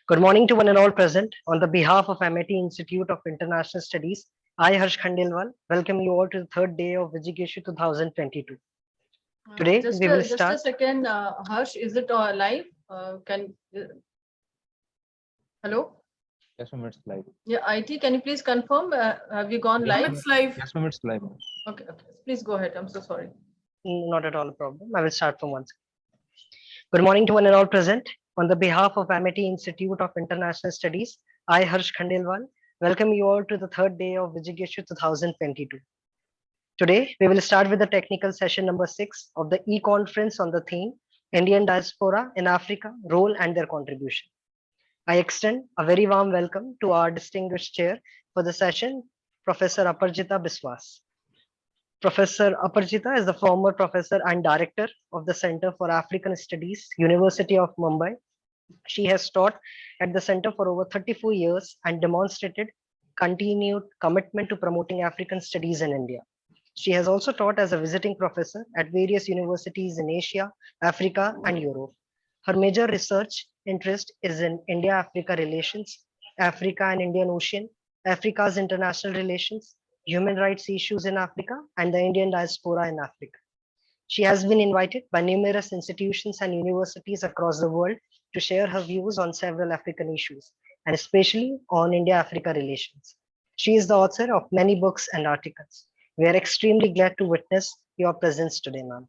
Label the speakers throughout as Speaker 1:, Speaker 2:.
Speaker 1: Good morning to one and all present. On the behalf of MIT Institute of International Studies, I, Harsh Khandelwal, welcome you all to the third day of Vijigeshu 2022. Today, we will
Speaker 2: Just a
Speaker 1: start.
Speaker 2: second, Harsh, is it live? Hello?
Speaker 3: Yes, ma'am, it's live.
Speaker 2: Yeah, IT, can you please confirm? Have you gone
Speaker 3: Yes,
Speaker 2: live?
Speaker 3: ma'am.
Speaker 2: It's live.
Speaker 3: Yes, ma'am, it's live.
Speaker 2: Okay, please go ahead. I'm so sorry.
Speaker 1: Not at all a problem. I will start from once. Good morning to one and all present. On the behalf of MIT Institute of International Studies, I, Harsh Khandelwal, welcome you all to the third day of Vijigeshu 2022. Today, we will start with the technical session number 6 of the e-conference on the theme Indian Diaspora in Africa, Role and Their Contribution. I extend a very warm welcome to our distinguished chair for the session, Professor Aparjita Biswas. Professor Aparjita is the former professor and director of the Center for African Studies, University of Mumbai. She has taught at the center for over 34 years and demonstrated continued commitment to promoting African studies in India. She has also taught as a visiting professor at various universities in Asia, Africa, and Europe. Her major research interest is in India-Africa relations, Africa and Indian Ocean, Africa's international relations, human rights issues in Africa, and the Indian diaspora in Africa. She has been invited by numerous institutions and universities across the world to share her views on several African issues, and especially on India-Africa relations. She is the author of many books and articles. We are extremely glad to witness your presence today, ma'am.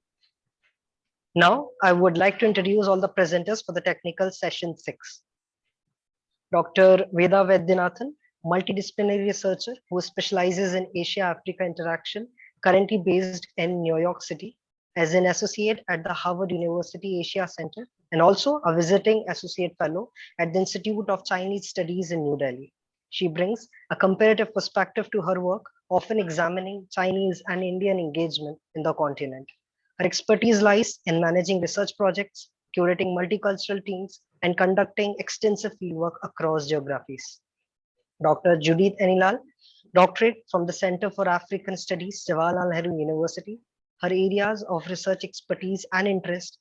Speaker 1: Now, I would like to introduce all the presenters for the technical session 6. Dr. Veda Vaidyanathan, multidisciplinary researcher who specializes in Asia-Africa interaction, currently based in New York City, as an associate at the Harvard University Asia Center, and also a visiting associate fellow at the Institute of Chinese Studies in New Delhi. She brings a comparative perspective to her work, often examining Chinese and Indian engagement in the continent. Her expertise lies in managing research projects, curating multicultural teams, and conducting extensive fieldwork across geographies. Dr. Judith Anilal, doctorate from the Center for African Studies, Jawaharlal Nehru University. Her areas of research expertise and interest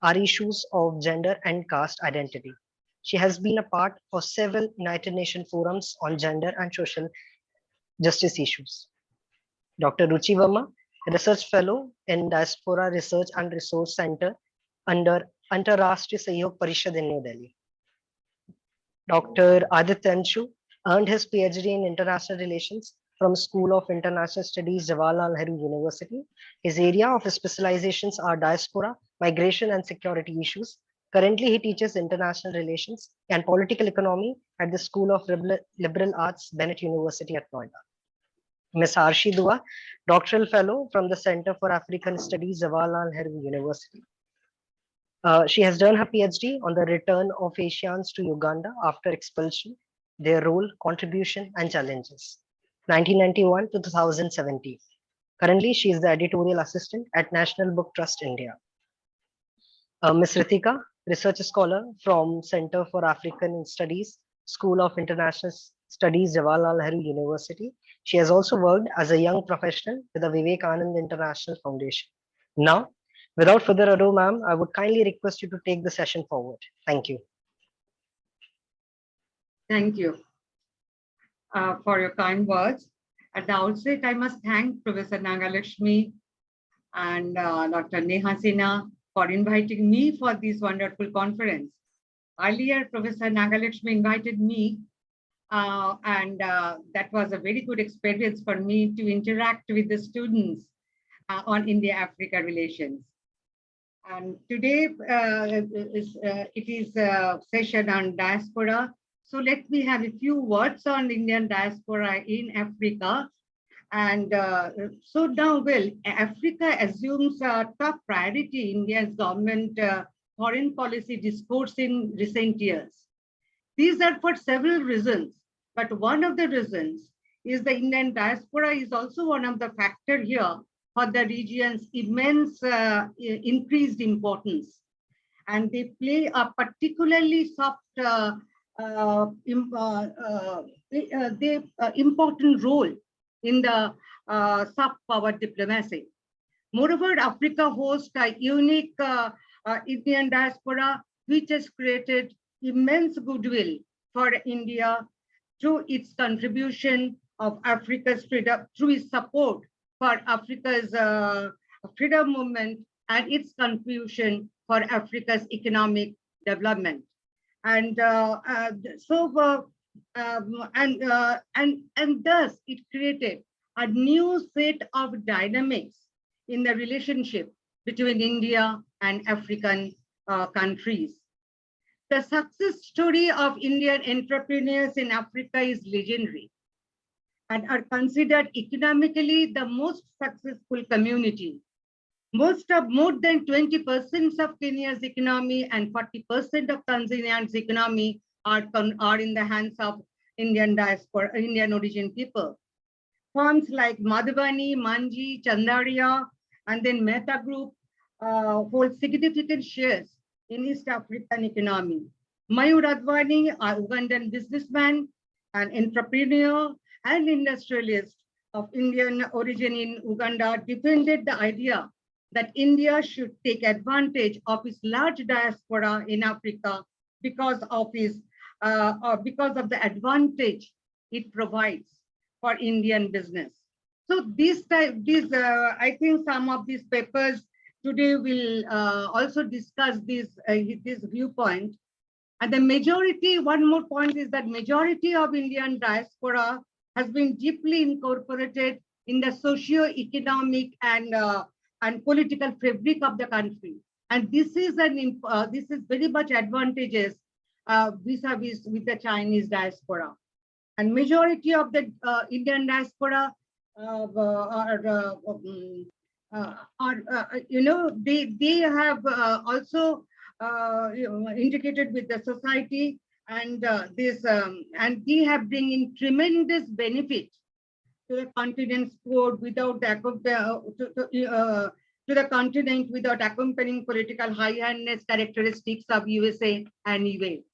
Speaker 1: are issues of gender and caste identity. She has been a part of several United Nations forums on gender and social justice issues. Dr. Ruchi Verma, a research fellow in Diaspora Research and Resource Center under Antarashtriya Sahyog Parishad in New Delhi. Dr. Aditya Anshu earned his PhD in International Relations from School of International Studies, Jawaharlal Nehru University. His area of specializations are diaspora, migration, and security issues. Currently, he teaches international relations and political economy at the School of Liberal Arts, Bennett University at Noida. Ms. Arshi Dua, doctoral fellow from the Center for African Studies, Jawaharlal Nehru University. She has done her PhD on the return of Asians to Uganda after expulsion, their role, contribution, and challenges, 1991 to 2017. Currently, she is the editorial assistant at National Book Trust India. Ms. Ritika, research scholar from Center for African Studies, School of International Studies, Jawaharlal Nehru University. She has also worked as a young professional with the Vivekanand International Foundation. Now, without further ado, ma'am, I would kindly request you to take the session forward. Thank you.
Speaker 4: Thank you for your kind words. At the outset, I must thank Professor Nagalakshmi and Dr. Neha Sinha for inviting me for this wonderful conference. Earlier, Professor Nagalakshmi invited me, and that was a very good experience for me to interact with the students on India-Africa relations. And today, it is a session on diaspora. So let me have a few words on Indian diaspora in Africa. And so now, well, Africa assumes a top priority in India's government foreign policy discourse in recent years. These are for several reasons, but one of the reasons is the Indian diaspora is also one of the factors here for the region's immense increased importance. And they play a particularly important role in the soft power diplomacy. Moreover, Africa hosts a unique Indian diaspora, which has created immense goodwill for India through its contribution of Africa's freedom, through its support for Africa's freedom movement and its contribution for Africa's economic development. And and thus it created a new set of dynamics in the relationship between India and African countries. The success story of Indian entrepreneurs in Africa is legendary and are considered economically the most successful community. More than 20% of Kenya's economy and 40% of Tanzania's economy are in the hands of Indian diaspora, Indian origin people. Firms like Madhubani, Manji, Chandaria, and then Mehta Group hold significant shares in East African economy. Mayur Advani, a Ugandan businessman, an entrepreneur and industrialist of Indian origin in Uganda, defended the idea that India should take advantage of its large diaspora in Africa because of the advantage it provides for Indian business. So I think some of these papers today will also discuss this viewpoint. And the majority, one more point is that majority of Indian diaspora has been deeply incorporated in the socio-economic and political fabric of the country. And this is very much advantageous vis-a-vis with the Chinese diaspora. And majority of the Indian diaspora they have also integrated with the society, and and they have bring in tremendous benefit to the continent's sport without to the continent without accompanying political high-handedness characteristics of USA and EUA.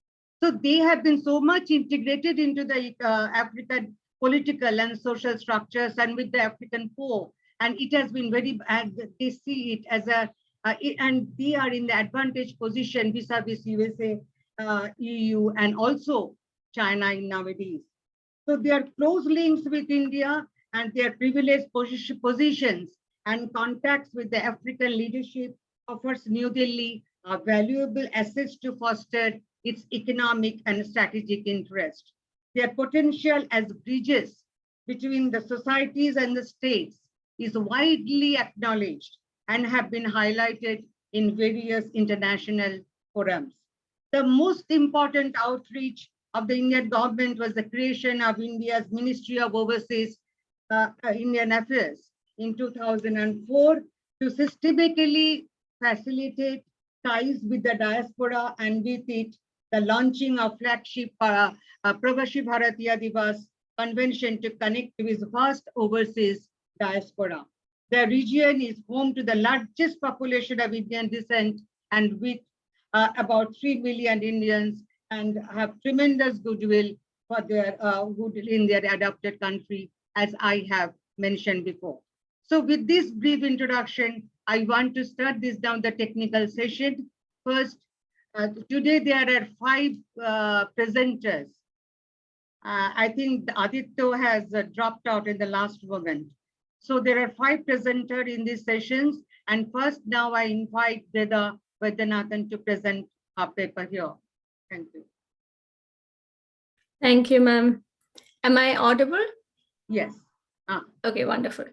Speaker 4: So they have been so much integrated into the African political and social structures and with the African poor, and it has been very, they see it as and they are in the advantage position vis-a-vis USA, EU, and also China nowadays. So they are close links with India and their privileged positions and contacts with the African leadership offers New Delhi valuable assets to foster its economic and strategic interest. Their potential as bridges between the societies and the states is widely acknowledged and have been highlighted in various international forums. The most important outreach of the Indian government was the creation of India's Ministry of Overseas Indian Affairs in 2004 to systematically facilitate ties with the diaspora, and with it, the launching of flagship Pravasi Bharatiya Divas convention to connect with vast overseas diaspora. The region is home to the largest population of Indian descent, and with about 3 million Indians, and have tremendous goodwill for their goodwill in their adopted country, as I have mentioned before. So with this brief introduction, I want to start this down the technical session. First, today there are 5 presenters. I think Aditya has dropped out in the last moment. So there are 5 presenters in these sessions. And first, now I invite Veda Vaidyanathan to present our paper here. Thank you.
Speaker 5: Thank you, ma'am. Am I audible?
Speaker 4: Yes.
Speaker 5: Okay, wonderful.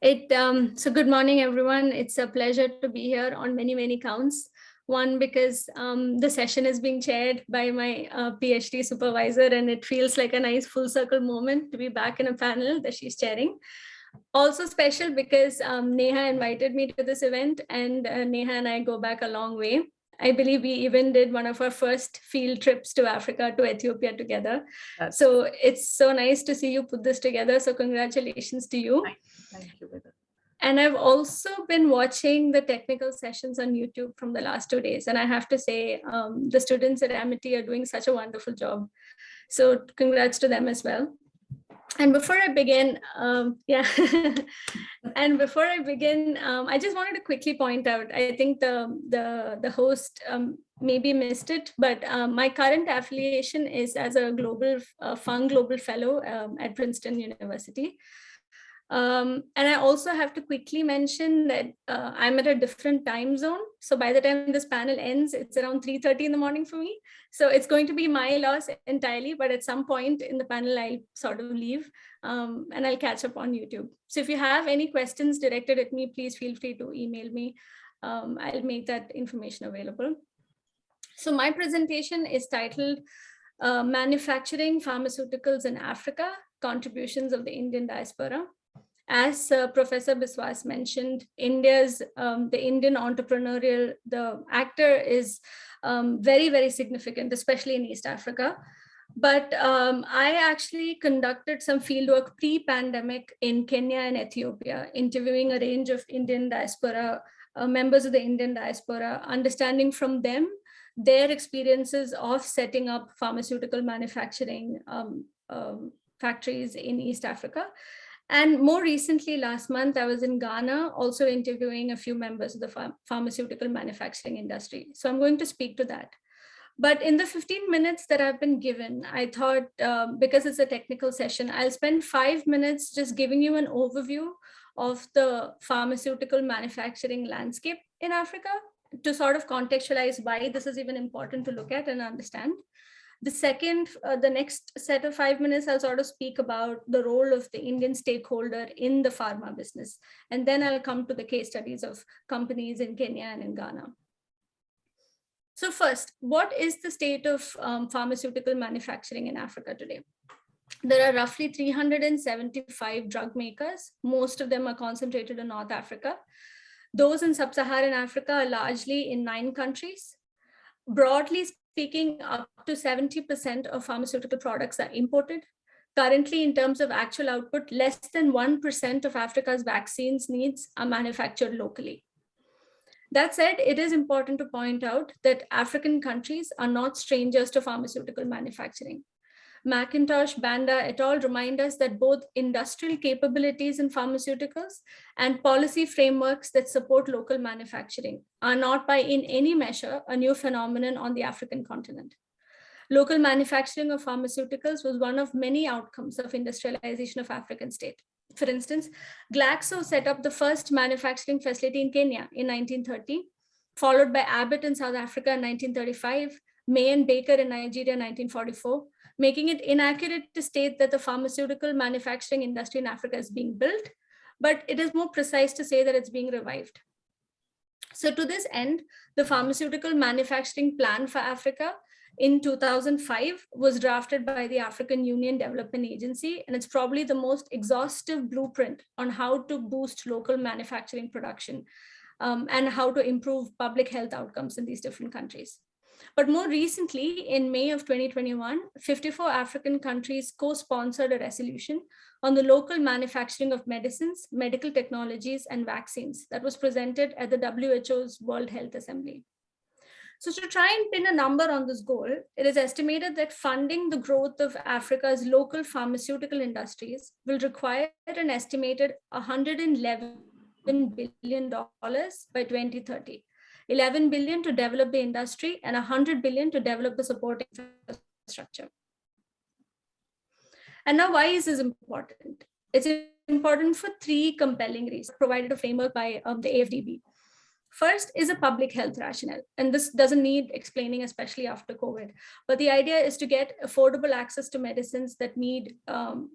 Speaker 5: So good morning, everyone. It's a pleasure to be here on many, many counts. One, because the session is being chaired by my PhD supervisor, and it feels like a nice full circle moment to be back in a panel that she's chairing. Also special because Neha invited me to this event, and Neha and I go back a long way. I believe we even did one of our first field trips to Africa, to Ethiopia together. So it's so nice to see you put this together. So congratulations to you.
Speaker 2: Thank you, Veda.
Speaker 5: And I've also been watching the technical sessions on YouTube from the last 2 days. And I have to say, the students at Amity are doing such a wonderful job. So congrats to them as well. And before I begin, I just wanted to quickly point out, I think the host maybe missed it, but my current affiliation is as a Fung Global Fellow at Princeton University. And I also have to quickly mention that I'm at a different time zone. So by the time this panel ends, it's around 3:30 in the morning for me. So it's going to be my loss entirely, but at some point in the panel, I'll sort of leave and I'll catch up on YouTube. So if you have any questions directed at me, please feel free to email me. I'll make that information available. So my presentation is titled Manufacturing Pharmaceuticals in Africa, Contributions of the Indian Diaspora. As Professor Biswas mentioned, the Indian entrepreneurial, the actor is very, very significant, especially in East Africa. But I actually conducted some fieldwork pre-pandemic in Kenya and Ethiopia, interviewing a range of Indian diaspora, members of the Indian diaspora, understanding from them their experiences of setting up pharmaceutical manufacturing factories in East Africa. And more recently, last month, I was in Ghana, also interviewing a few members of the pharmaceutical manufacturing industry. So I'm going to speak to that. But in the 15 minutes that I've been given, I thought, because it's a technical session, I'll spend 5 minutes just giving you an overview of the pharmaceutical manufacturing landscape in Africa to sort of contextualize why this is even important to look at and understand. The next set of 5 minutes, I'll sort of speak about the role of the Indian stakeholder in the pharma business. And then I'll come to the case studies of companies in Kenya and in Ghana. So first, what is the state of pharmaceutical manufacturing in Africa today? There are roughly 375 drug makers. Most of them are concentrated in North Africa. Those in sub-Saharan Africa are largely in 9 countries. Broadly speaking, up to 70% of pharmaceutical products are imported. Currently, in terms of actual output, less than 1% of Africa's vaccines needs are manufactured locally. That said, it is important to point out that African countries are not strangers to pharmaceutical manufacturing. McIntosh, Banda et al. Remind us that both industrial capabilities in pharmaceuticals and policy frameworks that support local manufacturing are not by in any measure a new phenomenon on the African continent. Local manufacturing of pharmaceuticals was one of many outcomes of industrialization of African state. For instance, Glaxo set up the first manufacturing facility in Kenya in 1930, followed by Abbott in South Africa in 1935, May and Baker in Nigeria in 1944, making it inaccurate to state that the pharmaceutical manufacturing industry in Africa is being built, but it is more precise to say that it's being revived. So to this end, the pharmaceutical manufacturing plan for Africa in 2005 was drafted by the African Union Development Agency, and it's probably the most exhaustive blueprint on how to boost local manufacturing production and how to improve public health outcomes in these different countries. But more recently, in May of 2021, 54 African countries co-sponsored a resolution on the local manufacturing of medicines, medical technologies, and vaccines that was presented at the WHO's World Health Assembly. So to try and pin a number on this goal, it is estimated that funding the growth of Africa's local pharmaceutical industries will require an estimated $111 billion by 2030. 11 billion to develop the industry and 100 billion to develop the supporting infrastructure. And now, why is this important? It's important for 3 compelling reasons provided a framework by the AFDB. First is a public health rationale, and this doesn't need explaining, especially after COVID. But the idea is to get affordable access to medicines that meet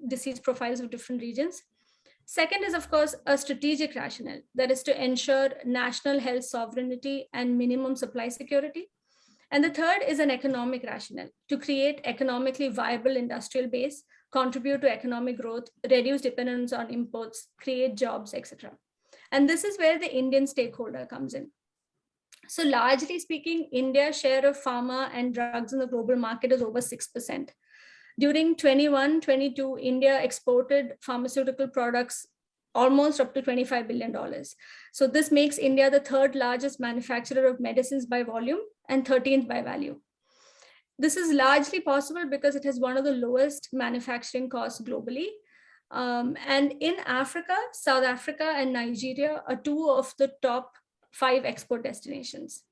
Speaker 5: disease profiles of different regions. Second is, of course, a strategic rationale, that is to ensure national health sovereignty and minimum supply security. And the third is an economic rationale, to create economically viable industrial base, contribute to economic growth, reduce dependence on imports, create jobs, etc. And this is where the Indian stakeholder comes in. So largely speaking, India's share of pharma and drugs in the global market is over 6%. During 21-22, India exported pharmaceutical products almost up to $25 billion. So this makes India the 3rd largest manufacturer of medicines by volume and 13th by value. This is largely possible because it has one of the lowest manufacturing costs globally. And in Africa, South Africa and Nigeria are 2 of the top 5 export destinations.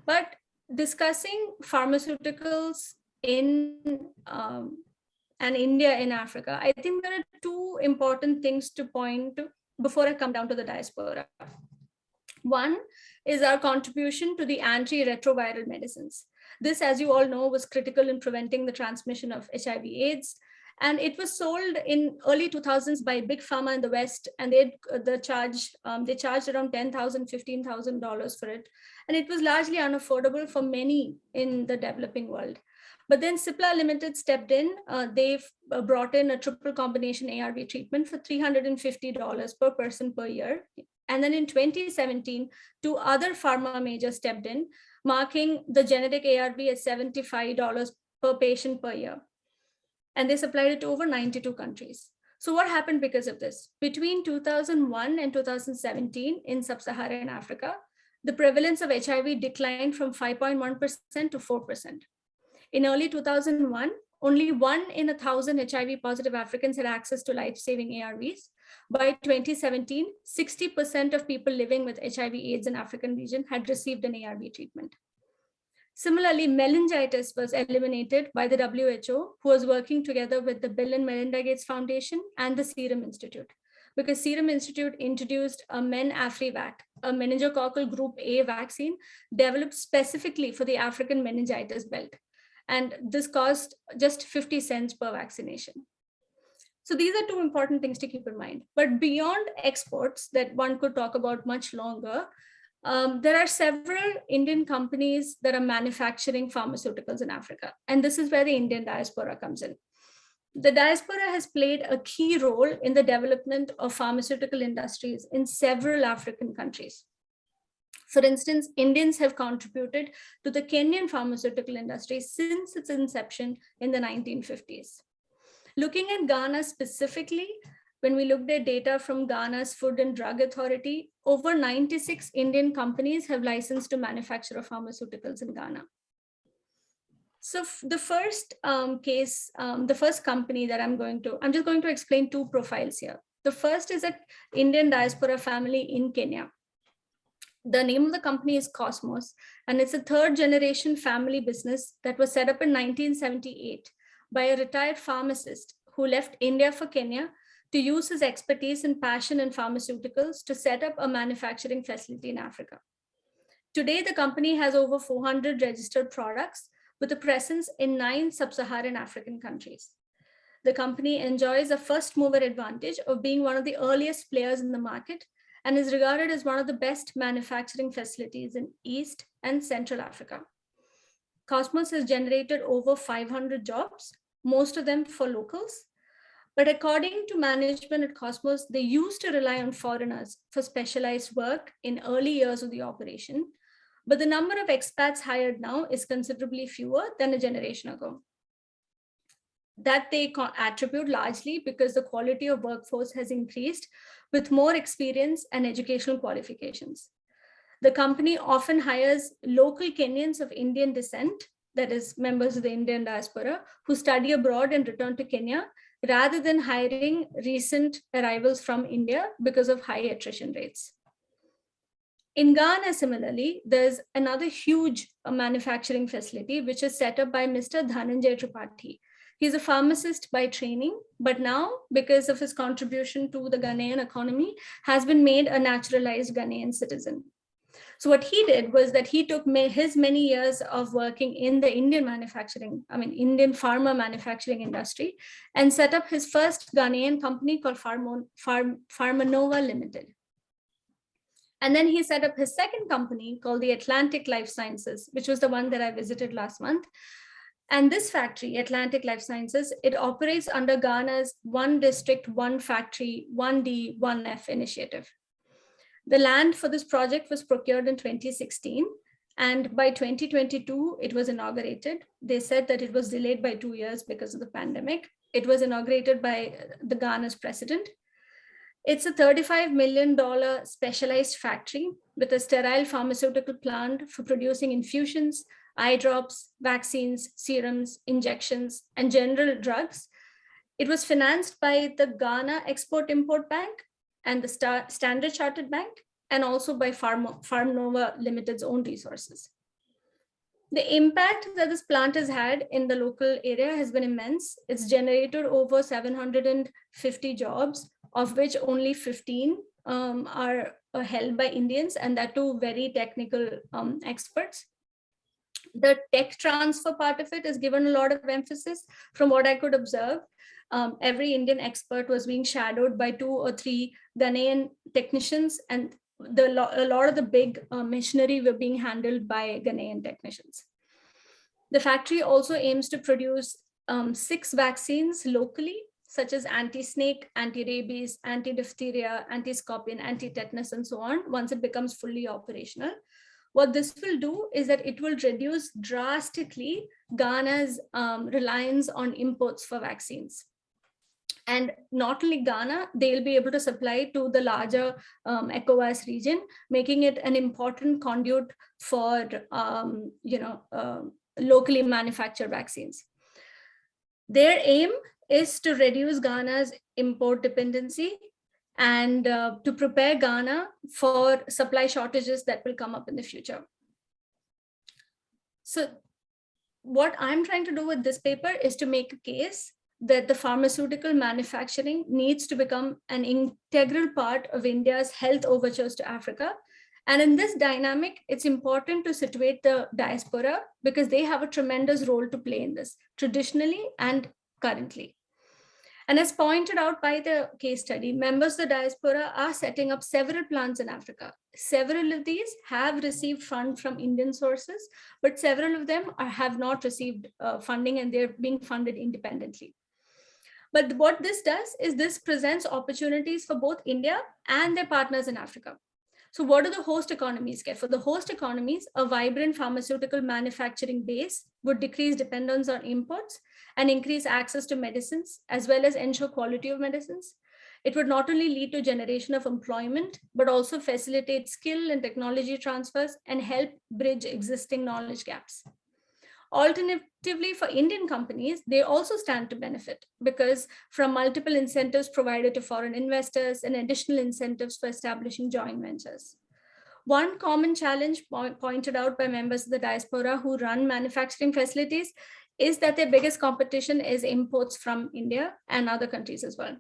Speaker 5: But discussing pharmaceuticals in and India in Africa, I think there are two important things to point to before I come down to the diaspora. One is our contribution to the antiretroviral medicines. This, as you all know, was critical in preventing the transmission of HIV/AIDS. And it was sold in early 2000s by Big Pharma in the West, and they charged around $10,000, $15,000 for it. And it was largely unaffordable for many in the developing world. But then Cipla Limited stepped in. They've brought in a triple combination ARV treatment for $350 per person per year. And then in 2017, two other pharma majors stepped in, marking the generic ARV at $75 per patient per year. And they supplied it to over 92 countries. So what happened because of this? Between 2001 and 2017 in sub-Saharan Africa, the prevalence of HIV declined from 5.1% to 4%. In early 2001, only 1 in 1,000 HIV positive Africans had access to life-saving ARVs. By 2017, 60% of people living with HIV/AIDS in African region had received an ARV treatment. Similarly, meningitis was eliminated by the WHO, who was working together with the Bill and Melinda Gates Foundation and the Serum Institute, because Serum Institute introduced a MenAfriVac, a meningococcal group A vaccine developed specifically for the African meningitis belt. And this cost just 50 cents per vaccination. So these are two important things to keep in mind. But beyond exports that one could talk about much longer, there are several Indian companies that are manufacturing pharmaceuticals in Africa. And this is where the Indian diaspora comes in. The diaspora has played a key role in the development of pharmaceutical industries in several African countries. For instance, Indians have contributed to the Kenyan pharmaceutical industry since its inception in the 1950s. Looking at Ghana specifically, when we looked at data from Ghana's Food and Drug Authority, over 96 Indian companies have licensed to manufacture pharmaceuticals in Ghana. So the first the first company that I'm just going to explain two profiles here. The first is an Indian diaspora family in Kenya. The name of the company is Cosmos, and it's a third generation family business that was set up in 1978 by a retired pharmacist who left India for Kenya to use his expertise and passion in pharmaceuticals to set up a manufacturing facility in Africa. Today, the company has over 400 registered products with a presence in 9 sub-Saharan African countries. The company enjoys a first mover advantage of being one of the earliest players in the market and is regarded as one of the best manufacturing facilities in East and Central Africa. Cosmos has generated over 500 jobs, most of them for locals. But according to management at Cosmos, they used to rely on foreigners for specialized work in early years of the operation. But the number of expats hired now is considerably fewer than a generation ago. That they attribute largely because the quality of workforce has increased with more experience and educational qualifications. The company often hires local Kenyans of Indian descent, that is members of the Indian diaspora, who study abroad and return to Kenya, rather than hiring recent arrivals from India because of high attrition rates. In Ghana, similarly, there's another huge manufacturing facility, which is set up by Mr. Dhananjay Tripathi. He's a pharmacist by training, but now, because of his contribution to the Ghanaian economy, has been made a naturalized Ghanaian citizen. So what he did was that he took his many years of working in the Indian pharma manufacturing industry and set up his first Ghanaian company called Pharmanova Limited. And then he set up his second company called the Atlantic Life Sciences, which was the one that I visited last month. And this factory, Atlantic Life Sciences, it operates under Ghana's One District, One Factory, 1D, 1F initiative. The land for this project was procured in 2016, and by 2022, it was inaugurated. They said that it was delayed by 2 years because of the pandemic. It was inaugurated by the Ghana's president. It's a $35 million specialized factory with a sterile pharmaceutical plant for producing infusions, eye drops, vaccines, serums, injections, and general drugs. It was financed by the Ghana Export-Import Bank and the Standard Chartered Bank, and also by Pharmanova Limited's own resources. The impact that this plant has had in the local area has been immense. It's generated over 750 jobs, of which only 15 are held by Indians, and that too very technical experts. The tech transfer part of it is given a lot of emphasis. From what I could observe, every Indian expert was being shadowed by 2 or 3 Ghanaian technicians, and a lot of the big machinery were being handled by Ghanaian technicians. The factory also aims to produce 6 vaccines locally, such as anti-snake, anti-rabies, anti-diphtheria, anti-scorpion, anti-tetanus, and so on, once it becomes fully operational. What this will do is that it will reduce drastically Ghana's reliance on imports for vaccines. And not only Ghana, they'll be able to supply to the larger ECOWAS region, making it an important conduit for locally manufactured vaccines. Their aim is to reduce Ghana's import dependency and to prepare Ghana for supply shortages that will come up in the future. So what I'm trying to do with this paper is to make a case that the pharmaceutical manufacturing needs to become an integral part of India's health overtures to Africa. And in this dynamic, it's important to situate the diaspora because they have a tremendous role to play in this, traditionally and currently. And as pointed out by the case study, members of the diaspora are setting up several plants in Africa. Several of these have received funds from Indian sources, but several of them have not received funding, and they're being funded independently. But what this does is this presents opportunities for both India and their partners in Africa. So what do the host economies get? For the host economies, a vibrant pharmaceutical manufacturing base would decrease dependence on imports and increase access to medicines, as well as ensure quality of medicines. It would not only lead to generation of employment, but also facilitate skill and technology transfers and help bridge existing knowledge gaps. Alternatively, for Indian companies, they also stand to benefit because from multiple incentives provided to foreign investors and additional incentives for establishing joint ventures. One common challenge pointed out by members of the diaspora who run manufacturing facilities is that their biggest competition is imports from India and other countries as well.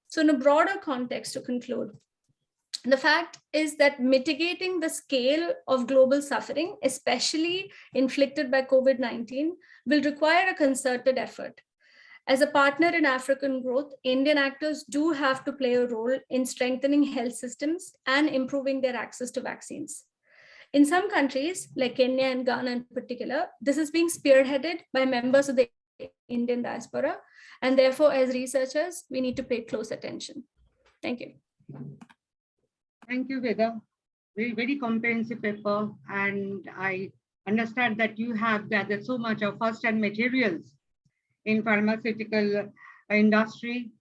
Speaker 5: So in a broader context, to conclude, the fact is that mitigating the scale of global suffering, especially inflicted by COVID-19, will require a concerted effort. As a partner in African growth, Indian actors do have to play a role in strengthening health systems and improving their access to vaccines. In some countries, like Kenya and Ghana in particular, this is being spearheaded by members of the Indian diaspora, and therefore, as researchers, we need to pay close attention. Thank you.
Speaker 4: Thank you, Veda. Very, very comprehensive paper. And I understand that you have gathered so much of first-hand materials in pharmaceutical industry.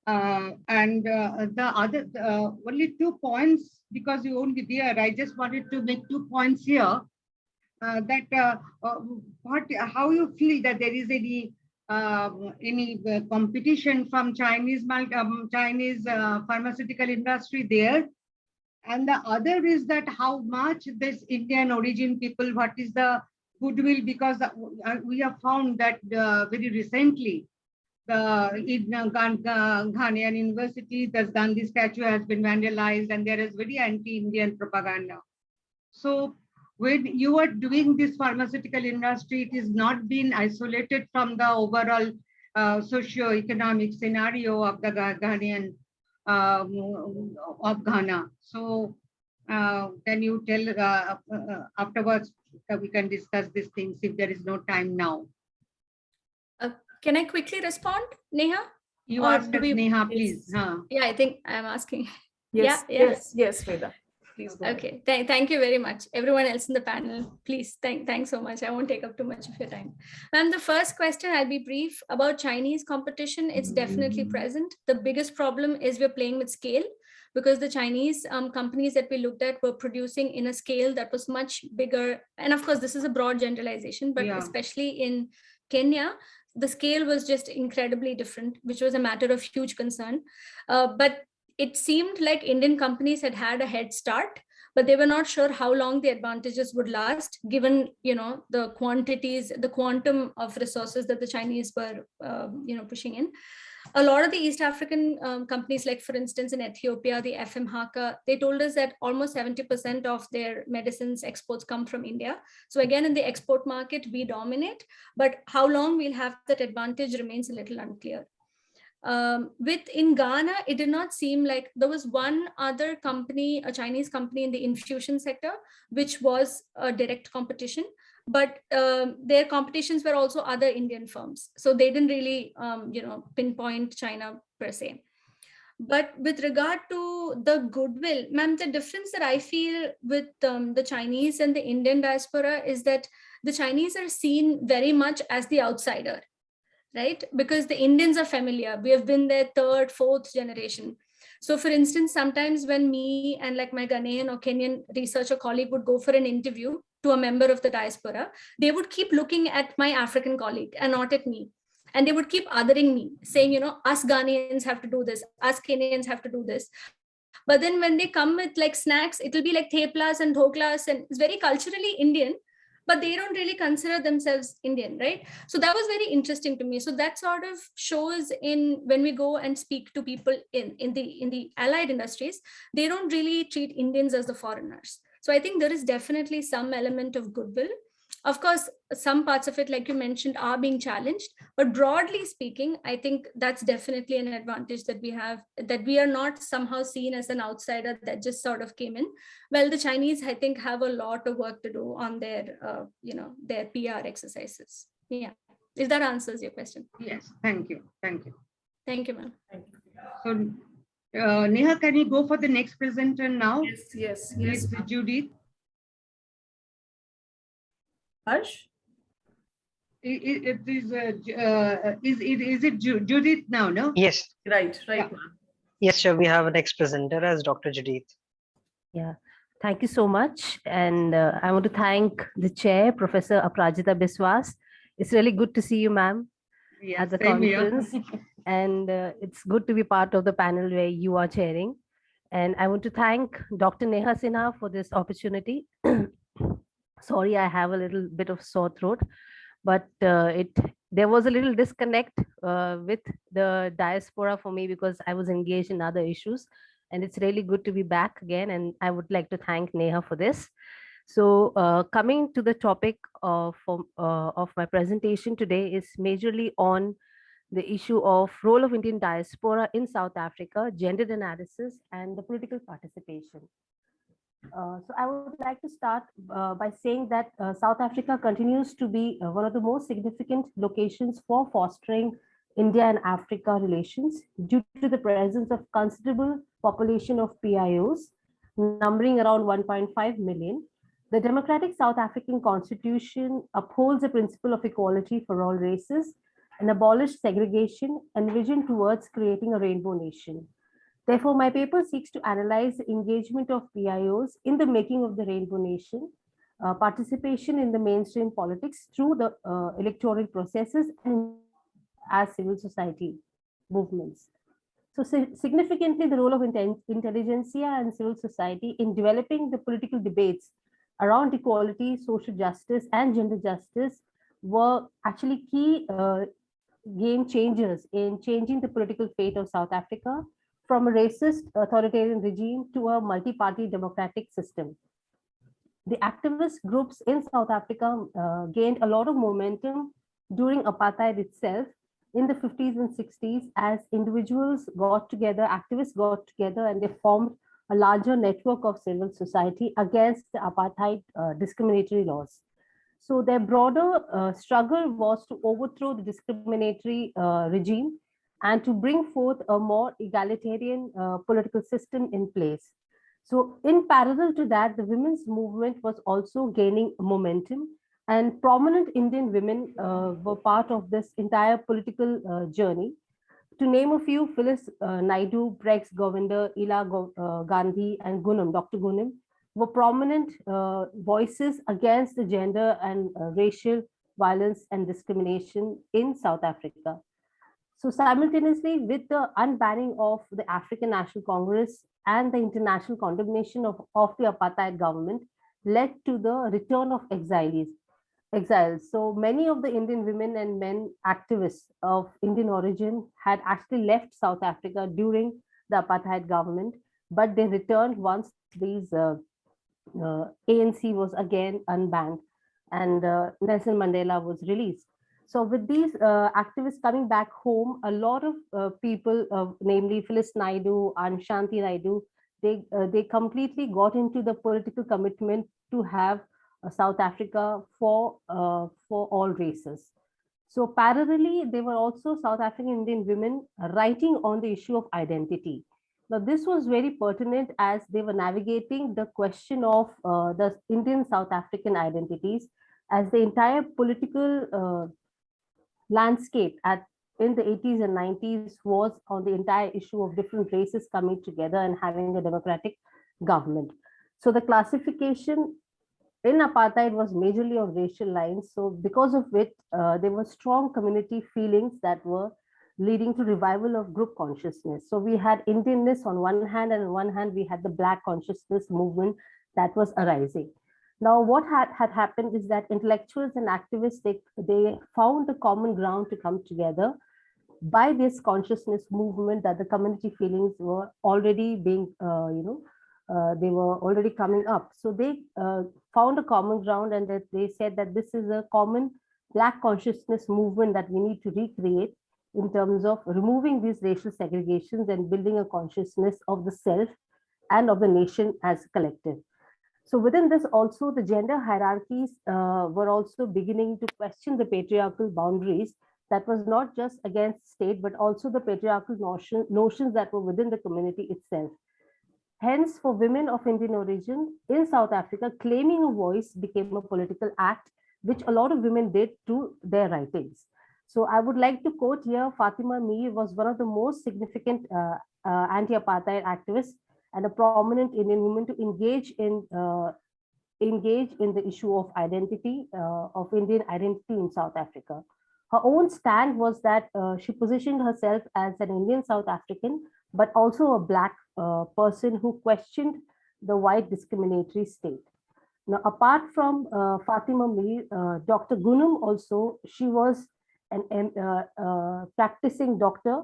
Speaker 4: The other, only 2 points, because you won't be there, I just wanted to make 2 points here. How you feel that there is any competition from Chinese pharmaceutical industry there? And the other is that how much this Indian origin people, what is the goodwill, because we have found that very recently, the Ghanaian University, the Gandhi statue has been vandalized and there is very anti-Indian propaganda. So when you are doing this pharmaceutical industry, it is not been isolated from the overall socio-economic scenario of the Ghanaian of Ghana. So can you tell afterwards we can discuss these things if there is no time now?
Speaker 5: Can I quickly respond, Neha?
Speaker 4: You ask us, Neha, please.
Speaker 5: Yeah, I think I'm asking.
Speaker 2: Yes,
Speaker 5: yeah.
Speaker 2: yes, Veda. Please go
Speaker 5: Okay, thank you very much. Everyone else in the panel, please, thanks so much. I won't take up too much of your time. Ma'am, the first question, I'll be brief. About Chinese competition, it's definitely present. The biggest problem is we're playing with scale because the Chinese companies that we looked at were producing in a scale that was much bigger. And of course, this is a broad generalization, but especially in Kenya, the scale was just incredibly different, which was a matter of huge concern. But it seemed like Indian companies had a head start, but they were not sure how long the advantages would last, given, the quantities, the quantum of resources that the Chinese were, pushing in. A lot of the East African companies, like for instance in Ethiopia, the FM Haka, they told us that almost 70% of their medicines exports come from India. So again, in the export market, we dominate, but how long we'll have that advantage remains a little unclear. In Ghana, it did not seem like there was one other company, a Chinese company in the infusion sector, which was a direct competition, but their competitions were also other Indian firms. So they didn't really, pinpoint China per se. But with regard to the goodwill, ma'am, the difference that I feel with the Chinese and the Indian diaspora is that the Chinese are seen very much as the outsider, right? Because the Indians are familiar. We have been their third, fourth generation. So for instance, sometimes when me and like my Ghanaian or Kenyan researcher colleague would go for an interview to a member of the diaspora, they would keep looking at my African colleague and not at me. And they would keep othering me, saying, us Ghanaians have to do this, us Kenyans have to do this. But then when they come with like snacks, it'll be like theplas and dhoklas, and it's very culturally Indian, but they don't really consider themselves Indian, right? So that was very interesting to me. So that sort of shows in when we go and speak to people in the allied industries, they don't really treat Indians as the foreigners. So I think there is definitely some element of goodwill. Of course, some parts of it, like you mentioned, are being challenged, but broadly speaking, I think that's definitely an advantage that we have, that we are not somehow seen as an outsider that just sort of came in. Well, the Chinese, I think, have a lot of work to do on their, their PR exercises. Yeah, if that answers your question.
Speaker 4: Yes, thank you. Thank you.
Speaker 5: Thank you, ma'am.
Speaker 4: So, Neha, can you go for the next presenter now?
Speaker 2: Yes.
Speaker 4: It's Judith.
Speaker 2: Harsh?
Speaker 4: Is it Judith now, no?
Speaker 1: Yes,
Speaker 2: Right.
Speaker 4: Yeah.
Speaker 2: Ma'am.
Speaker 1: yes, sure. We have a next presenter as Dr. Judith.
Speaker 6: Yeah, thank you so much. And I want to thank the chair, Professor Aprajita Biswas. It's really good to see you, ma'am,
Speaker 4: Yes,
Speaker 6: at the
Speaker 4: same here.
Speaker 6: conference. And it's good to be part of the panel where you are chairing. And I want to thank Dr. Neha Sinha for this opportunity. Sorry, I have a little bit of sore throat, but there was a little disconnect with the diaspora for me because I was engaged in other issues. And it's really good to be back again. And I would like to thank Neha for this. So coming to the topic of my presentation today is majorly on the issue of role of Indian diaspora in South Africa, gender analysis, and the political participation. So I would like to start by saying that South Africa continues to be one of the most significant locations for fostering India and Africa relations due to the presence of considerable population of PIOs, numbering around 1.5 million. The democratic South African constitution upholds the principle of equality for all races and abolished segregation and vision towards creating a rainbow nation. Therefore, my paper seeks to analyze the engagement of PIOs in the making of the Rainbow Nation, participation in the mainstream politics through the electoral processes and as civil society movements. So significantly, the role of intelligentsia and civil society in developing the political debates around equality, social justice, and gender justice were actually key game changers in changing the political fate of South Africa from a racist authoritarian regime to a multi-party democratic system. The activist groups in South Africa gained a lot of momentum during apartheid itself in the 50s and 60s as individuals got together, activists got together, and they formed a larger network of civil society against the apartheid discriminatory laws. So their broader struggle was to overthrow the discriminatory regime and to bring forth a more egalitarian political system in place. So in parallel to that, the women's movement was also gaining momentum, and prominent Indian women were part of this entire political journey. To name a few, Phyllis Naidu, Brex Govinder, Ila Gandhi, and Gunam, Dr. Gunam, were prominent voices against the gender and racial violence and discrimination in South Africa. So simultaneously with the unbanning of the African National Congress and the international condemnation of the apartheid government led to the return of exiles. So many of the Indian women and men activists of Indian origin had actually left South Africa during the apartheid government, but they returned once these ANC was again unbanned and Nelson Mandela was released. So with these activists coming back home, a lot of people, namely Phyllis Naidu and Shanti Naidu, they completely got into the political commitment to have South Africa for all races. So parallelly, there were also South African Indian women writing on the issue of identity. Now, this was very pertinent as they were navigating the question of the Indian South African identities, as the entire political landscape in the 80s and 90s was on the entire issue of different races coming together and having a democratic government. So the classification in apartheid was majorly on racial lines. So because of it, there were strong community feelings that were leading to revival of group consciousness. So we had Indianness on one hand, and on one hand, we had the Black consciousness movement that was arising. Now, what had happened is that intellectuals and activists, they found a common ground to come together by this consciousness movement, that the community feelings were already being, they were already coming up. So they found a common ground, and that they said that this is a common Black consciousness movement that we need to recreate in terms of removing these racial segregations and building a consciousness of the self and of the nation as a collective. So within this also, the gender hierarchies were also beginning to question the patriarchal boundaries that was not just against state, but also the patriarchal notions that were within the community itself. Hence, for women of Indian origin in South Africa, claiming a voice became a political act, which a lot of women did through their writings. So I would like to quote here, Fatima Mir was one of the most significant anti-apartheid activists and a prominent Indian woman to engage in the issue of identity, of Indian identity in South Africa. Her own stand was that she positioned herself as an Indian South African, but also a Black person who questioned the white discriminatory state. Now, apart from Fatima Mir, Dr. Gunum also, she was an practicing doctor,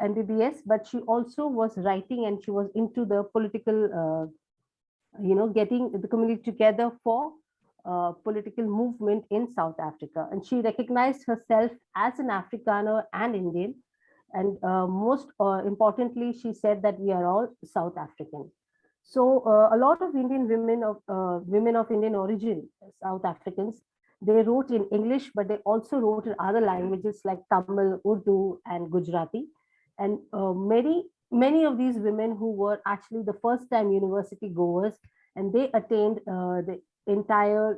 Speaker 6: MBBS, but she also was writing, and she was into the political, getting the community together for political movement in South Africa. And she recognized herself as an Afrikaner and Indian. And most importantly, she said that we are all South African. So a lot of Indian women of Indian origin, South Africans, they wrote in English, but they also wrote in other languages like Tamil, Urdu, and Gujarati. And many of these women who were actually the first time university goers, and they attained the entire,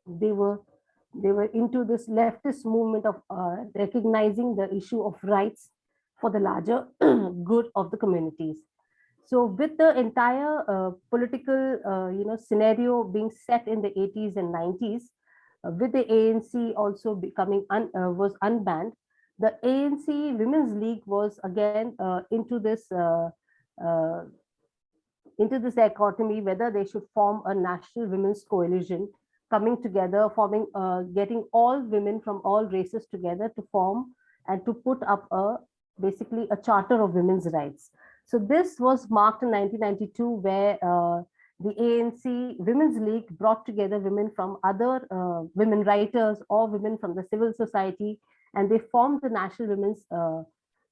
Speaker 6: they were into this leftist movement of recognizing the issue of rights for the larger good of the communities. So with the entire political scenario being set in the 80s and 90s, with the ANC also becoming was unbanned, the ANC Women's League was again into this dichotomy whether they should form a national women's coalition, coming together, forming, getting all women from all races together to form and to put up basically a charter of women's rights. So this was marked in 1992, where the ANC Women's League brought together women from other women writers or women from the civil society, and they formed the National Women's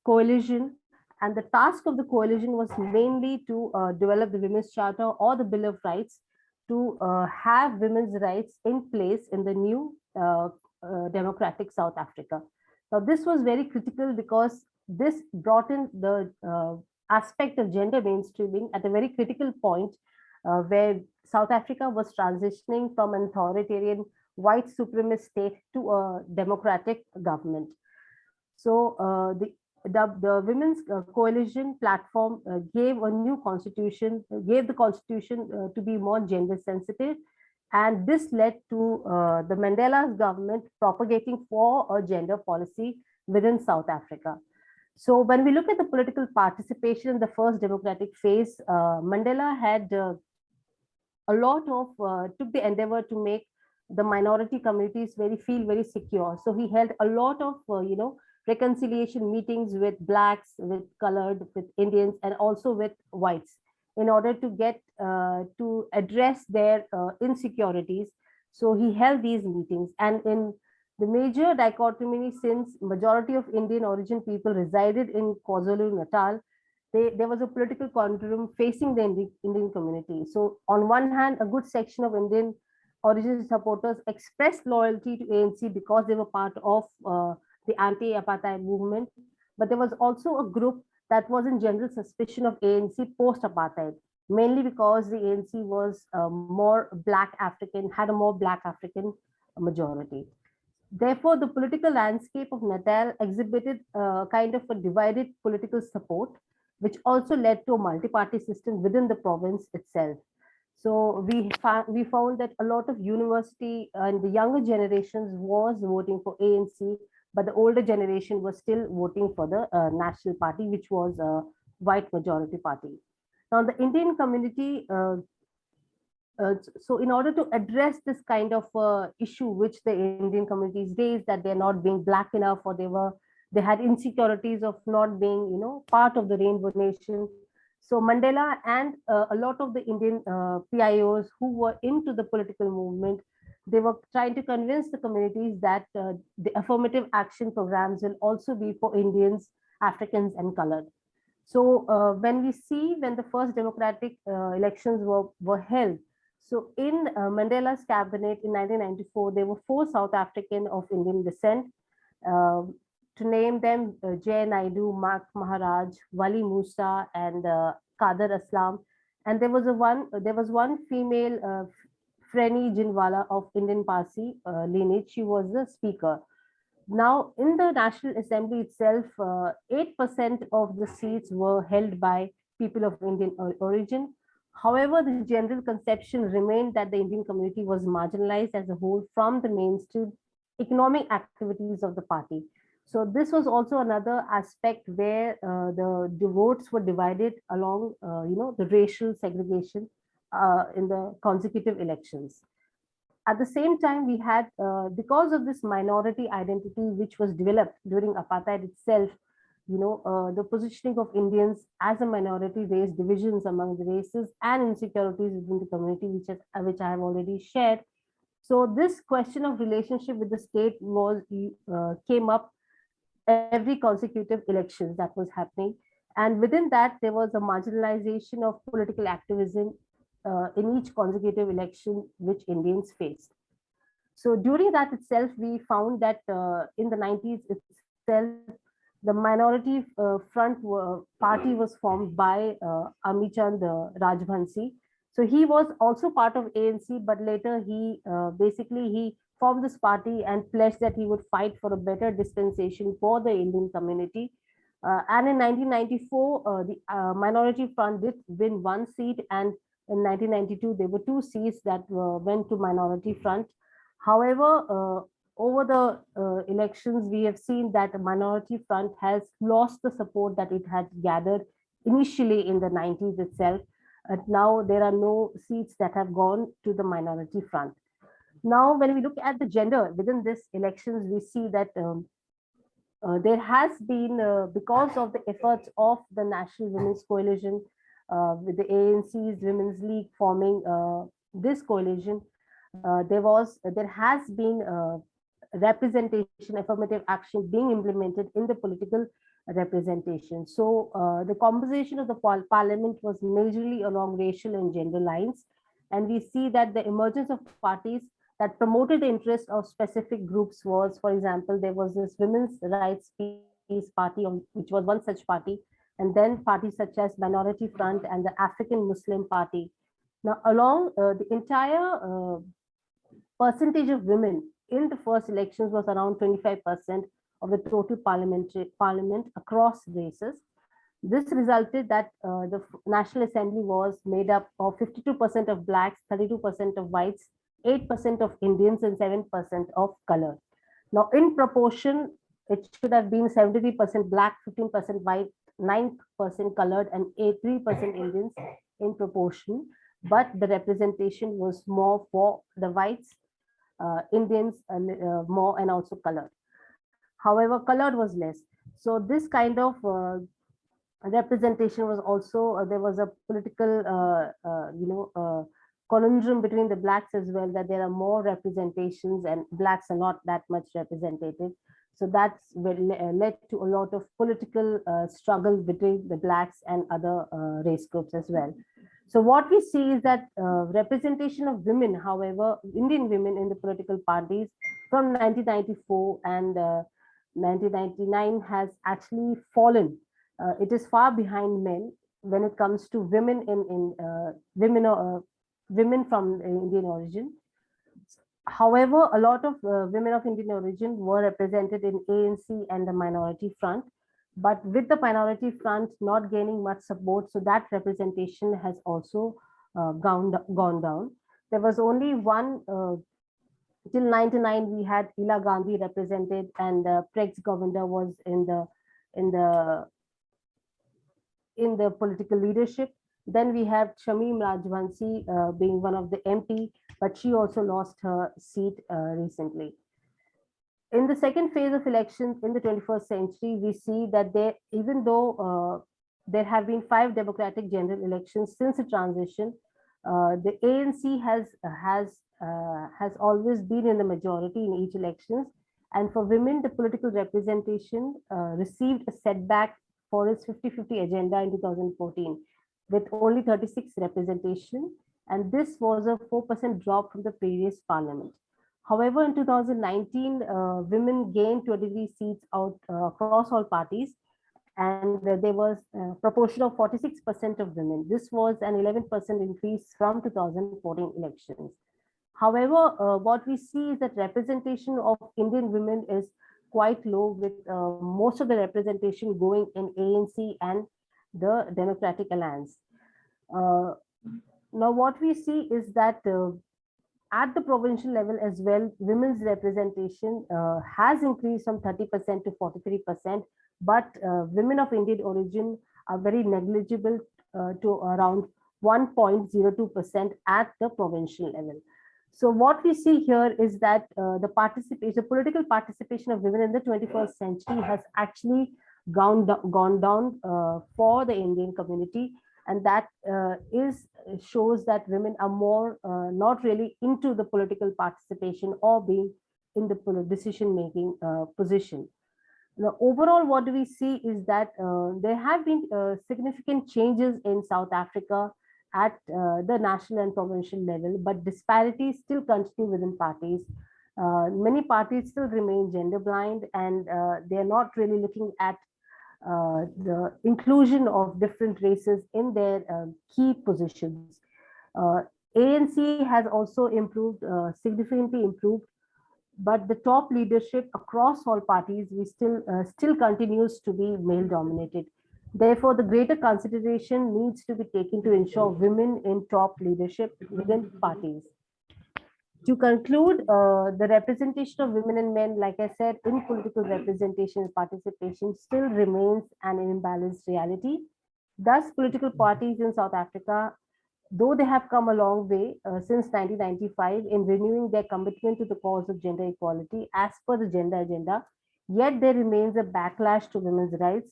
Speaker 6: Coalition. And the task of the coalition was mainly to develop the Women's Charter or the Bill of Rights, to have women's rights in place in the new democratic South Africa. Now, this was very critical because this brought in the aspect of gender mainstreaming at a very critical point, where South Africa was transitioning from an authoritarian white supremacist state to a democratic government. So the Women's Coalition platform gave a new constitution, gave the constitution to be more gender sensitive. And this led to the Mandela's government propagating for a gender policy within South Africa. So when we look at the political participation in the first democratic phase, Mandela had a lot of took the endeavor to make the minority communities feel very secure. So he held a lot of reconciliation meetings with blacks, with colored, with Indians, and also with whites, in order to get to address their insecurities. So he held these meetings, and in the major dichotomy, since majority of Indian origin people resided in KwaZulu-Natal, there was a political conundrum facing the Indian community. So on one hand, a good section of Indian origin supporters expressed loyalty to ANC because they were part of the anti-apartheid movement. But there was also a group that was in general suspicion of ANC post-apartheid, mainly because the ANC was more Black African, had a more Black African majority. Therefore, the political landscape of Natal exhibited kind of a divided political support, which also led to a multi-party system within the province itself. So we found that a lot of university and the younger generations was voting for ANC, but the older generation was still voting for the National Party, which was a white majority party. Now, the Indian community, so in order to address this kind of issue which the Indian communities raised, that they're not being Black enough, or they had insecurities of not being, part of the Rainbow Nation. So Mandela and a lot of the Indian PIOs who were into the political movement, they were trying to convince the communities that the affirmative action programs will also be for Indians, Africans, and colored. So when the first democratic elections were held, so in Mandela's cabinet in 1994, there were 4 South African of Indian descent. To name them, Jay Naidu, Mark Maharaj, Wali Musa, and Kader Aslam. And there was one female, Freni Jinwala of Indian Parsi lineage. She was the speaker. Now, in the National Assembly itself, 8% of the seats were held by people of Indian origin. However, the general conception remained that the Indian community was marginalized as a whole from the mainstream economic activities of the party. So this was also another aspect where the votes were divided along, the racial segregation in the consecutive elections. At the same time, we had, because of this minority identity which was developed during apartheid itself, the positioning of Indians as a minority raised divisions among the races and insecurities within the community, which I have already shared. So this question of relationship with the state came up every consecutive elections that was happening. And within that, there was a marginalization of political activism in each consecutive election which Indians faced. So during that itself, we found that in the 90s itself, the minority front party was formed by Amichand Rajbansi. So he was also part of ANC, but later he formed this party and pledged that he would fight for a better dispensation for the Indian community. And in 1994, the minority front did win 1 seat, and in 1992, there were 2 seats that went to minority front. However, over the elections, we have seen that the minority front has lost the support that it had gathered initially in the 90s itself. Now there are no seats that have gone to the minority front. Now, when we look at the gender within this elections, we see that there has been, because of the efforts of the National Women's Coalition, with the ANC's Women's League forming this coalition, there has been representation, affirmative action being implemented in the political representation. So the composition of the parliament was majorly along racial and gender lines. And we see that the emergence of parties that promoted the interest of specific groups was, for example, there was this Women's Rights Peace Party, which was one such party, and then parties such as Minority Front and the African Muslim Party. Now, along the entire percentage of women in the first elections was around 25% of the total parliament across races. This resulted that the National Assembly was made up of 52% of blacks, 32% of whites, 8% of Indians, and 7% of color. Now, in proportion, it should have been 73% black, 15% white, 9% colored, and 3% Indians in proportion. But the representation was more for the whites, Indians more, and also colored. However, colored was less. So this kind of representation was also, there was a political, conundrum between the blacks as well, that there are more representations and blacks are not that much represented. So that's led to a lot of political struggle between the blacks and other race groups as well. So what we see is that representation of women, however, Indian women in the political parties from 1994 and 1999 has actually fallen. It is far behind men when it comes to women women from Indian origin. However, a lot of women of Indian origin were represented in ANC and the Minority Front, but with the Minority Front not gaining much support, so that representation has also gone down. There was only one, till 99 we had Ila Gandhi represented, and Prex Govinda was in the political leadership. Then we have Shamim Rajvanshi being one of the MP, but she also lost her seat recently. In the second phase of elections in the 21st century, we see that even though there have been 5 democratic general elections since the transition, the ANC has always been in the majority in each elections. And for women, the political representation received a setback for its 50-50 agenda in 2014, with only 36 representation. And this was a 4% drop from the previous parliament. However, in 2019, women gained 23 seats out across all parties, and there was a proportion of 46% of women. This was an 11% increase from 2014 elections. However, what we see is that representation of Indian women is quite low, with most of the representation going in ANC and the Democratic Alliance. Now, what we see is that at the provincial level as well, women's representation has increased from 30% to 43%, but women of Indian origin are very negligible to around 1.02% at the provincial level. So what we see here is that the political participation of women in the 21st century has actually gone down for the Indian community, and that shows that women are more not really into the political participation or being in the decision-making position. Now, overall, what we see is that there have been significant changes in South Africa at the national and provincial level, but disparities still continue within parties. Many parties still remain gender blind, and they're not really looking at the inclusion of different races in their key positions. ANC has also improved, significantly improved, but the top leadership across all parties still continues to be male dominated. Therefore, the greater consideration needs to be taken to ensure women in top leadership within parties. To conclude, the representation of women and men, like I said, in political representation and participation still remains an imbalanced reality. Thus, political parties in South Africa, though they have come a long way since 1995 in renewing their commitment to the cause of gender equality as per the gender agenda, yet there remains a backlash to women's rights.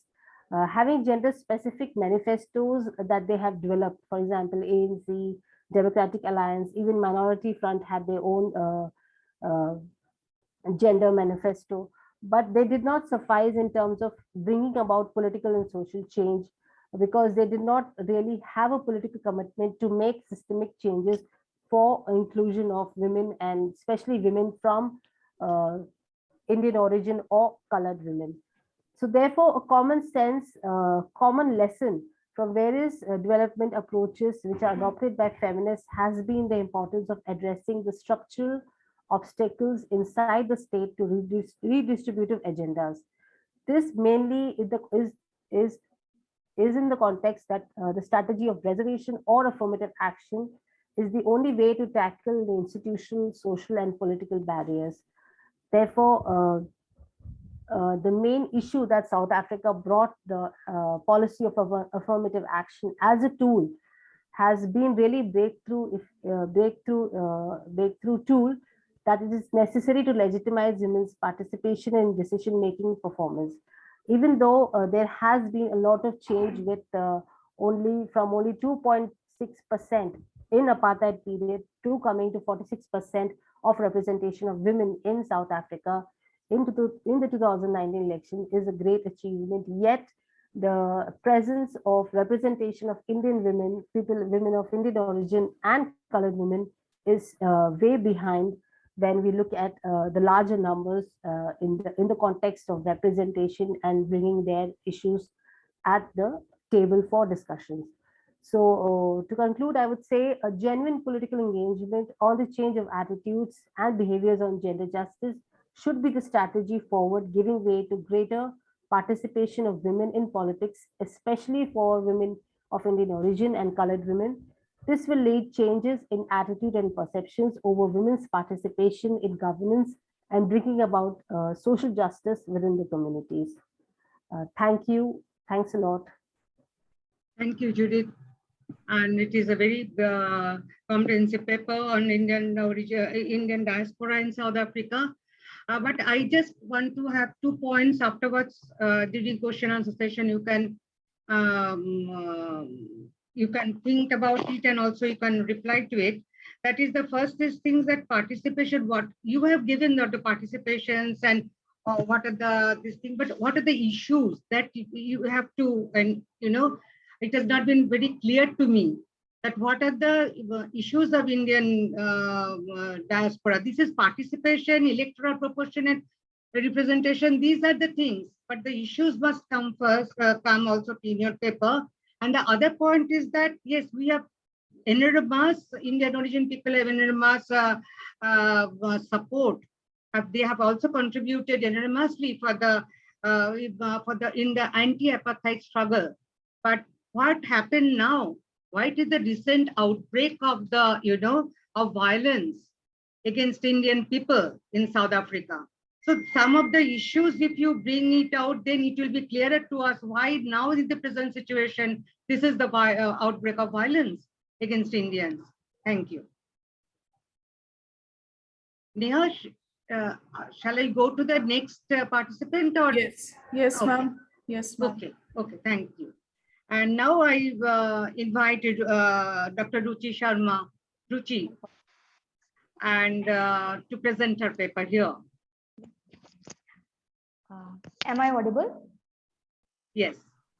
Speaker 6: Having gender-specific manifestos that they have developed, for example, ANC, Democratic Alliance, even Minority Front had their own gender manifesto, but they did not suffice in terms of bringing about political and social change, because they did not really have a political commitment to make systemic changes for inclusion of women, and especially women from Indian origin or colored women. So therefore, a common sense, common lesson from various development approaches which are adopted by feminists has been the importance of addressing the structural obstacles inside the state to redistributive agendas. This mainly is in the context that the strategy of reservation or affirmative action is the only way to tackle the institutional, social, and political barriers. Therefore, the main issue that South Africa brought the policy of affirmative action as a tool has been really breakthrough tool that it is necessary to legitimize women's participation in decision-making performance. Even though there has been a lot of change with only 2.6% in apartheid period to coming to 46% of representation of women in South Africa in the 2019 election is a great achievement. Yet the presence of representation of Indian women, women of Indian origin and colored women is way behind when we look at the larger numbers in the context of representation and bringing their issues at the table for discussions. So to conclude, I would say a genuine political engagement on the change of attitudes and behaviors on gender justice should be the strategy forward, giving way to greater participation of women in politics, especially for women of Indian origin and colored women. This will lead changes in attitude and perceptions over women's participation in governance and bringing about social justice within the communities. Thank you. Thanks a lot.
Speaker 4: Thank you, Judith. And it is a very comprehensive paper on Indian origin, Indian diaspora in South Africa. But I just want to have 2 points afterwards during question and answer session. You can think about it and also you can reply to it. That is the first is things that participation, what you have given the participations and what are this thing, but what are the issues that you have to, and it has not been very clear to me that what are the issues of Indian diaspora. This is participation, electoral proportionate representation. These are the things, but the issues must come first, come also in your paper. And the other point is that, yes, we have enormous Indian origin people have enormous support. They have also contributed enormously for the in the anti-apartheid struggle. But what happened now? Why did the recent outbreak of the of violence against Indian people in South Africa? So some of the issues, if you bring it out, then it will be clearer to us why now in the present situation, this is the outbreak of violence against Indians. Thank you. Neha, shall I go to the next participant? Or
Speaker 2: Yes, yes,
Speaker 4: okay.
Speaker 2: ma'am. Yes, ma'am.
Speaker 4: Okay, thank you. And now I've invited Dr. Ruchi Sharma, and to present her paper here.
Speaker 7: Am I audible?
Speaker 4: Yes.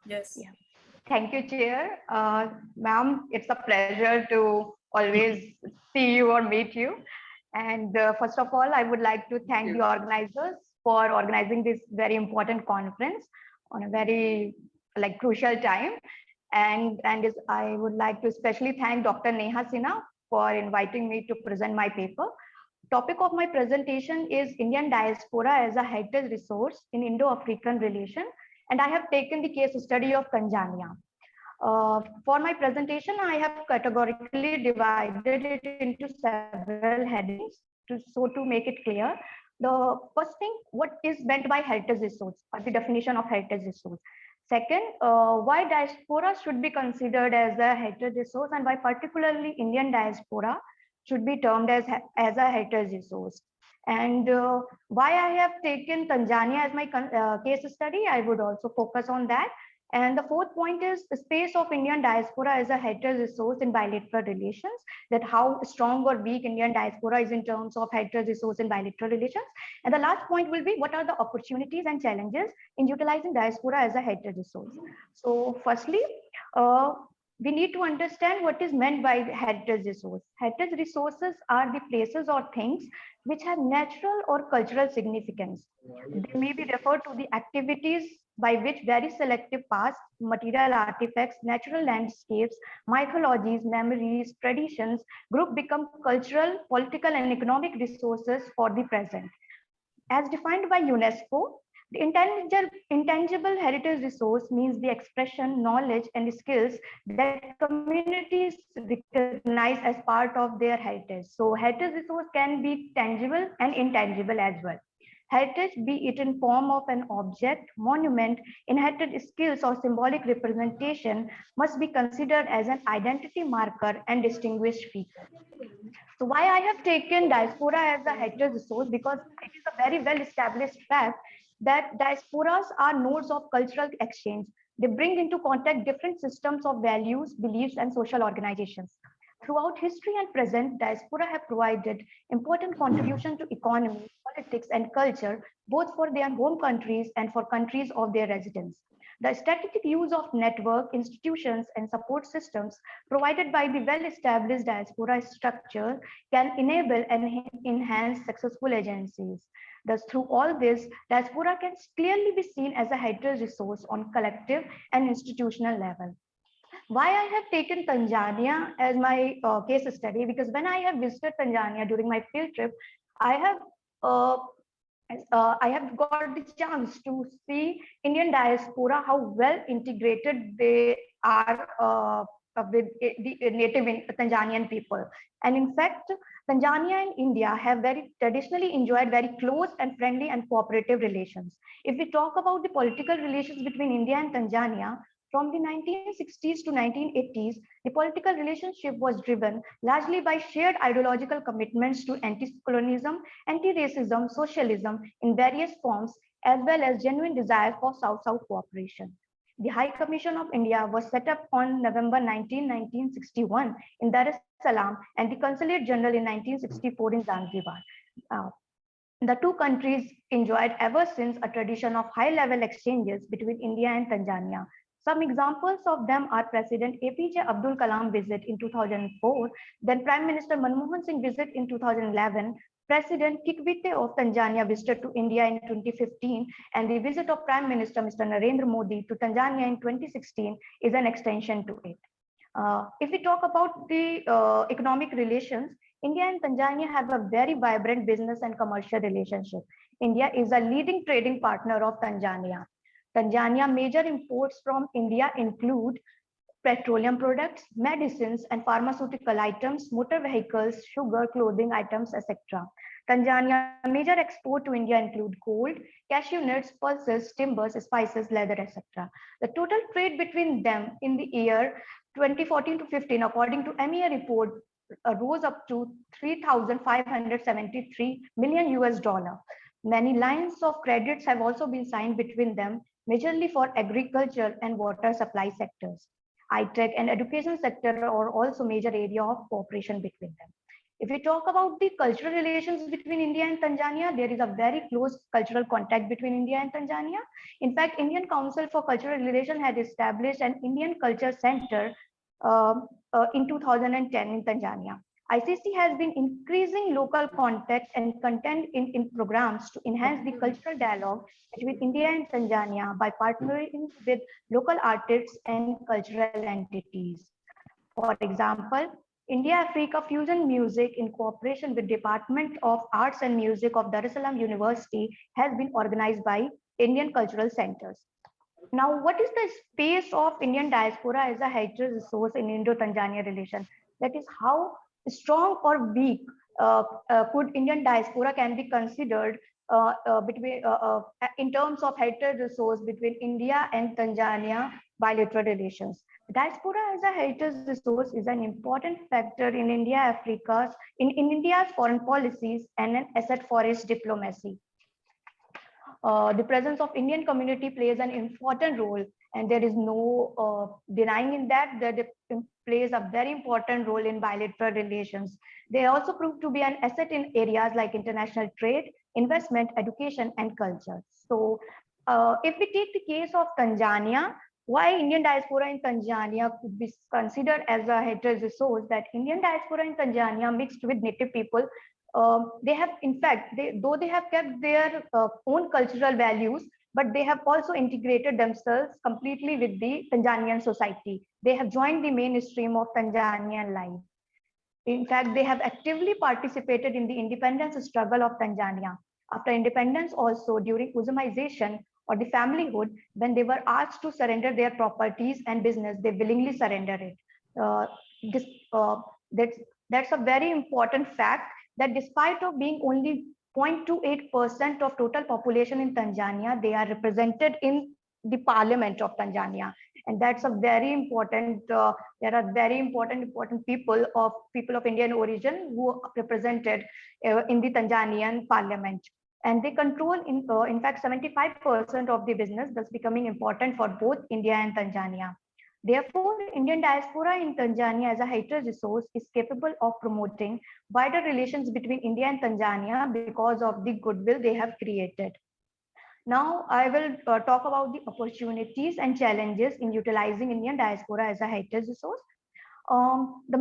Speaker 2: Yes.
Speaker 7: Yeah. Thank you, Chair. Ma'am, it's a pleasure to always see you or meet you. And first of all, I would like to thank the organizers for organizing this very important conference on a very crucial time. And I would like to especially thank Dr. Neha Sinha for inviting me to present my paper. Topic of my presentation is Indian diaspora as a heritage resource in Indo-African relation. And I have taken the case study of Tanzania. For my presentation, I have categorically divided it into several headings to make it clear. The first thing, what is meant by heritage resource, or the definition of heritage resource. Second, why diaspora should be considered as a heritage resource, and why particularly Indian diaspora should be termed as a heritage resource. And why I have taken Tanzania as my case study, I would also focus on that. And the fourth point is the space of Indian diaspora as a heritage resource in bilateral relations, that how strong or weak Indian diaspora is in terms of heritage resource in bilateral relations. And the last point will be what are the opportunities and challenges in utilizing diaspora as a heritage resource. So firstly, we need to understand what is meant by heritage resource. Heritage resources are the places or things which have natural or cultural significance. They may be referred to the activities by which very selective past, material artifacts, natural landscapes, mythologies, memories, traditions, group become cultural, political, and economic resources for the present. As defined by UNESCO, the intangible heritage resource means the expression, knowledge, and skills that communities recognize as part of their heritage. So heritage resource can be tangible and intangible as well. Heritage, be it in form of an object, monument, inherited skills, or symbolic representation, must be considered as an identity marker and distinguished feature. So why I have taken diaspora as a heritage resource, because it is a very well established fact that diasporas are nodes of cultural exchange. They bring into contact different systems of values, beliefs, and social organizations. Throughout history and present, diaspora have provided important contribution to economy, politics, and culture, both for their home countries and for countries of their residence. The strategic use of network, institutions, and support systems provided by the well-established diaspora structure can enable and enhance successful agencies. Thus, through all this, diaspora can clearly be seen as a heritage resource on collective and institutional level. Why I have taken Tanzania as my case study, because when I have visited Tanzania during my field trip, I have uh, I have got the chance to see Indian diaspora, how well integrated they are with the native Tanzanian people. And in fact, Tanzania and India have very traditionally enjoyed very close and friendly and cooperative relations. If we talk about the political relations between India and Tanzania, from the 1960s to 1980s, the political relationship was driven largely by shared ideological commitments to anti-colonialism, anti-racism, socialism in various forms, as well as genuine desire for South-South cooperation. The High Commission of India was set up on November 19, 1961 in Dar es Salaam, and the Consulate General in 1964 in Zanzibar. The two countries enjoyed ever since a tradition of high-level exchanges between India and Tanzania. Some examples of them are President APJ Abdul Kalam visit in 2004, then Prime Minister Manmohan Singh visit in 2011, President Kikwete of Tanzania visited to India in 2015, and the visit of Prime Minister Mr. Narendra Modi to Tanzania in 2016 is an extension to it. If we talk about the economic relations, India and Tanzania have a very vibrant business and commercial relationship. India is a leading trading partner of Tanzania. Tanzania major imports from India include petroleum products, medicines, and pharmaceutical items, motor vehicles, sugar, clothing items, etc. Tanzania major export to India include gold, cashew nuts, pulses, timbers, spices, leather, etc. The total trade between them in the year 2014 to 15, according to MEA report, rose up to 3,573 million US dollar. Many lines of credits have also been signed between them, majorly for agriculture and water supply sectors. High-tech and education sector are also major area of cooperation between them. If we talk about the cultural relations between India and Tanzania, there is a very close cultural contact between India and Tanzania. In fact, Indian Council for Cultural Relations had established an Indian Culture Center in 2010 in Tanzania. ICC has been increasing local contact and content in programs to enhance the cultural dialogue between India and Tanzania by partnering with local artists and cultural entities. For example, India-Africa Fusion Music in cooperation with Department of Arts and Music of Dar es Salaam University has been organized by Indian Cultural Centers. Now, what is the space of Indian diaspora as a heritage resource in Indo-Tanzania relation? That is, how strong or weak could Indian diaspora can be considered in terms of heritage resource between India and Tanzania bilateral relations. Diaspora as a heritage resource is an important factor in India's foreign policies and an asset for its diplomacy. The presence of Indian community plays an important role, and there is no denying in that it plays a very important role in bilateral relations. They also prove to be an asset in areas like international trade, investment, education, and culture. So if we take the case of Tanzania, why Indian diaspora in Tanzania could be considered as a heritage resource, that Indian diaspora in Tanzania mixed with native people, they have, in fact, though they have kept their own cultural values, but they have also integrated themselves completely with the Tanzanian society. They have joined the mainstream of Tanzanian life. In fact, they have actively participated in the independence struggle of Tanzania. After independence, also during Uzumization or the familyhood, when they were asked to surrender their properties and business, they willingly surrendered it. That's a very important fact, that despite of being only 0.28% of total population in Tanzania, they are represented in the parliament of Tanzania. And that's a very important, there are very important people of Indian origin who are represented in the Tanzanian parliament. And they control, in fact, 75% of the business, thus becoming important for both India and Tanzania. Therefore, Indian diaspora in Tanzania as a heritage resource is capable of promoting wider relations between India and Tanzania because of the goodwill they have created. Now, I will talk about the opportunities and challenges in utilizing Indian diaspora as a heritage resource. The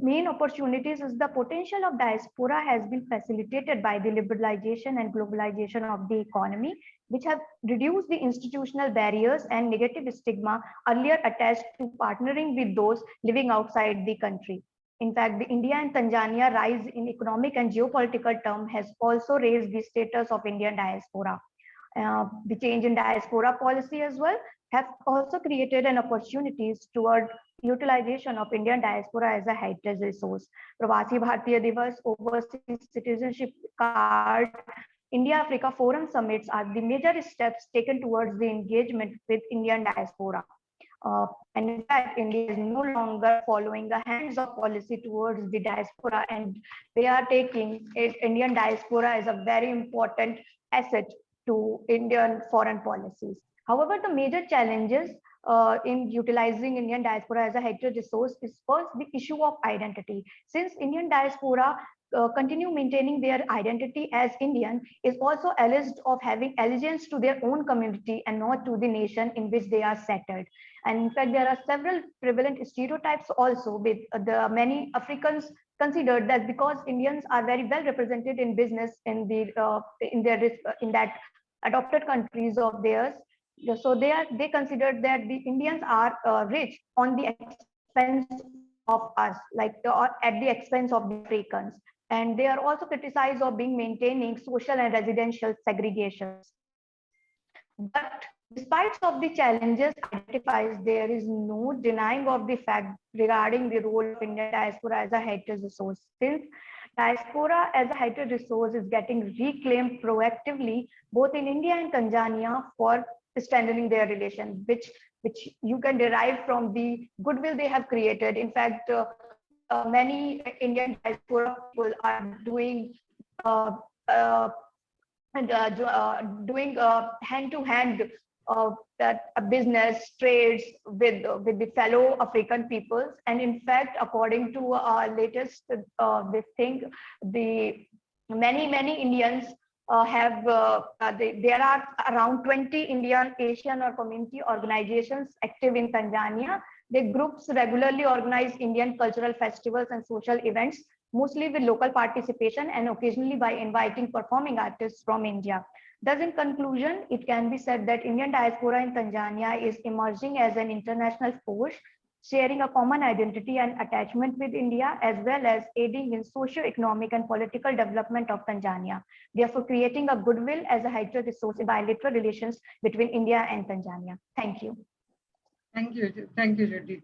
Speaker 7: main opportunities is the potential of diaspora has been facilitated by the liberalization and globalization of the economy, which have reduced the institutional barriers and negative stigma earlier attached to partnering with those living outside the country. In fact, the India and Tanzania rise in economic and geopolitical terms has also raised the status of Indian diaspora. The change in diaspora policy as well have also created an opportunities toward utilization of Indian diaspora as a heritage resource. Pravasi Bharatiya Divas, Overseas Citizenship Card, India-Africa Forum Summits are the major steps taken towards the engagement with Indian diaspora. And in fact, India is no longer following a hands-off policy towards the diaspora, and they are taking Indian diaspora as a very important asset to Indian foreign policies. However, the major challenges in utilizing Indian diaspora as a heritage resource is first the issue of identity. Since Indian diaspora continue maintaining their identity as Indian, is also alleged of having allegiance to their own community and not to the nation in which they are settled. And in fact, there are several prevalent stereotypes also with the many Africans considered that because Indians are very well represented in business in that adopted countries of theirs, so they considered that the Indians are rich on the expense of us, like at the expense of the Africans. And they are also criticized of being maintaining social and residential segregations. But despite of the challenges identified, there is no denying of the fact regarding the role of Indian diaspora as a heritage resource. Since diaspora as a heritage resource is getting reclaimed proactively, both in India and Tanzania for strengthening their relation, which you can derive from the goodwill they have created. In fact, many Indian diaspora people are doing hand-to-hand business trades with the fellow African peoples. And in fact, according to our latest this thing, the many Indians there are around 20 Indian, Asian or community organizations active in Tanzania. The groups regularly organize Indian cultural festivals and social events, mostly with local participation and occasionally by inviting performing artists from India. Thus, in conclusion, it can be said that Indian diaspora in Tanzania is emerging as an international force, sharing a common identity and attachment with India, as well as aiding in socio-economic and political development of Tanzania, therefore creating a goodwill as a heritage resource in bilateral relations between India and Tanzania. Thank you.
Speaker 4: Thank you, Jyoti.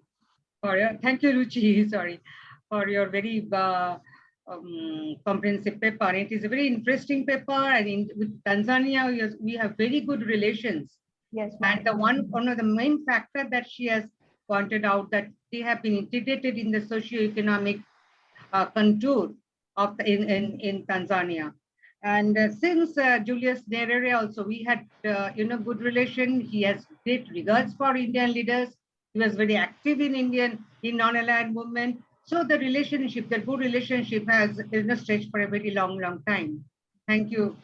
Speaker 4: Thank you, Ruchi, sorry, for your very comprehensive paper. It is a very interesting paper, and with Tanzania, we have very good relations.
Speaker 7: Yes.
Speaker 4: And the one of the main factor that she has pointed out that they have been integrated in the socio-economic contour of in Tanzania. And since Julius Nyerere also, we had good relation. He has great regards for Indian leaders. He was very active in non-aligned movement. So the relationship, the good relationship has stretched for a very long time. Thank you,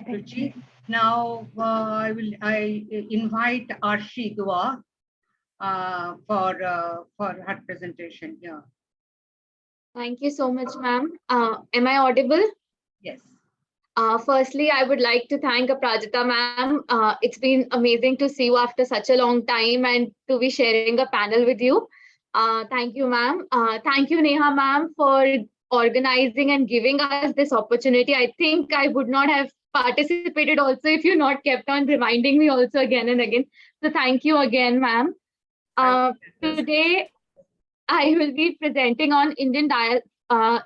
Speaker 4: Ruchi. Now I invite Arshi Dua for her presentation here.
Speaker 8: Thank you so much, ma'am. Am I audible?
Speaker 4: Yes.
Speaker 8: Firstly, I would like to thank Aprajita ma'am. It's been amazing to see you after such a long time and to be sharing a panel with you. Thank you, ma'am. Thank you, Neha ma'am, for organizing and giving us this opportunity. I think I would not have participated also if you not kept on reminding me also again and again. So thank you again, ma'am. Today, I will be presenting on Indian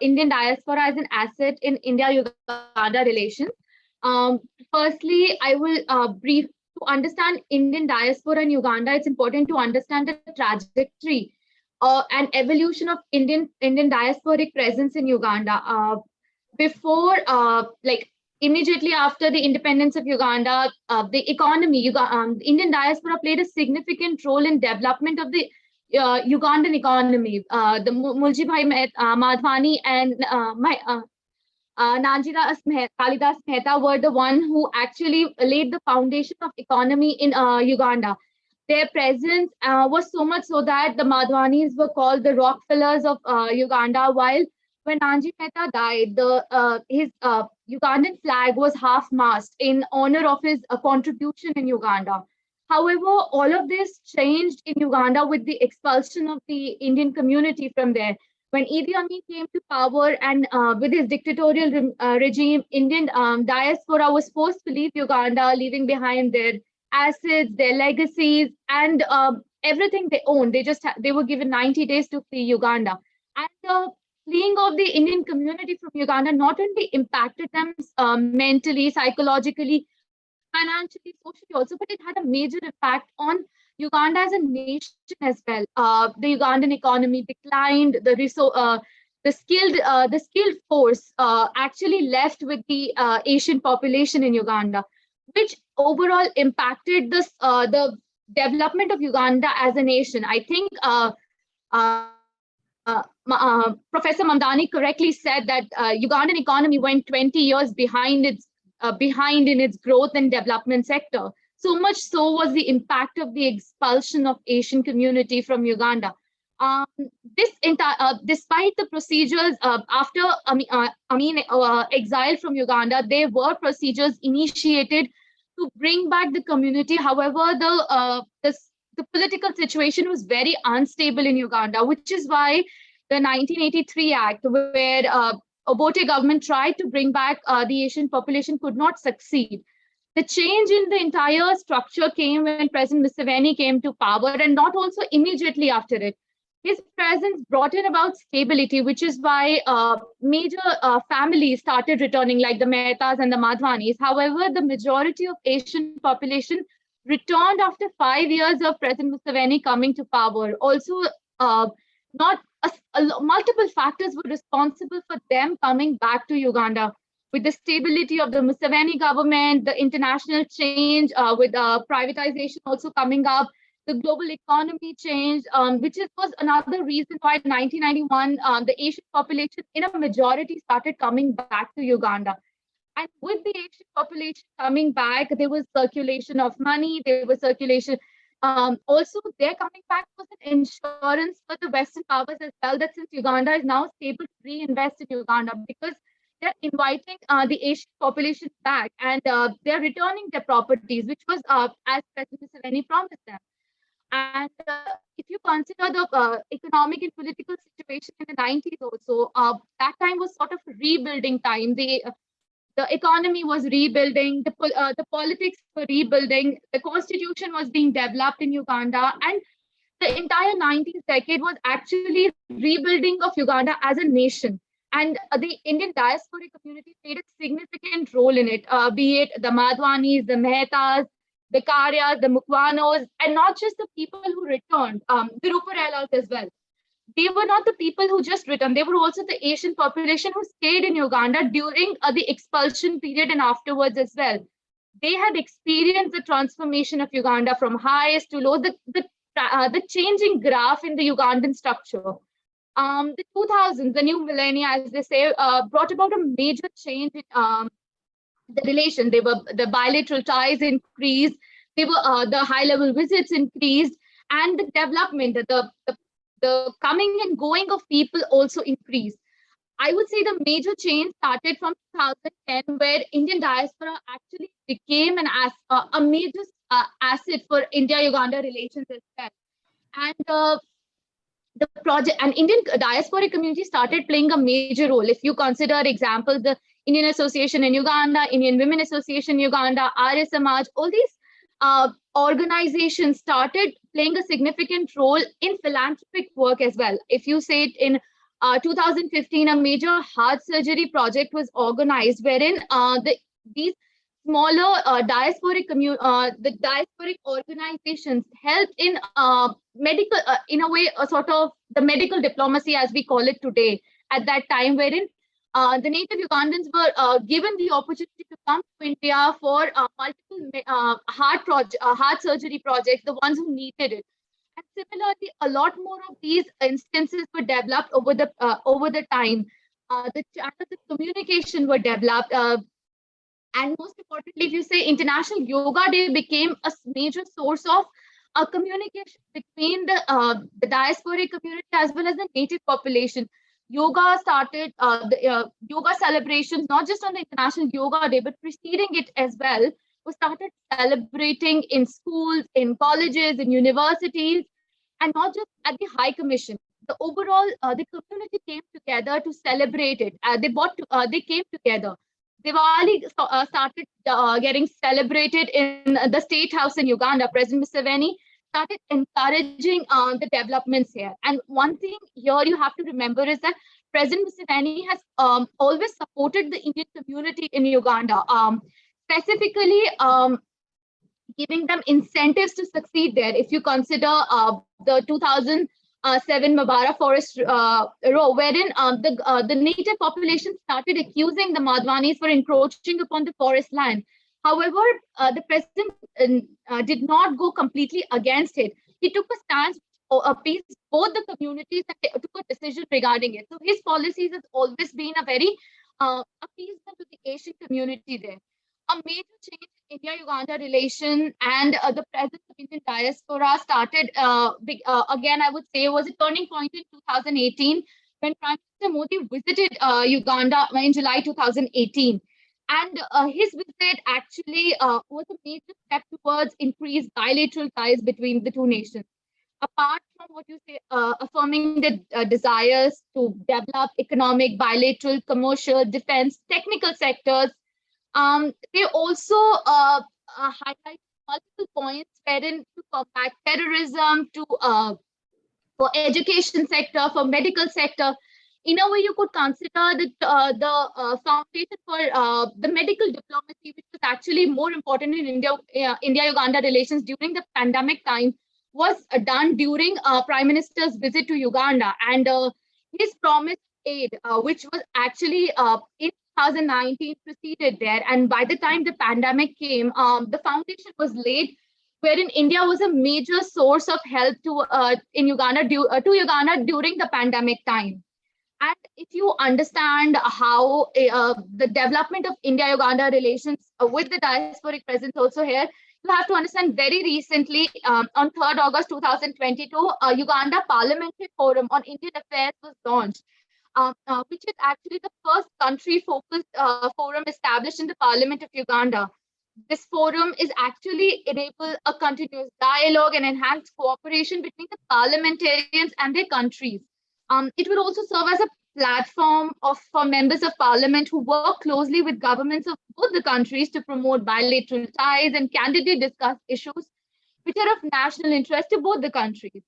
Speaker 8: Indian diaspora as an asset in India-Uganda relations. Firstly, I will brief. To understand Indian diaspora in Uganda, it's important to understand the trajectory and evolution of Indian diasporic presence in Uganda. Before, immediately after the independence of Uganda, the economy, Indian diaspora played a significant role in development of the Ugandan economy. The Mulji Madhwani and Nanjidas Kalidas Mehta were the one who actually laid the foundation of economy in Uganda. Their presence was so much so that the Madhwanis were called the Rockefellers of Uganda, while when Nanji Mehta died, his Ugandan flag was half-mast in honor of his contribution in Uganda. However, all of this changed in Uganda with the expulsion of the Indian community from there. When Idi Amin came to power and with his dictatorial regime, Indian diaspora was forced to leave Uganda, leaving behind their assets, their legacies, and everything they owned. They were given 90 days to flee Uganda. And the fleeing of the Indian community from Uganda not only impacted them mentally, psychologically, financially, socially also, but it had a major impact on Uganda as a nation as well. The Ugandan economy declined. The skilled force actually left with the Asian population in Uganda, which overall impacted the development of Uganda as a nation. I think Professor Mamdani correctly said that Ugandan economy went 20 years behind in its growth and development sector. So much so was the impact of the expulsion of Asian community from Uganda. Despite the procedures after Amin exile from Uganda, there were procedures initiated to bring back the community. However, the political situation was very unstable in Uganda, which is why the 1983 Act, where Obote government tried to bring back the Asian population, could not succeed. The change in the entire structure came when President Museveni came to power, and not also immediately after it. His presence brought in about stability, which is why major families started returning, like the Mehtas and the Madhwanis. However, the majority of Asian population returned after 5 years of President Museveni coming to power. Also, multiple factors were responsible for them coming back to Uganda. With the stability of the Museveni government, the international change with privatization also coming up, the global economy change, which was another reason why in 1991, the Asian population in a majority started coming back to Uganda. And with the Asian population coming back, there was circulation of money, there was circulation. Also, their coming back was an insurance for the Western powers as well, that since Uganda is now stable to reinvest in Uganda, because they're inviting the Asian population back, and they're returning their properties, which was as President Museveni promised them. And if you consider the economic and political situation in the 90s also, that time was sort of rebuilding time. The economy was rebuilding, the politics were rebuilding, the constitution was being developed in Uganda, and the entire 90s decade was actually rebuilding of Uganda as a nation. And the Indian diasporic community played a significant role in it, be it the Madhwanis, the Mehtas, the Karyas, the Mukwanos, and not just the people who returned, the Ruparelas as well. They were not the people who just returned. They were also the Asian population who stayed in Uganda during the expulsion period and afterwards as well. They had experienced the transformation of Uganda from highs to lows, the changing graph in the Ugandan structure. The 2000s, the new millennia, as they say, brought about a major change in the relation. The bilateral ties increased. The high-level visits increased, and the development, the coming and going of people also increased. I would say the major change started from 2010, where Indian diaspora actually became a major asset for India-Uganda relations as well. And the project and Indian diasporic community started playing a major role. If you consider examples, the Indian Association in Uganda, Indian Women Association in Uganda, Arya Samaj, all these organizations started playing a significant role in philanthropic work as well. If you say it in 2015, a major heart surgery project was organized wherein these smaller the diasporic organizations helped in medical, in a way, a sort of the medical diplomacy as we call it today at that time, wherein the native Ugandans were given the opportunity to come to India for multiple heart surgery projects, the ones who needed it. And similarly, a lot more of these instances were developed over the time. The channels of communication were developed. And most importantly, if you say International Yoga Day became a major source of communication between the diasporic community as well as the native population. Yoga started, yoga celebrations, not just on the International Yoga Day, but preceding it as well, was started celebrating in schools, in colleges, in universities, and not just at the High Commission. The overall, the community came together to celebrate it. They came together. Diwali started getting celebrated in the State House in Uganda. President Museveni started encouraging the developments here. And one thing here you have to remember is that President Museveni has always supported the Indian community in Uganda, specifically giving them incentives to succeed there. If you consider the 2007 Mabara Forest Row, wherein the native population started accusing the Madhwanis for encroaching upon the forest land. However, the president did not go completely against it. He took a stance or appeased both the communities and took a decision regarding it. So his policies has always been a very appeasement to the Asian community there. A major change in India-Uganda relation and the presence of Indian diaspora started, again, I would say, was a turning point in 2018 when Prime Minister Modi visited Uganda in July 2018. And his visit actually was a major step towards increased bilateral ties between the two nations. Apart from what you say, affirming the desires to develop economic, bilateral, commercial, defense, technical sectors, they also highlight multiple points wherein to combat terrorism, for education sector, for medical sector. In a way, you could consider the foundation for the medical diplomacy, which was actually more important in India-Uganda relations during the pandemic time, was done during Prime Minister's visit to Uganda. And his promised aid, which was actually in 2019 proceeded there. And by the time the pandemic came, the foundation was laid, wherein India was a major source of help to Uganda during the pandemic time. And if you understand how the development of India-Uganda relations with the diasporic presence also here, you have to understand very recently, on 3rd August 2022, Uganda Parliamentary Forum on Indian Affairs was launched, which is actually the first country-focused forum established in the Parliament of Uganda. This forum is actually enable a continuous dialogue and enhanced cooperation between the parliamentarians and their countries. It will also serve as a platform for members of parliament who work closely with governments of both the countries to promote bilateral ties and candidly discuss issues which are of national interest to both the countries.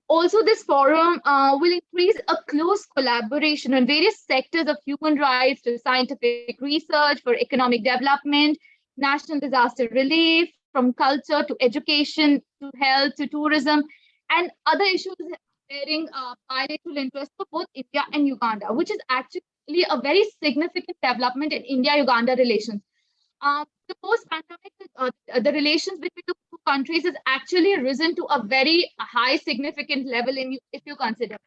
Speaker 8: Also, this forum will increase a close collaboration on various sectors of human rights to scientific research, for economic development, national disaster relief, from culture to education, to health, to tourism, and other issues bearing bilateral interest for both India and Uganda, which is actually a very significant development in India-Uganda relations. The post-pandemic, the relations between the two countries has actually risen to a very high significant level if you consider.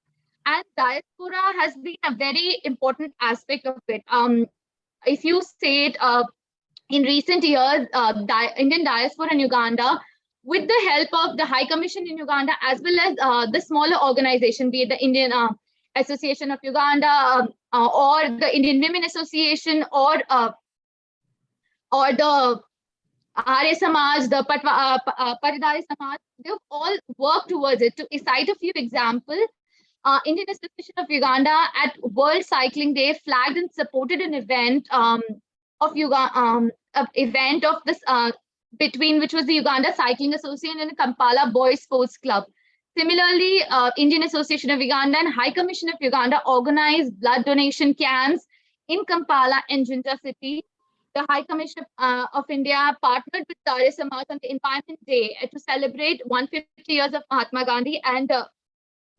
Speaker 8: And diaspora has been a very important aspect of it. If you say it, in recent years, Indian diaspora in Uganda, with the help of the High Commission in Uganda, as well as the smaller organization, be it the Indian Association of Uganda, or the Indian Women Association, or the Arya Samaj, the Paridari Samaj, they've all worked towards it. To cite a few examples, Indian Association of Uganda at World Cycling Day flagged and supported an event which was the Uganda Cycling Association and the Kampala Boys Sports Club. Similarly, Indian Association of Uganda and High Commission of Uganda organized blood donation camps in Kampala and Jinja City. The High Commission of India partnered with Tare Samaj on the Environment Day to celebrate 150 years of Mahatma Gandhi and the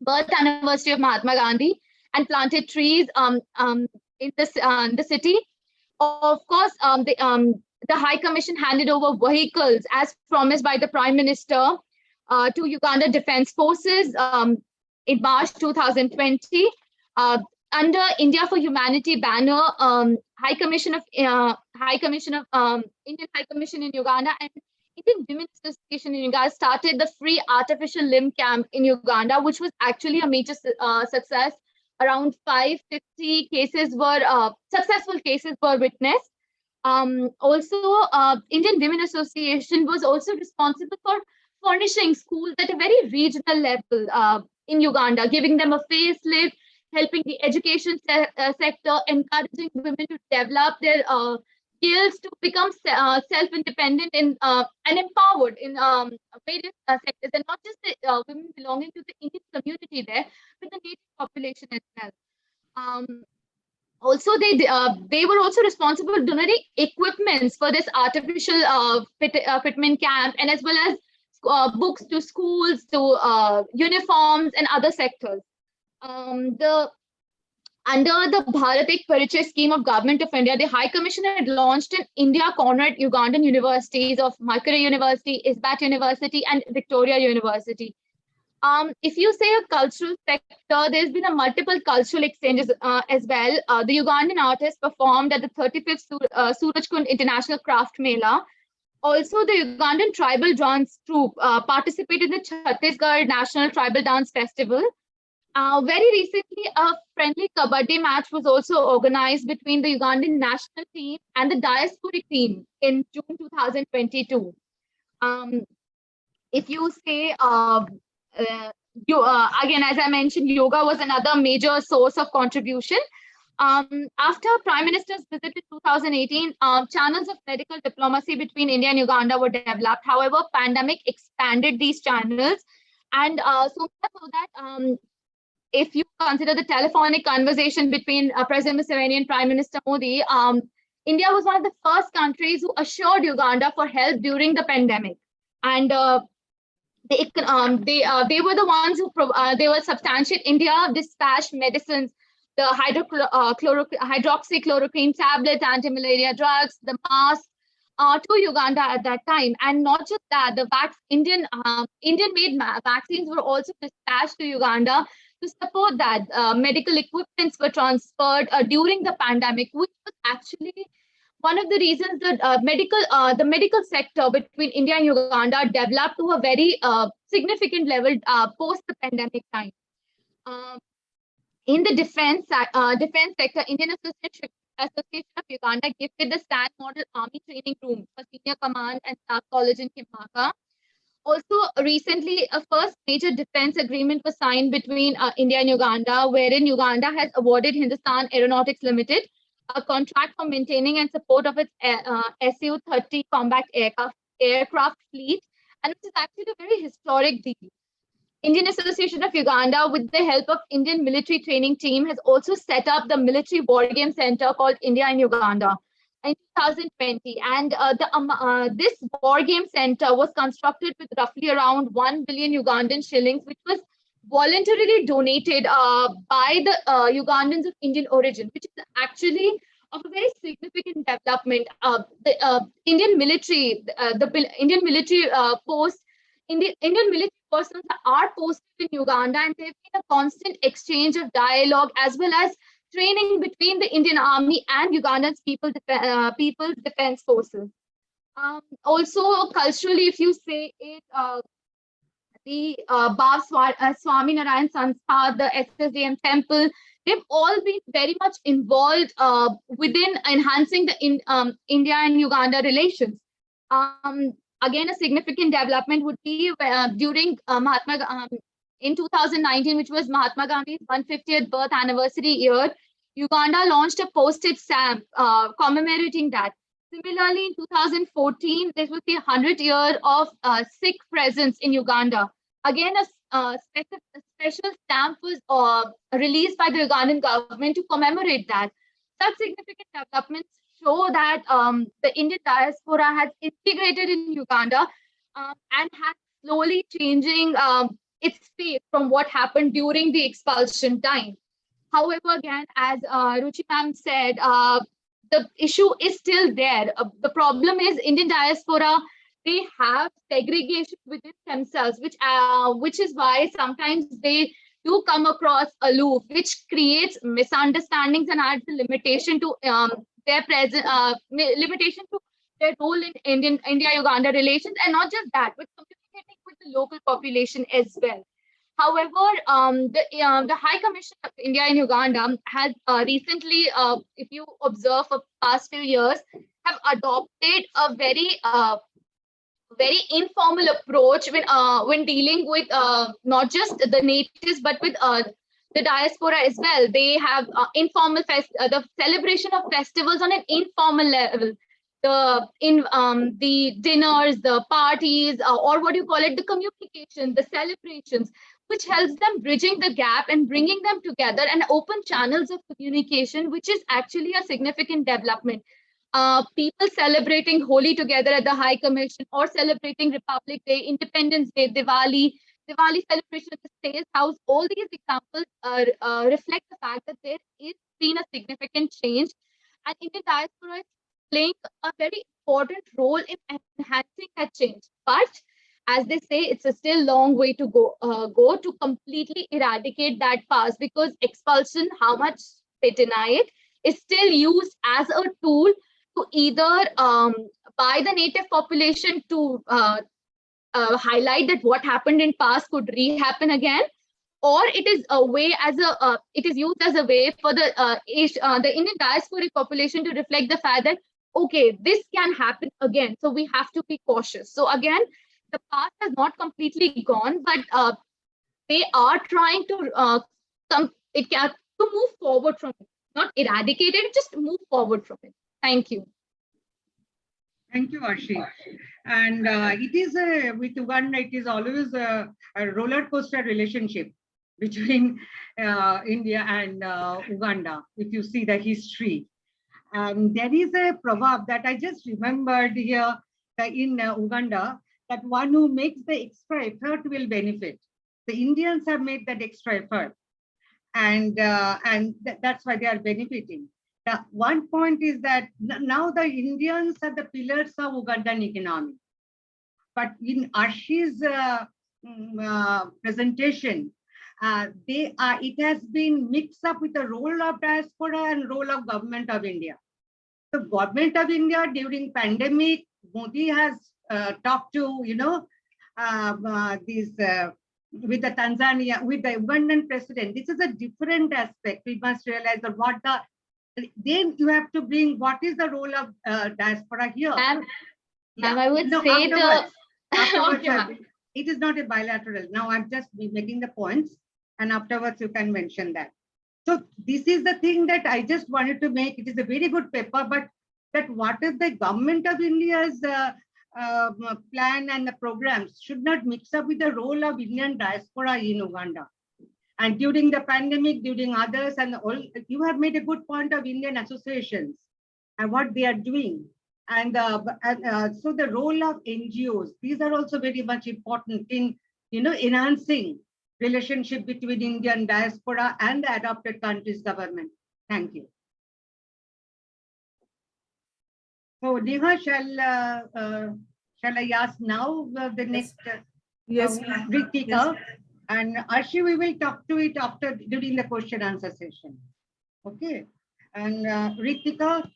Speaker 8: birth anniversary of Mahatma Gandhi, and planted trees in the city. Of course, the High Commission handed over vehicles as promised by the Prime Minister to Uganda Defense Forces in March 2020. Under India for Humanity banner, Indian High Commission in Uganda and Indian Women's Association in Uganda started the free artificial limb camp in Uganda, which was actually a major success. Around 550 cases were successful cases were witnessed. Also, Indian Women Association was also responsible for furnishing schools at a very regional level in Uganda, giving them a facelift, helping the education sector, encouraging women to develop their skills to become self-independent and empowered in various sectors, and not just the women belonging to the Indian community there, but the native population as well. Also, they were also responsible for donating equipments for this artificial fitment camp, and as well as books to schools, to uniforms and other sectors. Under the Bharat Ek Parichay scheme of Government of India, the High Commission had launched an India corner at Ugandan universities of Makerere University, Isbat University, and Victoria University. If you say a cultural sector, there's been a multiple cultural exchanges as well. The Ugandan artists performed at the 35th Surajkund International Craft Mela. Also, the Ugandan tribal dance troupe participated in the Chhattisgarh National Tribal Dance Festival. Very recently, a friendly kabaddi match was also organized between the Ugandan national team and the diasporic team in June 2022. If you say, again, as I mentioned, yoga was another major source of contribution. After Prime Minister's visit in 2018, channels of medical diplomacy between India and Uganda were developed. However, pandemic expanded these channels, and so that if you consider the telephonic conversation between President Museveni and Prime Minister Modi, India was one of the first countries who assured Uganda for help during the pandemic, and they were the ones who they were substantiate. India dispatched medicines, the hydroxychloroquine tablets, anti-malaria drugs, the masks to Uganda at that time. And not just that, the Indian-made vaccines were also dispatched to Uganda to support that. Medical equipments were transferred during the pandemic, which was actually one of the reasons that the medical sector between India and Uganda developed to a very significant level post the pandemic time. In the defense sector, Indian Association of Uganda gifted the Stand Model Army Training Room for Senior Command and Staff College in Kimbaka. Also, recently, a first major defense agreement was signed between India and Uganda, wherein Uganda has awarded Hindustan Aeronautics Limited a contract for maintaining and support of its Su-30 combat aircraft fleet, and it is actually a very historic deal. Indian Association of Uganda, with the help of Indian military training team, has also set up the military war game center called India in Uganda in 2020. And this war game center was constructed with roughly around 1 billion Ugandan shillings, which was voluntarily donated by the Ugandans of Indian origin, which is actually of a very significant development. The Indian military, Indian military persons are posted in Uganda, and there's been a constant exchange of dialogue as well as training between the Indian Army and Ugandan's People's Defense Forces. Also, culturally, if you say it, the Bhav Swaminarayan Sanstha, the SSDM temple, they've all been very much involved within enhancing the India and Uganda relations. Again, a significant development would be during in 2019, which was Mahatma Gandhi's 150th birth anniversary year, Uganda launched a postage stamp commemorating that. Similarly, in 2014, this was the 100th year of Sikh presence in Uganda. Again, special stamp was released by the Ugandan government to commemorate that. Such significant developments show that the Indian diaspora has integrated in Uganda and has slowly changing its face from what happened during the expulsion time. However, again, as Ruchi ma'am said, the issue is still there. The problem is Indian diaspora, they have segregation within themselves, which is why sometimes they do come across aloof, which creates misunderstandings and adds a limitation to their present limitation to their role in India-Uganda relations, and not just that, but communicating with the local population as well. However, the High Commission of India in Uganda has recently, if you observe for past few years, have adopted a very informal approach when dealing with not just the natives but with the diaspora as well. They have the celebration of festivals on an informal level. The dinners, the parties, or what you call it, the communication, the celebrations, which helps them bridging the gap and bringing them together and open channels of communication, which is actually a significant development. People celebrating Holi together at the High Commission, or celebrating Republic Day, Independence Day, Diwali celebration at the State House, all these examples reflect the fact that there is been a significant change, and Indian diaspora is playing a very important role in enhancing that change. But as they say, it's a still long way to go to completely eradicate that past, because expulsion, how much they deny it, is still used as a tool to either by the native population to highlight that what happened in past could re-happen again, or it is a way it is used as a way for the Indian diasporic population to reflect the fact that, okay, this can happen again, so we have to be cautious. So again, the past has not completely gone, but they are trying to move forward from it, not eradicate it, just move forward from it. Thank you.
Speaker 4: Thank you, Arshi. And it is with Uganda, it is always a roller coaster relationship between India and Uganda, if you see the history. And there is a proverb that I just remembered here in Uganda, that one who makes the extra effort will benefit. The Indians have made that extra effort, and that's why they are benefiting. One point is that now the Indians are the pillars of Ugandan economy. But in Arshi's presentation, it has been mixed up with the role of diaspora and role of government of India. The government of India during pandemic, Modi has talked to, with the Tanzania, with the Ugandan president. This is a different aspect. We must realize that then you have to bring what is the role of diaspora here.
Speaker 8: And I would say
Speaker 4: afterwards, it is not a bilateral. Now I'm just making the points, and afterwards you can mention that. So this is the thing that I just wanted to make. It is a very good paper, but that what is the government of India's plan and the programs should not mix up with the role of Indian diaspora in Uganda. And during the pandemic, during others, and all, you have made a good point of Indian associations and what they are doing. And so the role of NGOs, these are also very much important in, enhancing relationship between Indian diaspora and the adopted country's government. Thank you. So Neha, shall I ask now the next?
Speaker 2: Yes.
Speaker 4: Ritika,
Speaker 2: Yes.
Speaker 4: and Arshi, we will talk to it during the question answer session. Okay. And Ritika,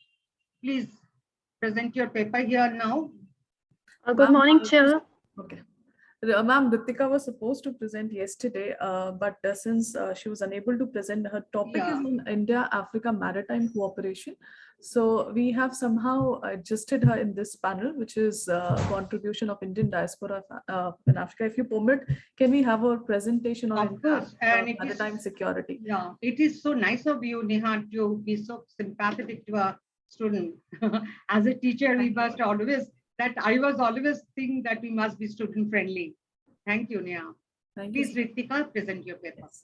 Speaker 4: please present your paper here now.
Speaker 9: Good morning, Chair.
Speaker 2: Okay. Ma'am, Ritika was supposed to present yesterday, but since she was unable to present, her topic is on India-Africa maritime cooperation. So we have somehow adjusted her in this panel, which is contribution of Indian diaspora in Africa. If you permit, can we have a presentation on maritime security?
Speaker 4: Yeah, it is so nice of you, Neha, to be so sympathetic to a student. As a teacher, we must always, I was always thinking that we must be student friendly. Thank you, Neha.
Speaker 2: Thank you.
Speaker 4: Please, Ritika, present your paper.
Speaker 2: Yes.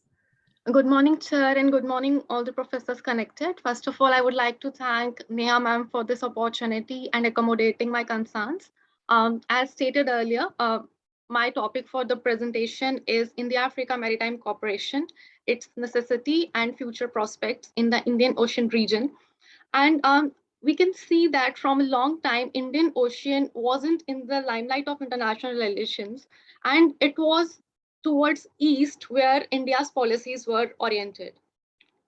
Speaker 9: Good morning, Chair, and good morning, all the professors connected. First of all, I would like to thank Neha ma'am for this opportunity and accommodating my concerns. As stated earlier, my topic for the presentation is India-Africa Maritime Cooperation, its necessity and future prospects in the Indian Ocean region. And we can see that from a long time, Indian Ocean wasn't in the limelight of international relations, and it was towards east where India's policies were oriented.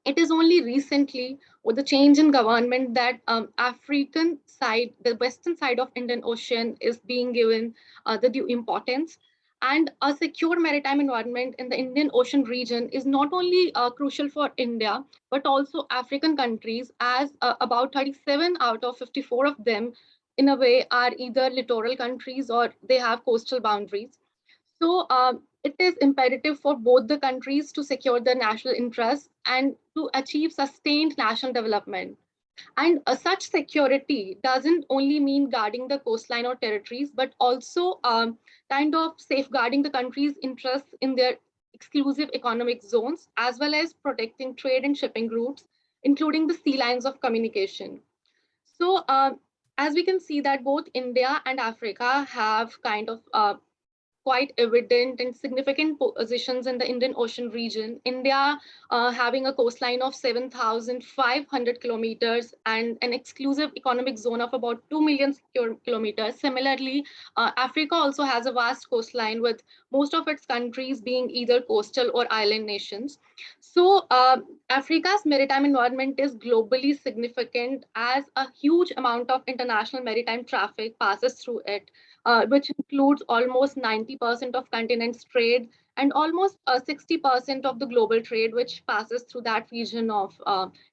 Speaker 9: It is only recently with the change in government that African side, the western side of Indian Ocean is being given the due importance. And a secure maritime environment in the Indian Ocean region is not only crucial for India, but also African countries, as about 37 out of 54 of them, in a way, are either littoral countries or they have coastal boundaries. So it is imperative for both the countries to secure their national interests and to achieve sustained national development. And such security doesn't only mean guarding the coastline or territories, but also kind of safeguarding the country's interests in their exclusive economic zones, as well as protecting trade and shipping routes, including the sea lines of communication. So as we can see that both India and Africa have kind of quite evident and significant positions in the Indian Ocean region. India having a coastline of 7,500 kilometers and an exclusive economic zone of about 2 million square kilometers. Similarly, Africa also has a vast coastline with most of its countries being either coastal or island nations. So Africa's maritime environment is globally significant as a huge amount of international maritime traffic passes through it, which includes almost 90% of continent's trade and almost 60% of the global trade, which passes through that region of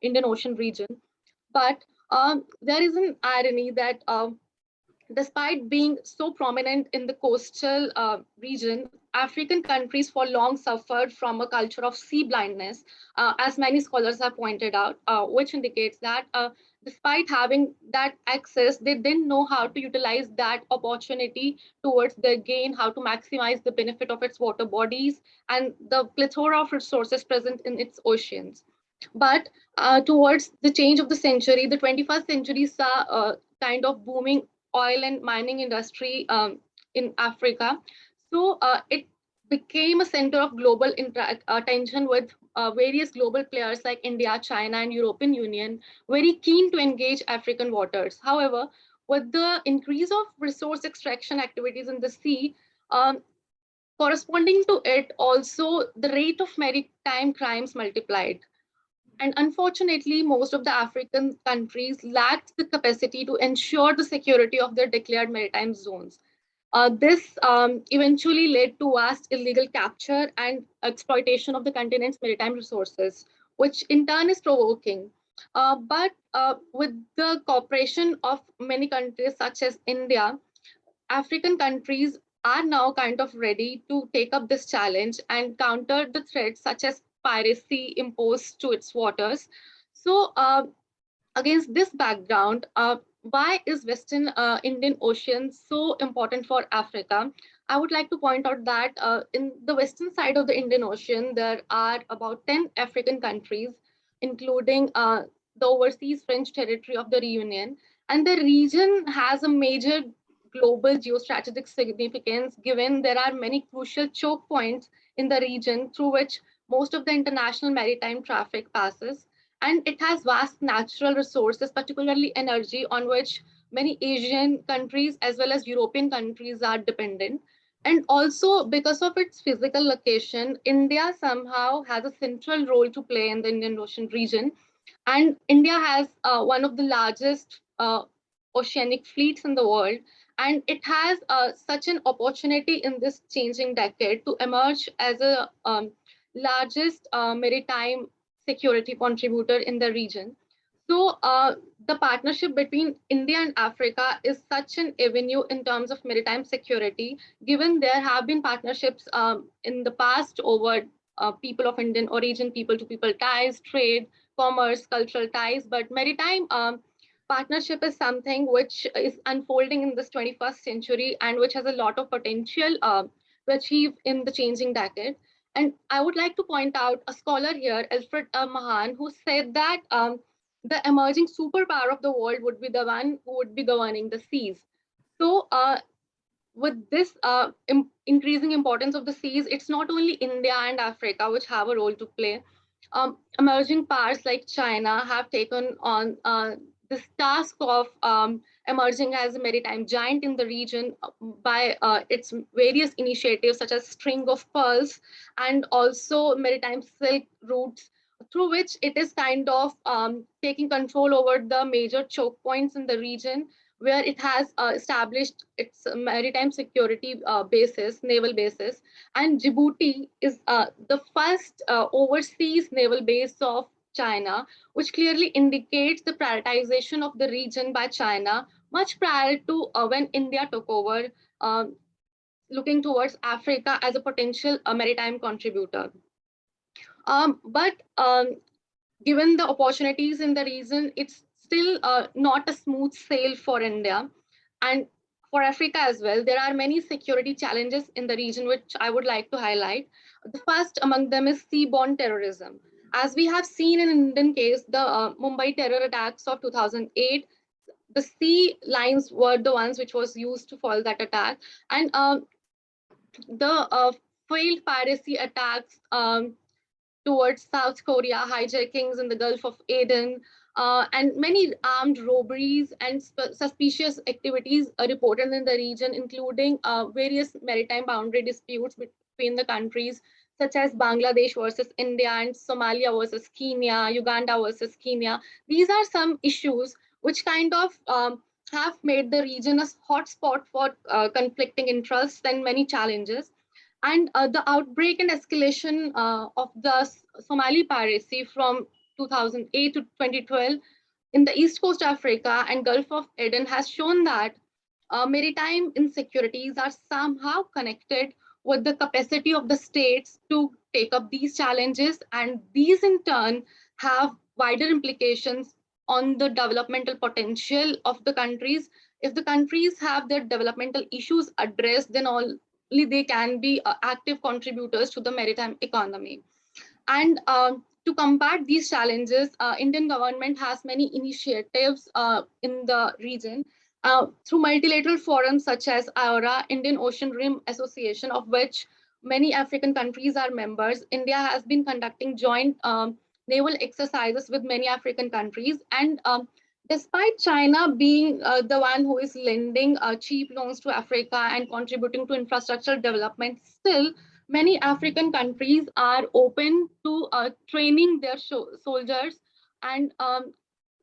Speaker 9: Indian Ocean region. But there is an irony that despite being so prominent in the coastal region, African countries for long suffered from a culture of sea blindness, as many scholars have pointed out, which indicates that despite having that access, they didn't know how to utilize that opportunity towards their gain, how to maximize the benefit of its water bodies and the plethora of resources present in its oceans. But towards the change of the century, the 21st century saw a kind of booming oil and mining industry in Africa. So it became a center of global attention with various global players like India, China, and European Union, very keen to engage African waters. However, with the increase of resource extraction activities in the sea, corresponding to it, also the rate of maritime crimes multiplied. And unfortunately, most of the African countries lacked the capacity to ensure the security of their declared maritime zones. This eventually led to vast illegal capture and exploitation of the continent's maritime resources, which in turn is provoking. But with the cooperation of many countries such as India, African countries are now kind of ready to take up this challenge and counter the threats such as piracy imposed to its waters. So against this background, why is Western Indian Ocean so important for Africa? I would like to point out that in the western side of the Indian Ocean, there are about 10 African countries, including the overseas French territory of the Reunion. And the region has a major global geostrategic significance, given there are many crucial choke points in the region through which most of the international maritime traffic passes. And it has vast natural resources, particularly energy, on which many Asian countries as well as European countries are dependent. And also because of its physical location, India somehow has a central role to play in the Indian Ocean region. And India has one of the largest oceanic fleets in the world. And it has such an opportunity in this changing decade to emerge as a largest maritime security contributor in the region. So the partnership between India and Africa is such an avenue in terms of maritime security, given there have been partnerships in the past over people of Indian origin, people to people ties, trade, commerce, cultural ties, but maritime partnership is something which is unfolding in this 21st century and which has a lot of potential to achieve in the changing decade. And I would like to point out a scholar here, Alfred Mahan, who said that the emerging superpower of the world would be the one who would be governing the seas. So with this increasing importance of the seas, it's not only India and Africa which have a role to play. Emerging powers like China have taken on this task of emerging as a maritime giant in the region by its various initiatives such as String of Pearls and also maritime silk routes, through which it is kind of taking control over the major choke points in the region, where it has established its maritime security bases, naval bases. And Djibouti is the first overseas naval base of China, which clearly indicates the prioritization of the region by China much prior to when India took over, looking towards Africa as a potential maritime contributor. But given the opportunities in the region, it's still not a smooth sail for India. And for Africa as well, there are many security challenges in the region, which I would like to highlight. The first among them is seaborne terrorism. As we have seen in Indian case, the Mumbai terror attacks of 2008, the sea lines were the ones which was used to foil that attack. And the failed piracy attacks towards South Korea, hijackings in the Gulf of Aden, and many armed robberies and suspicious activities are reported in the region, including various maritime boundary disputes between the countries, such as Bangladesh versus India and Somalia versus Kenya, Uganda versus Kenya. These are some issues which kind of have made the region a hotspot for conflicting interests and many challenges. And the outbreak and escalation of the Somali piracy from 2008 to 2012 in the East Coast Africa and Gulf of Aden has shown that maritime insecurities are somehow connected with the capacity of the states to take up these challenges, and these in turn have wider implications on the developmental potential of the countries. If the countries have their developmental issues addressed, then only they can be active contributors to the maritime economy. And to combat these challenges, Indian government has many initiatives in the region through multilateral forums such as IORA, Indian Ocean Rim Association, of which many African countries are members. India has been conducting joint naval exercises with many African countries. And despite China being the one who is lending cheap loans to Africa and contributing to infrastructural development, still many African countries are open to training their soldiers and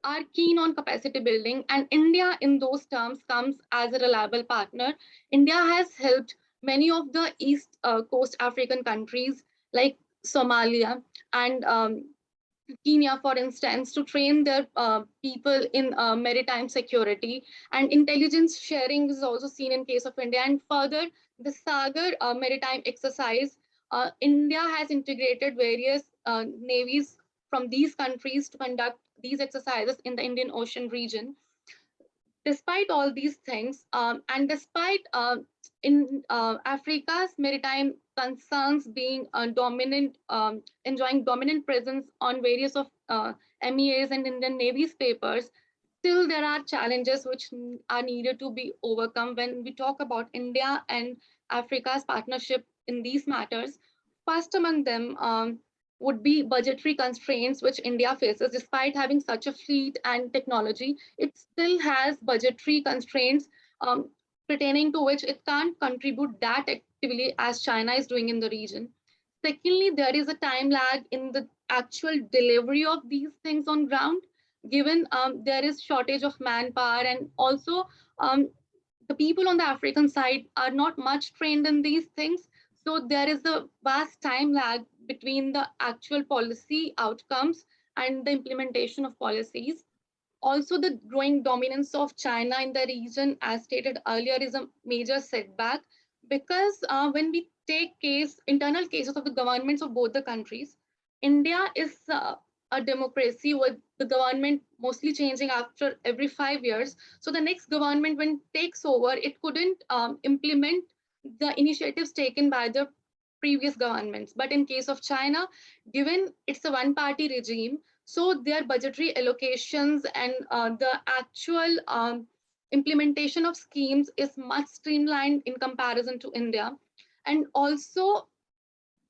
Speaker 9: are keen on capacity building. And India in those terms comes as a reliable partner. India has helped many of the East Coast African countries like Somalia and Kenya, for instance, to train their people in maritime security. And intelligence sharing is also seen in case of India. And further, the Sagar maritime exercise, India has integrated various navies from these countries to conduct these exercises in the Indian Ocean region. Despite all these things, and despite in Africa's maritime concerns being dominant, enjoying dominant presence on various of MEAs and Indian Navy's papers, still there are challenges which are needed to be overcome when we talk about India and Africa's partnership in these matters. First among them would be budgetary constraints which India faces. Despite having such a fleet and technology, it still has budgetary constraints pertaining to which it can't contribute that actively as China is doing in the region. Secondly, there is a time lag in the actual delivery of these things on ground, given there is shortage of manpower, and also the people on the African side are not much trained in these things. So there is a vast time lag between the actual policy outcomes and the implementation of policies. Also, the growing dominance of China in the region, as stated earlier, is a major setback, because when we take internal cases of the governments of both the countries, India is a democracy with the government mostly changing after every 5 years. So the next government, when it takes over, it couldn't implement the initiatives taken by the previous governments. But in case of China, given it's a one-party regime, so their budgetary allocations and the actual implementation of schemes is much streamlined in comparison to India. And also,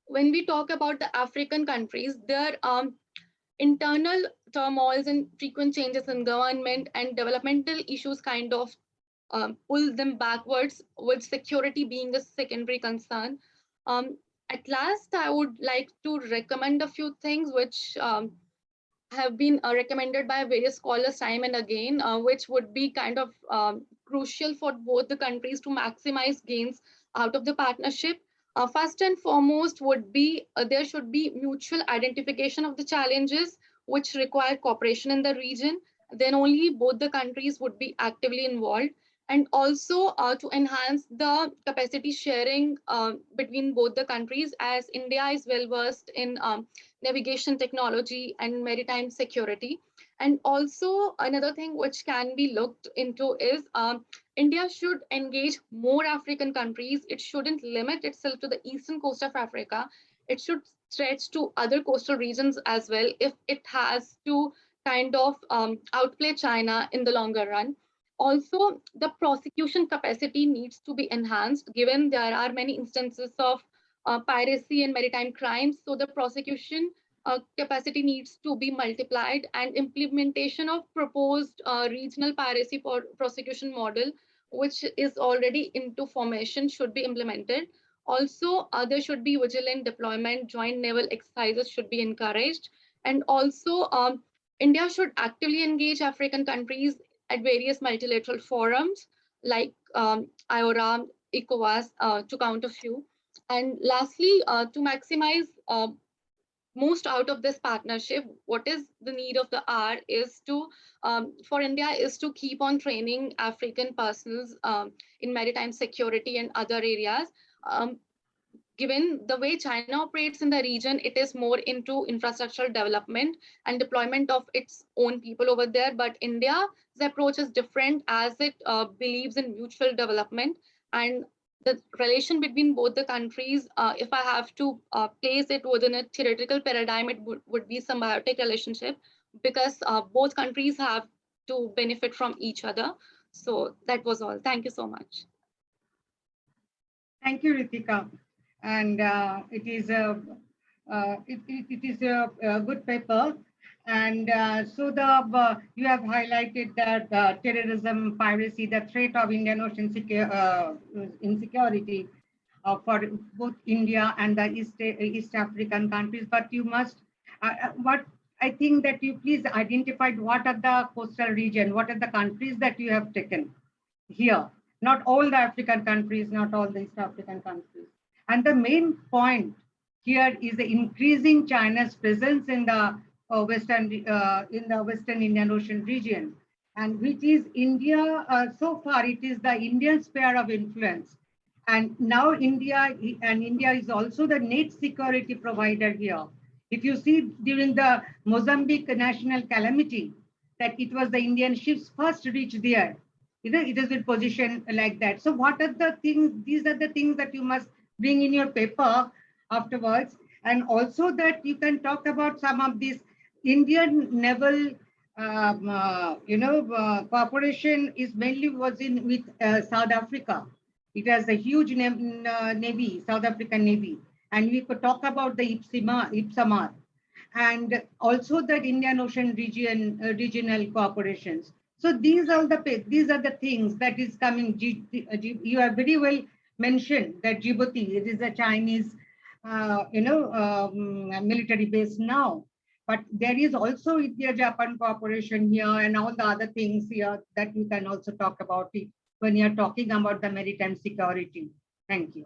Speaker 9: when we talk about the African countries, their internal turmoils and frequent changes in government and developmental issues kind of pull them backwards, with security being a secondary concern. At last, I would like to recommend a few things which have been recommended by various scholars time and again, which would be kind of crucial for both the countries to maximize gains out of the partnership. First and foremost would be there should be mutual identification of the challenges which require cooperation in the region. Then only both the countries would be actively involved. And also to enhance the capacity sharing between both the countries, as India is well versed in navigation technology and maritime security. And also another thing which can be looked into is India should engage more African countries. It shouldn't limit itself to the eastern coast of Africa. It should stretch to other coastal regions as well if it has to kind of outplay China in the longer run. Also, the prosecution capacity needs to be enhanced, given there are many instances of piracy and maritime crimes. So the prosecution capacity needs to be multiplied, and implementation of proposed regional piracy for prosecution model, which is already into formation, should be implemented. Also, there should be vigilant deployment, joint naval exercises should be encouraged. And also, India should actively engage African countries at various multilateral forums like IORA, ECOWAS, to count a few. And lastly, to maximize most out of this partnership, what is the need of the hour is to, for India, is to keep on training African personnels in maritime security and other areas. Given the way China operates in the region, it is more into infrastructural development and deployment of its own people over there. But India's approach is different, as it believes in mutual development. And the relation between both the countries, if I have to place it within a theoretical paradigm, it would be symbiotic relationship, because both countries have to benefit from each other. So that was all. Thank you so much.
Speaker 4: Thank you, Ritika. And it is a good paper. And so you have highlighted that terrorism, piracy, the threat of Indian Ocean insecurity for both India and the East African countries. But you must, what I think that you please identify what are the coastal region, what are the countries that you have taken here. Not all the African countries, not all the East African countries. And the main point here is the increasing China's presence in the Western Indian Ocean region, and which is India. So far, it is the Indian sphere of influence, and now India is also the net security provider here. If you see during the Mozambique national calamity, that it was the Indian ships first reached there. It is in position like that. So what are the things? These are the things that you must bring in your paper afterwards. And also that you can talk about some of these Indian naval, cooperation is mainly was in with South Africa. It has a huge navy, South African Navy. And we could talk about the IPSAMAR, and also the Indian Ocean regional cooperations. So these are the things that is coming. You have very well mentioned that Djibouti, it is a Chinese, military base now, but there is also India-Japan cooperation here and all the other things here that you can also talk about it when you're talking about the maritime security. Thank you.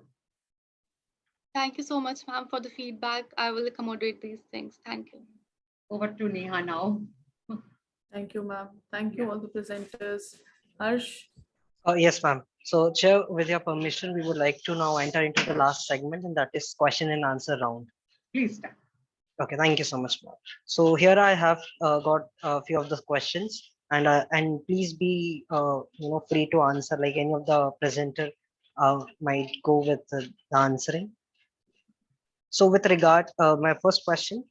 Speaker 9: Thank you so much, ma'am, for the feedback. I will accommodate these things. Thank you.
Speaker 4: Over to Neha now.
Speaker 2: Thank you, ma'am. Thank you, all the presenters. Harsh?
Speaker 1: Yes, ma'am. So, Chair, with your permission, we would like to now enter into the last segment, and that is question and answer round.
Speaker 4: Please start.
Speaker 1: Okay, thank you so much, ma'am. So here I have got a few of the questions, and please be free to answer, like any of the presenter might go with the answering. So with regard, my first question,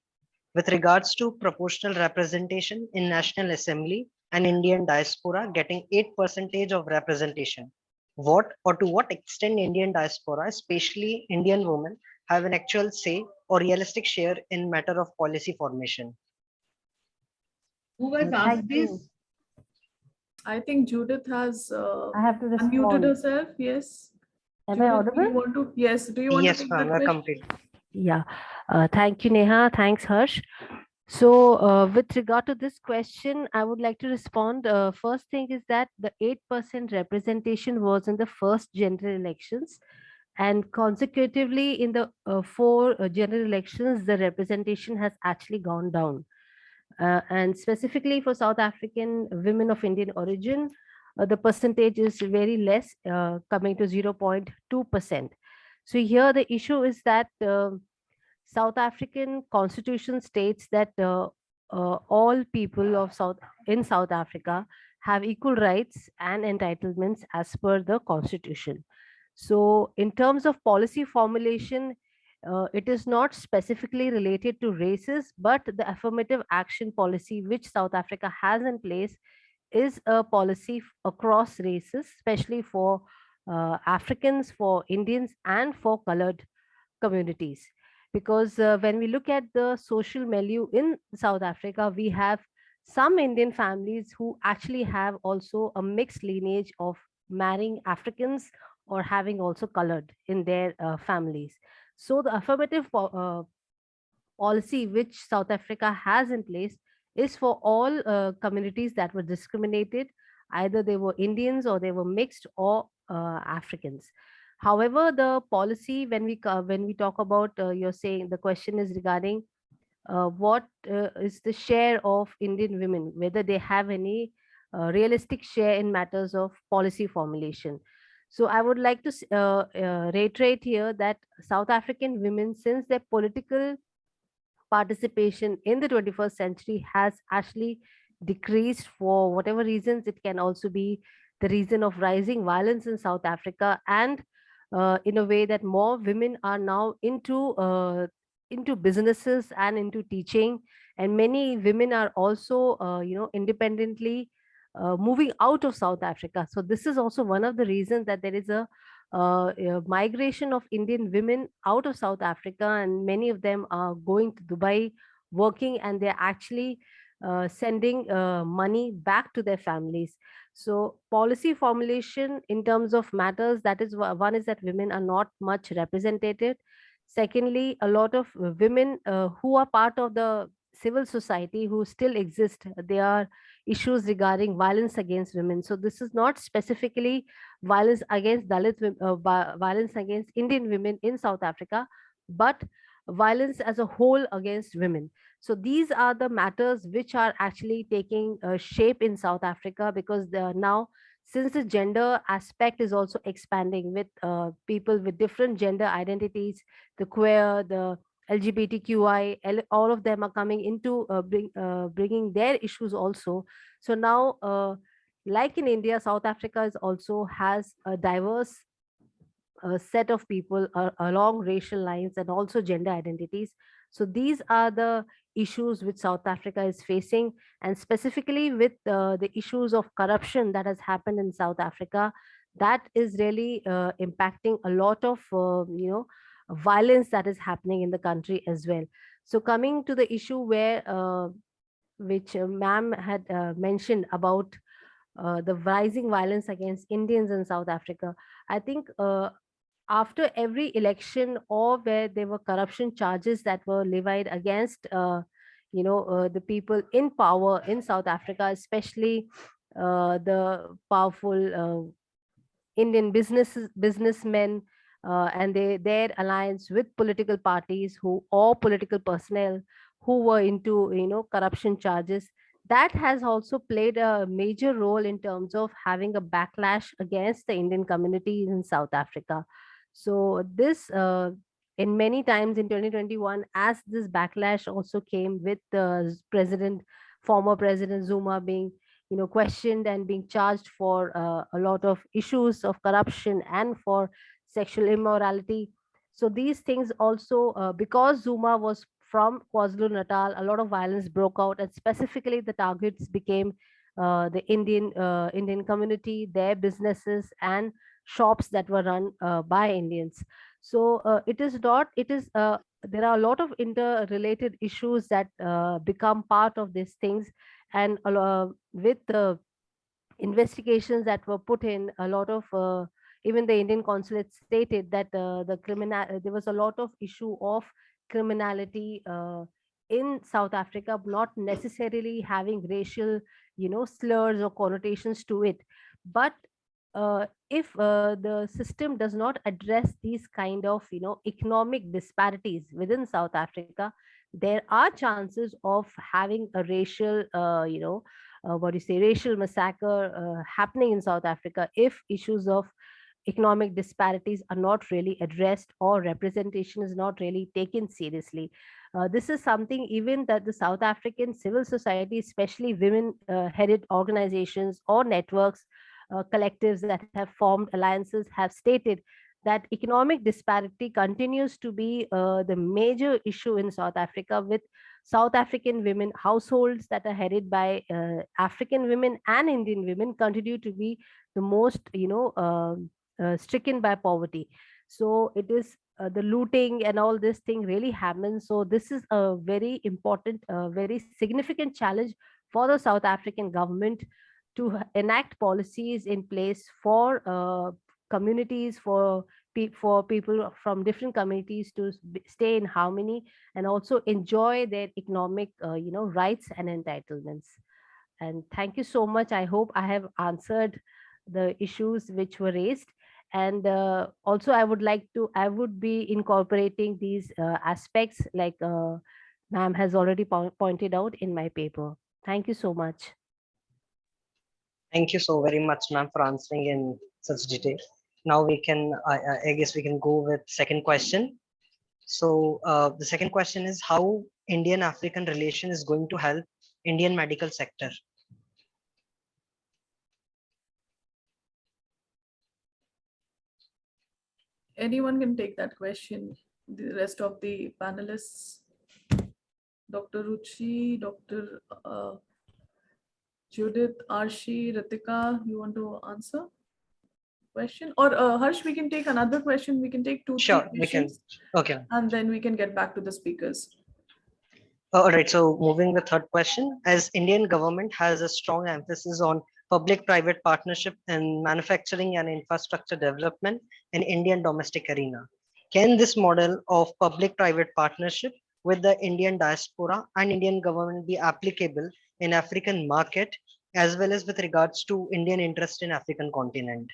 Speaker 1: with regards to proportional representation in National Assembly and Indian diaspora getting 8% of representation, what or to what extent Indian diaspora, especially Indian women, have an actual say or realistic share in matter of policy formation?
Speaker 4: Who was
Speaker 6: Thank
Speaker 4: asked
Speaker 6: you.
Speaker 4: this?
Speaker 2: I think Judith has
Speaker 6: I have to
Speaker 2: unmuted
Speaker 6: respond.
Speaker 2: herself. Yes.
Speaker 6: Am I
Speaker 2: Judith, do you
Speaker 6: audible?
Speaker 2: want to? Yes. Do you want
Speaker 1: Yes,
Speaker 2: to take
Speaker 1: ma'am,
Speaker 2: that
Speaker 1: I
Speaker 2: question?
Speaker 1: complete.
Speaker 6: Yeah. Thank you, Neha. Thanks, Harsh. So, with regard to this question, I would like to respond. First thing is that the 8% representation was in the first general elections, and consecutively in the four general elections, the representation has actually gone down. And specifically for South African women of Indian origin, the percentage is very less, coming to 0.2%. So here the issue is that South African constitution states that all people of South Africa have equal rights and entitlements as per the constitution. So in terms of policy formulation, it is not specifically related to races, but the affirmative action policy which South Africa has in place is a policy across races, especially for Africans, for Indians, and for colored communities. Because when we look at the social milieu in South Africa, we have some Indian families who actually have also a mixed lineage of marrying Africans or having also colored in their families. So the affirmative policy which South Africa has in place is for all communities that were discriminated, either they were Indians or they were mixed or Africans. However, the policy when we talk about, you're saying the question is regarding what is the share of Indian women, whether they have any realistic share in matters of policy formulation. So I would like to reiterate here that South African women, since their political participation in the 21st century has actually decreased for whatever reasons, it can also be the reason of rising violence in South Africa, and in a way that more women are now into businesses and into teaching, and many women are also independently moving out of South Africa. So this is also one of the reasons that there is a migration of Indian women out of South Africa, and many of them are going to Dubai working, and they're actually sending money back to their families. So policy formulation in terms of matters, that is one is that women are not much represented. Secondly, a lot of women who are part of the civil society who still exist, there are issues regarding violence against women. So this is not specifically violence against violence against Indian women in South Africa, but violence as a whole against women. So these are the matters which are actually taking shape in South Africa, because now, since the gender aspect is also expanding with people with different gender identities, the queer, the LGBTQI, all of them are coming into bringing their issues also. So now, like in India, South Africa is also has a diverse set of people along racial lines and also gender identities. So these are the issues which South Africa is facing, and specifically with the issues of corruption that has happened in South Africa, that is really impacting a lot of violence that is happening in the country as well. So coming to the issue where which ma'am had mentioned about the rising violence against Indians in South Africa, I think after every election or where there were corruption charges that were levied against the people in power in South Africa, especially the powerful Indian businessmen and their alliance with political parties who or political personnel who were into corruption charges, that has also played a major role in terms of having a backlash against the Indian community in South Africa. So this in many times in 2021, as this backlash also came with the former President Zuma being questioned and being charged for a lot of issues of corruption and for sexual immorality. So these things also, because Zuma was from KwaZulu-Natal, a lot of violence broke out, and specifically the targets became the Indian community, their businesses and shops that were run by Indians. So it is not. It is. There are a lot of interrelated issues that become part of these things, and with the investigations that were put in, a lot of even the Indian consulate stated that there was a lot of issue of criminality in South Africa, not necessarily having racial, slurs or connotations to it, but if the system does not address these kind of economic disparities within South Africa, there are chances of having a racial what do you say, racial massacre happening in South Africa if issues of economic disparities are not really addressed or representation is not really taken seriously. This is something even that the South African civil society, especially women headed organizations or networks, collectives that have formed alliances, have stated that economic disparity continues to be the major issue in South Africa, with South African women households that are headed by African women and Indian women continue to be the most, stricken by poverty. So it is the looting and all this thing really happens. So this is a very important, very significant challenge for the South African government to enact policies in place for communities, for people from different communities to stay in harmony and also enjoy their economic rights and entitlements. And thank you so much. I hope I have answered the issues which were raised. And also I would be incorporating these aspects like ma'am has already pointed out in my paper. Thank you so much.
Speaker 1: Thank you so very much, ma'am, for answering in such detail. Now we can, I guess we can go with second question. So the second question is how Indian-African relation is going to help Indian medical sector.
Speaker 2: Anyone can take that question. The rest of the panelists, Dr. Ruchi, Dr. Judith, Arshi, Ritika, you want to answer question? Or Harsh, we can take another question. We can take two,
Speaker 1: Sure,
Speaker 2: three
Speaker 1: we can.
Speaker 2: questions,
Speaker 1: Okay.
Speaker 2: and then we can get back to the speakers.
Speaker 1: All right, so moving the third question, as Indian government has a strong emphasis on public-private partnership in manufacturing and infrastructure development in Indian domestic arena, can this model of public-private partnership with the Indian diaspora and Indian government be applicable in African market as well as with regards to Indian interest in African continent?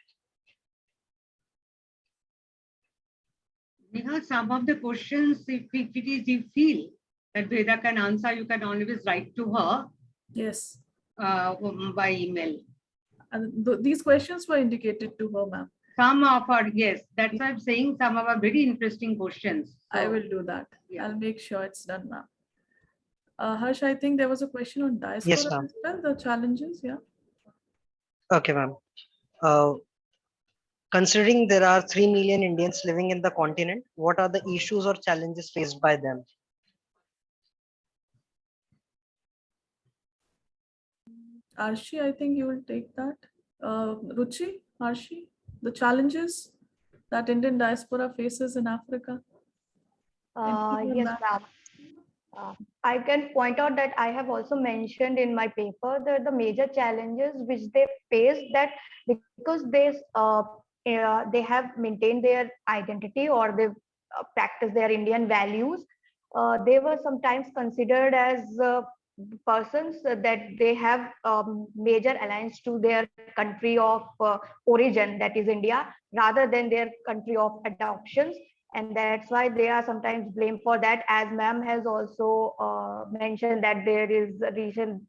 Speaker 4: Neha, some of the questions, if it is you feel that Veda can answer, you can always write to her.
Speaker 2: Yes.
Speaker 4: By email.
Speaker 2: And these questions were indicated to her, ma'am.
Speaker 4: Some of her, yes, that's why I'm saying some of our very interesting questions. So,
Speaker 2: I will do that.
Speaker 4: Yeah.
Speaker 2: I'll make sure it's done, ma'am. Harsh, I think there was a question on diaspora
Speaker 1: Yes, ma'am.
Speaker 2: as well, the challenges, yeah.
Speaker 1: Okay, ma'am. Considering there are 3 million Indians living in the continent, what are the issues or challenges faced by them?
Speaker 2: Arshi, I think you will take that. Ruchi, Arshi, the challenges that Indian diaspora faces in Africa.
Speaker 7: Yes, ma'am. I can point out that I have also mentioned in my paper that the major challenges which they face, that because they have maintained their identity or they practice their Indian values, they were sometimes considered as persons that they have major alliance to their country of origin, that is India, rather than their country of adoptions. And that's why they are sometimes blamed for that, as ma'am has also mentioned that there is a recent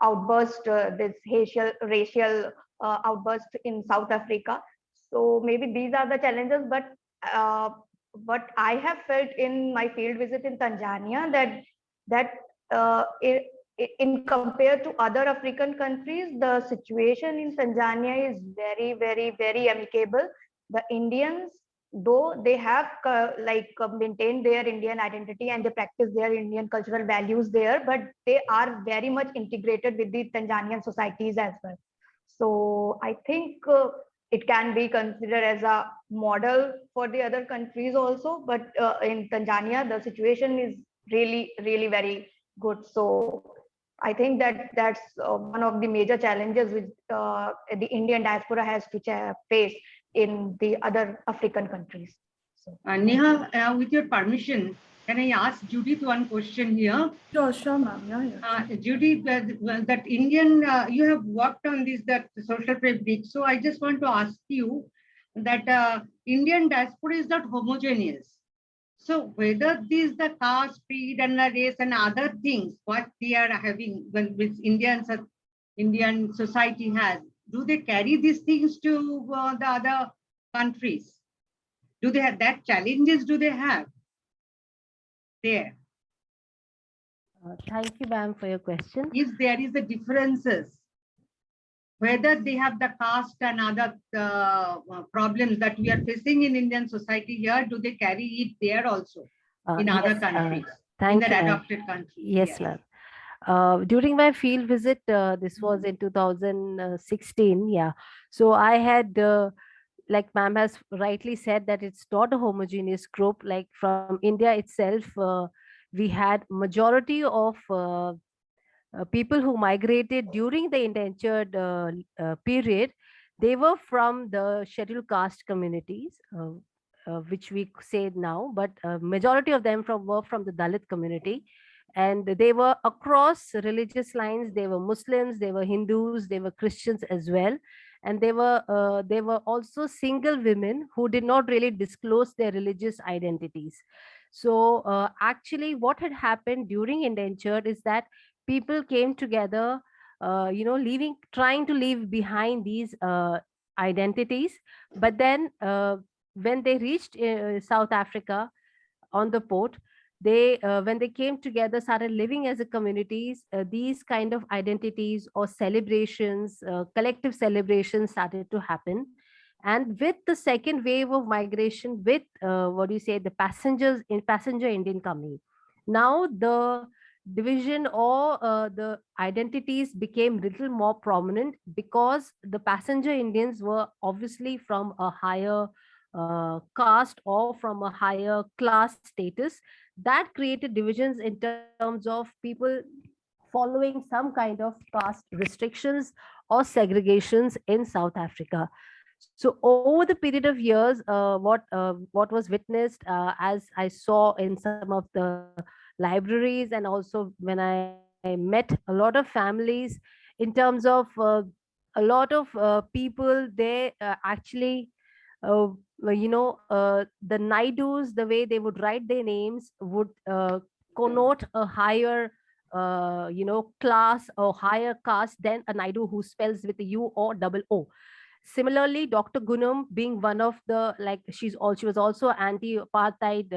Speaker 7: outburst, this racial outburst in South Africa. So maybe these are the challenges, but what I have felt in my field visit in Tanzania, that in compared to other African countries, the situation in Tanzania is very, very, very amicable. The Indians, though they have maintained their Indian identity and they practice their Indian cultural values there, but they are very much integrated with the Tanzanian societies as well. So I think it can be considered as a model for the other countries also, but in Tanzania, the situation is really, really very good. So I think that that's one of the major challenges which the Indian diaspora has to face in the other African countries. So,
Speaker 4: Neha, with your permission, can I ask Judith one question here?
Speaker 2: Sure, ma'am. Yeah.
Speaker 4: Judith, that Indian, you have worked on this, that social fabric. So I just want to ask you that Indian diaspora is not homogeneous. So whether this the caste, creed, and the race and other things, what they are having, which Indian society has, do they carry these things to the other countries? Do they have that challenges? Do they have there?
Speaker 6: Thank you, ma'am, for your question.
Speaker 4: If there is the differences, whether they have the caste and other problems that we are facing in Indian society here, do they carry it there also in other countries, in the adopted countries?
Speaker 6: Yes, ma'am. During my field visit, this was in 2016. Yeah. So I had, like ma'am has rightly said, that it's not a homogeneous group. Like from India itself, we had majority of people who migrated during the indentured period. They were from the scheduled caste communities, which we say now, but majority of them were from the Dalit community. And they were across religious lines. They were Muslims, they were Hindus, they were Christians as well. And they were also single women who did not really disclose their religious identities. So actually what had happened during indentured is that people came together, trying to leave behind these identities. But then when they reached South Africa on the port, when they came together, started living as a communities, these kind of identities or celebrations, collective celebrations started to happen. And with the second wave of migration, with the passenger Indian coming, now the division or the identities became little more prominent, because the passenger Indians were obviously from a higher caste or from a higher class status. That created divisions in terms of people following some kind of caste restrictions or segregations in South Africa. So over the period of years, what was witnessed, as I saw in some of the libraries, and also when I met a lot of families, in terms of a lot of people, they actually, the Naidus, the way they would write their names would connote a higher class or higher caste than a Naidu who spells with a U or double O. Similarly, Dr. Gunam, being one of the, she was also anti-apartheid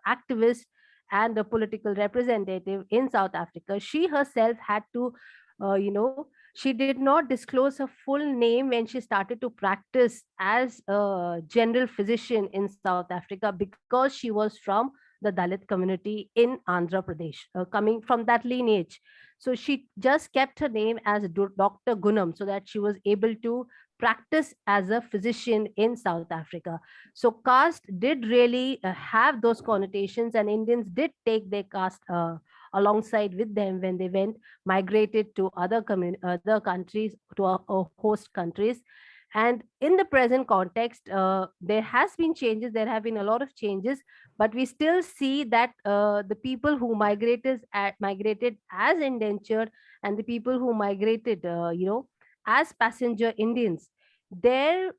Speaker 6: activist and a political representative in South Africa. She herself had to, she did not disclose her full name when she started to practice as a general physician in South Africa, because she was from the Dalit community in Andhra Pradesh, coming from that lineage. So she just kept her name as Dr. Gunam, so that she was able to practice as a physician in South Africa. So caste did really have those connotations, and Indians did take their caste alongside with them when they migrated to other countries, to our host countries. And in the present context, there has been changes. There have been a lot of changes, but we still see that the people who migrated as indentured, and the people who migrated, as passenger Indians, their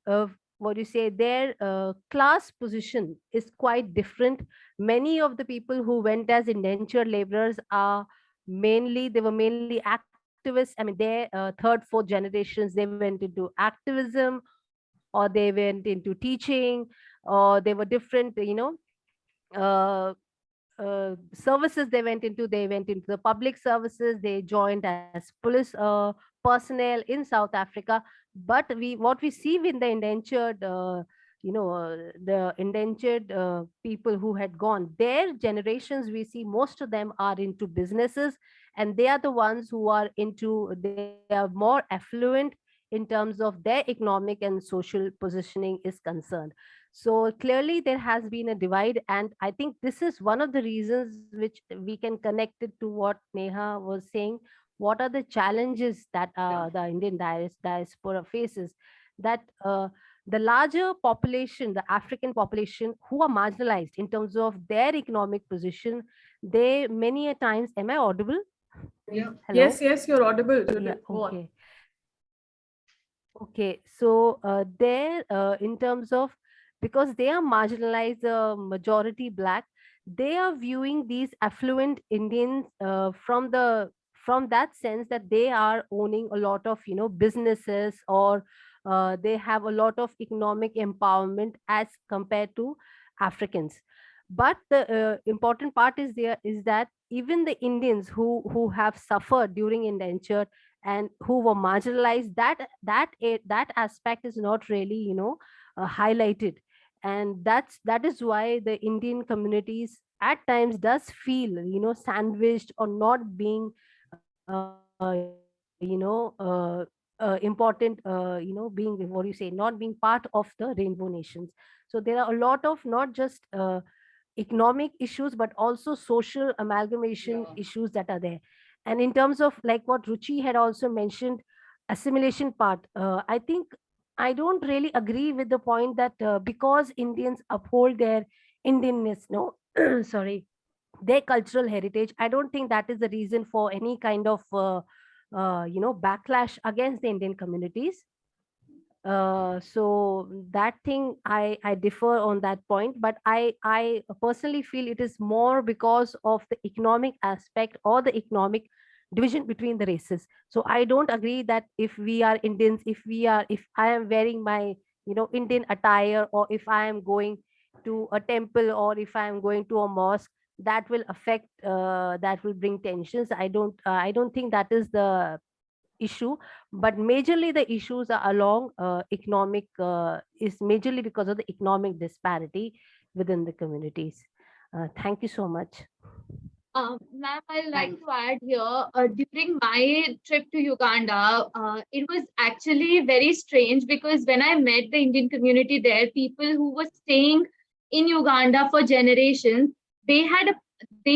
Speaker 6: their class position is quite different. Many of the people who went as indentured laborers were mainly activists. I mean, their third, fourth generations, they went into activism, or they went into teaching, or they were different, services they went into. They went into the public services. They joined as police personnel in South Africa. But what we see with the indentured, the indentured people who had gone, their generations, we see most of them are into businesses, and they are the ones who are into, they are more affluent in terms of their economic and social positioning is concerned. So clearly there has been a divide, and I think this is one of the reasons which we can connect it to what Neha was saying. What are the challenges that the Indian diaspora faces? That the larger population, the African population, who are marginalized in terms of their economic position, they many a times, am I audible?
Speaker 4: Yeah.
Speaker 6: Hello?
Speaker 2: Yes, you're audible.
Speaker 6: Yeah,
Speaker 2: Go on.
Speaker 6: okay. Okay, so there, in terms of, because they are marginalized, majority black, they are viewing these affluent Indians from that sense that they are owning a lot of businesses, or they have a lot of economic empowerment as compared to Africans. But the important part is that even the Indians who have suffered during indenture and who were marginalized, that aspect is not really highlighted. And that is why the Indian communities at times does feel sandwiched, or not being important, being, what do you say, not being part of the rainbow nations. So there are a lot of not just economic issues, but also social amalgamation issues that are there. And in terms of, like what Ruchi had also mentioned, assimilation part, I think I don't really agree with the point that because Indians uphold their Indianness, no, sorry, their cultural heritage, I don't think that is the reason for any kind of backlash against the Indian communities. So that thing, I differ on that point, but I personally feel it is more because of the economic aspect or the economic division between the races. So I don't agree that if we are Indians, if I am wearing my Indian attire, or if I am going to a temple, or if I am going to a mosque, that will affect, that will bring tensions. I don't think that is the issue. But majorly the issues are along economic, is majorly because of the economic disparity within the communities. Thank you so much.
Speaker 8: Ma'am, I'd like to add here, during my trip to Uganda, it was actually very strange because when I met the Indian community there, people who were staying in Uganda for generations, they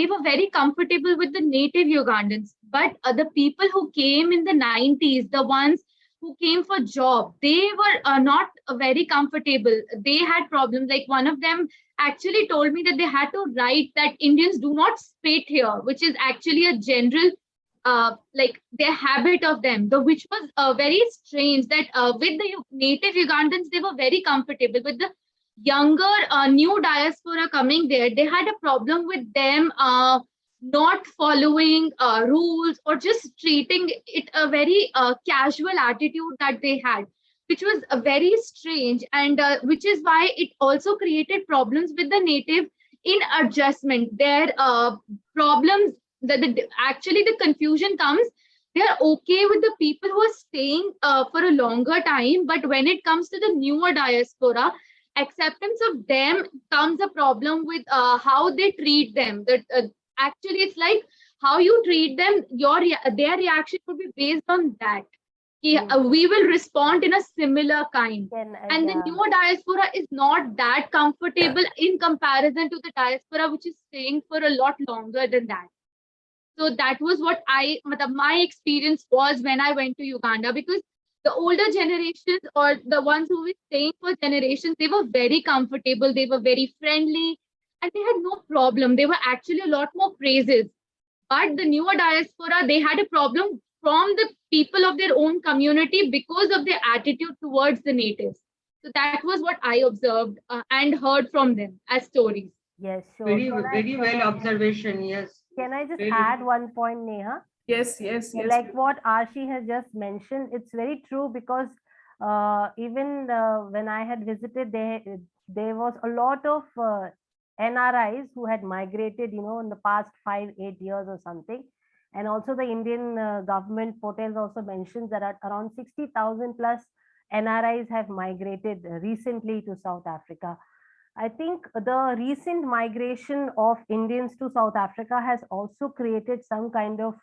Speaker 8: were very comfortable with the native Ugandans. But the people who came in the 90s, the ones who came for job, they were not very comfortable. They had problems. Like one of them actually told me that they had to write that Indians do not spit here, which is actually a general like their habit of them, which was very strange. That with the native Ugandans, they were very comfortable. With the younger new diaspora coming there, they had a problem with them not following rules, or just treating it a very casual attitude that they had, which was very strange. And which is why it also created problems with the native in adjustment. Their problems, actually the confusion comes, they're okay with the people who are staying for a longer time, but when it comes to the newer diaspora, acceptance of them comes a problem with how they treat them. That actually it's like how you treat them, their reaction would be based on that. We will respond in a similar kind. And the newer diaspora is not that comfortable in comparison to the diaspora which is staying for a lot longer than that. So that was what my experience was when I went to Uganda, because the older generations, or the ones who were staying for generations, they were very comfortable, they were very friendly, and they had no problem. They were actually a lot more praises. But the newer diaspora, they had a problem from the people of their own community because of their attitude towards the natives. So that was what I observed and heard from them as stories.
Speaker 6: Yes, sure.
Speaker 4: Very well observation. Yes.
Speaker 6: Can I just
Speaker 4: Really?
Speaker 6: add one point, Neha?
Speaker 2: Yes.
Speaker 6: Like what Arshi has just mentioned, it's very true, because even when I had visited, there was a lot of NRIs who had migrated, in the past 5-8 years or something. And also the Indian government portals also mentions that around 60,000 plus NRIs have migrated recently to South Africa. I think the recent migration of Indians to South Africa has also created some kind of,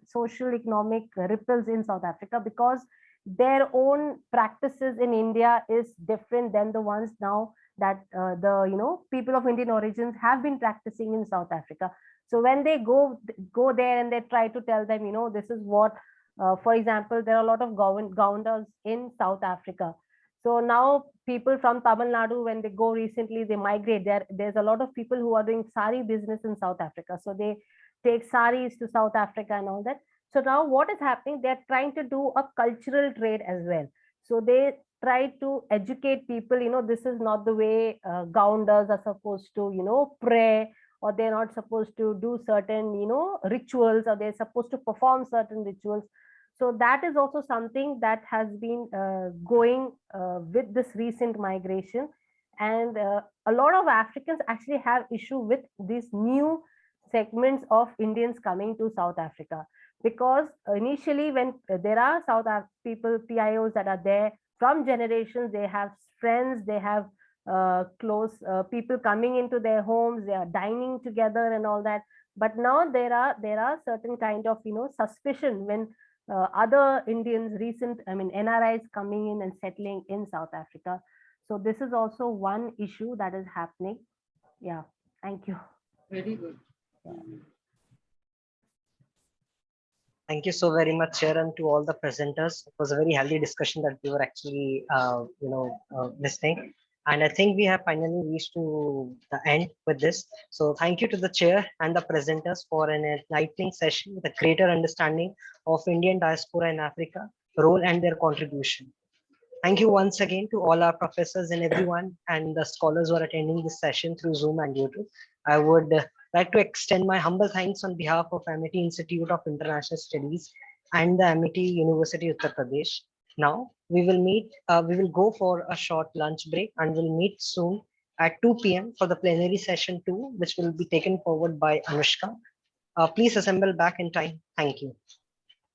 Speaker 6: social economic ripples in South Africa, because their own practices in India is different than the ones now that the people of Indian origins have been practicing in South Africa. So when they go there and they try to tell them, this is what, for example, there are a lot of Gaundas in South Africa. So now people from Tamil Nadu, when they go recently, they migrate. There's a lot of people who are doing sari business in South Africa. So they take saris to South Africa and all that. So now what is happening? They're trying to do a cultural trade as well. So they try to educate people, this is not the way Gaundas are supposed to, pray, or they're not supposed to do certain, rituals, or they're supposed to perform certain rituals. So that is also something that has been going with this recent migration. And a lot of Africans actually have issue with these new segments of Indians coming to South Africa, because initially when there are South people, PIOs that are there from generations, they have friends, they have close people coming into their homes, they are dining together and all that. But now there are certain kind of suspicion when other Indians, NRIs coming in and settling in South Africa. So this is also one issue that is happening. Yeah, thank you.
Speaker 4: Very good.
Speaker 1: Thank you so very much, Chair, and to all the presenters. It was a very healthy discussion that we were actually, listening. And I think we have finally reached to the end with this. So thank you to the Chair and the presenters for an enlightening session with a greater understanding of Indian diaspora in Africa, role and their contribution. Thank you once again to all our professors and everyone and the scholars who are attending this session through Zoom and YouTube. I would like to extend my humble thanks on behalf of Amity Institute of International Studies and the Amity University Uttar Pradesh. Now we will go for a short lunch break, and we'll meet soon at 2 p.m. for the plenary session 2, which will be taken forward by Anushka. Please assemble back in time. Thank you.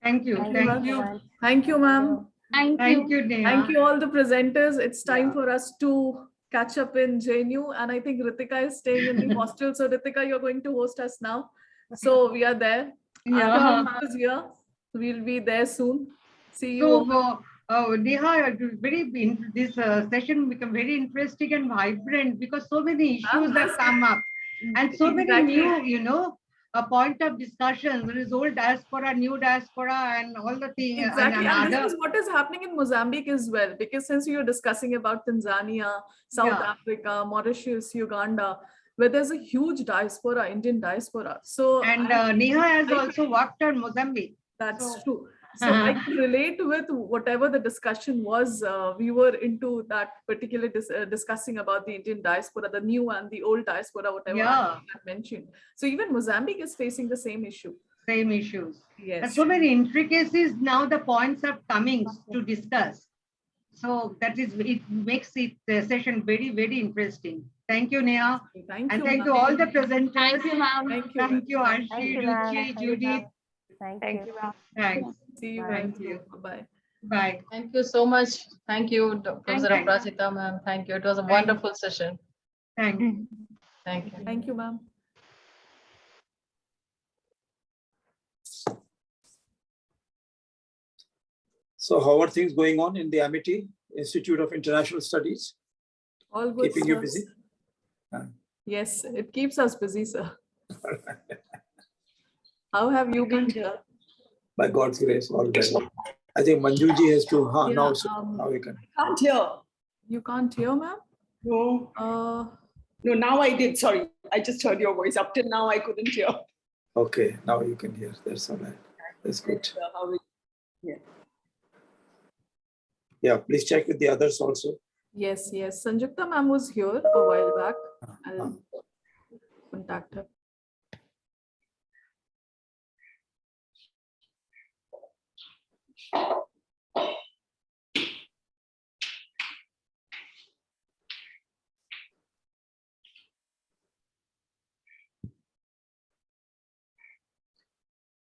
Speaker 4: Thank you.
Speaker 2: Thank you. Thank you, ma'am.
Speaker 4: Thank you, Neha.
Speaker 2: Thank you all the presenters. It's time for us to catch up in JNU, and I think Ritika is staying in the hostel. So Ritika, you're going to host us now. So we are there.
Speaker 4: Yeah.
Speaker 2: Is here. We'll be there soon. See you.
Speaker 4: So, Neha, this session become very interesting and vibrant because so many issues have come up and so many new, a point of discussion. There is old diaspora, new diaspora, and all the things.
Speaker 2: Exactly, and this is what is happening in Mozambique as well. Because since you're discussing about Tanzania, South Africa, Mauritius, Uganda, where there's a huge diaspora, Indian diaspora. So
Speaker 4: Neha has also worked on Mozambique.
Speaker 2: That's true. So I can relate with whatever the discussion was. We were into that particular discussing about the Indian diaspora, the new and the old diaspora, whatever I mentioned. So even Mozambique is facing the same issue.
Speaker 4: Same issues.
Speaker 2: Yes.
Speaker 4: And so many intricacies now the points are coming to discuss. So it makes the session very, very interesting. Thank you, Neha.
Speaker 2: Thank you.
Speaker 4: And thank you all the presenters.
Speaker 8: Thank you, ma'am.
Speaker 4: Thank you, Arshi, Ruchi, Judith.
Speaker 7: Thank you, ma'am.
Speaker 4: Thanks.
Speaker 2: See you.
Speaker 4: Thank you.
Speaker 2: Bye.
Speaker 4: Bye.
Speaker 10: Thank you so much. Thank you, Professor Aparajita, ma'am. Thank you. It was a wonderful session.
Speaker 4: Thank you.
Speaker 10: Thank you.
Speaker 2: Thank you, ma'am.
Speaker 11: So how are things going on in the Amity Institute of International Studies?
Speaker 2: All good.
Speaker 11: Keeping you busy?
Speaker 2: Yes, it keeps us busy, sir. How have you been here?
Speaker 11: By God's grace, all well. I think Manjuji has to, now we can.
Speaker 12: Can't hear.
Speaker 2: You can't hear, ma'am?
Speaker 12: No. No, now I did. Sorry, I just heard your voice. Up till now, I couldn't hear.
Speaker 11: Okay, now you can hear. That's all right. That's good. Yeah, please check with the others also.
Speaker 2: Yes. Sanjukta ma'am was here a while back. I'll contact her.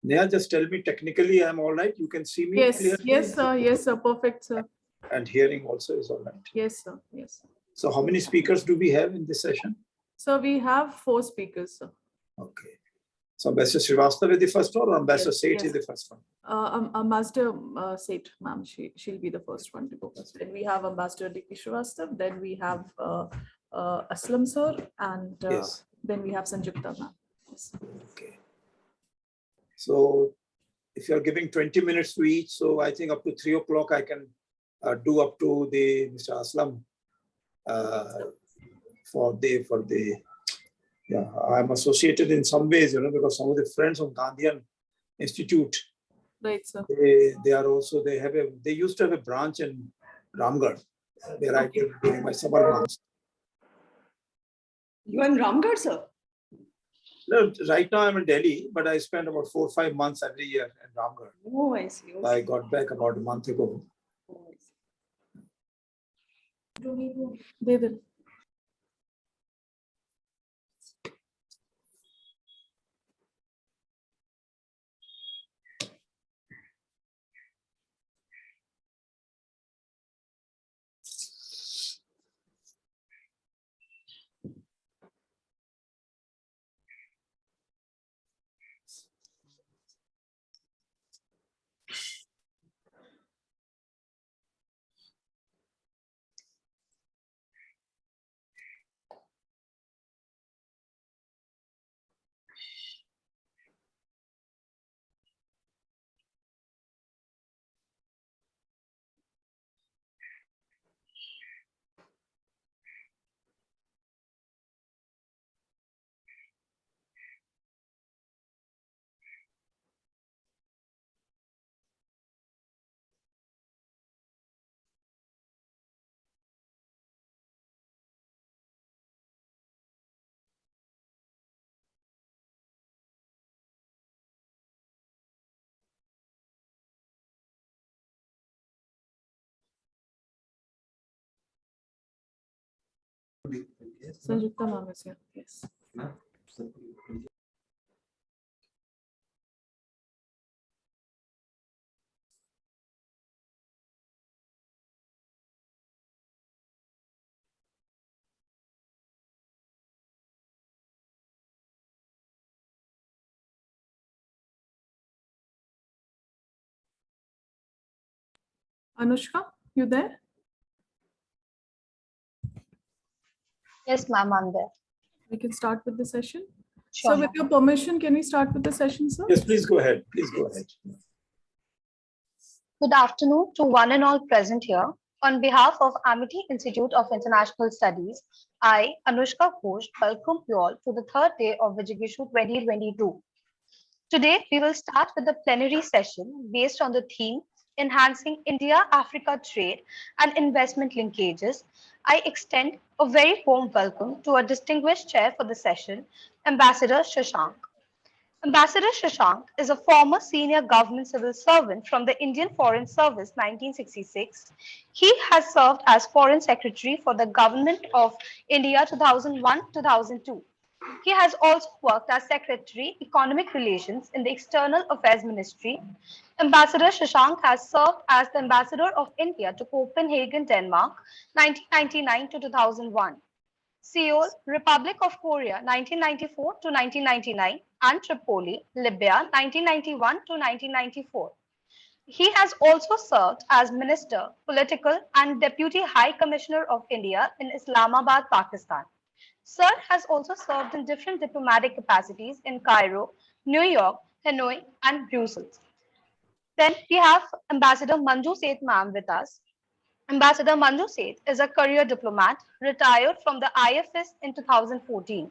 Speaker 11: Neha, just tell me technically I'm all right. You can see me
Speaker 2: Yes,
Speaker 11: clearly.
Speaker 2: yes, sir. Yes, sir. Perfect, sir.
Speaker 11: And hearing also is all right.
Speaker 2: Yes, sir. Yes.
Speaker 11: So how many speakers do we have in this session?
Speaker 2: So we have 4 speakers, sir.
Speaker 11: Okay. So Ambassador Srivastava is the first one, or Ambassador
Speaker 2: Yes,
Speaker 11: Seth
Speaker 2: yes.
Speaker 11: is the first one?
Speaker 2: Ambassador Seth, ma'am, she'll be the first one to go. Then we have Ambassador D.K. Srivastava. Then we have Aslam sir, and
Speaker 11: Yes.
Speaker 2: then we have Sanjukta ma'am. Yes.
Speaker 11: Okay. So if you're giving 20 minutes to each, so I think up to 3 o'clock I can do up to the Mr. Aslam for the yeah, I'm associated in some ways, because some of the friends of Gandhian Institute,
Speaker 2: Right, sir.
Speaker 11: they used to have a branch in Ramgarh where I did during my summer months.
Speaker 12: You are in Ramgarh, sir?
Speaker 11: No, right now I'm in Delhi, but I spend about 4 or 5 months every year in Ramgarh.
Speaker 12: Oh, I see. Okay.
Speaker 11: I got back about a month ago.
Speaker 12: Oh, I see.
Speaker 2: They will. Sanjukta ma'am is here. Yes. Anushka, you there?
Speaker 7: Yes, ma'am, I'm there.
Speaker 2: We can start with the session.
Speaker 7: Sure,
Speaker 2: So with your permission, can we start with the session, sir?
Speaker 11: Yes, please go ahead. Please go ahead.
Speaker 7: Good afternoon to one and all present here. On behalf of Amity Institute of International Studies, I, Anushka Ghosh, welcome you all to the third day of Vijigishu 2022. Today, we will start with the plenary session based on the theme Enhancing India-Africa Trade and Investment Linkages. I extend a very warm welcome to our distinguished chair for the session, Ambassador Shashank. Ambassador Shashank is a former senior government civil servant from the Indian Foreign Service 1966. He has served as Foreign Secretary for the Government of India 2001-2002. He has also worked as Secretary, Economic Relations in the External Affairs Ministry. Ambassador Shashank has served as the Ambassador of India to Copenhagen, Denmark, 1999 to 2001. Seoul, Republic of Korea, 1994 to 1999, and Tripoli, Libya, 1991 to 1994. He has also served as Minister, Political, and Deputy High Commissioner of India in Islamabad, Pakistan. Sir has also served in different diplomatic capacities in Cairo, New York, Hanoi, and Brussels. Then we have Ambassador Manju Seth ma'am with us. Ambassador Manju Seth is a career diplomat, retired from the IFS in 2014.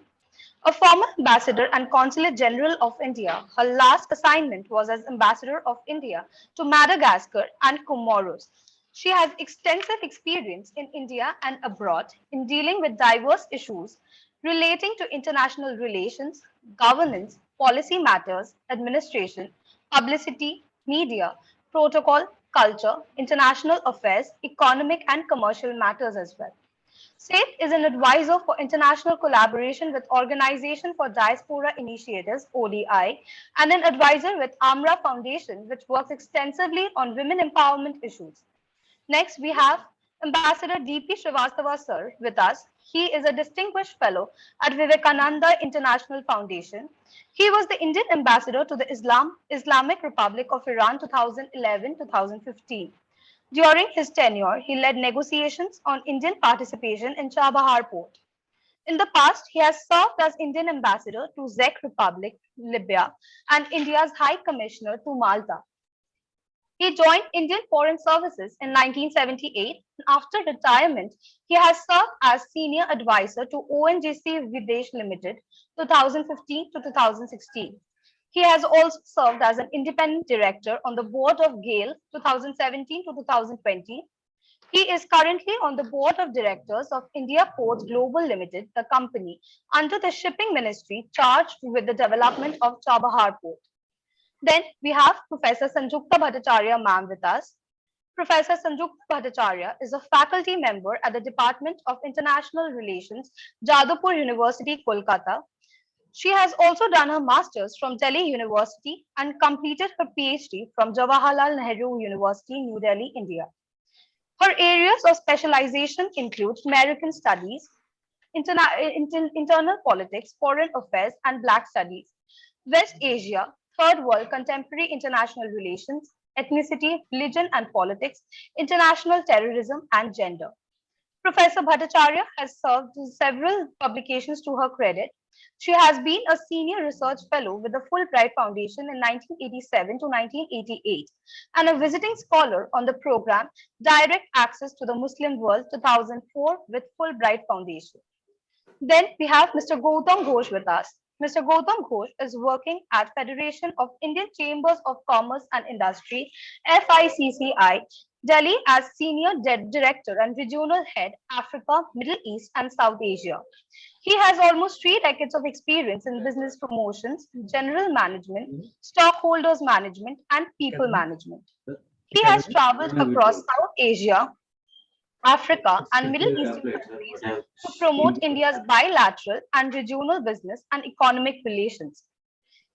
Speaker 7: A former ambassador and consulate general of India, her last assignment was as ambassador of India to Madagascar and Comoros. She has extensive experience in India and abroad in dealing with diverse issues relating to international relations, governance, policy matters, administration, publicity, media, protocol, culture, international affairs, economic and commercial matters as well. SAIT is an advisor for international collaboration with Organization for Diaspora Initiatives, ODI, and an advisor with AMRA Foundation, which works extensively on women empowerment issues. Next, we have Ambassador D.P. Srivastava sir with us. He is a distinguished fellow at Vivekananda International Foundation. He was the Indian ambassador to the Islamic Republic of Iran 2011-2015. During his tenure, he led negotiations on Indian participation in Chabahar port. In the past, he has served as Indian ambassador to Czech Republic, Libya, and India's High Commissioner to Malta. He joined Indian Foreign Services in 1978. After retirement, he has served as senior advisor to ONGC Videsh Limited 2015 to 2016. He has also served as an independent director on the board of GAIL 2017 to 2020. He is currently on the board of directors of India Ports Global Limited, the company under the shipping ministry charged with the development of Chabahar port. Then we have Professor Sanjukta Bhattacharya ma'am with us. Professor Sanjukta Bhattacharya is a faculty member at the Department of International Relations, Jadavpur University, Kolkata. She has also done her master's from Delhi University and completed her PhD from Jawaharlal Nehru University, New Delhi, India. Her areas of specialization include American studies, internal politics, foreign affairs, and Black studies, West Asia, Third World, contemporary international relations, ethnicity, religion and politics, international terrorism, and gender. Professor Bhattacharya has served several publications to her credit. She has been a senior research fellow with the Fulbright Foundation in 1987 to 1988 and a visiting scholar on the program Direct Access to the Muslim World 2004 with Fulbright Foundation. Then we have Mr. Gautam Ghosh with us. Mr. Gautam Ghosh is working at Federation of Indian Chambers of Commerce and Industry, FICCI, Delhi as Senior Director and Regional Head, Africa, Middle East and South Asia. He has almost 3 decades of experience in business promotions, general management, stockholders management, and people management. He has traveled across South Asia, Africa, and Middle Eastern countries to promote India's bilateral and regional business and economic relations.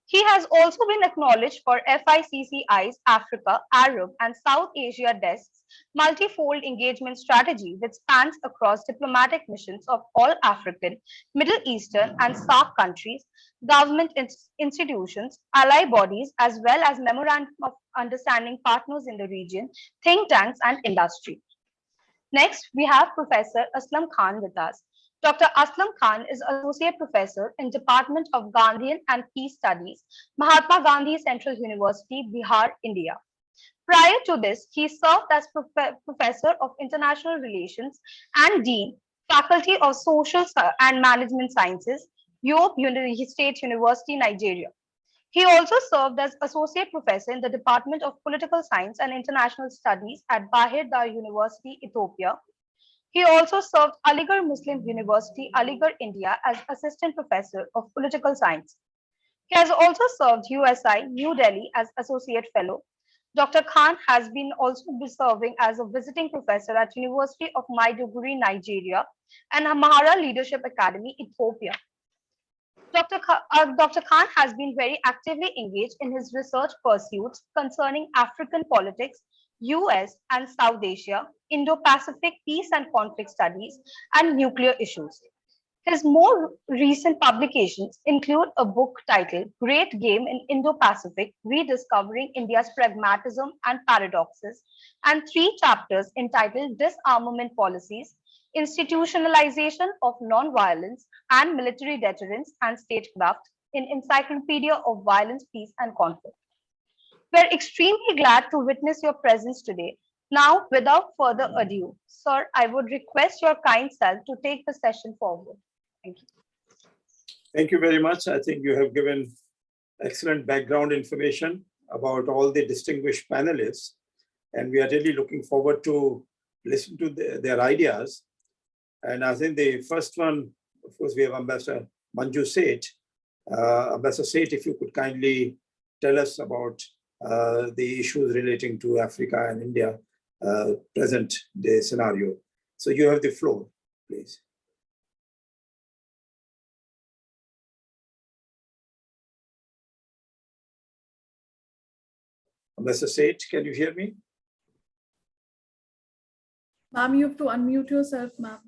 Speaker 7: He has also been acknowledged for FICCI's Africa, Arab, and South Asia desks multifold engagement strategy which spans across diplomatic missions of all African, Middle Eastern, and SAARC countries, government institutions, ally bodies, as well as memorandum of understanding partners in the region, think tanks, and industry. Next, we have Professor Aslam Khan with us. Dr. Aslam Khan is Associate Professor in Department of Gandhian and Peace Studies, Mahatma Gandhi Central University, Bihar, India. Prior to this, he served as Professor of International Relations and Dean, Faculty of Social and Management Sciences, Yobe State University, Nigeria. He also served as Associate Professor in the Department of Political Science and International Studies at Bahir Dar University, Ethiopia. He also served Aligarh Muslim University, Aligarh, India as Assistant Professor of Political Science. He has also served USI, New Delhi as Associate Fellow. Dr. Khan has been also serving as a visiting professor at University of Maiduguri, Nigeria, and Mahara Leadership Academy, Ethiopia. Dr. Khan has been very actively engaged in his research pursuits concerning African politics, US and South Asia, Indo-Pacific peace and conflict studies, and nuclear issues. His more recent publications include a book titled Great Game in Indo-Pacific, Rediscovering India's Pragmatism and Paradoxes, and 3 chapters entitled Disarmament Policies, Institutionalization of Nonviolence and Military Deterrence and Statecraft in Encyclopedia of Violence, Peace and Conflict. We're extremely glad to witness your presence today. Now, without further ado, sir, I would request your kind self to take the session forward. Thank you.
Speaker 11: Thank you very much. I think you have given excellent background information about all the distinguished panelists, and we are really looking forward to listen to their ideas. And I think the first one, of course, we have Ambassador Manju Seth. Ambassador Seth, if you could kindly tell us about the issues relating to Africa and India present day scenario. So you have the floor, please. Ambassador Seth, can you hear me?
Speaker 2: Ma'am, you have to unmute yourself, ma'am.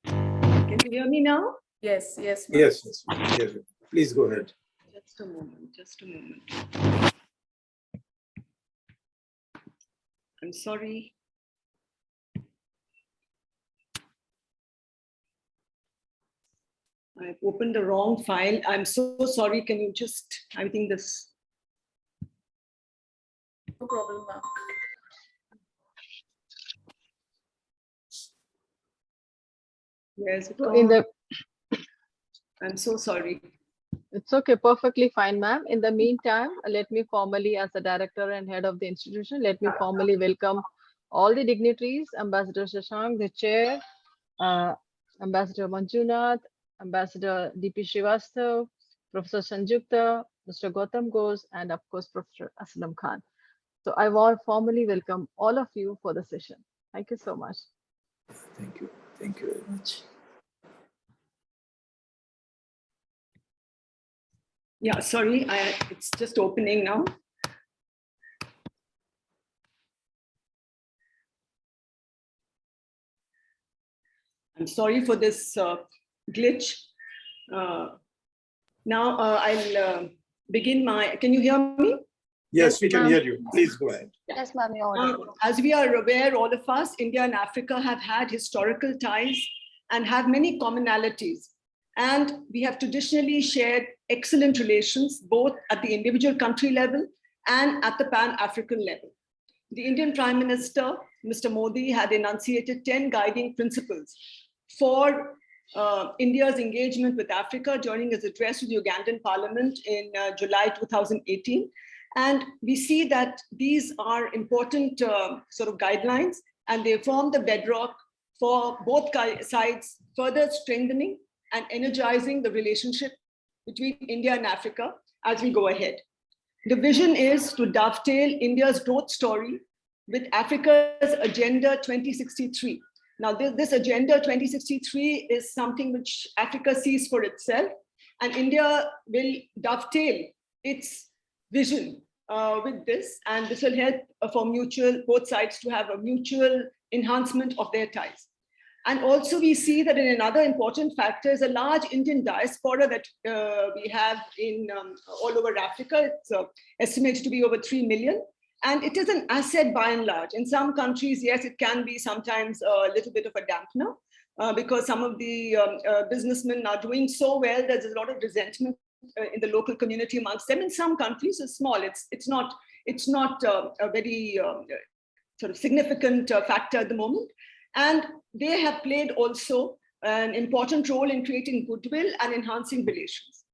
Speaker 12: Can you hear me now?
Speaker 2: Yes, yes, ma'am.
Speaker 11: Yes, yes, we can hear you. Please go ahead.
Speaker 12: Just a moment, just a moment. I'm sorry. I've opened the wrong file. I'm so sorry. Can you just, I think this.
Speaker 2: No problem, ma'am.
Speaker 12: Where's it
Speaker 10: So in
Speaker 12: gone?
Speaker 10: the,
Speaker 12: I'm so sorry.
Speaker 10: it's okay, perfectly fine, ma'am. In the meantime, let me formally, as the director and head of the institution, let me formally welcome all the dignitaries, Ambassador Shashank, the chair, Ambassador Manjunath, Ambassador D.P. Srivastav, Professor Sanjukta, Mr. Gautam Ghosh, and of course, Professor Aslam Khan. So I want formally welcome all of you for the session. Thank you so much.
Speaker 11: Thank you. Thank you very much.
Speaker 12: Yeah, sorry, it's just opening now. I'm sorry for this glitch. Now I'll begin my, can you hear me?
Speaker 11: Yes, we can hear you. Please go ahead.
Speaker 7: Yes, ma'am, you're audible.
Speaker 12: As we are aware, all of us, India and Africa have had historical ties and have many commonalities. And we have traditionally shared excellent relations, both at the individual country level and at the Pan-African level. The Indian Prime Minister, Mr. Modi, had enunciated 10 guiding principles for India's engagement with Africa during his address to the Ugandan Parliament in July 2018. And we see that these are important sort of guidelines, and they form the bedrock for both sides further strengthening and energizing the relationship between India and Africa as we go ahead. The vision is to dovetail India's growth story with Africa's Agenda 2063. Now, this Agenda 2063 is something which Africa sees for itself, and India will dovetail its vision with this, and this will help for both sides to have a mutual enhancement of their ties. And also we see that in another important factor is a large Indian diaspora that we have in all over Africa. It's estimated to be over 3 million. And it is an asset by and large. In some countries, yes, it can be sometimes a little bit of a dampener because some of the businessmen are doing so well, there's a lot of resentment in the local community amongst them. In some countries, it's small. It's not a very sort of significant factor at the moment. And they have played also an important role in creating goodwill and enhancing relations.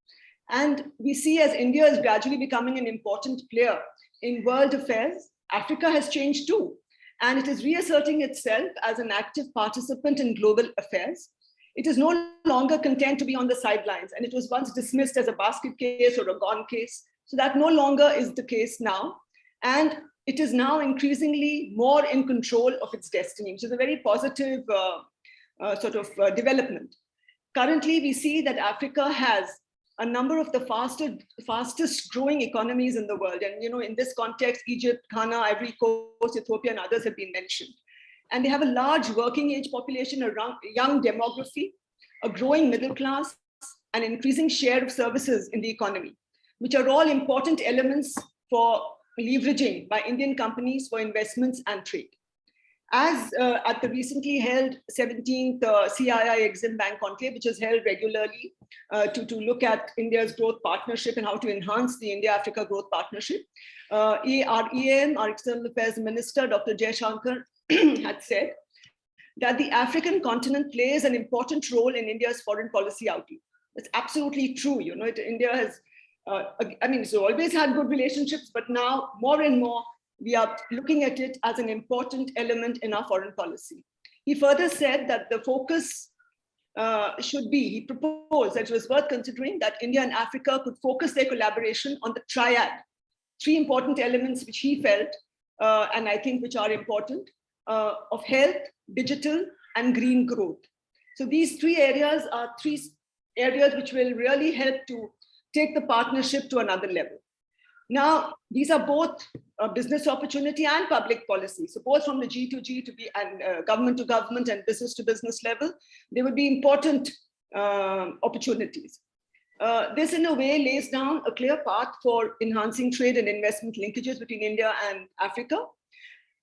Speaker 12: And we see as India is gradually becoming an important player in world affairs, Africa has changed too. And it is reasserting itself as an active participant in global affairs. It is no longer content to be on the sidelines. And it was once dismissed as a basket case or a gone case. So that no longer is the case now. And it is now increasingly more in control of its destiny, which is a very positive sort of development. Currently, we see that Africa has a number of the fastest growing economies in the world. And in this context, Egypt, Ghana, Ivory Coast, Ethiopia, and others have been mentioned. And they have a large working age population, a young demography, a growing middle class, an increasing share of services in the economy, which are all important elements for leveraging by Indian companies for investments and trade. As at the recently held 17th CII Exim Bank Conclave, which is held regularly to look at India's growth partnership and how to enhance the India-Africa growth partnership, our EAM, our External Affairs Minister, Dr. Jaishankar, had said that the African continent plays an important role in India's foreign policy outlook. It's absolutely true. India has, it's always had good relationships, but now more and more, we are looking at it as an important element in our foreign policy. He further said that the focus should be, he proposed that it was worth considering that India and Africa could focus their collaboration on the triad, three important elements which he felt, and I think which are important, of health, digital, and green growth. So these three areas are three areas which will really help to take the partnership to another level. Now, these are both business opportunity and public policy. So both from the G2G to B and government to government and business to business level, they would be important opportunities. This in a way lays down a clear path for enhancing trade and investment linkages between India and Africa.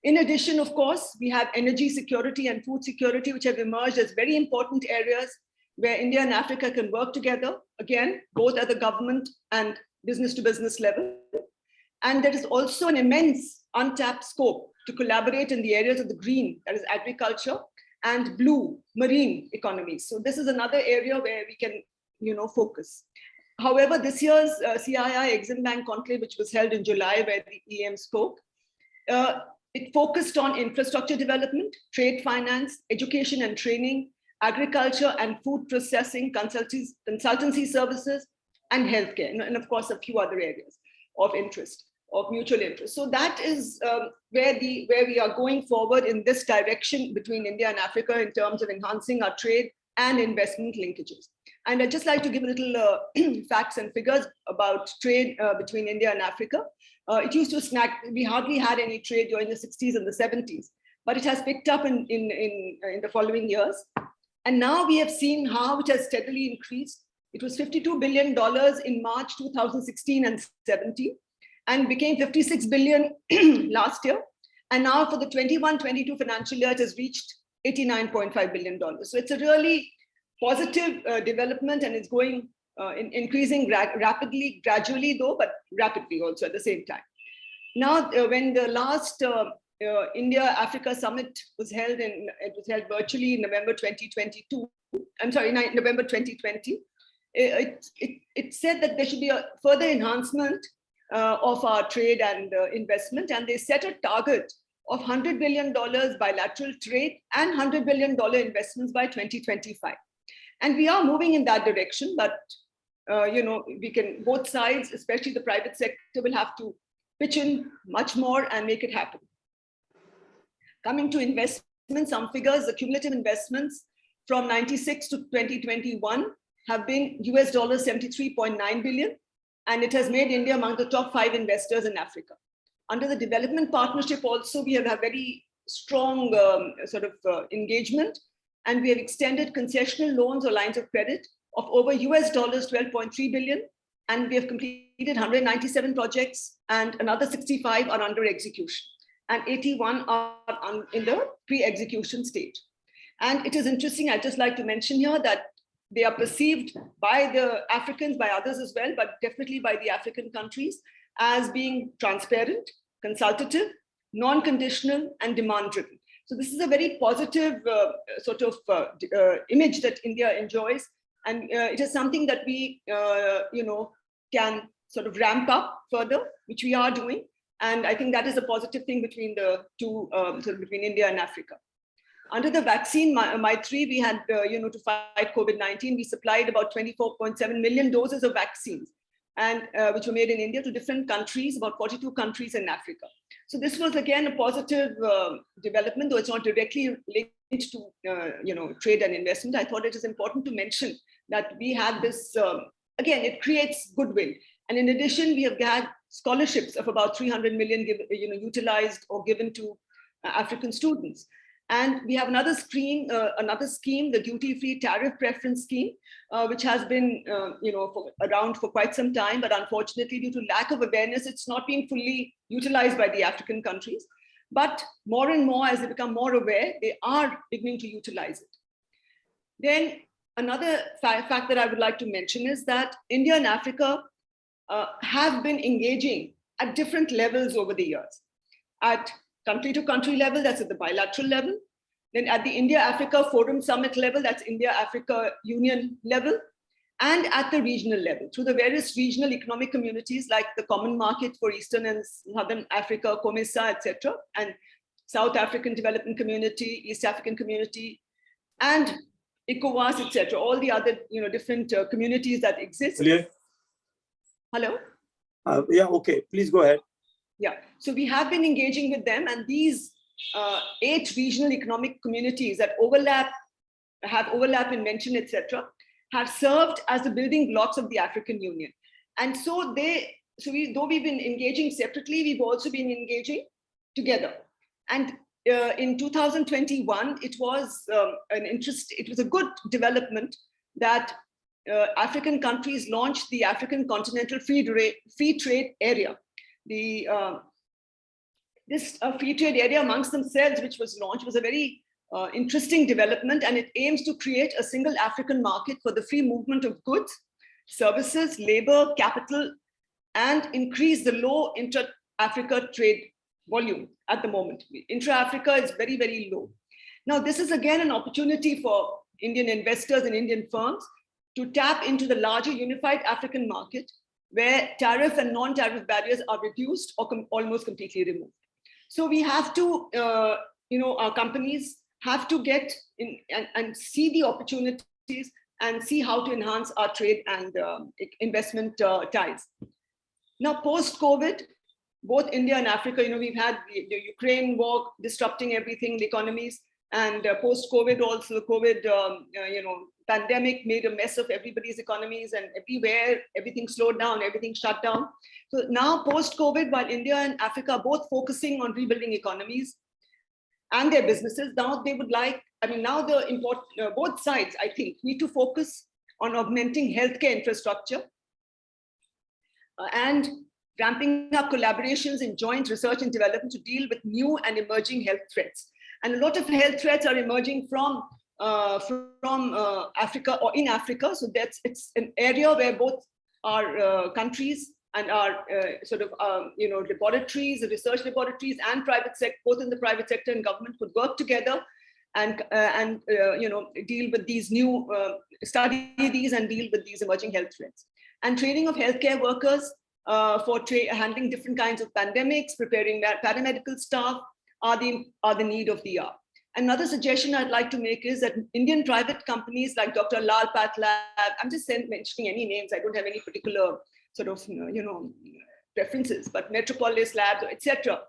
Speaker 12: In addition, of course, we have energy security and food security, which have emerged as very important areas where India and Africa can work together, again, both at the government and business to business level. And there is also an immense untapped scope to collaborate in the areas of the green, that is agriculture, and blue, marine economies. So this is another area where we can, focus. However, this year's CII Exim Bank conclave, which was held in July, where the EM spoke, it focused on infrastructure development, trade finance, education and training, agriculture and food processing, consultancy services, and healthcare, and of course, a few other areas of interest, of mutual interest. So that is where we are going forward in this direction between India and Africa in terms of enhancing our trade and investment linkages. And I'd just like to give a little facts and figures about trade between India and Africa. It used to we hardly had any trade during the 60s and the 70s, but it has picked up in the following years. And now we have seen how it has steadily increased. It was $52 billion in March 2016 and 17, and became $56 billion last year. And now for the 21-22 financial year, it has reached $89.5 billion. So it's a really positive development, and it's going increasing rapidly, gradually though, but rapidly also at the same time. Now, when the last India-Africa summit was held, it was held virtually in November 2022. I'm sorry, November 2020. It said that there should be a further enhancement of our trade and investment, and they set a target of $100 billion bilateral trade and $100 billion investments by 2025. And we are moving in that direction, but we can, both sides, especially the private sector, will have to pitch in much more and make it happen. Coming to investments, some figures, the cumulative investments from 96 to 2021 have been US $73.9 billion, and it has made India among the top 5 investors in Africa. Under the development partnership also, we have a very strong engagement, and we have extended concessional loans or lines of credit of over US $12.3 billion, and we have completed 197 projects, and another 65 are under execution, and 81 are in the pre-execution stage. And it is interesting, I'd just like to mention here that they are perceived by the Africans, by others as well, but definitely by the African countries, as being transparent, consultative, non-conditional, and demand-driven. So this is a very positive image that India enjoys, and it is something that we, can sort of ramp up further, which we are doing. And I think that is a positive thing between the two, between India and Africa. Under the vaccine Maitri, we had, to fight COVID-19, we supplied about 24.7 million doses of vaccines, and which were made in India to different countries, about 42 countries in Africa. So this was again a positive development, though it's not directly linked to trade and investment. I thought it is important to mention that we had this, again, it creates goodwill. And in addition, we have had scholarships of about 300 million utilized or given to African students. And we have another scheme, the duty-free tariff preference scheme, which has been around for quite some time, but unfortunately, due to lack of awareness, it's not being fully utilized by the African countries. But more and more, as they become more aware, they are beginning to utilize it. Then another fact that I would like to mention is that India and Africa have been engaging at different levels over the years. At country-to-country level, that's at the bilateral level. Then at the India-Africa Forum Summit level, that's India-Africa Union level. And at the regional level, through the various regional economic communities like the Common Market for Eastern and Southern Africa, COMESA, etc., and South African Development Community, East African Community, and ECOWAS, etc., all the other different communities that exist.
Speaker 11: Clear?
Speaker 12: Hello?
Speaker 11: Yeah, okay, please go ahead.
Speaker 12: Yeah, so we have been engaging with them, and these 8 regional economic communities that have overlap in mention, etc., have served as the building blocks of the African Union. And so though we've been engaging separately, we've also been engaging together. And in 2021, it was it was a good development that African countries launched the African Continental Free Trade Area. This free trade area amongst themselves, which was launched, was a very interesting development, and it aims to create a single African market for the free movement of goods, services, labor, capital, and increase the low intra-Africa trade volume at the moment. Intra-Africa is very, very low. Now, this is again an opportunity for Indian investors and Indian firms to tap into the larger unified African market, where tariff and non-tariff barriers are reduced or almost completely removed. So we have to, our companies have to get in and see the opportunities and see how to enhance our trade and investment ties. Now, post-COVID, both India and Africa, we've had the Ukraine war disrupting everything, the economies, and post-COVID also, the COVID, pandemic made a mess of everybody's economies, and everywhere, everything slowed down, everything shut down. So now post-COVID, while India and Africa are both focusing on rebuilding economies and their businesses, now they would like, now both sides, I think, need to focus on augmenting healthcare infrastructure and ramping up collaborations in joint research and development to deal with new and emerging health threats. And a lot of health threats are emerging from Africa or in Africa. So it's an area where both our countries and our laboratories, research laboratories, and private sector, both in the private sector and government, could work together and deal with these new, study these and deal with these emerging health threats. And training of healthcare workers for handling different kinds of pandemics, preparing paramedical staff are the need of the hour. Another suggestion I'd like to make is that Indian private companies like Dr. Lal PathLab, I'm just mentioning any names, I don't have any particular sort of, preferences, but Metropolis Labs, etc.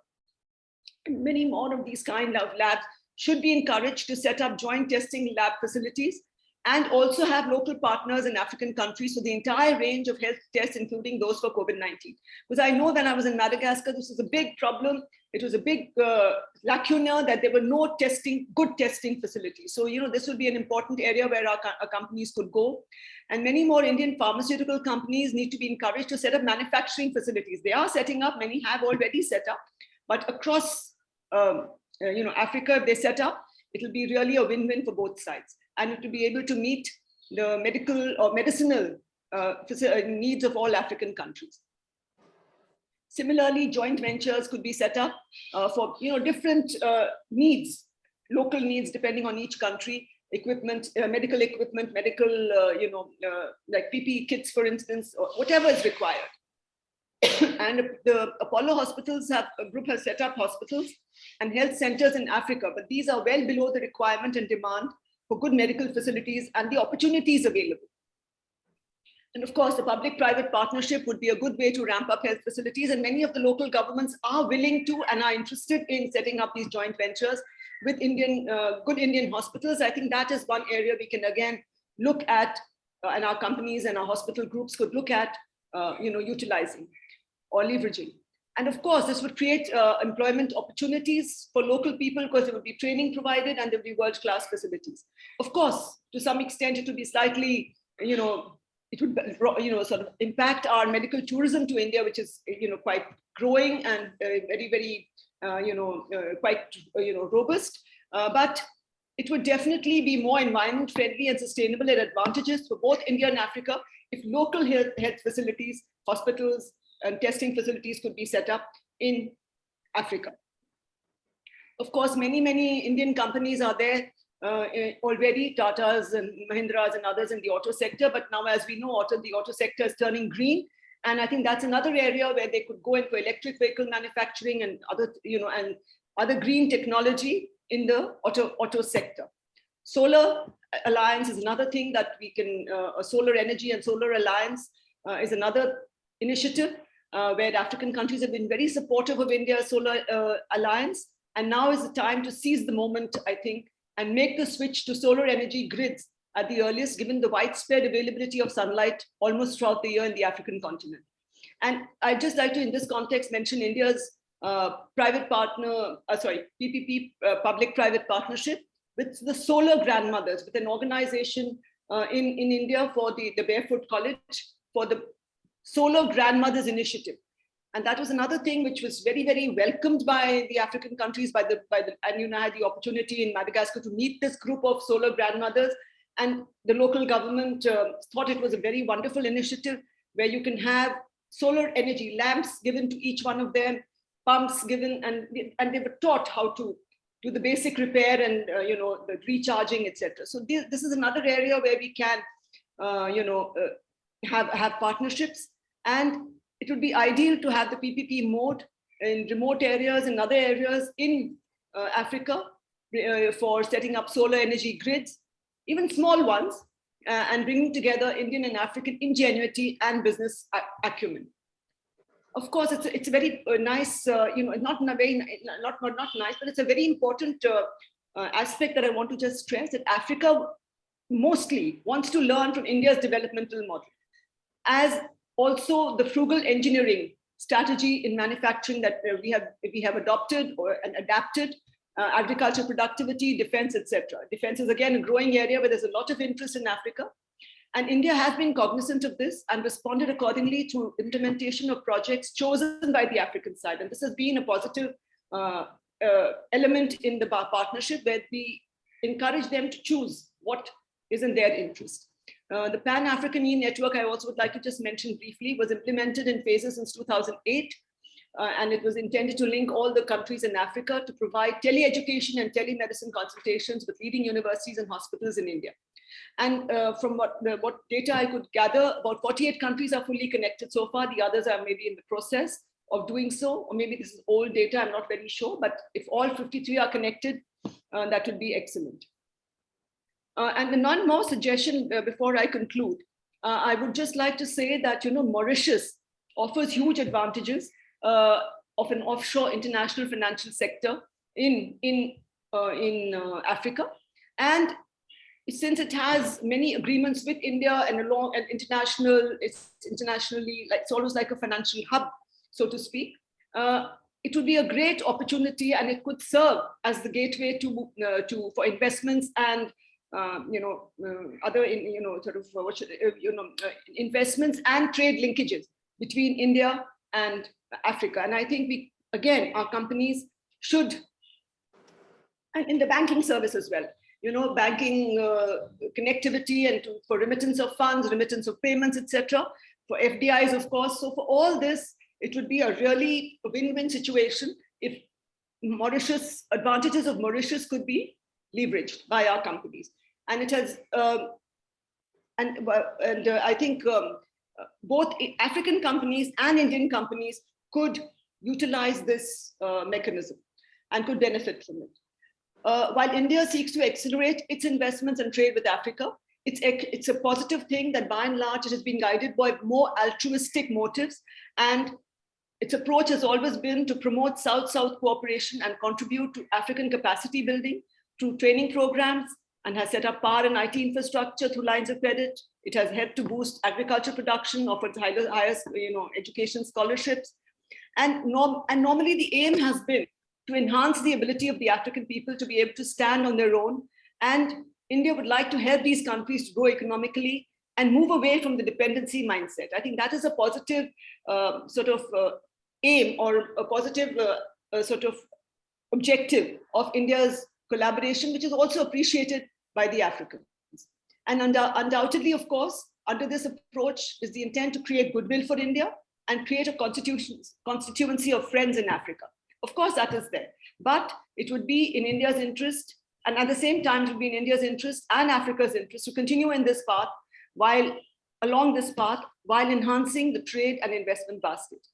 Speaker 12: Many more of these kind of labs should be encouraged to set up joint testing lab facilities and also have local partners in African countries for the entire range of health tests, including those for COVID-19. Because I know when I was in Madagascar, this was a big problem. It was a big lacuna that there were no good testing facilities. So, this would be an important area where our companies could go. And many more Indian pharmaceutical companies need to be encouraged to set up manufacturing facilities. They are setting up, many have already set up, but across Africa, if they set up, it will be really a win-win for both sides. And to be able to meet the medical or medicinal needs of all African countries. Similarly, joint ventures could be set up for different needs, local needs depending on each country, equipment, medical equipment, medical, like PPE kits, for instance, or whatever is required. And the Apollo hospitals group has set up hospitals and health centers in Africa, but these are well below the requirement and demand for good medical facilities and the opportunities available. And of course, the public-private partnership would be a good way to ramp up health facilities, and many of the local governments are willing to and are interested in setting up these joint ventures with good Indian hospitals. I think that is one area we can again look at, and our companies and our hospital groups could look at, utilizing or leveraging. And of course, this would create employment opportunities for local people because there would be training provided and there would be world-class facilities. Of course, to some extent, it would be slightly, it would, sort of impact our medical tourism to India, which is, quite growing and very, very, quite, robust. But it would definitely be more environment friendly and sustainable and advantageous for both India and Africa if local health facilities, hospitals, and testing facilities could be set up in Africa. Of course, many, many Indian companies are there already, Tatas and Mahindras and others in the auto sector. But now, as we know, the auto sector is turning green. And I think that's another area where they could go into electric vehicle manufacturing and other, and other green technology in the auto sector. Solar Alliance is another thing that we can, Solar Energy and Solar Alliance is another initiative where African countries have been very supportive of India's solar alliance. And now is the time to seize the moment, I think, and make the switch to solar energy grids at the earliest, given the widespread availability of sunlight almost throughout the year in the African continent. And I'd just like to, in this context, mention India's PPP, public-private partnership with the Solar Grandmothers, with an organization in India for the Barefoot College for the Solar Grandmothers Initiative. And that was another thing which was very, very welcomed by the African countries, and I had the opportunity in Madagascar to meet this group of solar grandmothers. And the local government thought it was a very wonderful initiative where you can have solar energy lamps given to each one of them, pumps given, and they were taught how to do the basic repair and the recharging, etc. So this is another area where we can have partnerships, and it would be ideal to have the PPP mode in remote areas and other areas in Africa for setting up solar energy grids, even small ones, and bringing together Indian and African ingenuity and business acumen. Of course, it's a very nice, not nice, but it's a very important aspect that I want to just stress, that Africa mostly wants to learn from India's developmental model, as also the frugal engineering strategy in manufacturing that we have adopted and adapted, agriculture productivity, defense, etc. Defense is again a growing area where there's a lot of interest in Africa. And India has been cognizant of this and responded accordingly through implementation of projects chosen by the African side. And this has been a positive element in the partnership, where we encourage them to choose what is in their interest. The Pan-African E-Network, I also would like to just mention briefly, was implemented in phases since 2008. And it was intended to link all the countries in Africa to provide tele-education and telemedicine consultations with leading universities and hospitals in India. And from what data I could gather, about 48 countries are fully connected so far. The others are maybe in the process of doing so, or maybe this is old data, I'm not very sure. But if all 53 are connected, that would be excellent. And one more suggestion before I conclude. I would just like to say that, Mauritius offers huge advantages of an offshore international financial sector in Africa. And since it has many agreements with India and it's internationally, it's almost like a financial hub, so to speak. It would be a great opportunity, and it could serve as the gateway for investments and other investments and trade linkages between India and Africa. And I think our companies should, and in the banking service as well, banking connectivity and for remittance of funds, remittance of payments, etc. For FDIs, of course. So for all this, it would be a really win-win situation if advantages of Mauritius could be leveraged by our companies. And it has, I think both African companies and Indian companies could utilize this mechanism and could benefit from it. While India seeks to accelerate its investments and trade with Africa, it's a positive thing that by and large it has been guided by more altruistic motives, and its approach has always been to promote South-South cooperation and contribute to African capacity building through training programs, and has set up power and IT infrastructure through lines of credit. It has helped to boost agriculture production, offered highest education scholarships, and normally the aim has been to enhance the ability of the African people to be able to stand on their own. And India would like to help these countries to grow economically and move away from the dependency mindset. I think that is a positive aim, or a positive objective of India's collaboration, which is also appreciated by the Africans. And undoubtedly, of course, under this approach is the intent to create goodwill for India and create a constituency of friends in Africa. Of course, that is there, but it would be in India's interest, and at the same time, it would be in India's interest and Africa's interest to continue in this path, along this path, while enhancing the trade and investment basket.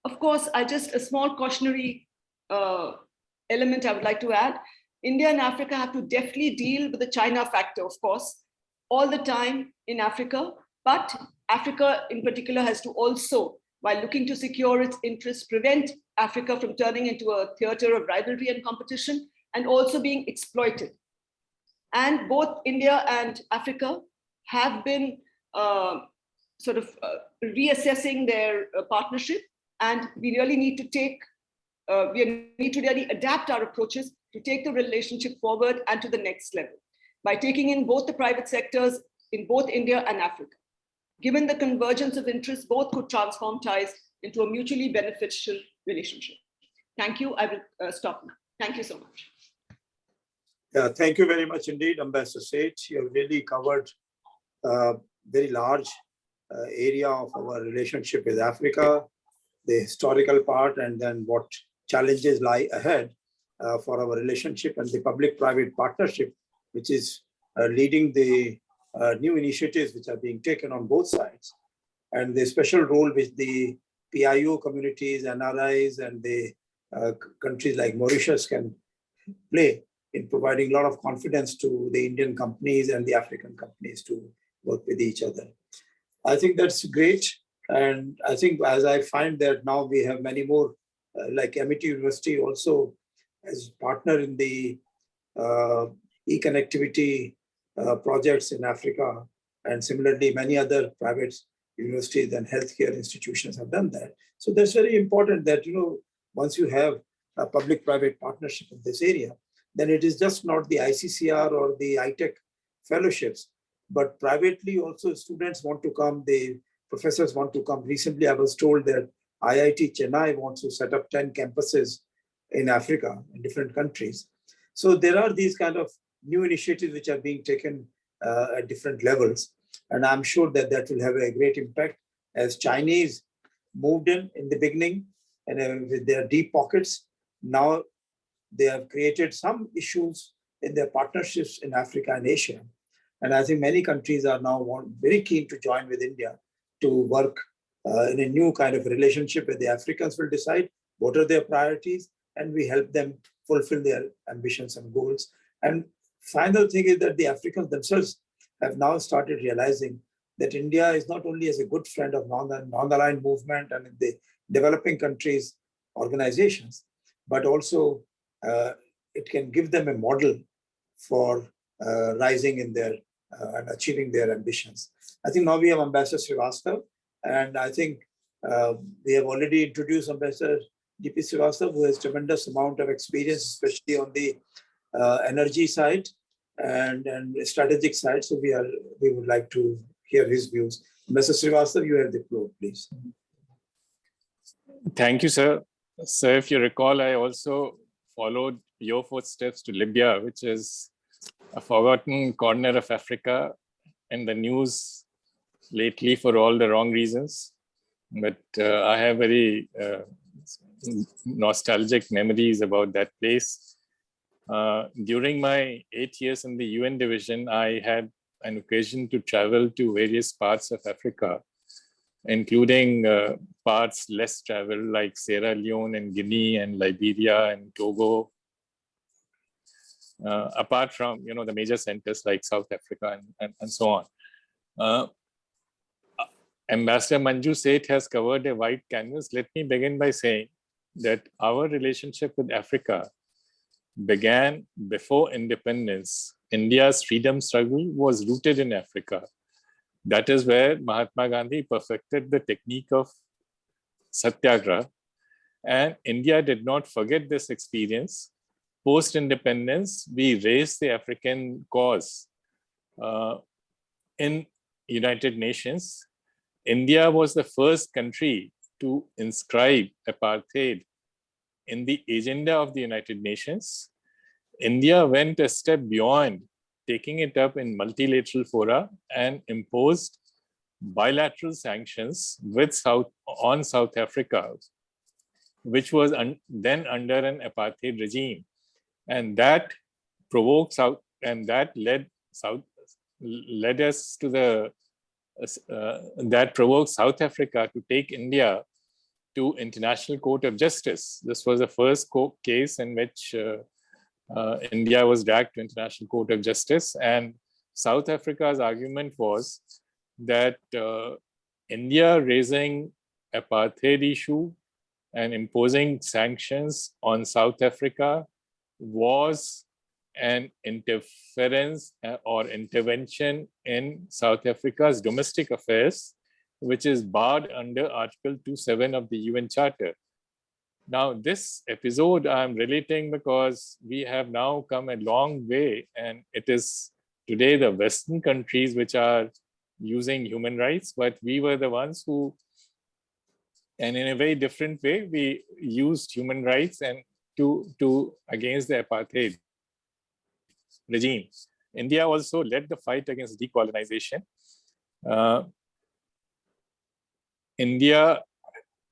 Speaker 12: Of course, a small cautionary element I would like to add. India and Africa have to deftly deal with the China factor, of course, all the time in Africa, but Africa in particular has to also while looking to secure its interests, prevent Africa from turning into a theater of rivalry and competition, and also being exploited. And both India and Africa have been reassessing their partnership, and we really need to really adapt our approaches to take the relationship forward and to the next level by taking in both the private sectors in both India and Africa. Given the convergence of interests, both could transform ties into a mutually beneficial relationship. Thank you. I will stop now. Thank you so much.
Speaker 11: Yeah, thank you very much indeed, Ambassador Seth. You have really covered a very large area of our relationship with Africa, the historical part, and then what challenges lie ahead for our relationship, and the public-private partnership, which is leading the new initiatives which are being taken on both sides, and the special role which the PIO communities, NRIs, and the countries like Mauritius can play in providing a lot of confidence to the Indian companies and the African companies to work with each other. I think that's great. And I think as I find that now we have many more, like Amity University also as partner in the e-connectivity projects in Africa. And similarly, many other private universities and healthcare institutions have done that. So that's very important that, once you have a public-private partnership in this area, then it is just not the ICCR or the ITEC fellowships, but privately also students want to come, the professors want to come. Recently, I was told that IIT Chennai wants to set up 10 campuses in Africa, in different countries. So there are these kind of new initiatives which are being taken at different levels. And I'm sure that that will have a great impact as Chinese moved in the beginning and with their deep pockets. Now they have created some issues in their partnerships in Africa and Asia. And I think many countries are now very keen to join with India to work in a new kind of relationship where the Africans will decide what are their priorities and we help them fulfill their ambitions and goals. And final thing is that the Africans themselves have now started realizing that India is not only as a good friend of non-aligned movement and the developing countries organizations, but also it can give them a model for rising in their and achieving their ambitions. I think now we have Ambassador Srivastav, and I think we have already introduced Ambassador D.P. Srivastav, who has tremendous amount of experience, especially on the energy side and strategic side. So we would like to hear his views. Ambassador Srivastav, you have the floor, please.
Speaker 13: Thank you, sir. Sir, if you recall, I also followed your footsteps to Libya, which is a forgotten corner of Africa in the news lately for all the wrong reasons. But I have very nostalgic memories about that place. During my 8 years in the UN division, I had an occasion to travel to various parts of Africa, including parts less traveled like Sierra Leone and Guinea and Liberia and Togo. Apart from the major centers like South Africa and so on. Ambassador Manju Seth has covered a wide canvas. Let me begin by saying that our relationship with Africa began before independence. India's freedom struggle was rooted in Africa. That is where Mahatma Gandhi perfected the technique of Satyagraha. And India did not forget this experience. Post-independence, we raised the African cause in United Nations. India was the first country to inscribe apartheid in the agenda of the United Nations. India went a step beyond, taking it up in multilateral fora and imposed bilateral sanctions on South Africa, which was then under an apartheid regime. And that provoked that provoked South Africa to take India to International Court of Justice. This was the first case in which India was dragged to International Court of Justice. And South Africa's argument was that India raising apartheid issue and imposing sanctions on South Africa was an interference or intervention in South Africa's domestic affairs, which is barred under Article 27 of the UN Charter. Now, this episode I'm relating because we have now come a long way, and it is today the Western countries which are using human rights, but we were the ones who, and in a very different way, we used human rights and to against the apartheid regime. India also led the fight against decolonization. India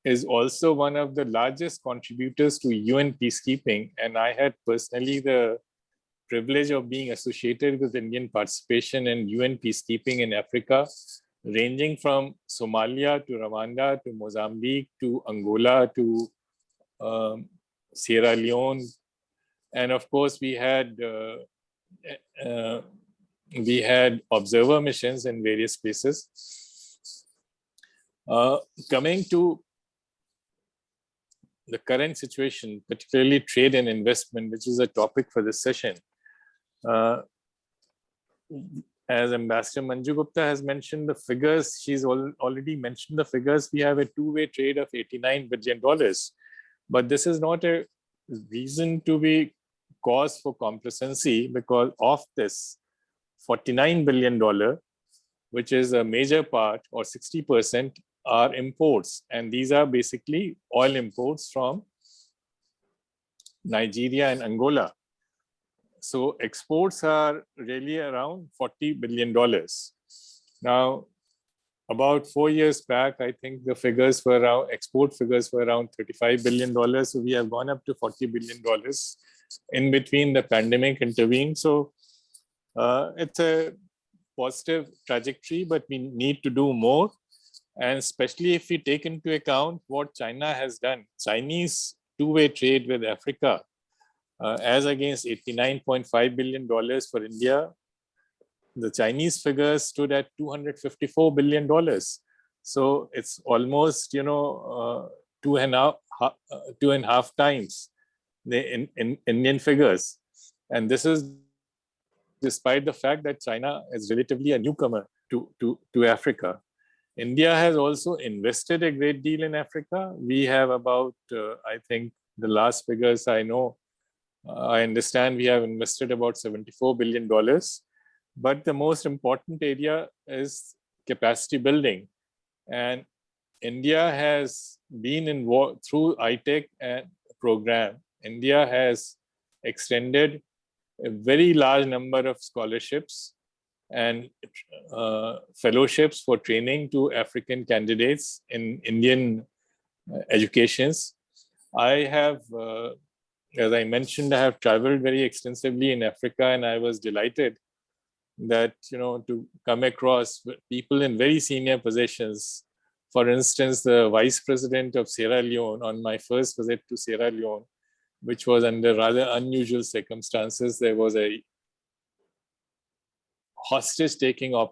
Speaker 13: is also one of the largest contributors to UN peacekeeping, and I had personally the privilege of being associated with Indian participation in UN peacekeeping in Africa, ranging from Somalia to Rwanda to Mozambique to Angola to Sierra Leone. And of course, we had observer missions in various places. Coming to the current situation, particularly trade and investment, which is a topic for this session. As Ambassador Manju Gupta has mentioned the figures, she's already mentioned the figures. We have a two-way trade of $89 billion, but this is not a reason to be cause for complacency, because of this $49 billion, which is a major part or 60% are imports. And these are basically oil imports from Nigeria and Angola. So exports are really around $40 billion. Now, about 4 years back, I think the figures were around, export figures were around $35 billion. So we have gone up to $40 billion. In between, the pandemic intervened. So it's a positive trajectory, but we need to do more. And especially if we take into account what China has done, Chinese two-way trade with Africa, as against $89.5 billion for India, the Chinese figures stood at $254 billion. So it's almost, two and a half times the Indian figures. And this is despite the fact that China is relatively a newcomer to Africa. India has also invested a great deal in Africa. We have about, I think the last figures I know, I understand we have invested about $74 billion. But the most important area is capacity building. And India has been involved through ITEC and program. India has extended a very large number of scholarships and fellowships for training to African candidates in Indian educations. I have, as I mentioned, I have traveled very extensively in Africa, and I was delighted that, to come across people in very senior positions. For instance, the Vice President of Sierra Leone, on my first visit to Sierra Leone, which was under rather unusual circumstances, there was a hostage-taking of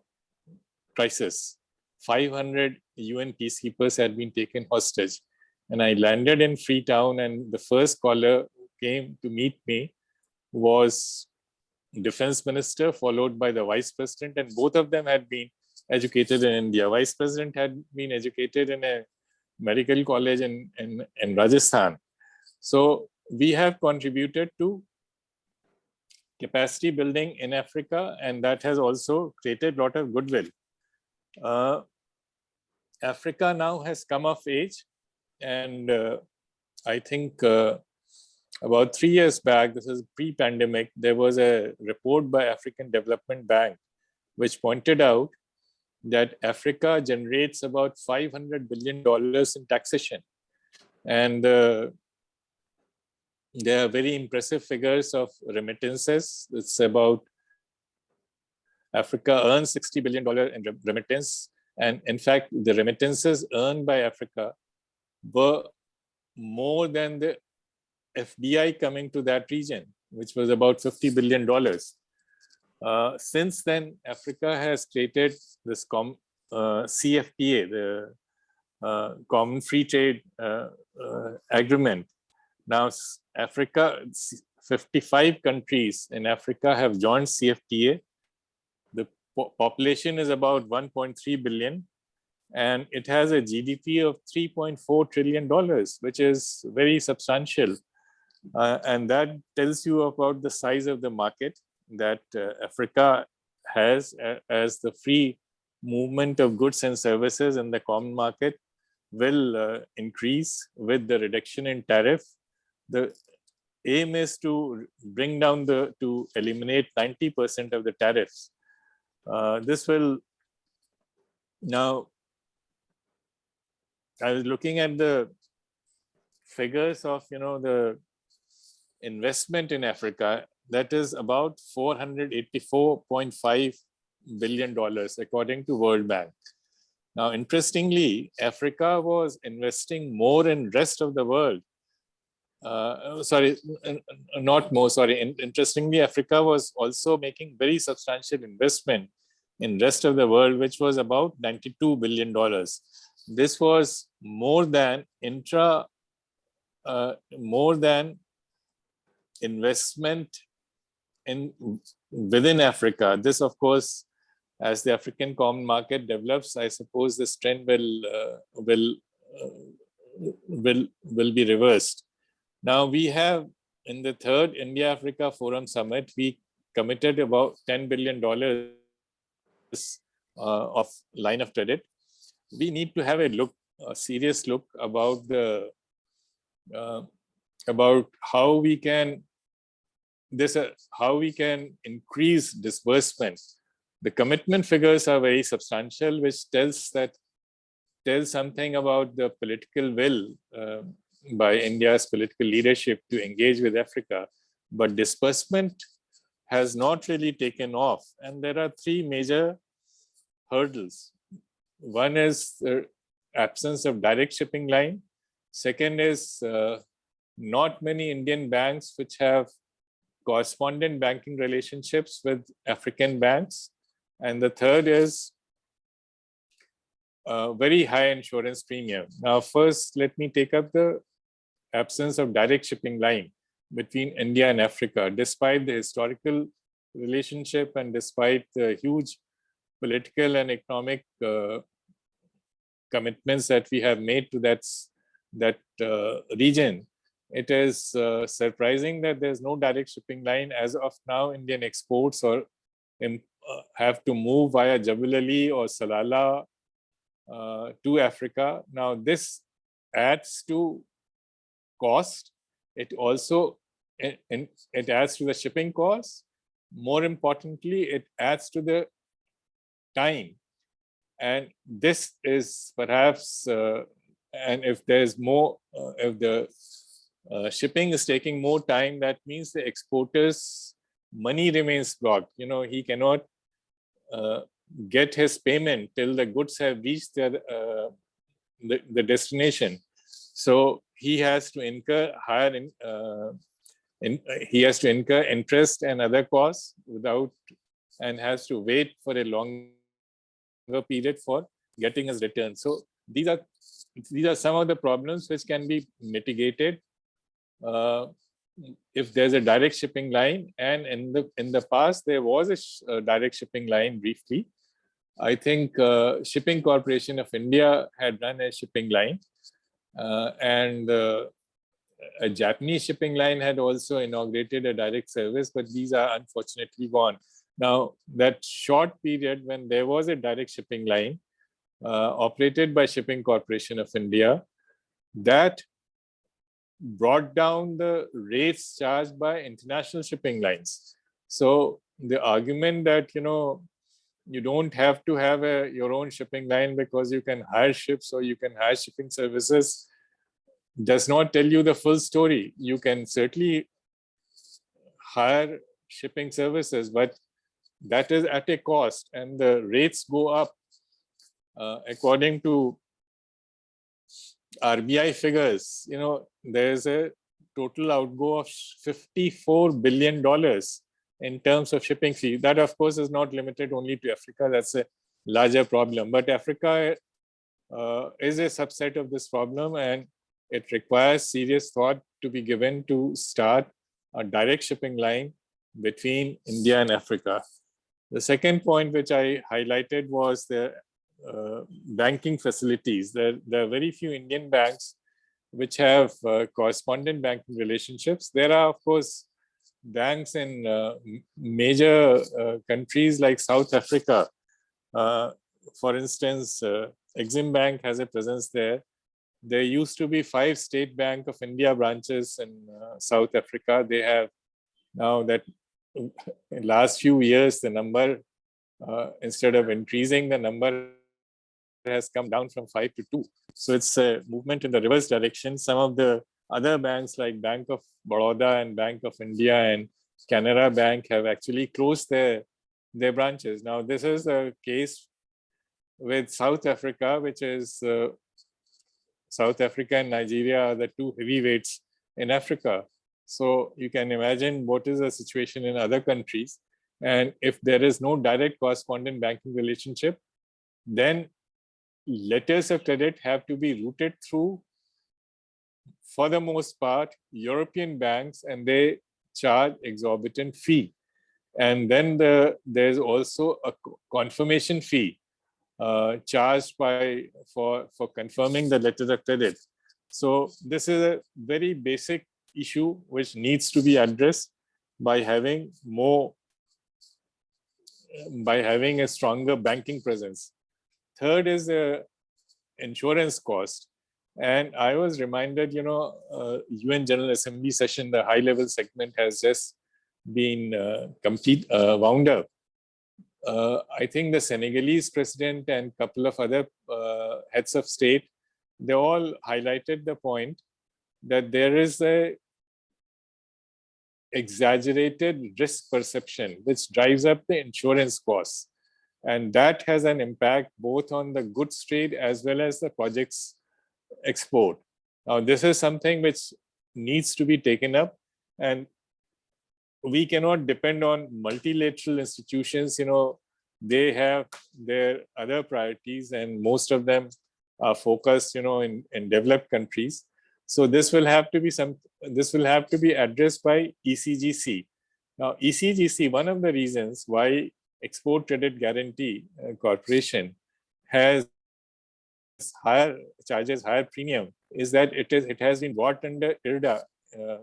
Speaker 13: crisis. 500 UN peacekeepers had been taken hostage. And I landed in Freetown, and the first caller who came to meet me was Defense Minister, followed by the Vice President, and both of them had been educated in India. Vice President had been educated in a medical college in Rajasthan. So we have contributed to capacity building in Africa, and that has also created a lot of goodwill. Africa now has come of age, and I think about 3 years back, this is pre-pandemic, there was a report by African Development Bank which pointed out that Africa generates about $500 billion in taxation. And there are very impressive figures of remittances. It's about Africa earns $60 billion in remittance. And in fact, the remittances earned by Africa were more than the FDI coming to that region, which was about $50 billion. Since then, Africa has created this CFTA, the common free trade agreement. Now, Africa, 55 countries in Africa have joined CFTA. The population is about 1.3 billion, and it has a GDP of $3.4 trillion, which is very substantial. And that tells you about the size of the market that Africa has as the free movement of goods and services in the common market will increase with the reduction in tariff. The aim is to bring down to eliminate 90% of the tariffs. This will now, I was looking at the figures of, the investment in Africa, that is about $484.5 billion according to World Bank. Now, interestingly, Africa was investing more in rest of the world. Interestingly, Africa was also making very substantial investment in rest of the world, which was about $92 billion. This was more than investment within Africa. This, of course, as the African common market develops, I suppose this trend will be reversed. Now we have, in the third India-Africa Forum Summit, we committed about $10 billion of line of credit. We need to have a serious look about how we can increase disbursement. The commitment figures are very substantial, which tells something about the political will by India's political leadership to engage with Africa. But disbursement has not really taken off. And there are three major hurdles. One is the absence of direct shipping line. Second is not many Indian banks which have correspondent banking relationships with African banks. And the third is very high insurance premium. Now, first, let me take up the absence of direct shipping line between India and Africa. Despite the historical relationship and despite the huge political and economic commitments that we have made to that region, it is surprising that there's no direct shipping line. As of now, Indian exports have to move via Jebel Ali or Salalah to Africa. Now, this adds to cost. It also it adds to the shipping cost. More importantly, it adds to the time. And this is perhaps, and if there's more, if the shipping is taking more time, that means the exporter's money remains blocked. He cannot get his payment till the goods have reached the destination. So he has to incur interest and other costs and has to wait for a longer period for getting his return. So these are some of the problems which can be mitigated if there's a direct shipping line. And in the past there was a direct shipping line briefly. I think Shipping Corporation of India had run a shipping line, and a Japanese shipping line had also inaugurated a direct service, but these are unfortunately gone. Now, that short period when there was a direct shipping line operated by Shipping Corporation of India, that brought down the rates charged by international shipping lines. So the argument that, you don't have to have your own shipping line because you can hire ships or you can hire shipping services does not tell you the full story. You can certainly hire shipping services, but that is at a cost, and the rates go up. According to RBI figures, there's a total outgo of $54 billion in terms of shipping fee. That, of course, is not limited only to Africa. That's a larger problem. But Africa is a subset of this problem, and it requires serious thought to be given to start a direct shipping line between India and Africa. The second point which I highlighted was the banking facilities. There are very few Indian banks which have correspondent banking relationships. There are, of course, banks in major countries like South Africa. For instance, Exim Bank has a presence there. There used to be 5 State Bank of India branches in South Africa. They have now that in last few years, the number, instead of increasing, the number has come down from 5 to 2. So it's a movement in the reverse direction. Some of the other banks like Bank of Baroda and Bank of India and Canara Bank have actually closed their branches. Now, this is a case with South Africa, which is South Africa and Nigeria are the 2 heavyweights in Africa. So you can imagine what is the situation in other countries. And if there is no direct correspondent banking relationship, then letters of credit have to be routed through, for the most part, European banks, and they charge exorbitant fee. And then there's also a confirmation fee charged for confirming the letters of credit. So this is a very basic issue which needs to be addressed by having a stronger banking presence. Third is the insurance cost. And I was reminded, UN General Assembly session, the high-level segment has just been wound up. I think the Senegalese president and a couple of other heads of state, they all highlighted the point that there is a exaggerated risk perception which drives up the insurance costs. And that has an impact both on the goods trade as well as the project's export. Now, this is something which needs to be taken up, and we cannot depend on multilateral institutions. They have their other priorities, and most of them are focused, in developed countries. So this will have to be addressed by ECGC. Now, ECGC, one of the reasons why Export Credit Guarantee Corporation charges higher premium is that it has been brought under IRDA,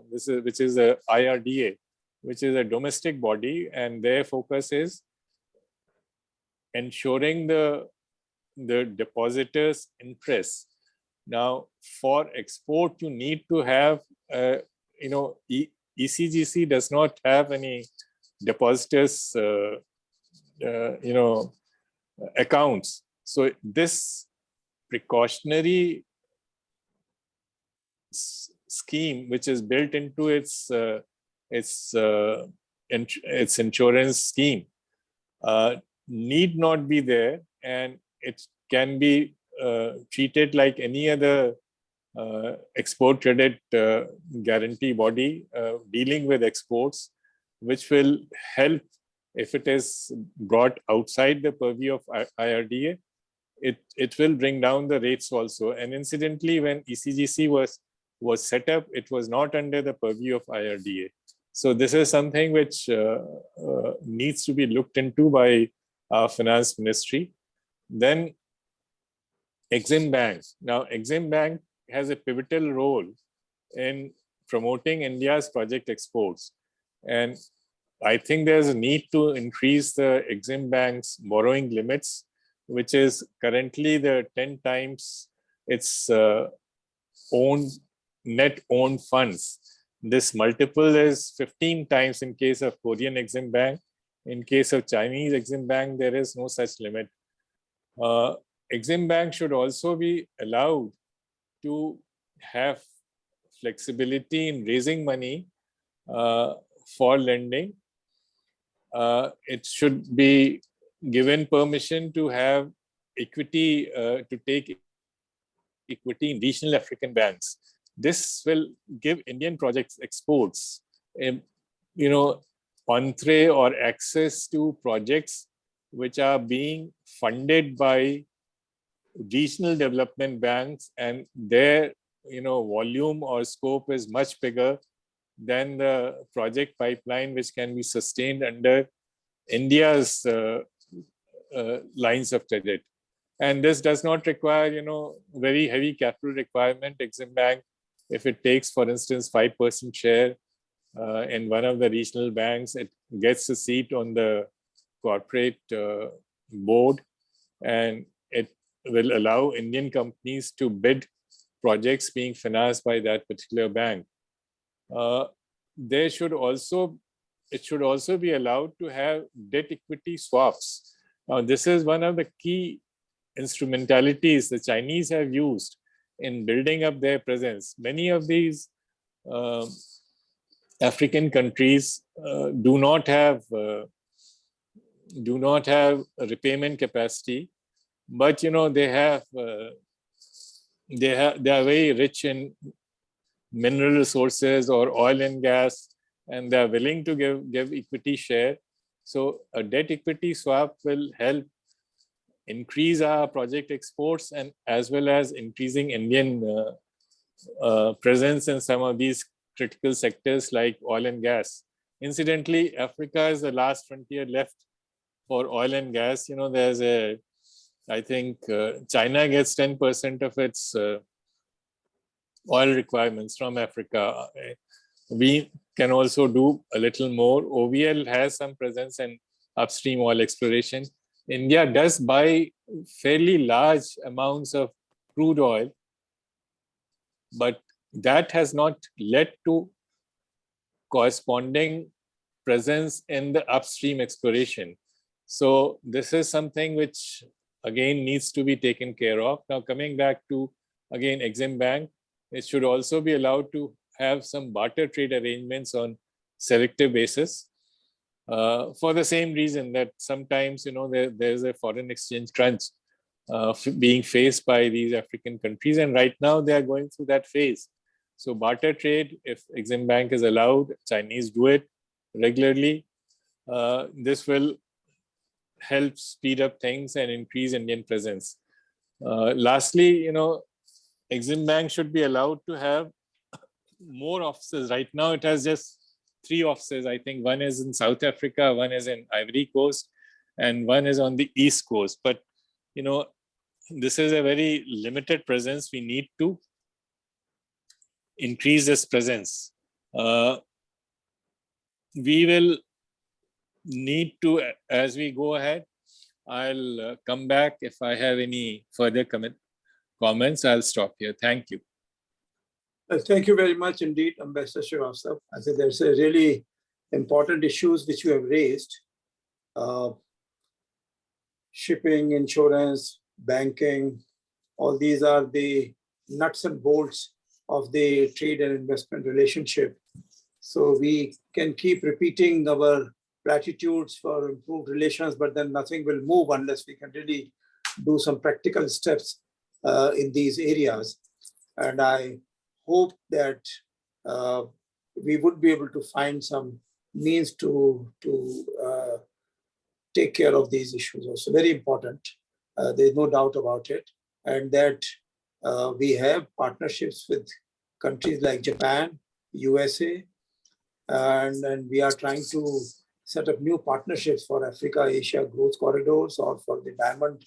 Speaker 13: which is a IRDA, which is a domestic body, and their focus is ensuring the depositors' interests. Now, for export, you need to have, ECGC does not have any depositors, accounts. So this precautionary scheme, which is built into its insurance scheme, need not be there, and it can be treated like any other export credit guarantee body dealing with exports, which will help if it is brought outside the purview of IRDA. It will bring down the rates also. And incidentally, when ECGC was set up, it was not under the purview of IRDA. So this is something which needs to be looked into by our finance ministry. Then Exim Bank. Now, Exim Bank has a pivotal role in promoting India's project exports. And I think there's a need to increase the Exim Bank's borrowing limits, which is currently the 10 times its net owned funds. This multiple is 15 times in case of Korean Exim Bank. In case of Chinese Exim Bank, there is no such limit. Exim Bank should also be allowed to have flexibility in raising money for lending. It should be given permission to have equity, to take equity in regional African banks. This will give Indian projects exports, entree or access to projects which are being funded by regional development banks, and their volume or scope is much bigger than the project pipeline which can be sustained under India's lines of credit. And this does not require very heavy capital requirement. Exim Bank, if it takes, for instance, 5% share in one of the regional banks, it gets a seat on the corporate board, and it will allow Indian companies to bid projects being financed by that particular bank. It should also be allowed to have debt equity swaps. Now, this is one of the key instrumentalities the Chinese have used in building up their presence. Many of these African countries do not have repayment capacity, but they are very rich in mineral resources or oil and gas, and they are willing to give equity share. So a debt equity swap will help increase our project exports, and as well as increasing Indian presence in some of these critical sectors like oil and gas. Incidentally, Africa is the last frontier left for oil and gas. There's I think China gets 10% of its oil requirements from Africa. We can also do a little more. OVL has some presence in upstream oil exploration. India does buy fairly large amounts of crude oil, but that has not led to corresponding presence in the upstream exploration. So this is something which again needs to be taken care of. Now, coming back to again Exim Bank, it should also be allowed to have some barter trade arrangements on selective basis, for the same reason that sometimes there's a foreign exchange crunch being faced by these African countries, and right now they are going through that phase. So barter trade, if Exim Bank is allowed, Chinese do it regularly, this will help speed up things and increase Indian presence. Lastly, Exim Bank should be allowed to have more offices. Right now it has just 3 offices. I think one is in South Africa, one is in Ivory Coast, and one is on the East Coast. But this is a very limited presence. We need to increase this presence. We will need to, as we go ahead, I'll come back if I have any further comments. I'll stop here. Thank you.
Speaker 11: Thank you very much indeed, Ambassador Srivastava. I think there's a really important issues which you have raised. Shipping, insurance, banking, all these are the nuts and bolts of the trade and investment relationship. So we can keep repeating our platitudes for improved relations, but then nothing will move unless we can really do some practical steps in these areas. And I hope that we would be able to find some means to take care of these issues also. Very important. There's no doubt about it. And that we have partnerships with countries like Japan, USA, and we are trying to set up new partnerships for Africa-Asia growth corridors or for the diamond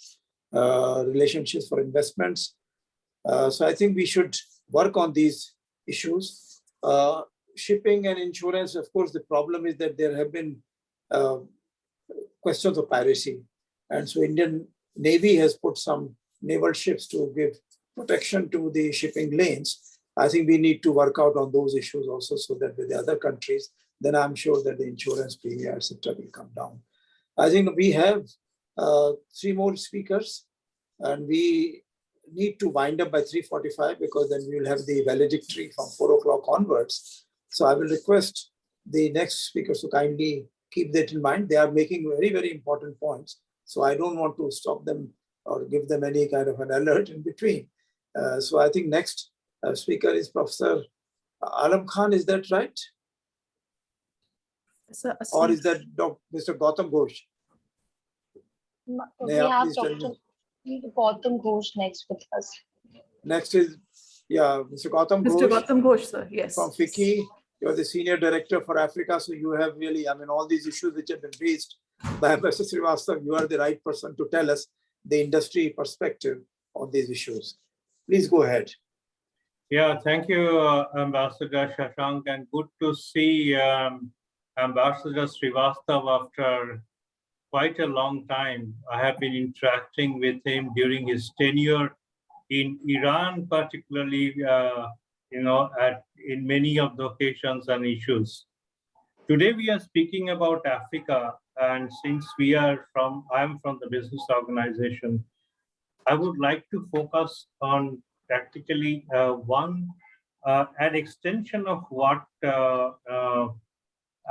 Speaker 11: relationships for investments. So I think we should work on these issues. Shipping and insurance, of course, the problem is that there have been questions of piracy. And so Indian Navy has put some naval ships to give protection to the shipping lanes. I think we need to work out on those issues also, so that with the other countries, then I'm sure that the insurance premium, etc., will come down. I think we have 3 more speakers, and we need to wind up by 3:45 because then we will have the valedictory from 4 o'clock onwards. So I will request the next speakers to kindly keep that in mind. They are making very, very important points. So I don't want to stop them or give them any kind of an alert in between. So I think next speaker is Professor Alam Khan. Is that right? Or is that Mr. Gautam Ghosh?
Speaker 7: We have Dr.
Speaker 14: Gautam Ghosh next with us.
Speaker 11: Next is, yeah, Mr. Gautam
Speaker 2: Mr.
Speaker 11: Ghosh
Speaker 2: Gautam Ghosh, sir. Yes.
Speaker 11: from FICCI. You're the Senior Director for Africa. So you have really, I mean, all these issues which have been raised by Mr. Srivastava, you are the right person to tell us the industry perspective on these issues. Please go ahead.
Speaker 15: Yeah, thank you, Ambassador Shashank, and good to see Ambassador Srivastava after quite a long time. I have been interacting with him during his tenure in Iran, particularly, in many of the occasions and issues. Today we are speaking about Africa, and since I am from the business organization, I would like to focus on practically an extension of what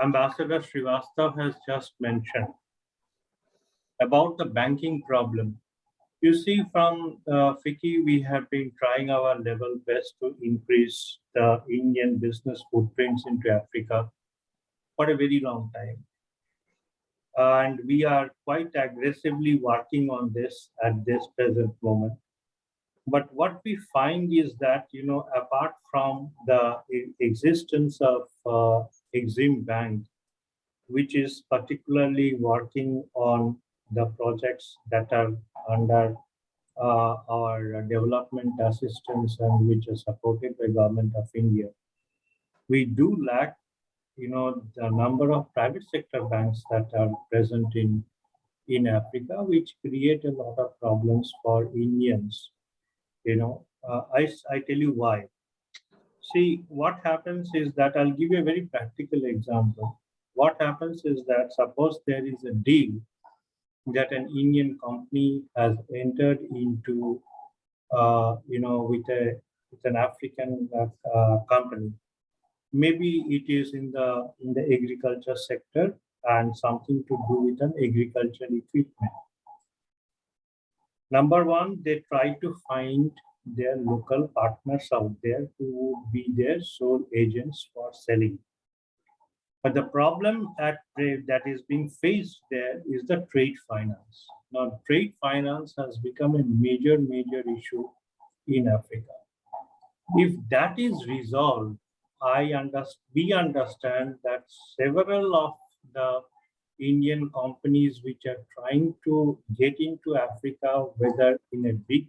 Speaker 15: Ambassador Srivastava has just mentioned about the banking problem. You see, from FICCI, we have been trying our level best to increase the Indian business footprints into Africa for a very long time. And we are quite aggressively working on this at this present moment. But what we find is that, apart from the existence of Exim Bank, which is particularly working on the projects that are under our development assistance and which are supported by Government of India, we do lack, the number of private sector banks that are present in Africa, which create a lot of problems for Indians. I tell you why. See, what happens is that I'll give you a very practical example. What happens is that suppose there is a deal that an Indian company has entered into, with an African company. Maybe it is in the agriculture sector and something to do with an agricultural equipment. Number one, they try to find their local partners out there who would be their sole agents for selling. But the problem that is being faced there is the trade finance. Now, trade finance has become a major issue in Africa. If that is resolved, we understand that several of the Indian companies which are trying to get into Africa, whether in a big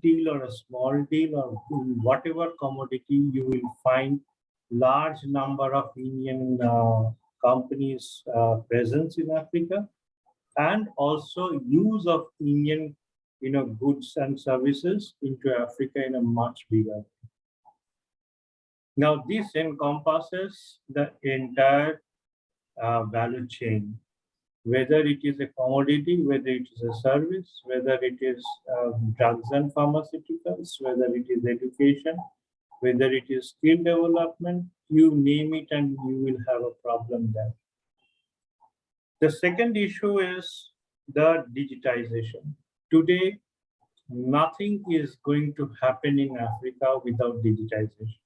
Speaker 15: deal or a small deal or in whatever commodity, you will find large number of Indian companies presence in Africa, and also use of Indian goods and services into Africa in a much bigger way. Now, this encompasses the entire value chain, whether it is a commodity, whether it is a service, whether it is drugs and pharmaceuticals, whether it is education, whether it is skill development, you name it and you will have a problem there. The second issue is the digitization. Today, nothing is going to happen in Africa without digitization.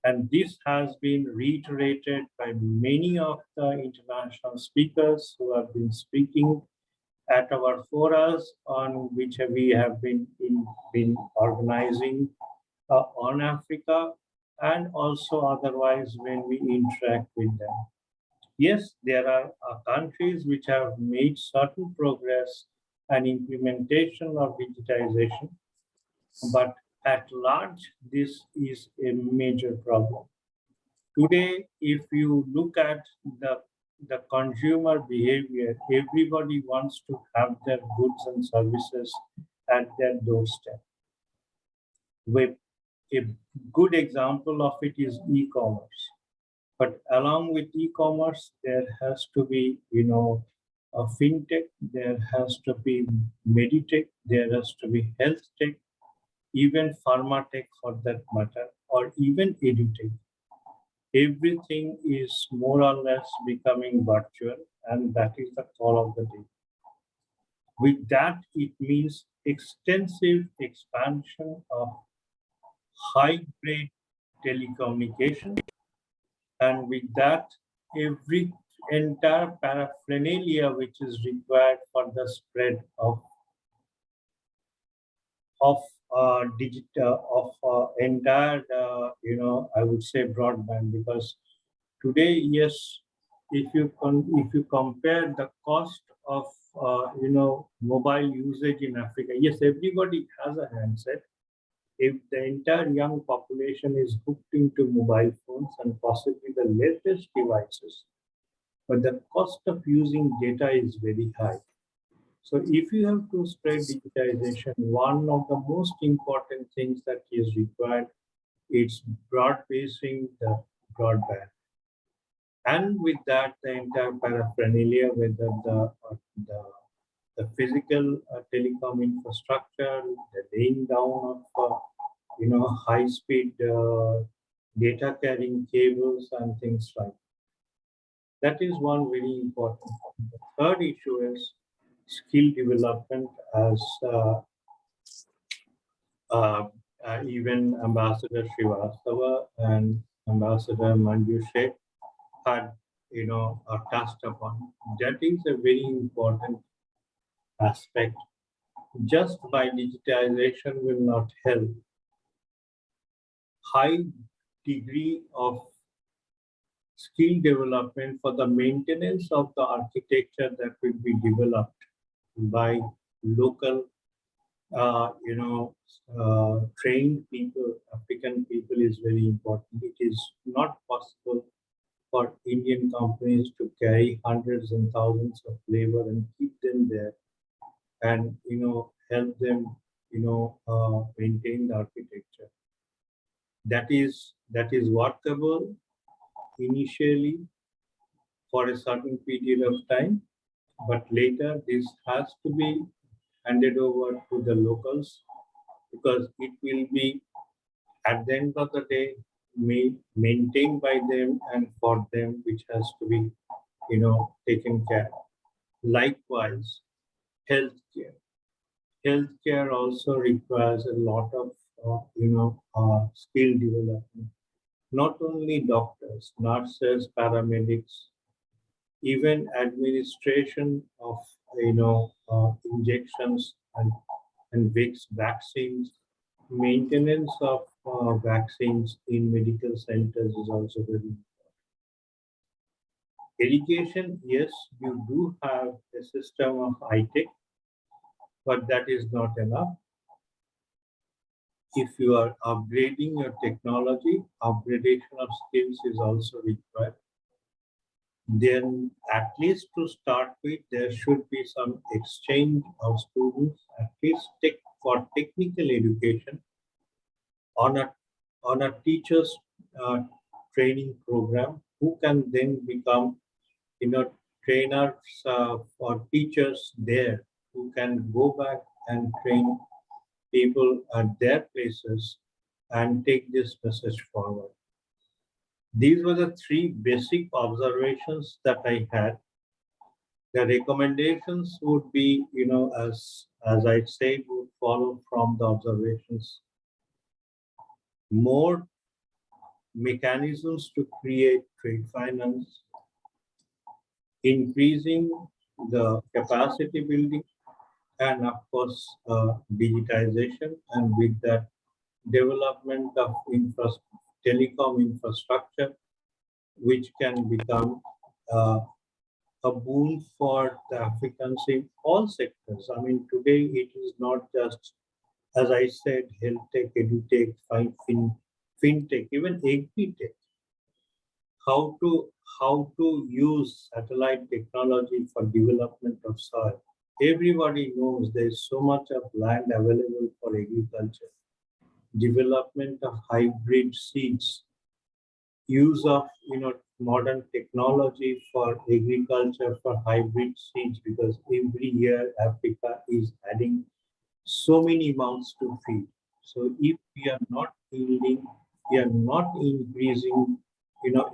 Speaker 15: And this has been reiterated by many of the international speakers who have been speaking at our forums on which we have been organizing on Africa, and also otherwise when we interact with them. Yes, there are countries which have made certain progress and implementation of digitization, but at large, this is a major problem. Today, if you look at the consumer behavior, everybody wants to have their goods and services at their doorstep. A good example of it is e-commerce. But along with e-commerce, there has to be, a fintech, there has to be meditech, there has to be health tech, even pharma tech for that matter, or even edutech. Everything is more or less becoming virtual, and that is the call of the day. With that, it means extensive expansion of high-grade telecommunication. And with that, every entire paraphernalia which is required for the spread of entire, I would say broadband, because today, yes, if you compare the cost of, mobile usage in Africa, yes, everybody has a handset. If the entire young population is hooked into mobile phones and possibly the latest devices, but the cost of using data is very high. So if you have to spread digitization, one of the most important things that is required is broad-basing the broadband. And with that, the entire paraphernalia, whether the physical telecom infrastructure, the laying down of high-speed data carrying cables and things like that is one very important. The third issue is skill development, as even Ambassador Srivastava and Ambassador Manjushek had, touched upon. That is a very important aspect. Just by digitization will not help. High degree of skill development for the maintenance of the architecture that will be developed by local, trained people, African people is very important. It is not possible for Indian companies to carry hundreds and thousands of labor and keep them there and, help them, maintain the architecture. That is workable initially for a certain period of time, but later this has to be handed over to the locals because it will be at the end of the day maintained by them and for them, which has to be, taken care. Likewise, healthcare. Healthcare also requires a lot of, skill development. Not only doctors, nurses, paramedics, even administration of, injections and vaccines, maintenance of vaccines in medical centers is also very important. Education, yes, you do have a system of high-tech, but that is not enough. If you are upgrading your technology, upgradation of skills is also required. Then at least to start with, there should be some exchange of students, at least for technical education on a teacher's training program, who can then become, trainers for teachers there, who can go back and train people at their places and take this message forward. These were the three basic observations that I had. The recommendations would be, as I said, would follow from the observations. More mechanisms to create trade finance, increasing the capacity building, and of course, digitization, and with that, development of telecom infrastructure, which can become a boon for the Africans in all sectors. I mean, today it is not just, as I said, health tech, edutech, fintech, even agri-tech. How to use satellite technology for development of soil. Everybody knows there is so much of land available for agriculture. Development of hybrid seeds, use of modern technology for agriculture for hybrid seeds, because every year Africa is adding so many mouths to feed. So if we are not yielding, we are not increasing,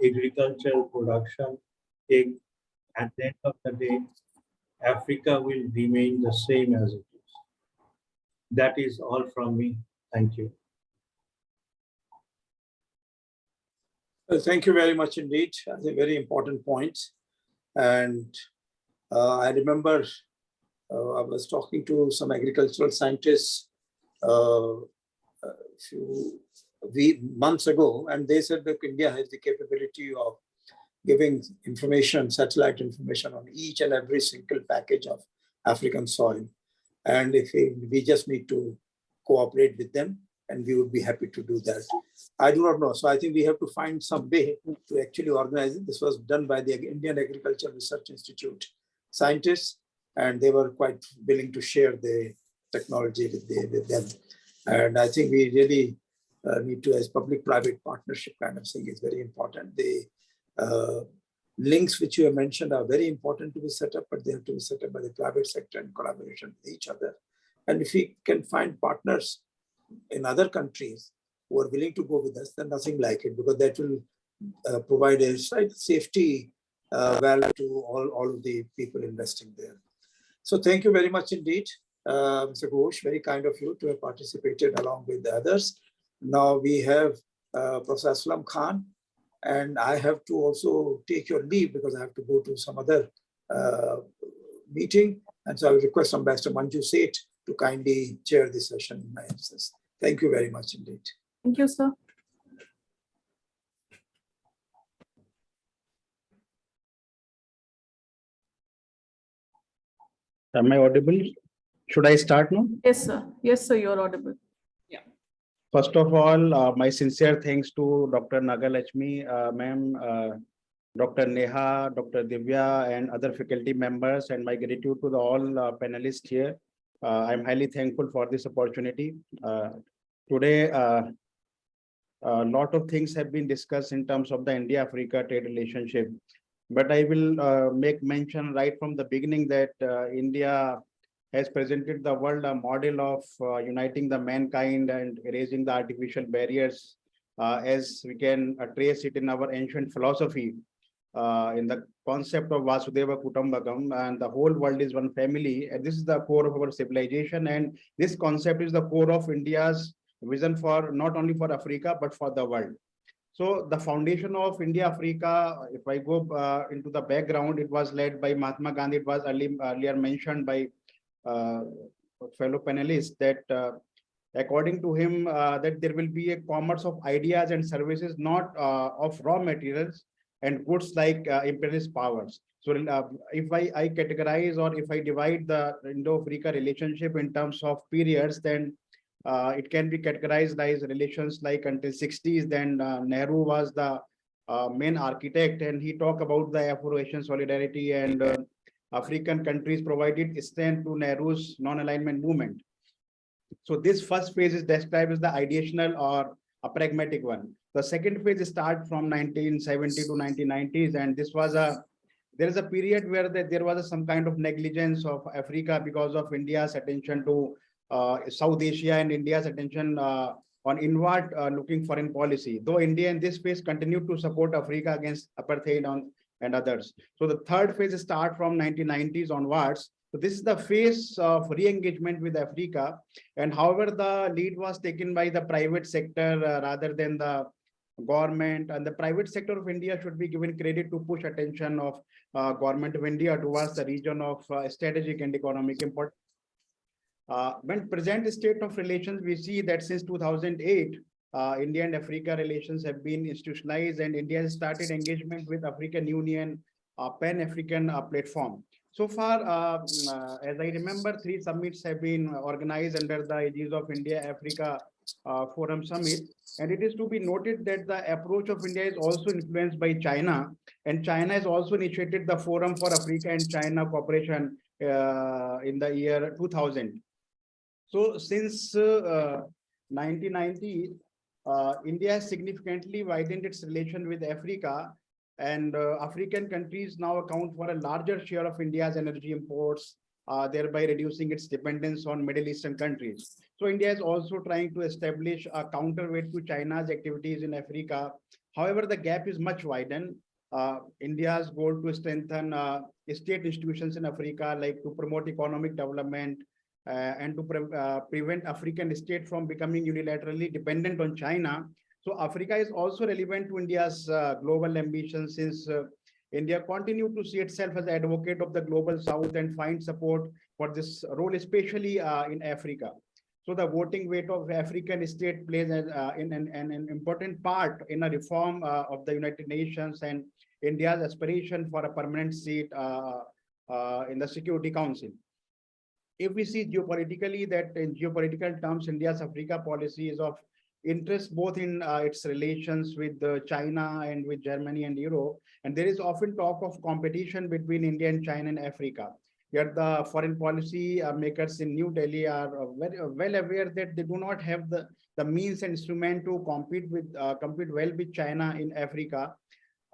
Speaker 15: agricultural production, at the end of the day, Africa will remain the same as it is. That is all from me. Thank you.
Speaker 11: Well, thank you very much indeed. That's a very important point. And I remember I was talking to some agricultural scientists a few months ago, and they said that India has the capability of giving information, satellite information on each and every single package of African soil. And if we just need to cooperate with them, and we would be happy to do that. I do not know. So I think we have to find some way to actually organize it. This was done by the Indian Agricultural Research Institute scientists, and they were quite willing to share the technology with them. And I think we really need to, as public-private partnership kind of thing is very important. The links which you have mentioned are very important to be set up, but they have to be set up by the private sector in collaboration with each other. And if we can find partners in other countries who are willing to go with us, then nothing like it, because that will provide a safety valve to all of the people investing there. So thank you very much indeed, Mr. Ghosh, very kind of you to have participated along with the others. Now we have Professor Aslam Khan, and I have to also take your leave because I have to go to some other meeting. And so I will request Ambassador Manju Seth to kindly chair this session in my absence. Thank you very much indeed.
Speaker 2: Thank you, sir.
Speaker 16: Am I audible? Should I start now?
Speaker 2: Yes, sir. Yes, sir, you're audible.
Speaker 16: First of all, my sincere thanks to Dr. Nagalakshmi, ma'am, Dr. Neha, Dr. Divya, and other faculty members, and my gratitude to all panelists here. I'm highly thankful for this opportunity. Today, a lot of things have been discussed in terms of the India-Africa trade relationship, but I will make mention right from the beginning that India has presented the world a model of uniting the mankind and erasing the artificial barriers, as we can trace it in our ancient philosophy, in the concept of Vasudeva Kutumbakam, and the whole world is one family. And this is the core of our civilization. And this concept is the core of India's vision for not only for Africa, but for the world. So the foundation of India-Africa, if I go into the background, it was led by Mahatma Gandhi. It was earlier mentioned by fellow panelists that according to him, that there will be a commerce of ideas and services, not of raw materials and goods like imperialist powers. So if I categorize, or if I divide the Indo-Africa relationship in terms of periods, then it can be categorized as relations like until 60s. Then Nehru was the main architect, and he talked about the Afro-Asian solidarity, and African countries provided strength to Nehru's non-alignment movement. So this first phase is described as the ideational or a pragmatic one. The second phase starts from 1970 to 1990s, and this was there is a period where there was some kind of negligence of Africa because of India's attention to South Asia and India's attention on inward looking foreign policy. Though India in this phase continued to support Africa against apartheid and others. So the third phase starts from 1990s onwards. So this is the phase of re-engagement with Africa. And however, the lead was taken by the private sector rather than the government, and the private sector of India should be given credit to push attention of government of India towards the region of strategic and economic importance. When present state of relations, we see that since 2008, India and Africa relations have been institutionalized, and India has started engagement with African Union, Pan-African platform. So far, as I remember, 3 summits have been organized under the aegis of India-Africa Forum Summit. And it is to be noted that the approach of India is also influenced by China, and China has also initiated the Forum for Africa and China Cooperation in the year 2000. So since 1990, India has significantly widened its relation with Africa, and African countries now account for a larger share of India's energy imports, thereby reducing its dependence on Middle Eastern countries. So India is also trying to establish a counterweight to China's activities in Africa. However, the gap is much widened. India's goal to strengthen state institutions in Africa, like to promote economic development and to prevent African state from becoming unilaterally dependent on China. So Africa is also relevant to India's global ambitions, since India continue to see itself as an advocate of the global south and find support for this role, especially in Africa. So the voting weight of African state plays an important part in a reform of the United Nations and India's aspiration for a permanent seat in the Security Council. If we see geopolitically, that in geopolitical terms, India's Africa policy is of interest both in its relations with China and with Germany and Europe. And there is often talk of competition between India and China and Africa. Yet the foreign policy makers in New Delhi are very well aware that they do not have the means and instrument to compete well with China in Africa.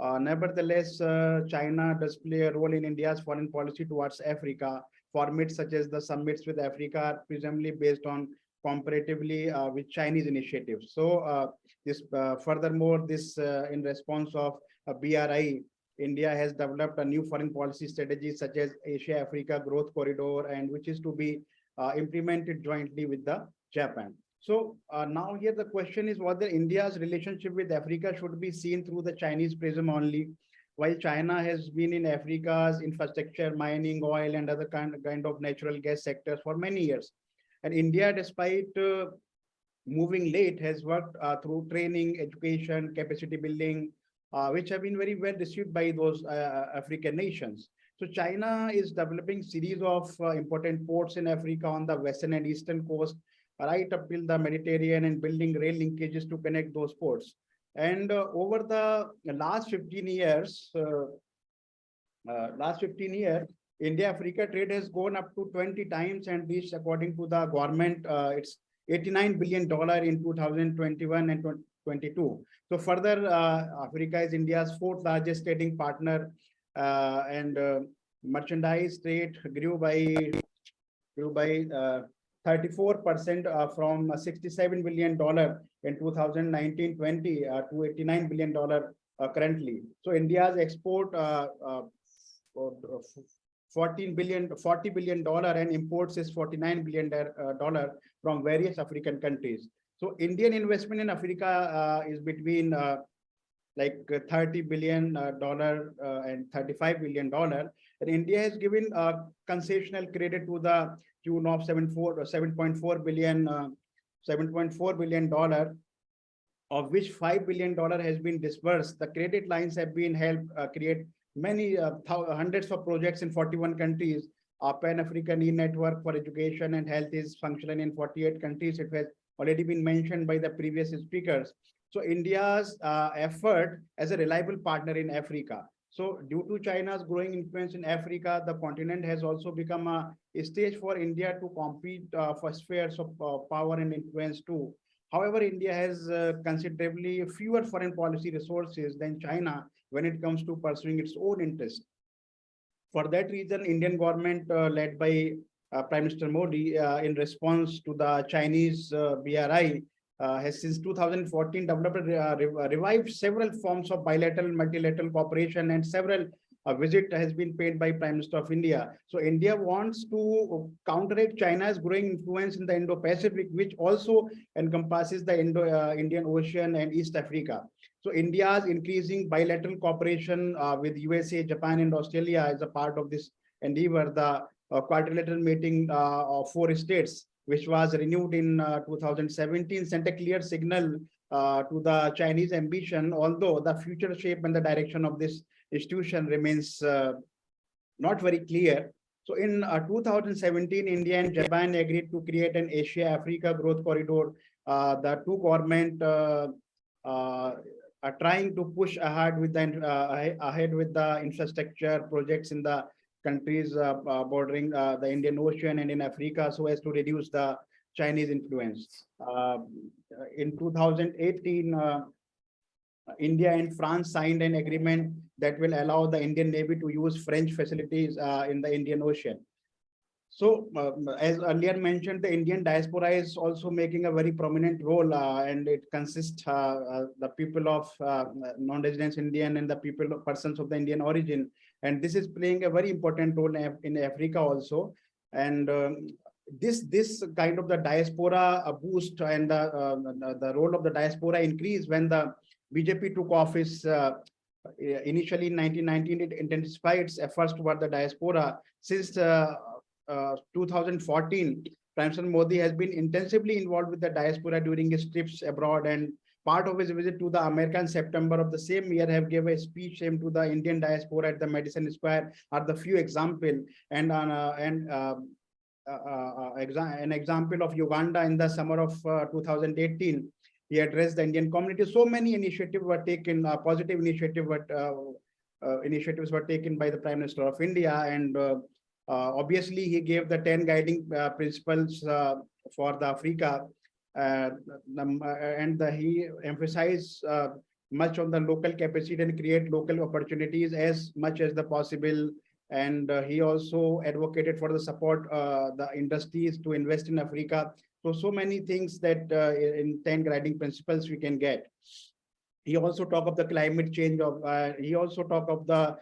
Speaker 16: Nevertheless, China does play a role in India's foreign policy towards Africa. Formats such as the summits with Africa are presumably based on comparatively with Chinese initiatives. So furthermore, this in response of BRI, India has developed a new foreign policy strategy such as Asia-Africa Growth Corridor, and which is to be implemented jointly with the Japan. So now here the question is whether India's relationship with Africa should be seen through the Chinese prism only, while China has been in Africa's infrastructure, mining, oil, and other kind of natural gas sectors for many years. And India, despite moving late, has worked through training, education, capacity building, which have been very well received by those African nations. So China is developing series of important ports in Africa on the western and eastern coast, right up till the Mediterranean, and building rail linkages to connect those ports. And over the last 15 years, India-Africa trade has gone up to 20 times and reached, according to the government, it's $89 billion in 2021 and 2022. So further, Africa is India's fourth largest trading partner, and merchandise trade grew by 34% from $67 billion in 2019-20 to $89 billion currently. So India's export $40 billion and imports is $49 billion from various African countries. So Indian investment in Africa is between like $30 billion and $35 billion. And India has given concessional credit to the tune of $7.4 billion, of which $5 billion has been disbursed. The credit lines have been helped create many hundreds of projects in 41 countries. Pan-African e-network for education and health is functioning in 48 countries. It has already been mentioned by the previous speakers. So India's effort as a reliable partner in Africa. So due to China's growing influence in Africa, the continent has also become a stage for India to compete for spheres of power and influence too. However, India has considerably fewer foreign policy resources than China when it comes to pursuing its own interests. For that reason, Indian government led by Prime Minister Modi in response to the Chinese BRI has since 2014 developed, revived several forms of bilateral and multilateral cooperation, and several visit has been paid by Prime Minister of India. So India wants to counteract China's growing influence in the Indo-Pacific, which also encompasses the Indian Ocean and East Africa. So India's increasing bilateral cooperation with USA, Japan, and Australia is a part of this endeavor. The quadrilateral meeting of 4 states, which was renewed in 2017, sent a clear signal to the Chinese ambition, although the future shape and the direction of this institution remains not very clear. So in 2017, India and Japan agreed to create an Asia-Africa Growth Corridor. The two governments are trying to push ahead with the infrastructure projects in the countries bordering the Indian Ocean and in Africa, so as to reduce the Chinese influence. In 2018, India and France signed an agreement that will allow the Indian Navy to use French facilities in the Indian Ocean. So, as earlier mentioned, the Indian diaspora is also making a very prominent role, and it consists the people of non-residents Indian and the persons of the Indian origin, and this is playing a very important role in Africa also. And this kind of the diaspora boost and the role of the diaspora increased when the BJP took office initially in 1919, it intensified its efforts toward the diaspora. Since 2014, Prime Minister Modi has been intensively involved with the diaspora during his trips abroad, and part of his visit to the America in September of the same year have gave a speech aimed to the Indian diaspora at the Madison Square are the few example. And an example of Uganda in the summer of 2018. He addressed the Indian community. So many initiatives were taken, positive initiatives were taken by the Prime Minister of India. And obviously, he gave the 10 guiding principles for the Africa. He emphasized much on the local capacity and create local opportunities as much as the possible. And he also advocated for the support the industries to invest in Africa. So many things that in 10 guiding principles we can get. He also talked of the climate change. He also talked of the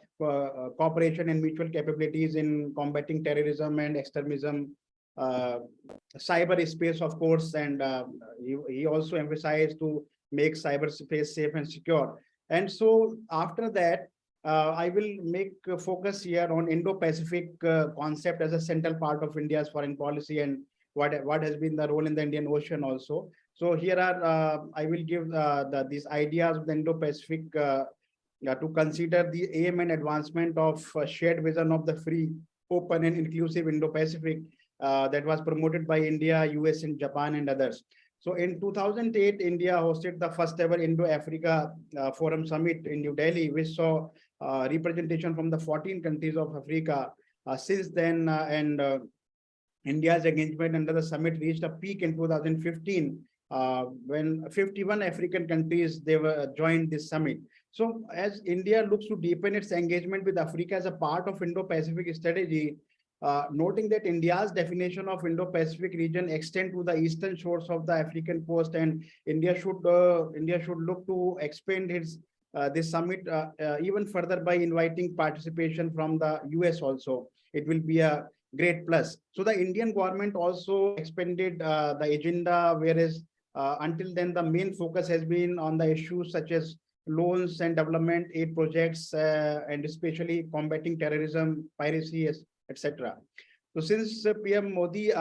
Speaker 16: cooperation and mutual capabilities in combating terrorism and extremism, cyberspace, of course. And he also emphasized to make cyberspace safe and secure. And so after that, I will make a focus here on Indo-Pacific concept as a central part of India's foreign policy and what has been the role in the Indian Ocean also. So here are, I will give these ideas of the Indo-Pacific to consider the aim and advancement of shared vision of the free, open and inclusive Indo-Pacific that was promoted by India, US and Japan and others. So in 2008, India hosted the first ever Indo-Africa Forum Summit in New Delhi, which saw representation from the 14 countries of Africa. Since then, India's engagement under the summit reached a peak in 2015 when 51 African countries joined this summit. So as India looks to deepen its engagement with Africa as a part of Indo-Pacific strategy, noting that India's definition of Indo-Pacific region extend to the eastern shores of the African coast, and India should look to expand its this summit even further by inviting participation from the US also. It will be a great plus. So the Indian government also expanded the agenda, whereas until then the main focus has been on the issues such as loans and development aid projects and especially combating terrorism, piracy, etc. So since PM Modi's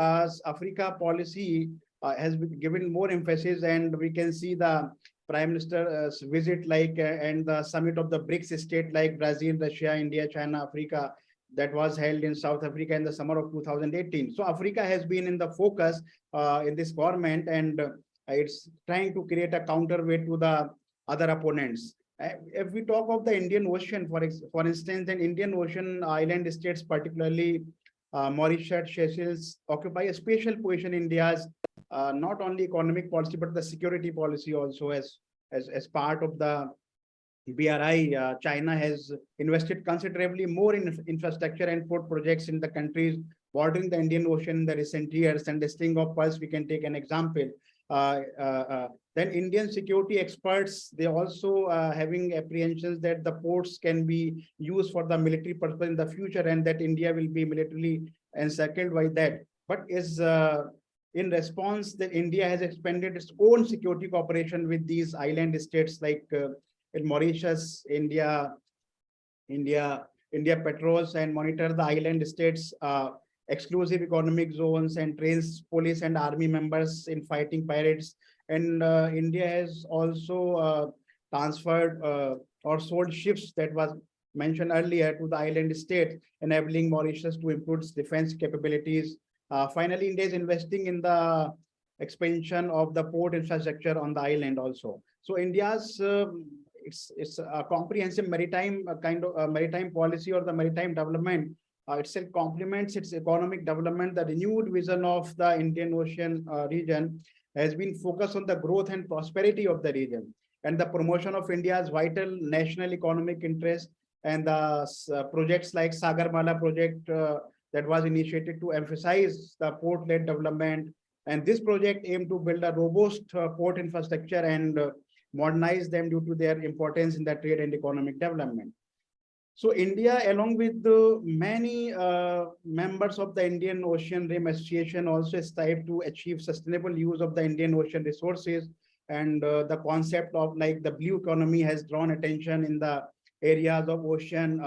Speaker 16: Africa policy has been given more emphasis, and we can see the Prime Minister's visit and the summit of the BRICS state like Brazil, Russia, India, China, Africa that was held in South Africa in the summer of 2018. So Africa has been in the focus in this government, and it's trying to create a counterweight to the other opponents. If we talk of the Indian Ocean, for instance, the Indian Ocean island states, particularly Mauritius, Seychelles, occupy a special position in India's not only economic policy, but the security policy also. As part of the BRI, China has invested considerably more in infrastructure and port projects in the countries bordering the Indian Ocean in the recent years. And the string of pearls, we can take an example. Then Indian security experts, they also having apprehensions that the ports can be used for the military purpose in the future, and that India will be militarily encircled by that. But is in response, that India has expanded its own security cooperation with these island states like in Mauritius. India patrols and monitor the island states exclusive economic zones and trains police and army members in fighting pirates. And India has also transferred or sold ships that was mentioned earlier to the island state, enabling Mauritius to improve its defense capabilities. Finally, India is investing in the expansion of the port infrastructure on the island also. So India's it's a comprehensive maritime maritime policy or the maritime development itself complements its economic development. The renewed vision of the Indian Ocean region has been focused on the growth and prosperity of the region and the promotion of India's vital national economic interest. And the projects like Sagarmala project that was initiated to emphasize the port-led development. And this project aimed to build a robust port infrastructure and modernize them due to their importance in the trade and economic development. So India, along with the many members of the Indian Ocean Rim Association, also strive to achieve sustainable use of the Indian Ocean resources. And the concept of like the blue economy has drawn attention in the areas of ocean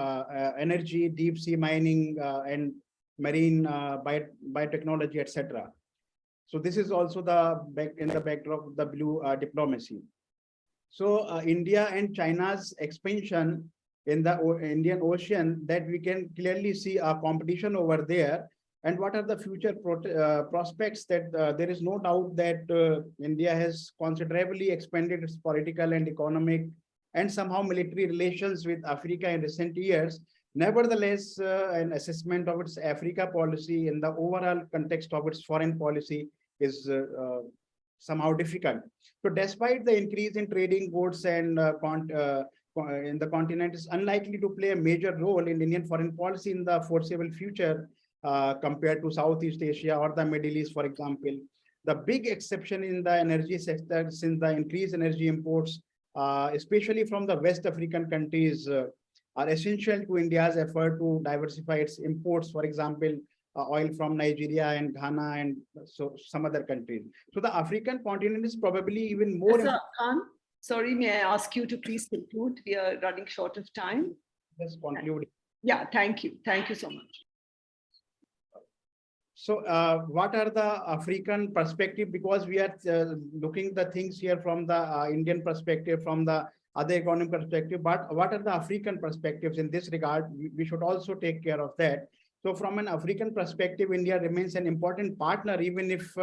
Speaker 16: energy, deep sea mining, and marine biotechnology, etc. So this is also in the backdrop of the blue diplomacy. So India and China's expansion in the Indian Ocean, that we can clearly see a competition over there. And what are the future prospects? That there is no doubt that India has considerably expanded its political and economic and somehow military relations with Africa in recent years. Nevertheless, an assessment of its Africa policy in the overall context of its foreign policy is somehow difficult. So despite the increase in trading goods and in the continent is unlikely to play a major role in Indian foreign policy in the foreseeable future compared to Southeast Asia or the Middle East, for example. The big exception in the energy sector, since the increased energy imports, especially from the West African countries, are essential to India's effort to diversify its imports, for example, oil from Nigeria and Ghana and so some other countries. So the African continent is probably even more.
Speaker 12: Professor Khan, sorry, may I ask you to please conclude? We are running short of time.
Speaker 16: Let's conclude.
Speaker 12: Yeah, thank you. Thank you so much.
Speaker 16: So what are the African perspective? Because we are looking the things here from the Indian perspective, from the other economic perspective, but what are the African perspectives in this regard? We should also take care of that. So from an African perspective, India remains an important partner, even if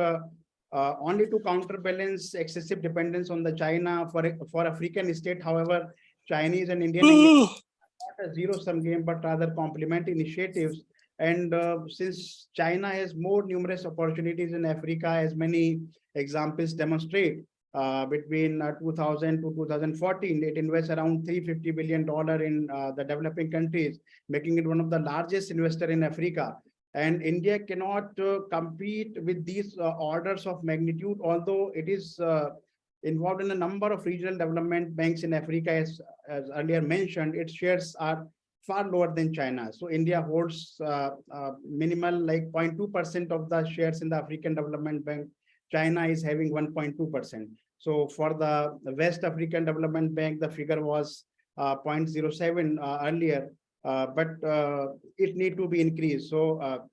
Speaker 16: only to counterbalance excessive dependence on the China for African state. However, Chinese and Indian not a zero-sum game, but rather complement initiatives. And since China has more numerous opportunities in Africa, as many examples demonstrate, between 2000 to 2014, it invests around $350 billion in the developing countries, making it one of the largest investors in Africa. And India cannot compete with these orders of magnitude, although it is involved in a number of regional development banks in Africa, as earlier mentioned. Its shares are far lower than China. So India holds minimal, like 0.2% of the shares in the African Development Bank. China is having 1.2%. So for the West African Development Bank, the figure was 0.07 earlier, but it need to be increased. So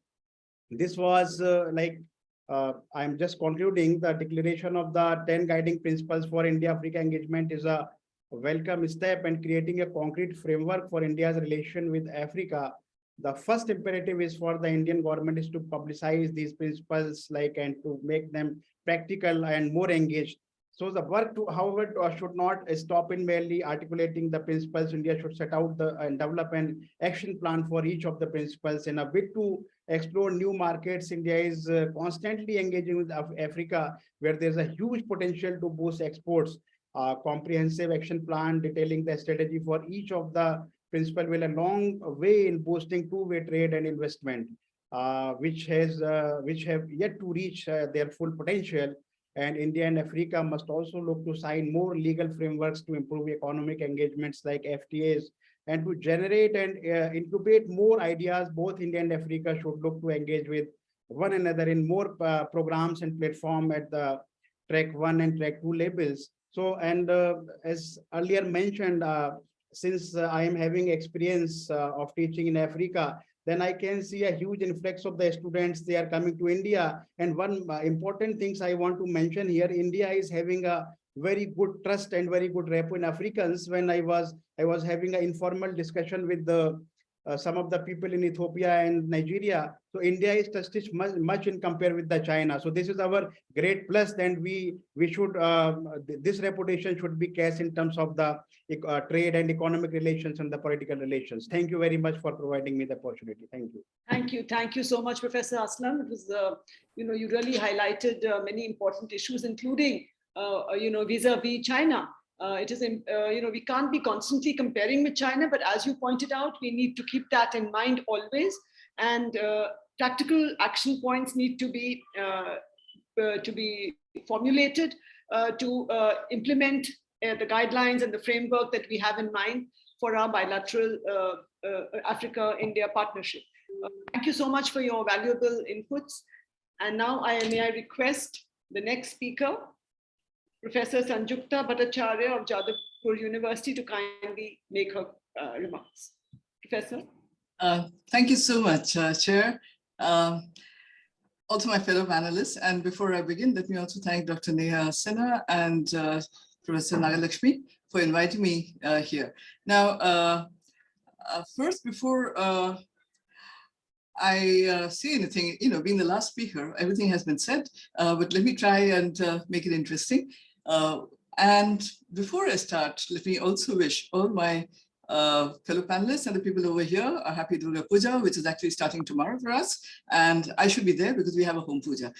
Speaker 16: this was I'm just concluding the declaration of the 10 guiding principles for India-Africa engagement is a welcome step and creating a concrete framework for India's relation with Africa. The first imperative is for the Indian government is to publicize these principles, and to make them practical and more engaged. So the work, however, should not stop in merely articulating the principles. India should set out and develop an action plan for each of the principles. In a bid to explore new markets, India is constantly engaging with Africa, where there's a huge potential to boost exports. Comprehensive action plan detailing the strategy for each of the principles will a long way in boosting two-way trade and investment, which have yet to reach their full potential. And India and Africa must also look to sign more legal frameworks to improve economic engagements like FTAs, and to generate and incubate more ideas. Both India and Africa should look to engage with one another in more programs and platform at the track 1 and track 2 levels. So, and as earlier mentioned, since I am having experience of teaching in Africa, then I can see a huge influx of the students. They are coming to India. And one important things I want to mention here, India is having a very good trust and very good rapport in Africans. When I was having an informal discussion with some of the people in Ethiopia and Nigeria. So India is trusted much in compare with the China. So this is our great plus. Then we should this reputation should be cast in terms of the trade and economic relations and the political relations. Thank you very much for providing me the opportunity. Thank you.
Speaker 12: Thank you. Thank you so much, Professor Aslam. It was, you really highlighted many important issues, including, vis-a-vis China. It is, we can't be constantly comparing with China, but as you pointed out, we need to keep that in mind always. And practical action points need to be formulated to implement the guidelines and the framework that we have in mind for our bilateral Africa-India partnership. Thank you so much for your valuable inputs. And now may I request the next speaker, Professor Sanjukta Bhattacharya of Jadavpur University, to kindly make her remarks. Professor?
Speaker 17: Thank you so much, Chair. Also my fellow panelists. And before I begin, let me also thank Dr. Neha Sinha and Professor Nagalakshmi for inviting me here. Now, first, before I say anything, being the last speaker, everything has been said, but let me try and make it interesting. And before I start, let me also wish all my fellow panelists and the people over here a happy Durga Puja, which is actually starting tomorrow for us. And I should be there because we have a home puja.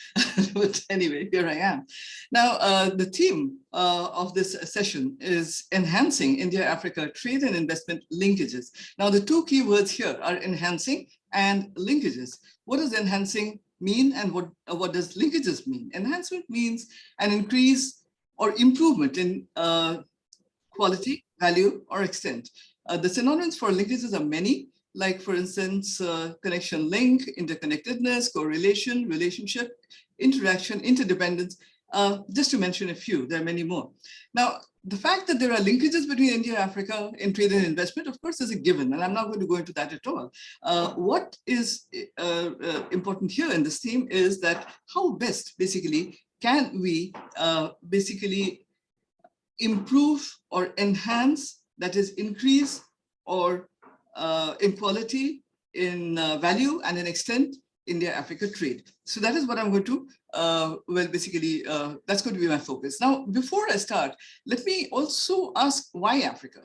Speaker 17: But anyway, here I am. Now, the theme of this session is enhancing India-Africa trade and investment linkages. Now, the two key words here are enhancing and linkages. What does enhancing mean and what does linkages mean? Enhancement means an increase or improvement in quality, value, or extent. The synonyms for linkages are many, like for instance, connection link, interconnectedness, correlation, relationship, interaction, interdependence, just to mention a few, there are many more. Now, the fact that there are linkages between India and Africa in trade and investment, of course, is a given, and I'm not going to go into that at all. What is important here in this theme is that how best, basically, can we basically improve or enhance, that is increase or in quality, in value and in extent, India-Africa trade. So that is what I'm going to, that's going to be my focus. Now, before I start, let me also ask why Africa?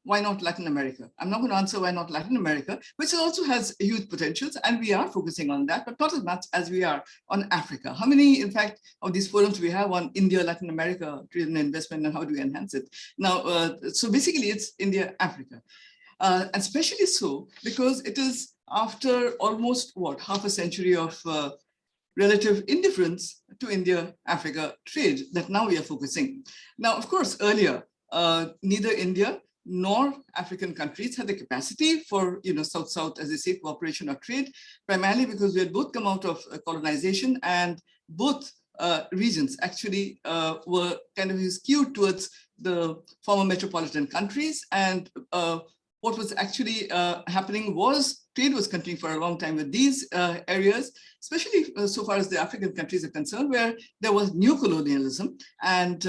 Speaker 17: Why not Latin America? I'm not going to answer why not Latin America, which also has huge potentials, and we are focusing on that, but not as much as we are on Africa. How many, in fact, of these forums we have on India, Latin America, trade and investment, and how do we enhance it? Now, so basically it's India, Africa. And especially so because it is after almost, half a century of relative indifference to India-Africa trade that now we are focusing. Now, of course, earlier, neither India nor African countries had the capacity for, South-South, as they say, cooperation or trade, primarily because we had both come out of colonization and both regions actually were kind of skewed towards the former metropolitan countries. And what was actually happening was trade was continuing for a long time with these areas, especially so far as the African countries are concerned, where there was new colonialism and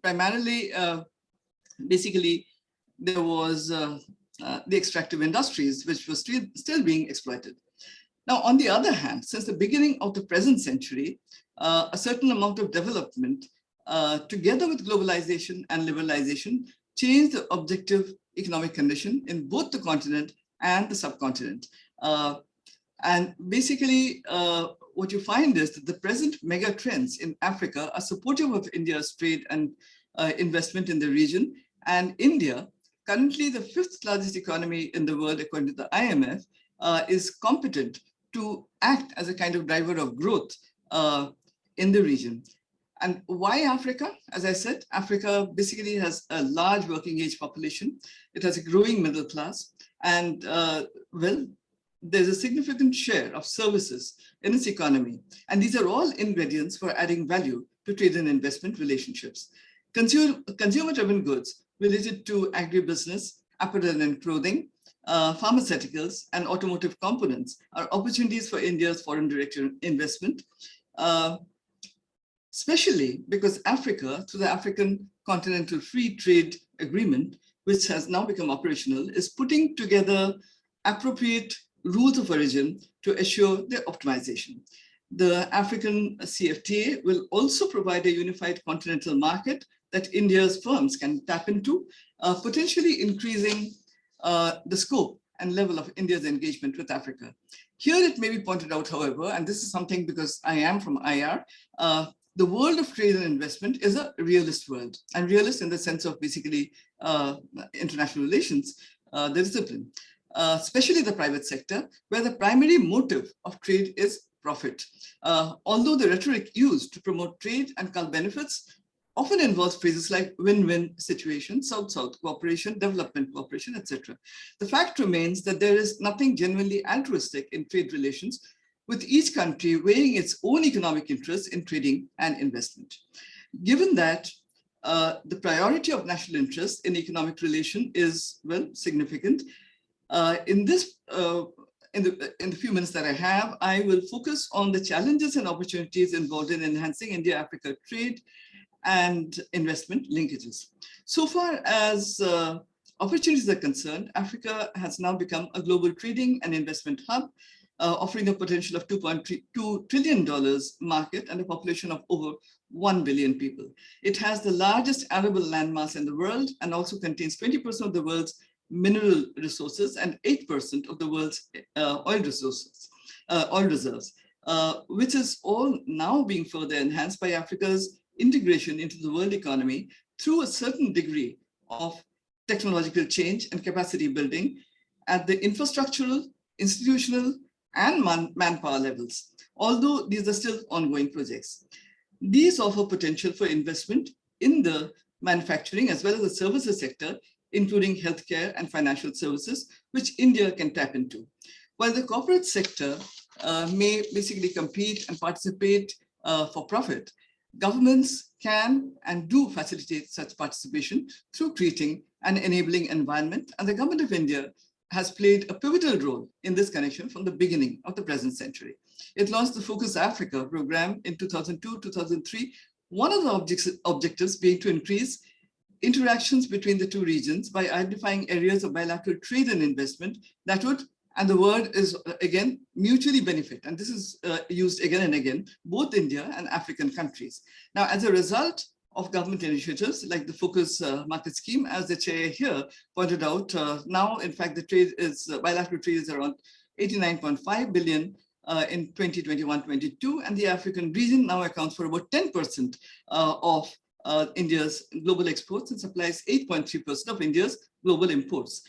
Speaker 17: primarily, basically, there was the extractive industries, which was still being exploited. Now, on the other hand, since the beginning of the present century, a certain amount of development, together with globalization and liberalization, changed the objective economic condition in both the continent and the subcontinent. And basically, what you find is that the present mega trends in Africa are supportive of India's trade and investment in the region. And India, currently the 5th largest economy in the world, according to the IMF, is competent to act as a kind of driver of growth in the region. And why Africa? As I said, Africa basically has a large working age population. It has a growing middle class. And well, there's a significant share of services in its economy. And these are all ingredients for adding value to trade and investment relationships. Consumer-driven goods related to agribusiness, apparel and clothing, pharmaceuticals, and automotive components are opportunities for India's foreign direct investment. Especially because Africa, through the African Continental Free Trade Agreement, which has now become operational, is putting together appropriate rules of origin to assure their optimization. The African CFTA will also provide a unified continental market that India's firms can tap into, potentially increasing the scope and level of India's engagement with Africa. Here it may be pointed out, however, and this is something because I am from IR, the world of trade and investment is a realist world, and realist in the sense of basically international relations, the discipline, especially the private sector, where the primary motive of trade is profit. Although the rhetoric used to promote trade and cull benefits often involves phrases like win-win situation, South-South cooperation, development cooperation, etc. The fact remains that there is nothing genuinely altruistic in trade relations, with each country weighing its own economic interests in trading and investment. Given that the priority of national interest in economic relation is, well, significant. In the few minutes that I have, I will focus on the challenges and opportunities involved in enhancing India-Africa trade and investment linkages. So far as opportunities are concerned, Africa has now become a global trading and investment hub, offering a potential of $2.2 trillion market and a population of over 1 billion people. It has the largest arable landmass in the world and also contains 20% of the world's mineral resources and 8% of the world's oil reserves, which is all now being further enhanced by Africa's integration into the world economy through a certain degree of technological change and capacity building at the infrastructural, institutional, and manpower levels, although these are still ongoing projects. These offer potential for investment in the manufacturing as well as the services sector, including healthcare and financial services, which India can tap into. While the corporate sector may basically compete and participate for profit, governments can and do facilitate such participation through creating an enabling environment, and the government of India has played a pivotal role in this connection from the beginning of the present century. It launched the Focus Africa program in 2002-2003, one of the objectives being to increase interactions between the two regions by identifying areas of bilateral trade and investment that would, and the word is again, mutually benefit. And this is used again and again, both India and African countries. Now, as a result of government initiatives like the Focus Market Scheme, as the chair here pointed out, now, in fact, the trade is, bilateral trade is around 89.5 billion in 2021-22, and the African region now accounts for about 10% of India's global exports and supplies 8.3% of India's global imports.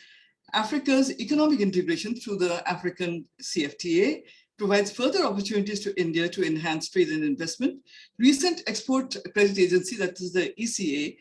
Speaker 17: Africa's economic integration through the African CFTA provides further opportunities to India to enhance trade and investment. Recent export credit agency, that is the ECA,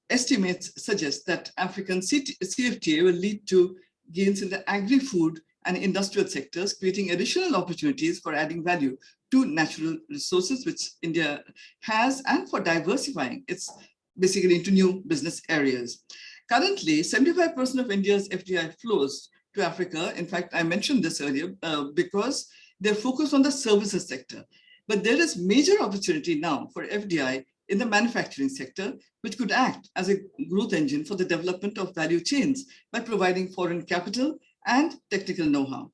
Speaker 17: estimates suggest that African CFTA will lead to gains in the agri-food and industrial sectors, creating additional opportunities for adding value to natural resources, which India has, and for diversifying its basically into new business areas. Currently, 75% of India's FDI flows to Africa. In fact, I mentioned this earlier because they're focused on the services sector. But there is major opportunity now for FDI in the manufacturing sector, which could act as a growth engine for the development of value chains by providing foreign capital and technical know-how.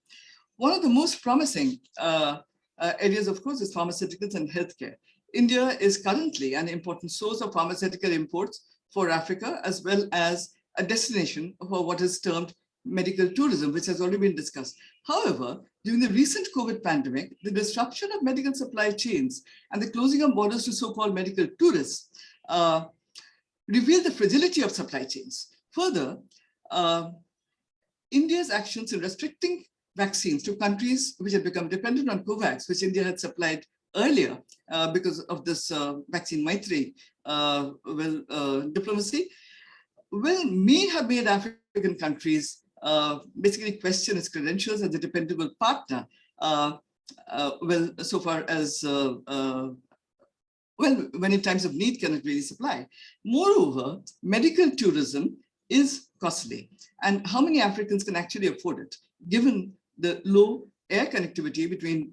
Speaker 17: One of the most promising areas, of course, is pharmaceuticals and healthcare. India is currently an important source of pharmaceutical imports for Africa, as well as a destination for what is termed medical tourism, which has already been discussed. However, during the recent COVID pandemic, the disruption of medical supply chains and the closing of borders to so-called medical tourists revealed the fragility of supply chains. Further, India's actions in restricting vaccines to countries which had become dependent on COVAX, which India had supplied earlier because of this vaccine Maitri diplomacy, may have made African countries basically question its credentials as a dependable partner, so far as, when in times of need cannot really supply. Moreover, medical tourism is costly. And how many Africans can actually afford it, given the low air connectivity between,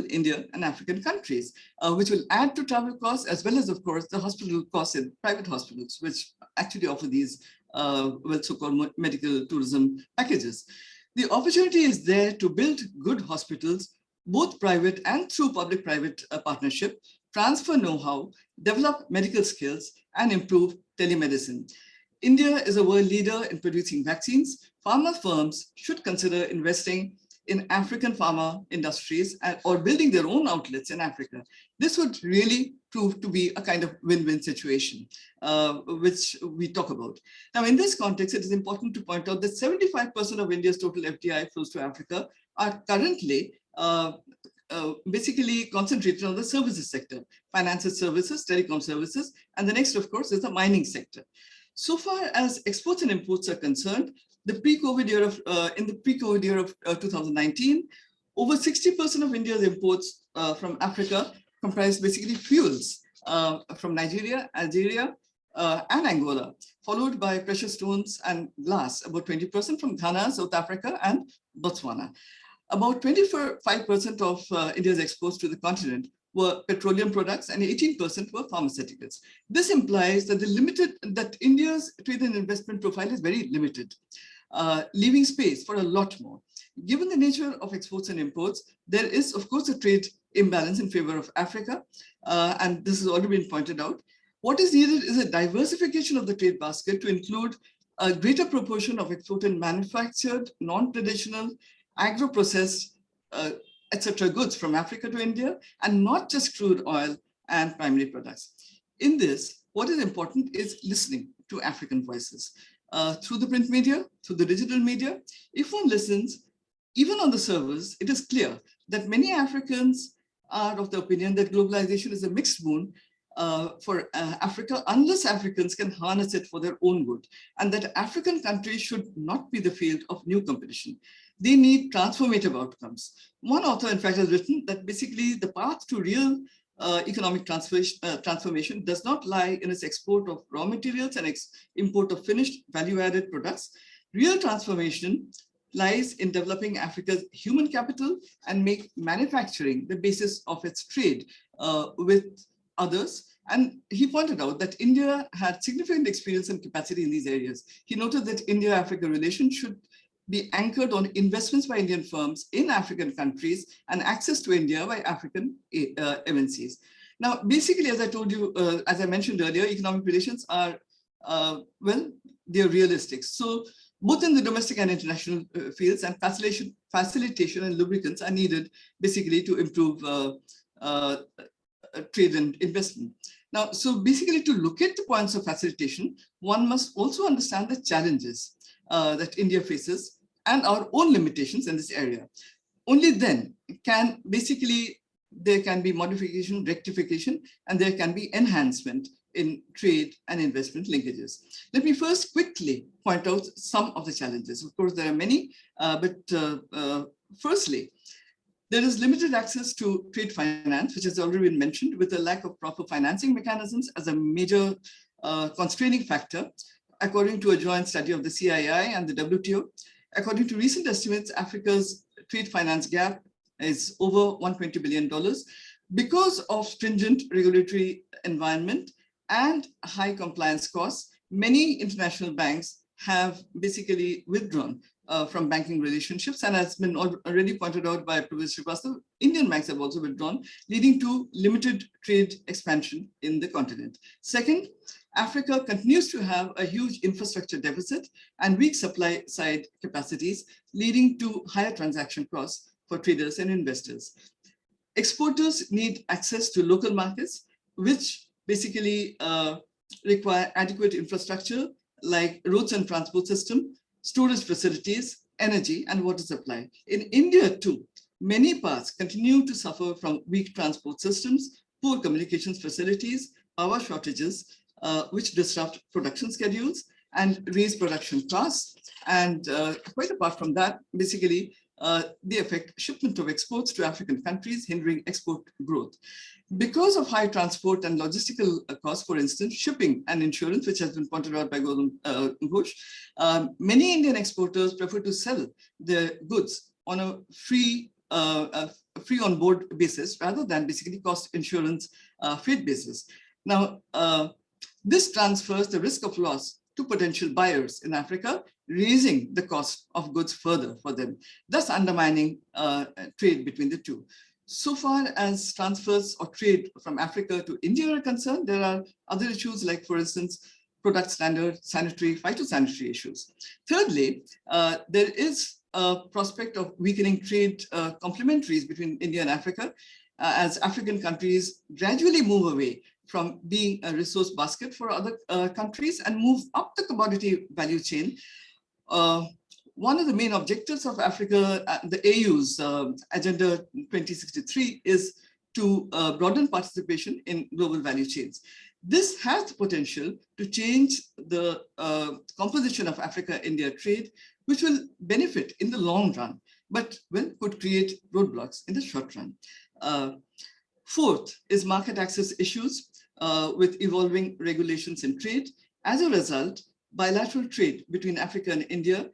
Speaker 17: India and African countries, which will add to travel costs, as well as, of course, the hospital costs in private hospitals, which actually offer these so-called medical tourism packages. The opportunity is there to build good hospitals, both private and through public-private partnership, transfer know-how, develop medical skills, and improve telemedicine. India is a world leader in producing vaccines. Pharma firms should consider investing in African pharma industries or building their own outlets in Africa. This would really prove to be a kind of win-win situation, which we talk about. Now, in this context, it is important to point out that 75% of India's total FDI flows to Africa are currently basically concentrated on the services sector, financial services, telecom services, and the next, of course, is the mining sector. So far as exports and imports are concerned, the pre-COVID year of, in the pre-COVID year of 2019, over 60% of India's imports from Africa comprised basically fuels from Nigeria, Algeria, and Angola, followed by precious stones and glass, about 20% from Ghana, South Africa, and Botswana. About 25% of India's exports to the continent were petroleum products and 18% were pharmaceuticals. This implies that India's trade and investment profile is very limited, leaving space for a lot more. Given the nature of exports and imports, there is, of course, a trade imbalance in favor of Africa, and this has already been pointed out. What is needed is a diversification of the trade basket to include a greater proportion of exported manufactured, non-traditional, agro-processed, etc. goods from Africa to India, and not just crude oil and primary products. In this, what is important is listening to African voices. Through the print media, through the digital media, if one listens, even on the surface, it is clear that many Africans are of the opinion that globalization is a mixed boon for Africa, unless Africans can harness it for their own good, and that African countries should not be the field of new competition. They need transformative outcomes. One author, in fact, has written that basically the path to real economic transformation does not lie in its export of raw materials and import of finished value-added products. Real transformation lies in developing Africa's human capital and make manufacturing the basis of its trade with others. And he pointed out that India had significant experience and capacity in these areas. He noted that India-Africa relations should be anchored on investments by Indian firms in African countries and access to India by African MNCs. Now, basically, as I told you, as I mentioned earlier, economic relations are, well, they're realistic. So both in the domestic and international fields, and facilitation and lubricants are needed basically to improve trade and investment. Now, so basically to look at the points of facilitation, one must also understand the challenges that India faces and our own limitations in this area. Only then can basically there can be modification, rectification, and there can be enhancement in trade and investment linkages. Let me first quickly point out some of the challenges. Of course, there are many, but firstly, there is limited access to trade finance, which has already been mentioned, with a lack of proper financing mechanisms as a major constraining factor, according to a joint study of the CII and the WTO. According to recent estimates, Africa's trade finance gap is over $120 billion because of stringent regulatory environment and high compliance costs. Many international banks have basically withdrawn from banking relationships, and has been already pointed out by Professor Srivastava, Indian banks have also withdrawn, leading to limited trade expansion in the continent. Second, Africa continues to have a huge infrastructure deficit and weak supply side capacities, leading to higher transaction costs for traders and investors. Exporters need access to local markets, which basically require adequate infrastructure like roads and transport system, storage facilities, energy, and water supply. In India too, many parts continue to suffer from weak transport systems, poor communications facilities, power shortages, which disrupt production schedules and raise production costs. And quite apart from that, basically, they affect shipment of exports to African countries, hindering export growth. Because of high transport and logistical costs, for instance, shipping and insurance, which has been pointed out by Gautam Ghosh, many Indian exporters prefer to sell their goods on a free on board basis rather than basically cost insurance freight basis. Now, this transfers the risk of loss to potential buyers in Africa, raising the cost of goods further for them, thus undermining trade between the two. So far as transfers or trade from Africa to India are concerned, there are other issues like, for instance, product standard, sanitary, phytosanitary issues. Thirdly, there is a prospect of weakening trade complementaries between India and Africa as African countries gradually move away from being a resource basket for other countries and move up the commodity value chain. One of the main objectives of Africa, the AU's Agenda 2063, is to broaden participation in global value chains. This has the potential to change the composition of Africa-India trade, which will benefit in the long run, but could create roadblocks in the short run. Fourth is market access issues. with evolving regulations in trade. As a result, bilateral trade between Africa and India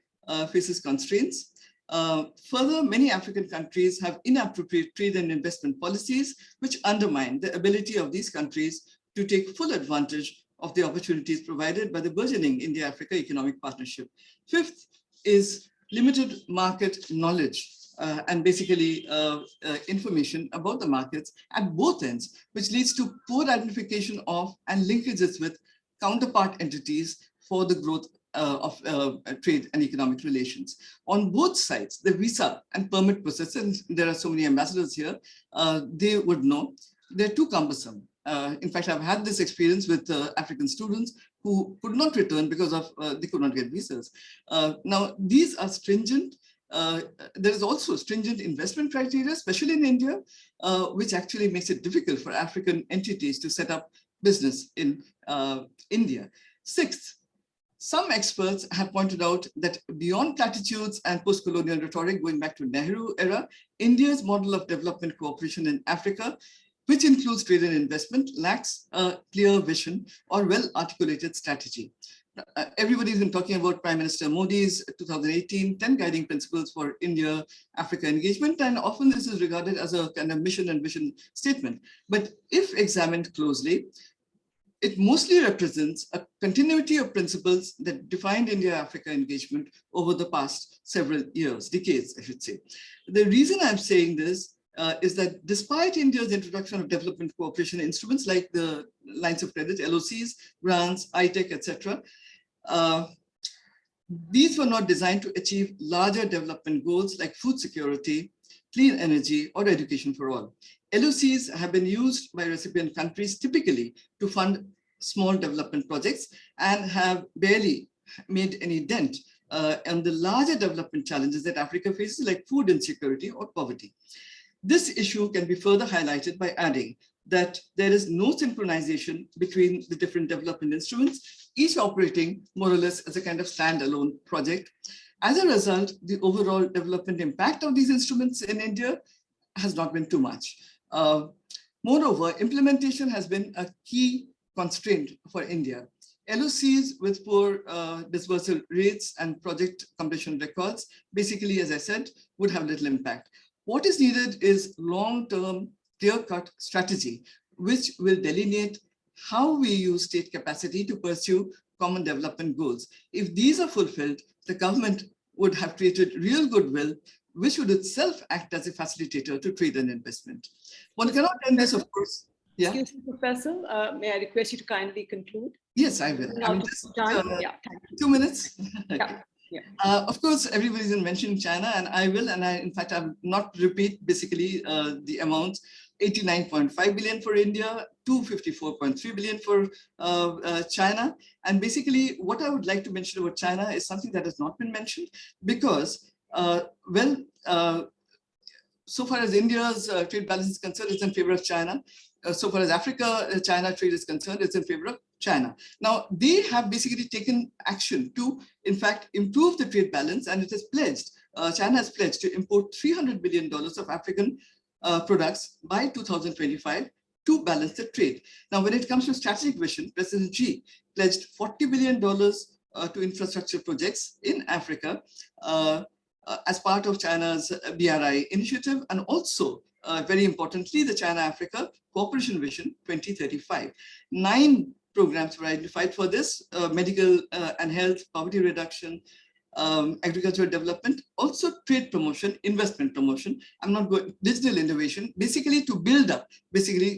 Speaker 17: faces constraints. Further, many African countries have inappropriate trade and investment policies, which undermine the ability of these countries to take full advantage of the opportunities provided by the burgeoning India-Africa Economic Partnership. Fifth is limited market knowledge and basically information about the markets at both ends, which leads to poor identification of and linkages with counterpart entities for the growth of trade and economic relations. On both sides, the visa and permit process, and there are so many ambassadors here, they would know, they're too cumbersome. In fact, I've had this experience with African students who could not return because of they could not get visas. Now, these are stringent. There is also stringent investment criteria, especially in India, which actually makes it difficult for African entities to set up business in India. Sixth, some experts have pointed out that beyond platitudes and post-colonial rhetoric going back to Nehru era, India's model of development cooperation in Africa, which includes trade and investment, lacks a clear vision or well-articulated strategy. Everybody's been talking about Prime Minister Modi's 2018 10 guiding principles for India-Africa engagement, and often this is regarded as a kind of mission and vision statement. But if examined closely, it mostly represents a continuity of principles that defined India-Africa engagement over the past several years, decades, I should say. The reason I'm saying this is that despite India's introduction of development cooperation instruments like the lines of credit, LOCs, grants, ITEC, etc., these were not designed to achieve larger development goals like food security, clean energy, or education for all. LOCs have been used by recipient countries typically to fund small development projects and have barely made any dent on the larger development challenges that Africa faces, like food insecurity or poverty. This issue can be further highlighted by adding that there is no synchronization between the different development instruments, each operating more or less as a kind of standalone project. As a result, the overall development impact of these instruments in India has not been too much. Moreover, implementation has been a key constraint for India. LOCs with poor disbursal rates and project completion records, basically, as I said, would have little impact. What is needed is long-term, clear-cut strategy, which will delineate how we use state capacity to pursue common development goals. If these are fulfilled, the government would have created real goodwill, which would itself act as a facilitator to trade and investment. One cannot end this, of course. Yeah.
Speaker 12: Excuse me, Professor, may I request you to kindly conclude?
Speaker 17: Yes, I will. I mean, just,
Speaker 12: yeah,
Speaker 17: 2 minutes. Okay.
Speaker 12: Yeah. Yeah.
Speaker 17: Of course, everybody's been mentioning China, and I will, and in fact, I will not repeat basically the amounts. 89.5 billion for India, 254.3 billion for China. And basically, what I would like to mention about China is something that has not been mentioned, because, so far as India's trade balance is concerned, it's in favor of China. So far as Africa-China trade is concerned, it's in favor of China. Now, they have basically taken action to, in fact, improve the trade balance, and it has pledged, China has pledged to import $300 billion of African products by 2025 to balance the trade. Now, when it comes to strategic vision, President Xi pledged $40 billion to infrastructure projects in Africa as part of China's BRI initiative, and also, very importantly, the China-Africa Cooperation Vision 2035. 9 programs were identified for this, medical and health, poverty reduction, agricultural development, also trade promotion, investment promotion. I'm not going, digital innovation, basically to build up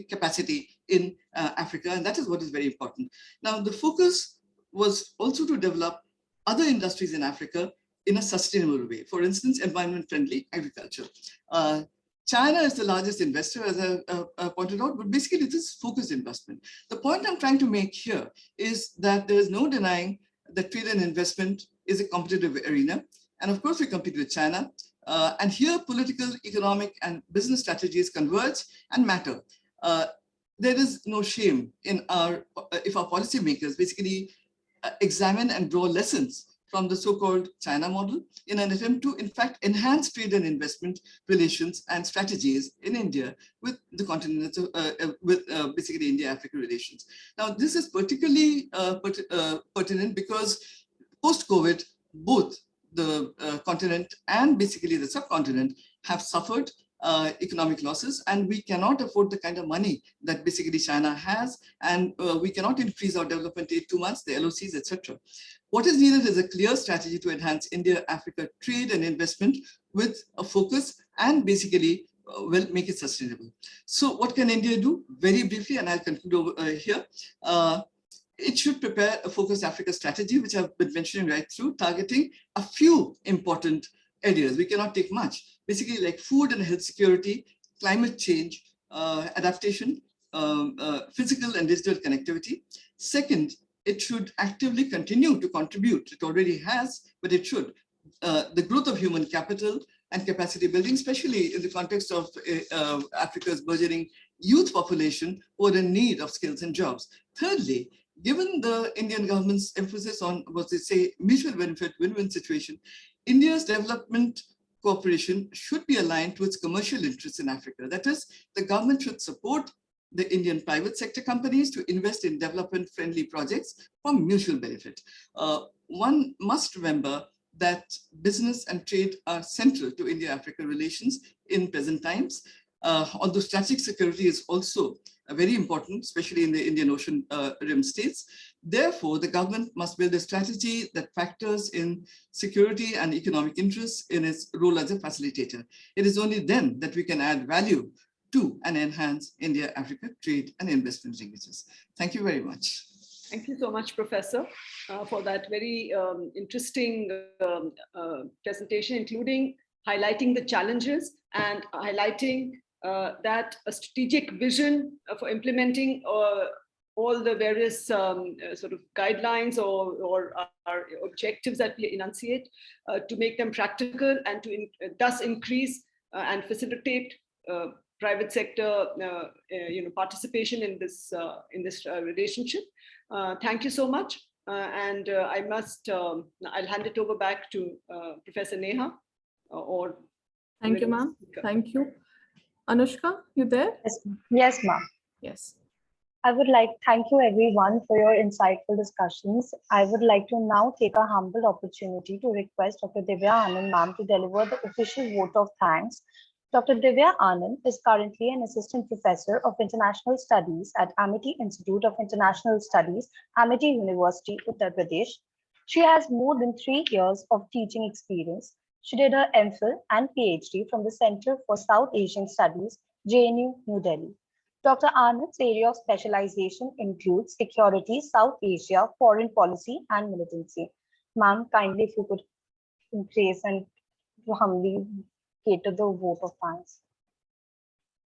Speaker 17: capacity in Africa, and that is what is very important. Now, the focus was also to develop other industries in Africa in a sustainable way. For instance, environment-friendly agriculture. China is the largest investor, as I pointed out, but basically this is focused investment. The point I'm trying to make here is that there is no denying that trade and investment is a competitive arena. And of course, we compete with China. And here, political, economic, and business strategies converge and matter. There is no shame in if our policymakers basically examine and draw lessons from the so-called China model in an attempt to, in fact, enhance trade and investment relations and strategies in India with the continent, basically India-Africa relations. Now, this is particularly pertinent because post-COVID, both the continent and basically the subcontinent have suffered economic losses, and we cannot afford the kind of money that basically China has, and we cannot increase our development aid too much, the LOCs, etc. What is needed is a clear strategy to enhance India-Africa trade and investment with a focus and basically make it sustainable. So what can India do? Very briefly, and I'll conclude over here. It should prepare a focused Africa strategy, which I've been mentioning right through, targeting a few important areas. We cannot take much. Basically, like food and health security, climate change, adaptation, physical and digital connectivity. Second, it should actively continue to contribute. It already has, but it should. The growth of human capital and capacity building, especially in the context of Africa's burgeoning youth population who are in need of skills and jobs. Thirdly, given the Indian government's emphasis on what they say mutual benefit win-win situation, India's development cooperation should be aligned to its commercial interests in Africa. That is, the government should support the Indian private sector companies to invest in development-friendly projects for mutual benefit. One must remember that business and trade are central to India-Africa relations in present times, although strategic security is also very important, especially in the Indian Ocean Rim states. Therefore, the government must build a strategy that factors in security and economic interests in its role as a facilitator. It is only then that we can add value to and enhance India-Africa trade and investment linkages. Thank you very much.
Speaker 12: Thank you so much, Professor, for that very interesting presentation, including highlighting the challenges and highlighting that a strategic vision for implementing all the various sort of guidelines or our objectives that we enunciate to make them practical and to thus increase and facilitate private sector participation in this relationship. Thank you so much. And I'll hand it over back to Professor Neha.
Speaker 2: Thank you, ma'am. Thank you. Anushka, you there?
Speaker 14: Yes, ma'am.
Speaker 2: Yes.
Speaker 14: I would like to thank you everyone for your insightful discussions. I would like to now take a humble opportunity to request Dr. Divya Anand ma'am to deliver the official vote of thanks. Dr. Divya Anand is currently an assistant professor of international studies at Amity Institute of International Studies, Amity University, Uttar Pradesh. She has more than 3 years of teaching experience. She did her MPhil and PhD from the Center for South Asian Studies, JNU, New Delhi. Dr. Anand's area of specialization includes security, South Asia, foreign policy, and militancy. Ma'am, kindly if you could praise and humbly cater the vote of thanks.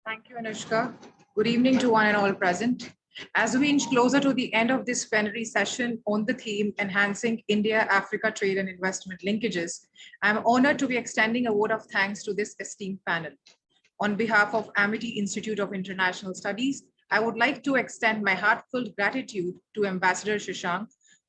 Speaker 18: Thank you, Anushka. Good evening to one and all present. As we inch closer to the end of this plenary session on the theme Enhancing India-Africa Trade and Investment Linkages, I'm honored to be extending a vote of thanks to this esteemed panel. On behalf of Amity Institute of International Studies, I would like to extend my heartfelt gratitude to Ambassador Shashank,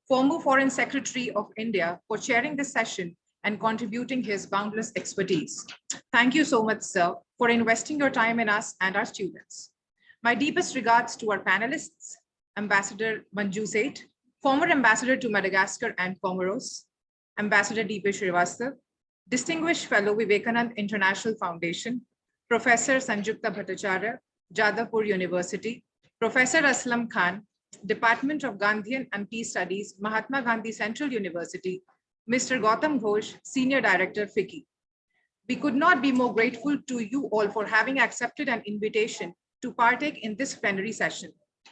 Speaker 18: former Foreign Secretary of India, for chairing this session and contributing his boundless expertise. Thank you so much, sir, for investing your time in us and our students. My deepest regards to our panelists, Ambassador Manju Seth, former Ambassador to Madagascar and Comoros, Ambassador Deepesh Srivastava, Distinguished Fellow Vivekanand International Foundation, Professor Sanjukta Bhattacharya, Jadavpur University, Professor Aslam Khan, Department of Gandhian and Peace Studies, Mahatma Gandhi Central University, Mr. Gautam Ghosh, Senior Director, FICCI. We could not be more grateful to you all for having accepted an invitation to partake in this plenary session.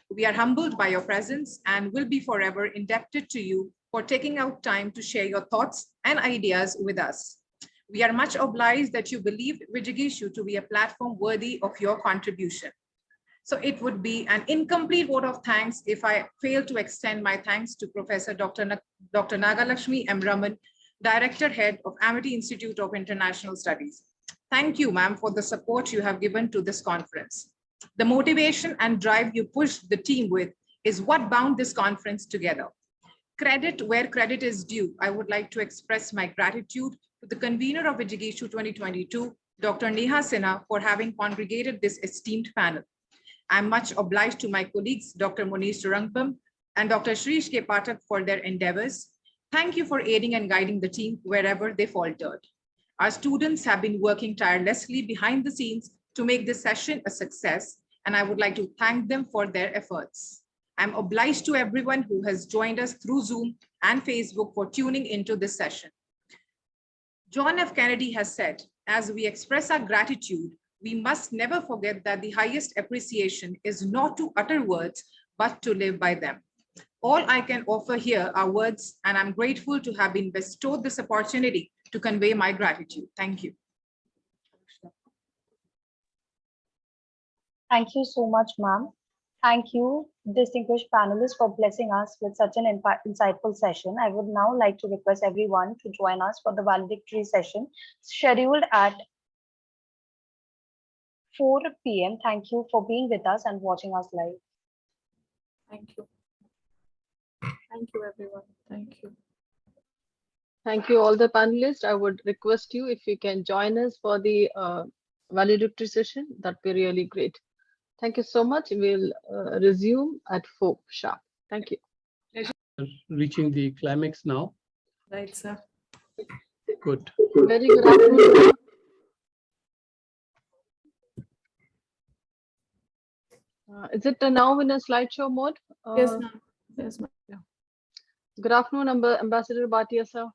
Speaker 18: We are humbled by your presence and will be forever indebted to you for taking out time to share your thoughts and ideas with us. We are much obliged that you believed Vijigishu to be a platform worthy of your contribution. So it would be an incomplete vote of thanks if I fail to extend my thanks to Professor Dr. Nagalakshmi M. Raman, Director Head of Amity Institute of International Studies. Thank you, ma'am, for the support you have given to this conference. The motivation and drive you pushed the team with is what bound this conference together. Credit where credit is due. I would like to express my gratitude to the convener of Vijigishu 2022, Dr. Neha Sinha, for having congregated this esteemed panel. I'm much obliged to my colleagues, Dr. Monish Durangpam and Dr. Shrish K. Pathak for their endeavors. Thank you for aiding and guiding the team wherever they faltered. Our students have been working tirelessly behind the scenes to make this session a success, and I would like to thank them for their efforts. I'm obliged to everyone who has joined us through Zoom and Facebook for tuning into this session. John F. Kennedy has said, as we express our gratitude, we must never forget that the highest appreciation is not to utter words, but to live by them. All I can offer here are words, and I'm grateful to have been bestowed this opportunity to convey my gratitude. Thank you.
Speaker 14: Thank you so much, ma'am. Thank you, distinguished panelists, for blessing us with such an insightful session. I would now like to request everyone to join us for the valedictory session scheduled at 4 p.m. Thank you for being with us and watching us live.
Speaker 2: Thank you. Thank you, everyone. Thank you.
Speaker 10: Thank you, all the panelists. I would request you if you can join us for the valedictory session. That'd be really great. Thank you so much. We'll resume at 4 sharp. Thank you.
Speaker 19: Reaching the climax now.
Speaker 2: Right, sir.
Speaker 19: Good.
Speaker 10: Very good afternoon. Is it now in a slideshow mode?
Speaker 2: Yes, ma'am. Yes, ma'am.
Speaker 10: Yeah. Good afternoon, Ambassador Bhatia, sir.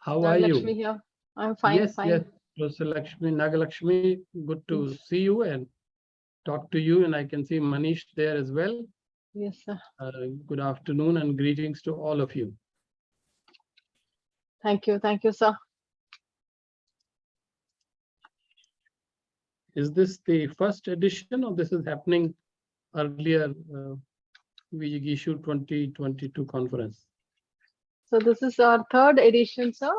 Speaker 19: How are you?
Speaker 10: Lakshmi here. I'm fine.
Speaker 19: Yes,
Speaker 10: fine.
Speaker 19: yes. Professor Lakshmi, Nagalakshmi, good to see you and talk to you. And I can see Manish there as well.
Speaker 10: Yes, sir.
Speaker 19: Good afternoon and greetings to all of you.
Speaker 10: Thank you, sir.
Speaker 19: Is this the first edition or this is happening earlier Vijigishu 2022 conference?
Speaker 10: So this is our third edition, sir.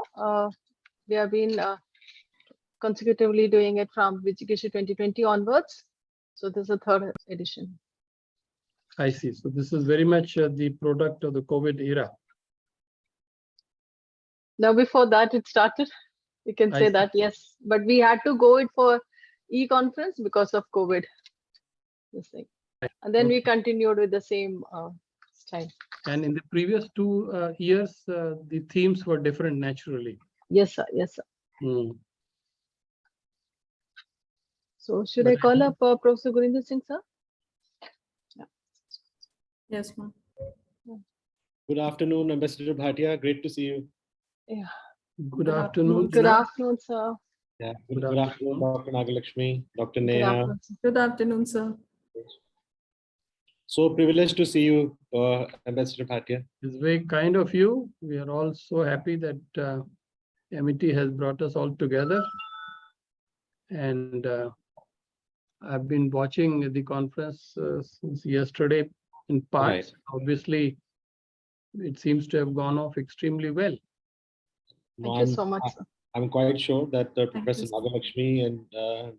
Speaker 10: We have been consecutively doing it from Vijigishu 2020 onwards. So this is the third edition.
Speaker 19: I see. So this is very much the product of the COVID era.
Speaker 10: Now, before that it started, you can say that, yes. But we had to go it for e-conference because of COVID. This thing. And then we continued with the same style.
Speaker 19: And in the previous 2 years, the themes were different naturally.
Speaker 10: Yes, sir. Yes, sir. So should I call up Professor Gurinder Singh, sir? Yeah.
Speaker 2: Yes, ma'am.
Speaker 20: Good afternoon, Ambassador Bhatia. Great to see you.
Speaker 10: Yeah.
Speaker 19: Good afternoon.
Speaker 10: Good afternoon, sir.
Speaker 20: Yeah. Good afternoon, Dr. Nagalakshmi, Dr. Neha.
Speaker 2: Good afternoon, sir.
Speaker 20: So privileged to see you, Ambassador Bhatia.
Speaker 19: It's very kind of you. We are all so happy that MET has brought us all together. And I've been watching the conference since yesterday in parts.
Speaker 20: Right.
Speaker 19: Obviously, it seems to have gone off extremely well.
Speaker 10: Thank you so much, sir.
Speaker 20: I'm quite sure that Professor Nagalakshmi and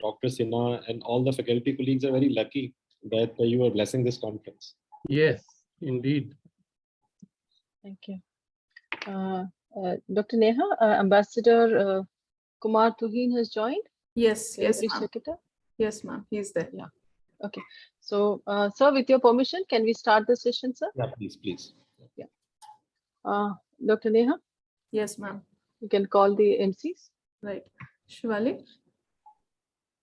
Speaker 20: Dr. Sinha and all the faculty colleagues are very lucky that you are blessing this conference.
Speaker 19: Yes, indeed.
Speaker 10: Thank you. Dr. Neha, Ambassador Kumar Tuhin has joined.
Speaker 2: Yes, yes,
Speaker 10: Please
Speaker 2: ma'am.
Speaker 10: check it out.
Speaker 2: Yes, ma'am. He's there.
Speaker 10: Yeah. Okay. So, sir, with your permission, can we start the session, sir?
Speaker 20: Yeah, please.
Speaker 10: Yeah. Dr. Neha?
Speaker 2: Yes, ma'am.
Speaker 10: You can call the MCs.
Speaker 2: Right. Shivali?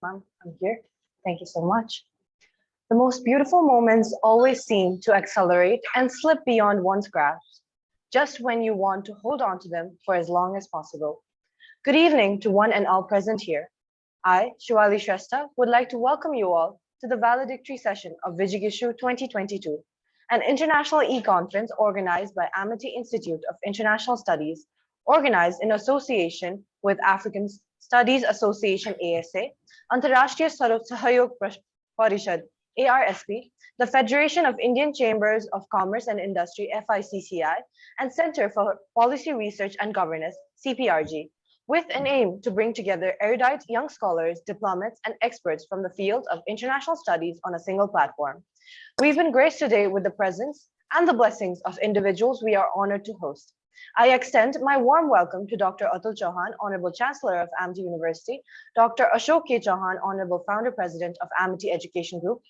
Speaker 14: Ma'am, I'm here. Thank you so much. The most beautiful moments always seem to accelerate and slip beyond one's grasp, just when you want to hold on to them for as long as possible. Good evening to one and all present here. I, Shivali Shrestha, would like to welcome you all to the valedictory session of Vijigishu 2022, an international e-conference organized by Amity Institute of International Studies, organized in association with African Studies Association ASA, Antarashtriya Sahayog Parishad ARSP, the Federation of Indian Chambers of Commerce and Industry FICCI, and Center for Policy Research and Governance CPRG, with an aim to bring together erudite young scholars, diplomats, and experts from the field of international studies on a single platform. We've been graced today with the presence
Speaker 21: and the blessings of individuals we are honored to host. I extend my warm welcome to Dr. Atul Chauhan, Honorable Chancellor of Amity University, Dr. Ashok K. Chauhan, Honorable Founder President of Amity Education Group,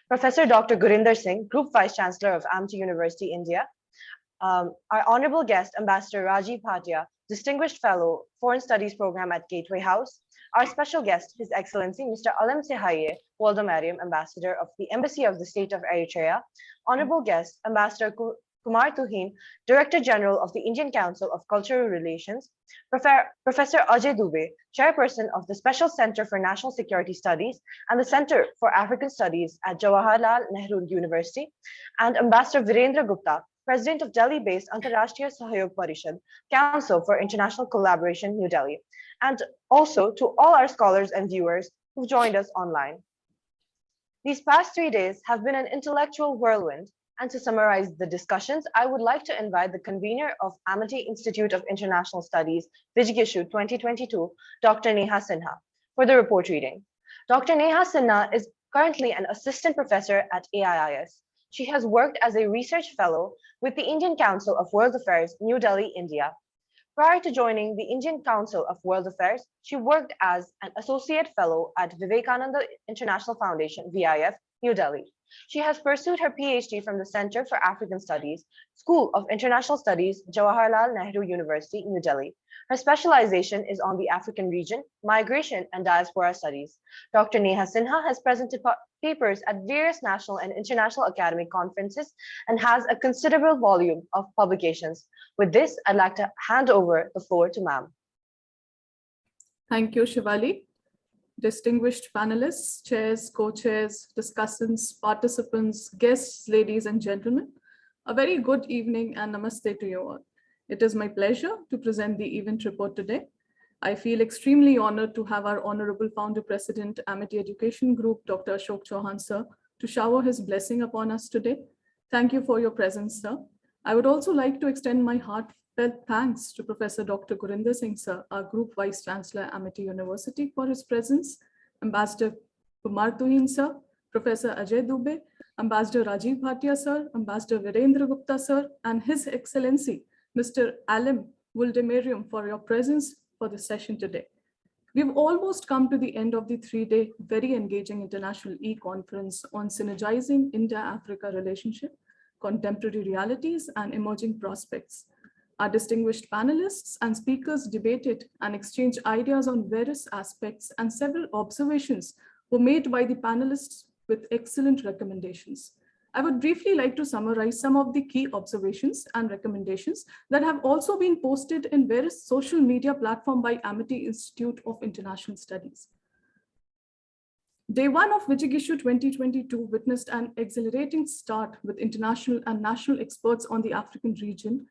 Speaker 21: Professor Dr. Gurinder Singh, Group Vice Chancellor of Amity University, India, our honorable guest, Ambassador Rajiv Bhatia, Distinguished Fellow, Foreign Studies Program at Gateway House, our special guest, His Excellency Mr. Alam Sehaye, Woldemariam, Ambassador of the Embassy of the State of Eritrea, honorable guest, Ambassador Kumar Tuhin, Director General of the Indian Council of Cultural Relations, Professor Ajay Dubey, Chairperson of the Special Center for National Security Studies and the Center for African Studies at Jawaharlal Nehru University, and Ambassador Virendra Gupta, President of Delhi-based Antarashtriya Sahyog Parishad, Council for International Collaboration, New Delhi, and also to all our scholars and viewers who joined us online. These past 3 days have been an intellectual whirlwind, and to summarize the discussions, I would like to invite the convener of Amity Institute of International Studies, Vijigishu 2022, Dr. Neha Sinha, for the report reading. Dr. Neha Sinha is currently an assistant professor at AIIS. She has worked as a research fellow with the Indian Council of World Affairs, New Delhi, India. Prior to joining the Indian Council of World Affairs, she worked as an associate fellow at Vivekananda International Foundation, VIF, New Delhi. She has pursued her PhD from the Center for African Studies, School of International Studies, Jawaharlal Nehru University, New Delhi. Her specialization is on the African region, migration, and diaspora studies. Dr. Neha Sinha has presented papers at various national and international academic conferences and has a considerable volume of publications. With this, I'd like to hand over the floor to ma'am.
Speaker 2: Thank you, Shivali. Distinguished panelists, chairs, co-chairs, discussants, participants, guests, ladies and gentlemen, a very good evening and namaste to you all. It is my pleasure to present the event report today. I feel extremely honored to have our Honorable Founder President, Amity Education Group, Dr. Ashok Chauhan, sir, to shower his blessing upon us today. Thank you for your presence, sir. I would also like to extend my heartfelt thanks to Professor Dr. Gurinder Singh, sir, our Group Vice Chancellor, Amity University, for his presence, Ambassador Kumar Tuhin, sir, Professor Ajay Dubey, Ambassador Rajiv Bhatia, sir, Ambassador Virendra Gupta, sir, and His Excellency, Mr. Alam Woldemariam, for your presence for this session today. We've almost come to the end of the 3-day, very engaging international e-conference on synergizing India-Africa relationship, contemporary realities, and emerging prospects. Our distinguished panelists and speakers debated and exchanged ideas on various aspects, and several observations were made by the panelists with excellent recommendations. I would briefly like to summarize some of the key observations and recommendations that have also been posted in various social media platforms by Amity Institute of International Studies. Day 1 of Vijigishu 2022 witnessed an exhilarating start with international and national experts on the African region,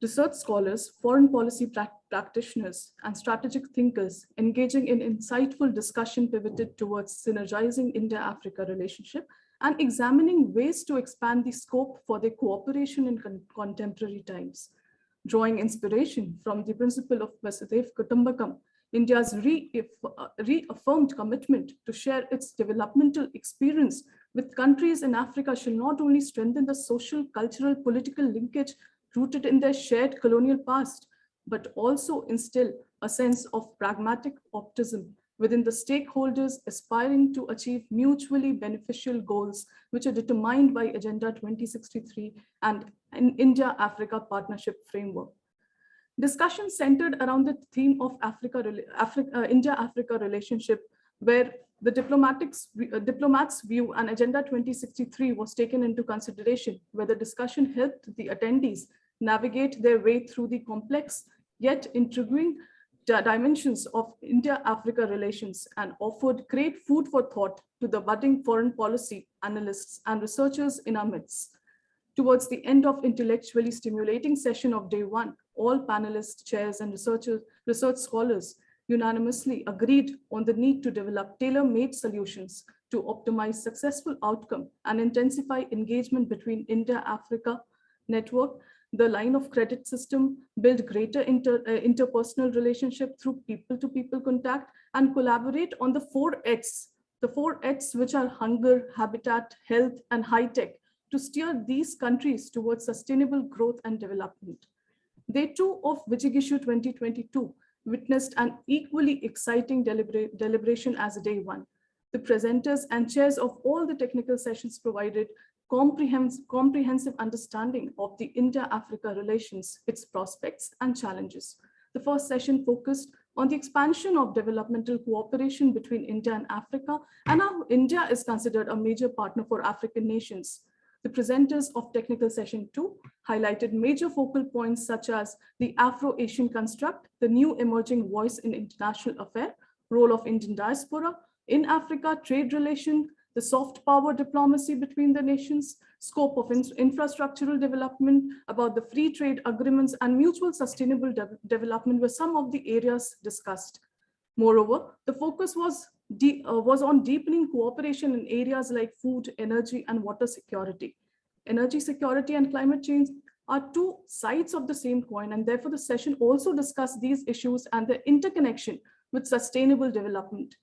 Speaker 2: research scholars, foreign policy practitioners, and strategic thinkers engaging in insightful discussion pivoted towards synergizing India-Africa relationship and examining ways to expand the scope for their cooperation in contemporary times. Drawing inspiration from the principle of Vasudhaiva Kutumbakam, India's reaffirmed commitment to share its developmental experience with countries in Africa shall not only strengthen the social, cultural, political linkage rooted in their shared colonial past, but also instill a sense of pragmatic optimism within the stakeholders aspiring to achieve mutually beneficial goals, which are determined by Agenda 2063 and an India-Africa Partnership Framework. Discussion centered around the theme of India-Africa relationship, where the diplomats' view and Agenda 2063 was taken into consideration, where the discussion helped the attendees navigate their way through the complex yet intriguing dimensions of India-Africa relations and offered great food for thought to the budding foreign policy analysts and researchers in our midst. Towards the end of intellectually stimulating session of day 1, all panelists, chairs, and research scholars unanimously agreed on the need to develop tailor-made solutions to optimize successful outcome and intensify engagement between India-Africa network, the line of credit system, build greater interpersonal relationship through people-to-people contact, and collaborate on the 4 H's, which are hunger, habitat, health, and high tech, to steer these countries towards sustainable growth and development. Day 2 of Vijigishu 2022 witnessed an equally exciting deliberation as Day 1. The presenters and chairs of all the technical sessions provided comprehensive understanding of the India-Africa relations, its prospects and challenges. The first session focused on the expansion of developmental cooperation between India and Africa, and how India is considered a major partner for African nations. The presenters of technical session 2 highlighted major focal points such as the Afro-Asian construct, the new emerging voice in international affairs, role of Indian diaspora in Africa, trade relation, the soft power diplomacy between the nations, scope of infrastructural development, about the free trade agreements and mutual sustainable development were some of the areas discussed. Moreover, the focus was on deepening cooperation in areas like food, energy, and water security. Energy security and climate change are two sides of the same coin, and therefore the session also discussed these issues and their interconnection with sustainable development.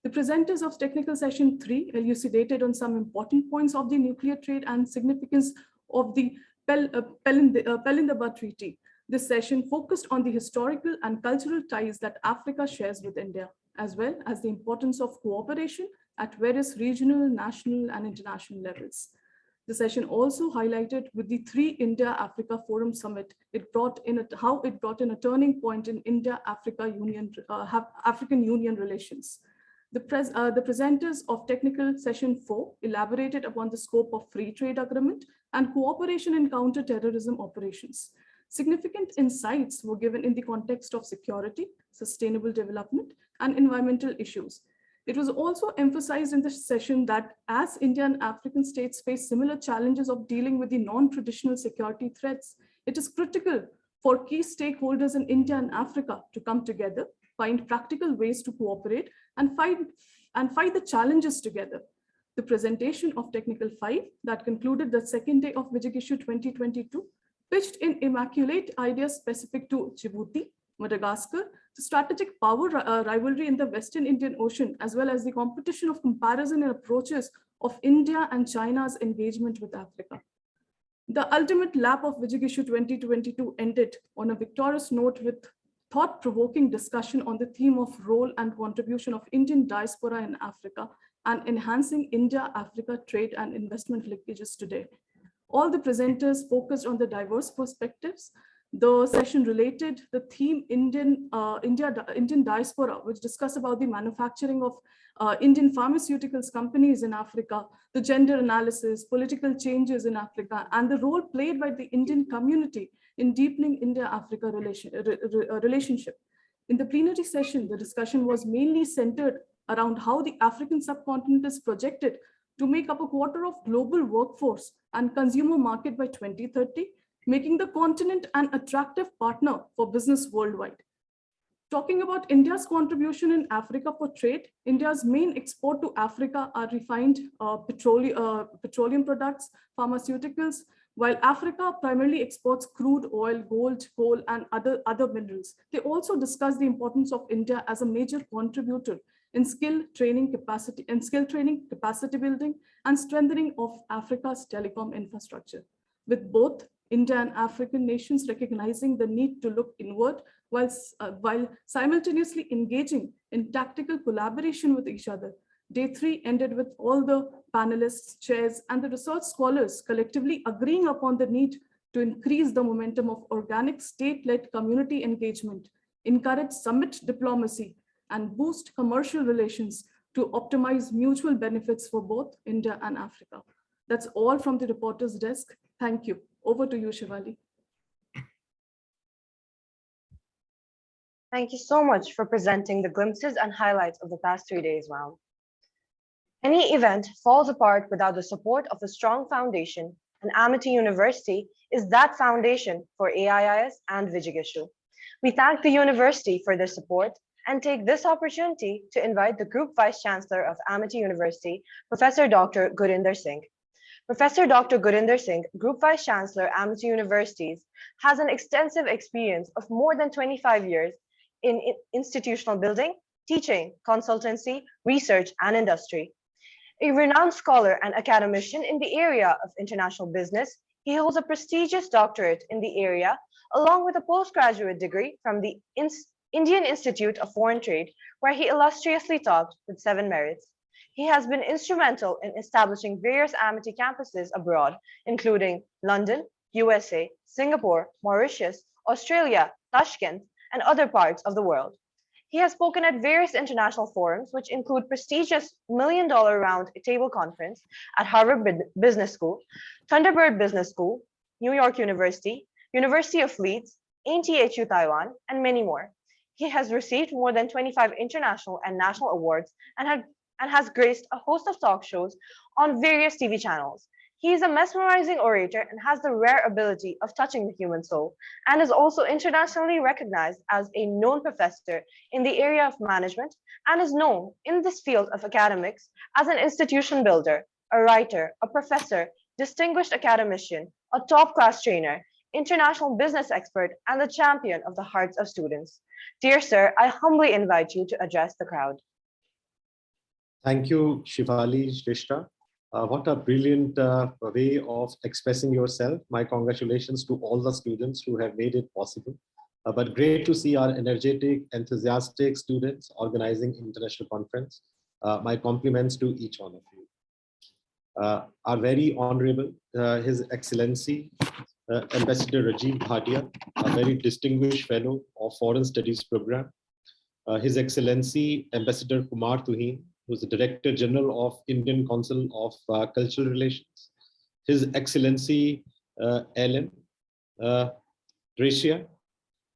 Speaker 2: The presenters of technical session 3 elucidated on some important points of the nuclear trade and significance of the Pelindaba Treaty. This session focused on the historical and cultural ties that Africa shares with India, as well as the importance of cooperation at various regional, national, and international levels. The session also highlighted with the 3 India-Africa Forum Summit, how it brought in a turning point in India-African Union relations. The presenters of technical session 4 elaborated upon the scope of free trade agreement and cooperation in counter-terrorism operations. Significant insights were given in the context of security, sustainable development, and environmental issues. It was also emphasized in the session that as India and African states face similar challenges of dealing with the non-traditional security threats, it is critical for key stakeholders in India and Africa to come together, find practical ways to cooperate, and fight the challenges together. The presentation of Technical 5 that concluded the second day of Vijigishu 2022 pitched in immaculate ideas specific to Djibouti, Madagascar, the strategic power rivalry in the Western Indian Ocean, as well as the competition of comparison and approaches of India and China's engagement with Africa. The ultimate lap of Vijigishu 2022 ended on a victorious note with thought-provoking discussion on the theme of role and contribution of Indian diaspora in Africa and enhancing India-Africa trade and investment linkages today. All the presenters focused on the diverse perspectives. The session related the theme Indian diaspora, which discussed about the manufacturing of Indian pharmaceuticals companies in Africa, the gender analysis, political changes in Africa, and the role played by the Indian community in deepening India-Africa relationship. In the plenary session, the discussion was mainly centered around how the African subcontinent is projected to make up a quarter of global workforce and consumer market by 2030, making the continent an attractive partner for business worldwide. Talking about India's contribution in Africa for trade, India's main export to Africa are refined petroleum products, pharmaceuticals, while Africa primarily exports crude oil, gold, coal, and other minerals. They also discuss the importance of India as a major contributor in skill training, capacity building, and strengthening of Africa's telecom infrastructure. With both India and African nations recognizing the need to look inward while simultaneously engaging in tactical collaboration with each other. Day 3 ended with all the panelists, chairs, and the research scholars collectively agreeing upon the need to increase the momentum of organic state-led community engagement, encourage summit diplomacy, and boost commercial relations to optimize mutual benefits for both India and Africa. That's all from the reporter's desk. Thank you. Over to you, Shivali.
Speaker 21: Thank you so much for presenting the glimpses and highlights of the past 3 days, ma'am. Any event falls apart without the support of a strong foundation, and Amity University is that foundation for AIIS and Vijigishu. We thank the university for their support and take this opportunity to invite the Group Vice Chancellor of Amity University, Professor Dr. Gurinder Singh. Professor Dr. Gurinder Singh, Group Vice Chancellor, Amity Universities, has an extensive experience of more than 25 years in institutional building, teaching, consultancy, research, and industry. A renowned scholar and academician in the area of international business, he holds a prestigious doctorate in the area, along with a postgraduate degree from the Indian Institute of Foreign Trade, where he illustriously taught with 7 merits. He has been instrumental in establishing various Amity campuses abroad, including London, USA, Singapore, Mauritius, Australia, Tashkent, and other parts of the world. He has spoken at various international forums, which include prestigious $1 Million Round Table Conference at Harvard Business School, Thunderbird Business School, New York University, University of Leeds, NTHU Taiwan, and many more. He has received more than 25 international and national awards and has graced a host of talk shows on various TV channels. He is a mesmerizing orator and has the rare ability of touching the human soul, and is also internationally recognized as a known professor in the area of management, and is known in this field of academics as an institution builder, a writer, a professor, distinguished academician, a top-class trainer, international business expert, and the champion of the hearts of students. Dear sir, I humbly invite you to address the crowd.
Speaker 20: Thank you, Shivali Shrestha. What a brilliant way of expressing yourself. My congratulations to all the students who have made it possible. But great to see our energetic, enthusiastic students organizing international conference. My compliments to each one of you. Our very honorable, His Excellency, Ambassador Rajiv Bhatia, a very distinguished fellow of Foreign Studies Program. His Excellency, Ambassador Kumar Tuhin, who's the Director General of Indian Council of Cultural Relations. His Excellency Ellen Gracia,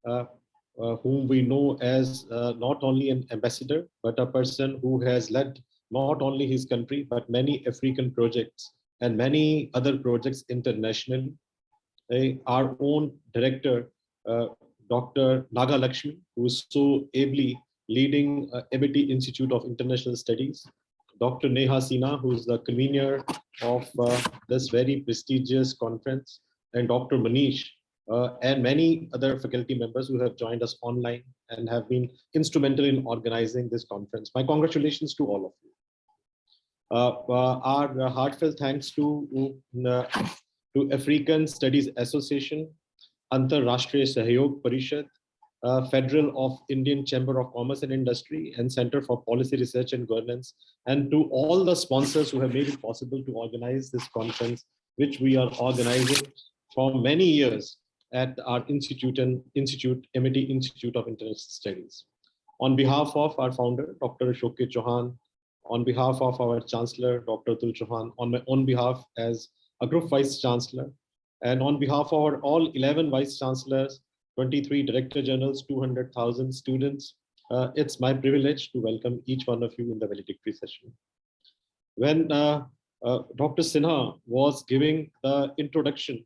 Speaker 20: whom we know as not only an ambassador, but a person who has led not only his country, but many African projects and many other projects internationally. Our own director, Dr. Naga Lakshmi, who is so ably leading Amity Institute of International Studies, Dr. Neha Sinha, who is the convener of this very prestigious conference, and Dr. Manish, and many other faculty members who have joined us online and have been instrumental in organizing this conference. My congratulations to all of you. Our heartfelt thanks to African Studies Association, Antarrashtriya Sahyog Parishad, Federal of Indian Chamber of Commerce and Industry, and Center for Policy Research and Governance, and to all the sponsors who have made it possible to organize this conference, which we are organizing for many years at our Amity Institute of International Studies. On behalf of our founder, Dr. Ashok K. Chauhan, on behalf of our Chancellor, Dr. Atul Chauhan, on my own behalf as a Group Vice Chancellor, and on behalf of our all 11 Vice Chancellors, 23 Director Generals, 200,000 students, it's my privilege to welcome each one of you in the valedictory session. When Dr. Sinha was giving the introduction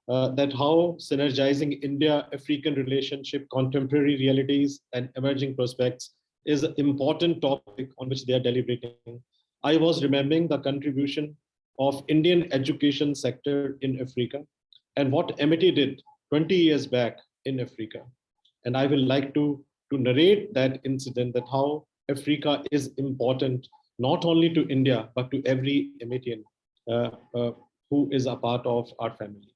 Speaker 20: that how synergizing India-African relationship, contemporary realities, and emerging prospects is an important topic on which they are deliberating, I was remembering the contribution of Indian education sector in Africa and what Amity did 20 years back in Africa. And I will like to narrate that incident, that how Africa is important, not only to India, but to every Amitian who is a part of our family.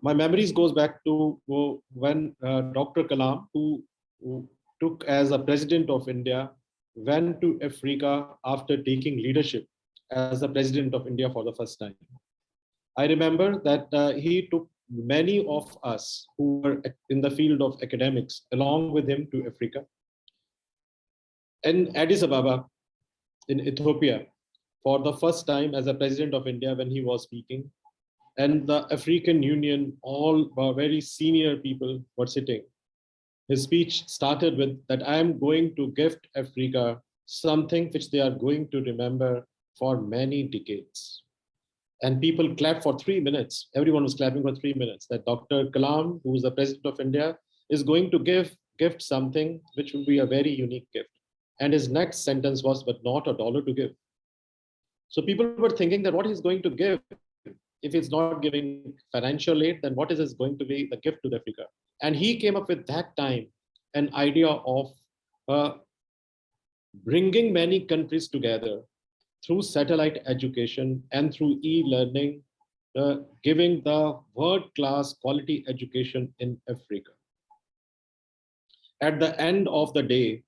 Speaker 20: My memories goes back to when Dr. Kalam, who took as a president of India, went to Africa after taking leadership as the president of India for the first time. I remember that he took many of us who were in the field of academics along with him to Africa. In Addis Ababa, in Ethiopia, for the first time as a president of India when he was speaking, and the African Union, all very senior people were sitting. His speech started with that I am going to gift Africa something which they are going to remember for many decades. And people clapped for 3 minutes. Everyone was clapping for 3 minutes, that Dr. Kalam, who is the president of India, is going to gift something which will be a very unique gift. And his next sentence was, but not $1 to give. So people were thinking that what he's going to give, if it's not giving financial aid, then what is going to be the gift to Africa? And he came up with that time an idea of bringing many countries together through satellite education and through e-learning, giving the world-class quality education in Africa. At the end of the day,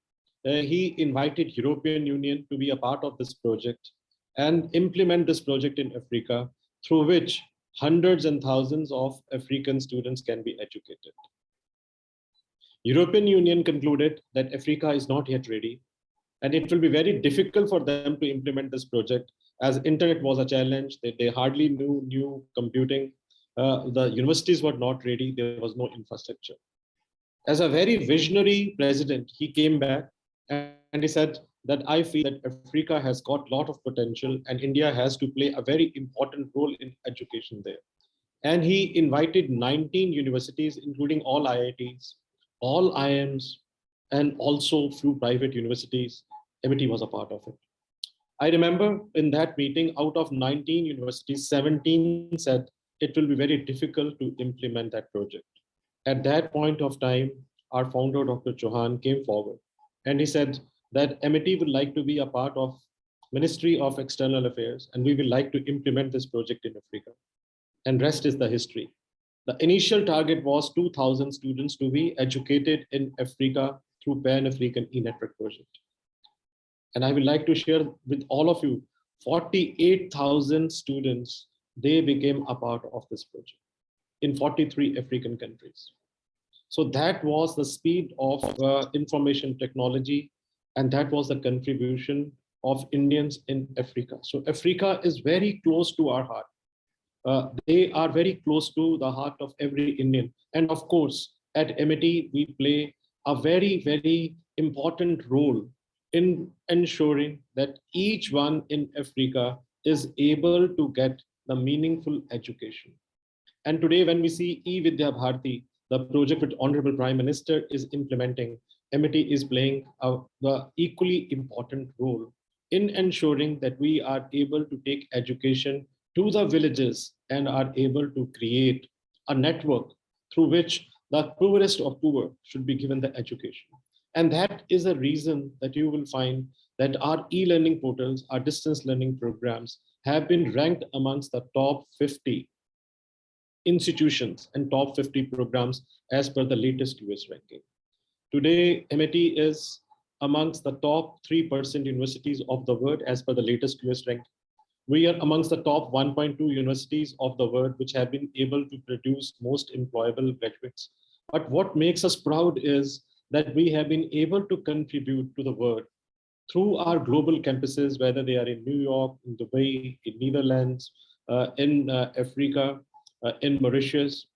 Speaker 20: he invited European Union to be a part of this project and implement this project in Africa, through which hundreds and thousands of African students can be educated. European Union concluded that Africa is not yet ready, and it will be very difficult for them to implement this project, as internet was a challenge. They hardly knew computing. The universities were not ready. There was no infrastructure. As a very visionary president, he came back and he said that I feel that Africa has got a lot of potential and India has to play a very important role in education there. And he invited 19 universities, including all IITs, all IIMs, and also few private universities. MIT was a part of it. I remember in that meeting, out of 19 universities, 17 said it will be very difficult to implement that project. At that point of time, our founder, Dr. Chauhan, came forward and he said that MIT would like to be a part of Ministry of External Affairs, and we will like to implement this project in Africa. And rest is the history. The initial target was 2,000 students to be educated in Africa through Pan-African e-network project. And I would like to share with all of you, 48,000 students, they became a part of this project in 43 African countries. So that was the speed of information technology, and that was the contribution of Indians in Africa. So Africa is very close to our heart. They are very close to the heart of every Indian. And of course, at MIT, we play a very, very important role in ensuring that each one in Africa is able to get the meaningful education. And today, when we see eVidya Bharati, the project which Honorable Prime Minister is implementing, MIT is playing the equally important role in ensuring that we are able to take education to the villages and are able to create a network through which the poorest of poor should be given the education. And that is a reason that you will find that our e-learning portals, our distance learning programs have been ranked amongst the top 50 institutions and top 50 programs as per the latest US ranking. Today, MIT is amongst the top 3% universities of the world as per the latest US ranking. We are amongst the top 1.2 universities of the world which have been able to produce most employable graduates. But what makes us proud is that we have been able to contribute to the world through our global campuses, whether they are in New York, in Dubai, in Netherlands, in Africa, in Mauritius,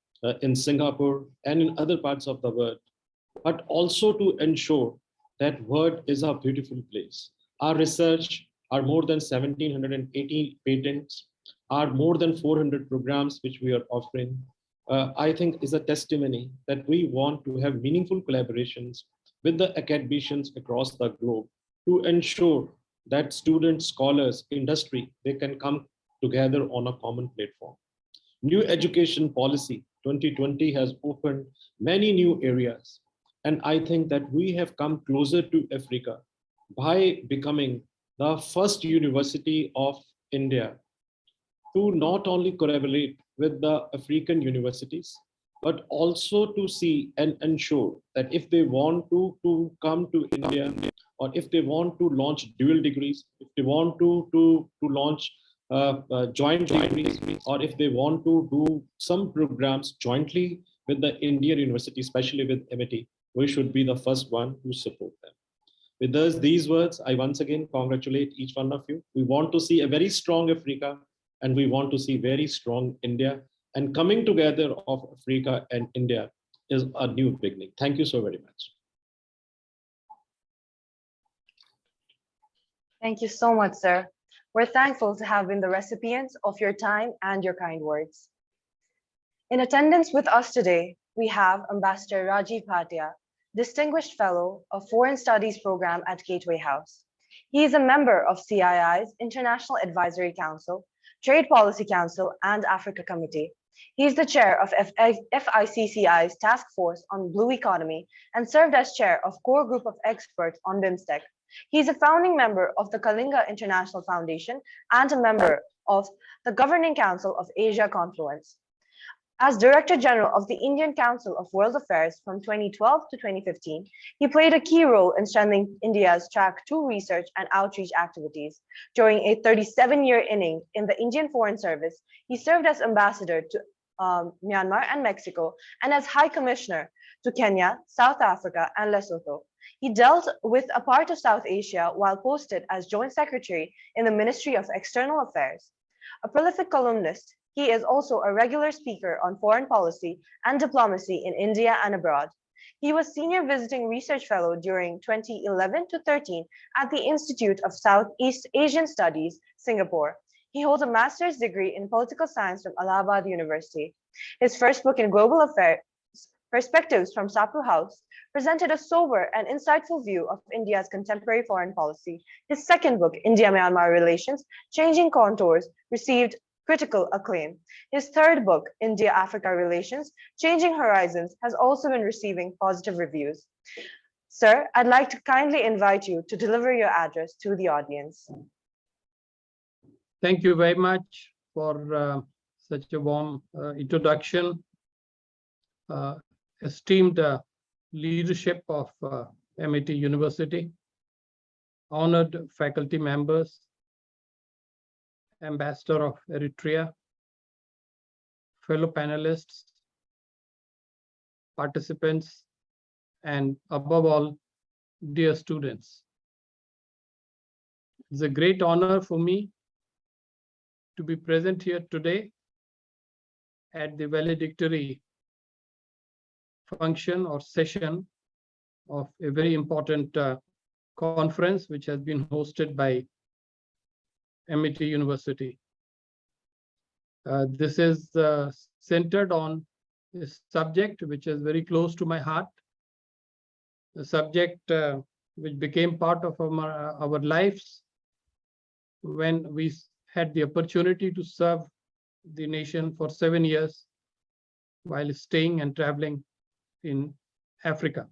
Speaker 20: in Singapore, and in other parts of the world, but also to ensure that world is a beautiful place. Our research are more than 1,780 patents, are more than 400 programs which we are offering. I think is a testimony that we want to have meaningful collaborations with the academicians across the globe to ensure that students, scholars, industry, they can come together on a common platform. New education policy 2020 has opened many new areas. And I think that we have come closer to Africa by becoming the first university of India to not only collaborate with the African universities, but also to see and ensure that if they want to come to India, or if they want to launch dual degrees, if they want to launch joint degrees, or if they want to do some programs jointly with the Indian university, especially with MIT, we should be the first one to support them. With these words, I once again congratulate each one of you. We want to see a very strong Africa, and we want to see very strong India. And coming together of Africa and India is a new beginning. Thank you so very much.
Speaker 21: Thank you so much, sir. We're thankful to have been the recipients of your time and your kind words. In attendance with us today, we have Ambassador Rajiv Bhatia, Distinguished Fellow of Foreign Studies Program at Gateway House. He is a member of CII's International Advisory Council, Trade Policy Council, and Africa Committee. He is the chair of FICCI's Task Force on Blue Economy and served as chair of Core Group of Experts on BIMSTEC, He is a founding member of the Kalinga International Foundation and a member of the Governing Council of Asia Confluence. As Director General of the Indian Council of World Affairs from 2012 to 2015, he played a key role in strengthening India's Track 2 research and outreach activities. During a 37-year inning in the Indian Foreign Service, he served as ambassador to Myanmar and Mexico, and as High Commissioner to Kenya, South Africa, and Lesotho. He dealt with a part of South Asia while posted as Joint Secretary in the Ministry of External Affairs. A prolific columnist, he is also a regular speaker on foreign policy and diplomacy in India and abroad. He was Senior Visiting Research Fellow during 2011 to 13 at the Institute of Southeast Asian Studies, Singapore. He holds a master's degree in political science from Allahabad University. His first book in global affairs, Perspectives from Sapu House, presented a sober and insightful view of India's contemporary foreign policy. His second book, India-Myanmar Relations, Changing Contours, received critical acclaim. His third book, India-Africa Relations, Changing Horizons, has also been receiving positive reviews. Sir, I'd like to kindly invite you to deliver your address to the audience.
Speaker 19: Thank you very much for such a warm introduction. Esteemed leadership of MIT University, honored faculty members, Ambassador of Eritrea, fellow panelists, participants, and above all, dear students. It's a great honor for me to be present here today at the valedictory function or session of a very important conference which has been hosted by MIT University. This is centered on a subject which is very close to my heart, a subject which became part of our lives when we had the opportunity to serve the nation for 7 years while staying and traveling in Africa.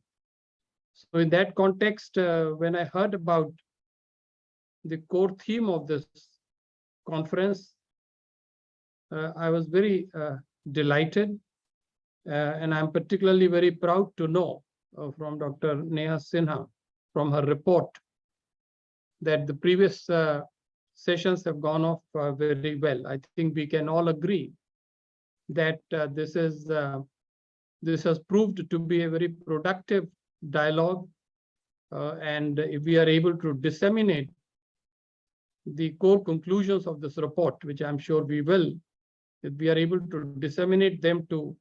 Speaker 19: So in that context, when I heard about the core theme of this conference, I was very delighted, and I'm particularly very proud to know from Dr. Neha Sinha, from her report, that the previous sessions have gone off very well. I think we can all agree that this has proved to be a very productive dialogue, and if we are able to disseminate the core conclusions of this report, which I'm sure we will, if we are able to disseminate them to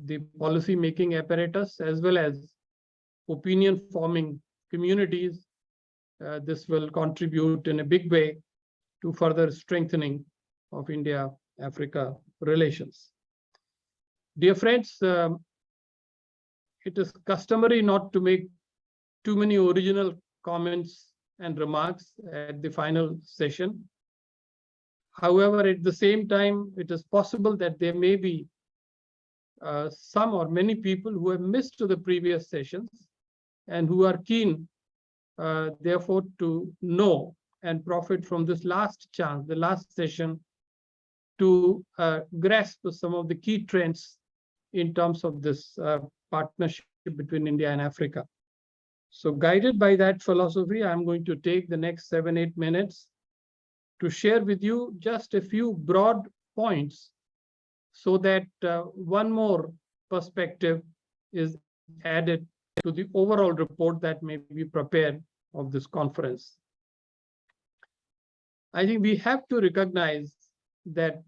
Speaker 19: the policy making apparatus as well as opinion forming communities, this will contribute in a big way to further strengthening of India-Africa relations. Dear friends, it is customary not to make too many original comments and remarks at the final session. However, at the same time, it is possible that there may be some or many people who have missed the previous sessions and who are keen, therefore, to know and profit from this last chance, the last session, to grasp some of the key trends in terms of this partnership between India and Africa. So guided by that philosophy, I'm going to take the next 7-8 minutes to share with you just a few broad points so that one more perspective is added to the overall report that may be prepared of this conference. I think we have to recognize that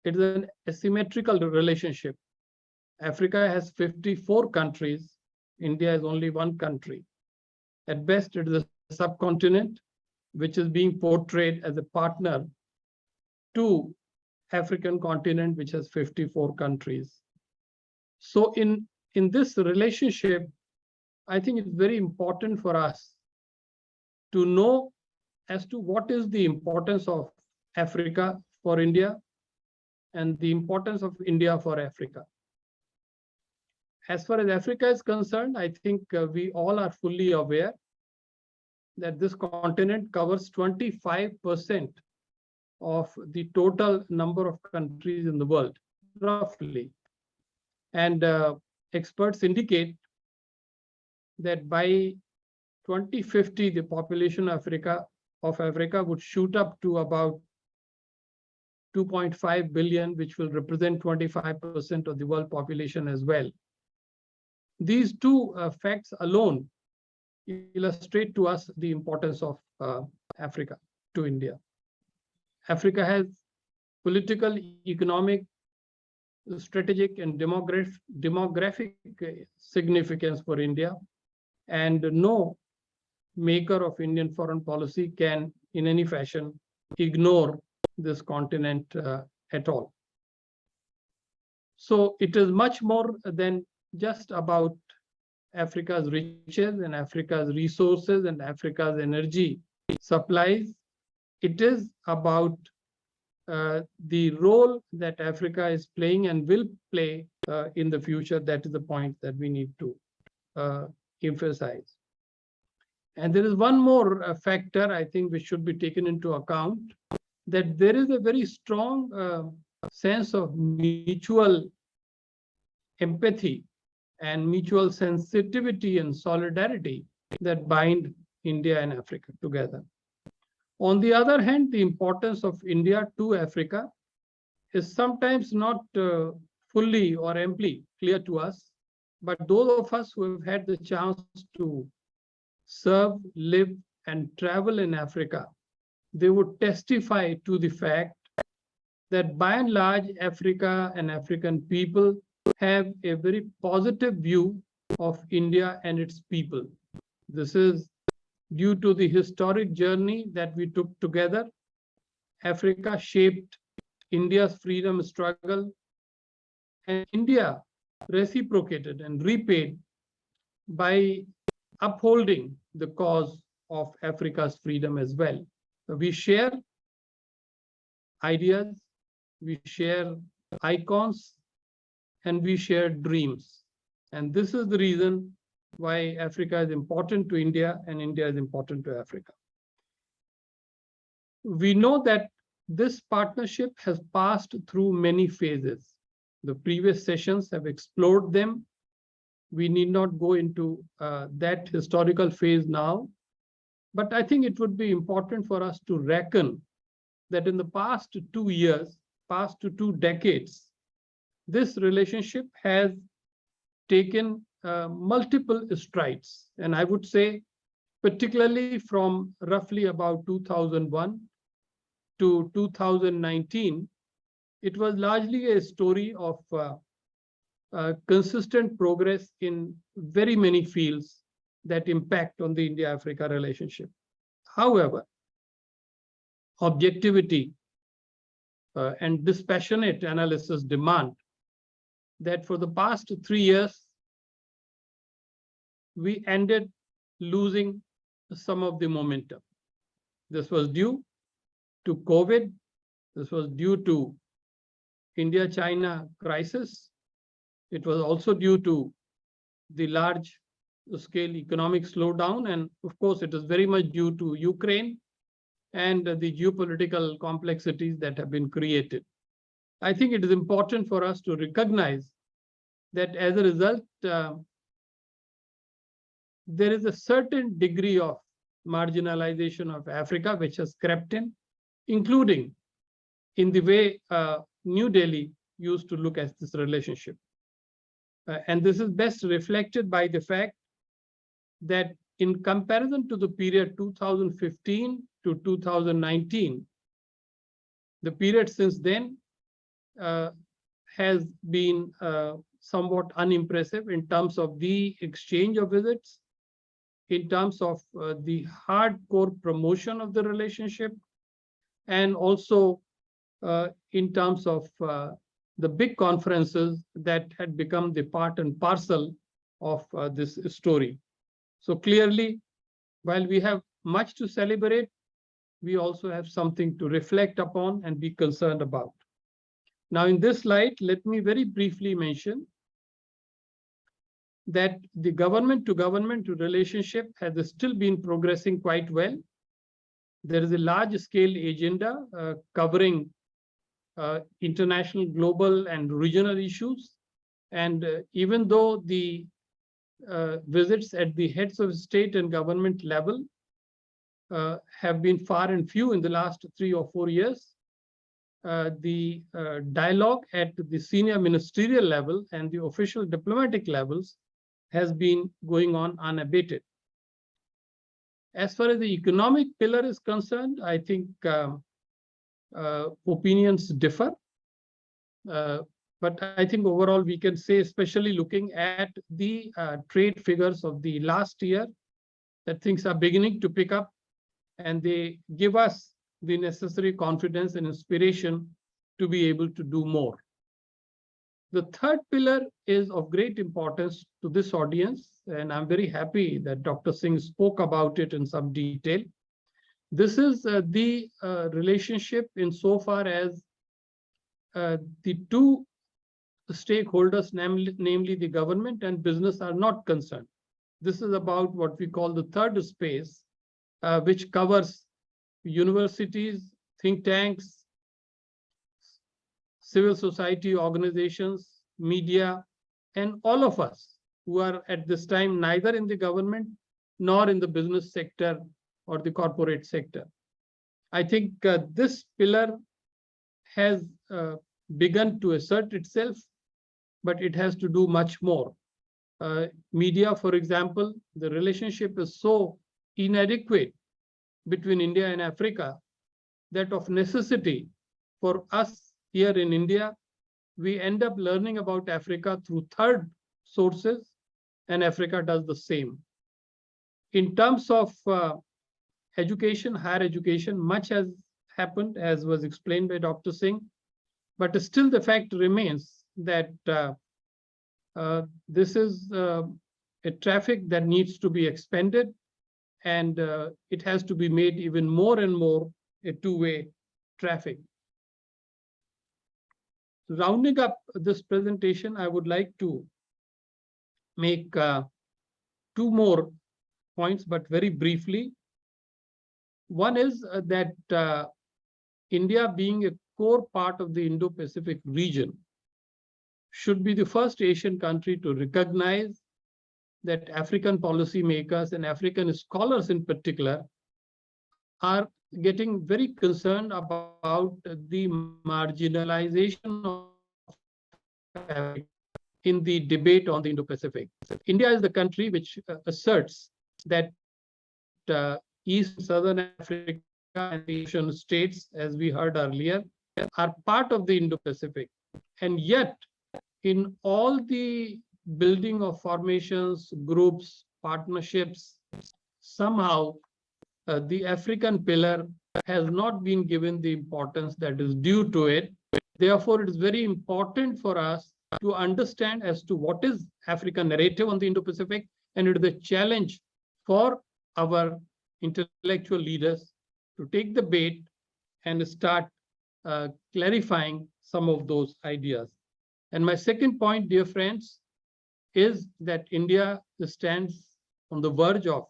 Speaker 19: it is an asymmetrical relationship. Africa has 54 countries. India is only one country. At best, it is a subcontinent which is being portrayed as a partner to African continent, which has 54 countries. So in this relationship, I think it's very important for us to know as to what is the importance of Africa for India and the importance of India for Africa. as far as Africa is concerned, I think we all are fully aware that this continent covers 25% of the total number of countries in the world, roughly. And experts indicate that by 2050, the population of Africa would shoot up to about 2.5 billion, which will represent 25% of the world population as well. These two facts alone illustrate to us the importance of Africa to India. Africa has political, economic, strategic, and demographic significance for India, and no maker of Indian foreign policy can in any fashion ignore this continent at all. So it is much more than just about Africa's riches and Africa's resources and Africa's energy supplies. It is about the role that Africa is playing and will play in the future. That is the point that we need to emphasize. And there is one more factor I think which should be taken into account, that there is a very strong sense of mutual empathy and mutual sensitivity and solidarity that bind India and Africa together. On the other hand, the importance of India to Africa is sometimes not fully or amply clear to us, but those of us who have had the chance to serve, live, and travel in Africa, they would testify to the fact that by and large, Africa and African people have a very positive view of India and its people. This is due to the historic journey that we took together. Africa shaped India's freedom struggle, and India reciprocated and repaid by upholding the cause of Africa's freedom as well. We share ideas, we share icons, and we share dreams. And this is the reason why Africa is important to India and India is important to Africa. We know that this partnership has passed through many phases. The previous sessions have explored them. We need not go into that historical phase now. But I think it would be important for us to reckon that in the past 2 years, past 2 decades, this relationship has taken multiple strides. And I would say, particularly from roughly about 2001 to 2019, it was largely a story of consistent progress in very many fields that impact on the India-Africa relationship. However, objectivity and dispassionate analysis demand that for the past 3 years, we ended losing some of the momentum. This was due to COVID. This was due to India-China crisis. It was also due to the large scale economic slowdown. And of course, it is very much due to Ukraine and the geopolitical complexities that have been created. I think it is important for us to recognize that as a result, there is a certain degree of marginalization of Africa which has crept in, including in the way New Delhi used to look at this relationship. And this is best reflected by the fact that in comparison to the period 2015 to 2019, the period since then has been somewhat unimpressive in terms of the exchange of visits, in terms of the hardcore promotion of the relationship, and also in terms of the big conferences that had become the part and parcel of this story. So clearly, while we have much to celebrate, we also have something to reflect upon and be concerned about. Now, in this light, let me very briefly mention that the government to government relationship has still been progressing quite well. There is a large scale agenda covering international, global, and regional issues. And even though the visits at the heads of state and government level have been far and few in the last 3 or 4 years, the dialogue at the senior ministerial level and the official diplomatic levels has been going on unabated. As far as the economic pillar is concerned, I think opinions differ. But I think overall we can say, especially looking at the trade figures of the last year, that things are beginning to pick up, and they give us the necessary confidence and inspiration to be able to do more. The third pillar is of great importance to this audience, and I'm very happy that Dr. Singh spoke about it in some detail. This is the relationship insofar as the two stakeholders, namely the government and business, are not concerned. This is about what we call the third space, which covers universities, think tanks, civil society organizations, media, and all of us who are at this time neither in the government nor in the business sector or the corporate sector. I think this pillar has begun to assert itself, but it has to do much more. Media, for example, the relationship is so inadequate between India and Africa that of necessity for us here in India, we end up learning about Africa through third sources, and Africa does the same. In terms of education, higher education, much has happened, as was explained by Dr. Singh, but still the fact remains that this is a traffic that needs to be expanded, and it has to be made even more and more a two-way traffic. Rounding up this presentation, I would like to make 2 more points, but very briefly. One is that India, being a core part of the Indo-Pacific region, should be the first Asian country to recognize that African policymakers and African scholars in particular are getting very concerned about the marginalization of Africa in the debate on the Indo-Pacific. India is the country which asserts that East and Southern Africa and the Asian states, as we heard earlier, are part of the Indo-Pacific. And yet, in all the building of formations, groups, partnerships, somehow the African pillar has not been given the importance that is due to it. Therefore, it is very important for us to understand as to what is African narrative on the Indo-Pacific, and it is a challenge for our intellectual leaders to take the bait and start clarifying some of those ideas. And my second point, dear friends, is that India stands on the verge of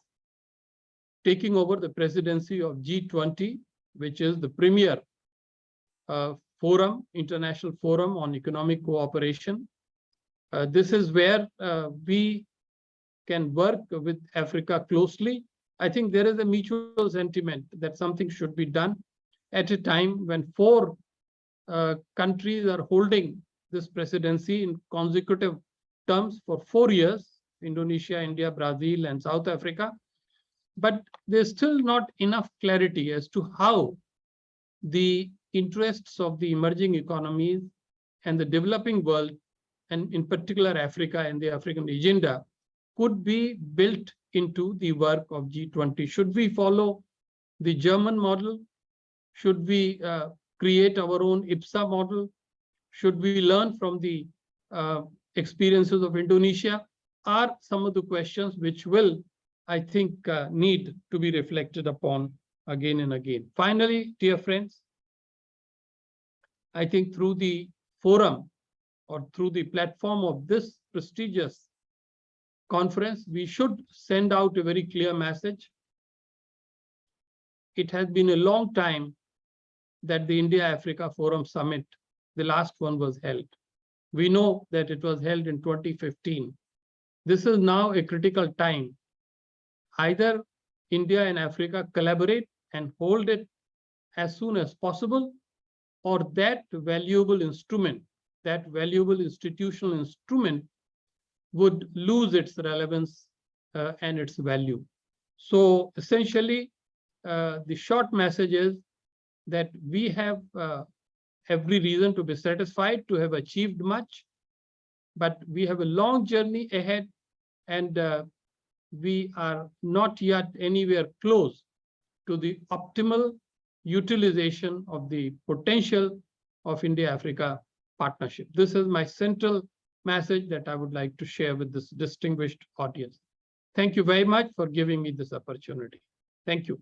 Speaker 19: taking over the presidency of G20, which is the premier forum, international forum on economic cooperation. This is where we can work with Africa closely. I think there is a mutual sentiment that something should be done at a time when 4 countries are holding this presidency in consecutive terms for 4 years: Indonesia, India, Brazil, and South Africa. But there's still not enough clarity as to how the interests of the emerging economies and the developing world, and in particular Africa and the African agenda, could be built into the work of G20. Should we follow the German model? Should we create our own IPSA model? Should we learn from the experiences of Indonesia? Are some of the questions which will, I think, need to be reflected upon again and again. Finally, dear friends, I think through the forum or through the platform of this prestigious conference, we should send out a very clear message. It has been a long time that the India-Africa Forum Summit, the last one, was held. We know that it was held in 2015. This is now a critical time. Either India and Africa collaborate and hold it as soon as possible, or that valuable instrument, that valuable institutional instrument would lose its relevance and its value. So essentially, the short message is that we have every reason to be satisfied to have achieved much, but we have a long journey ahead, and we are not yet anywhere close to the optimal utilization of the potential of India-Africa partnership. This is my central message that I would like to share with this distinguished audience. Thank you very much for giving me this opportunity. Thank you.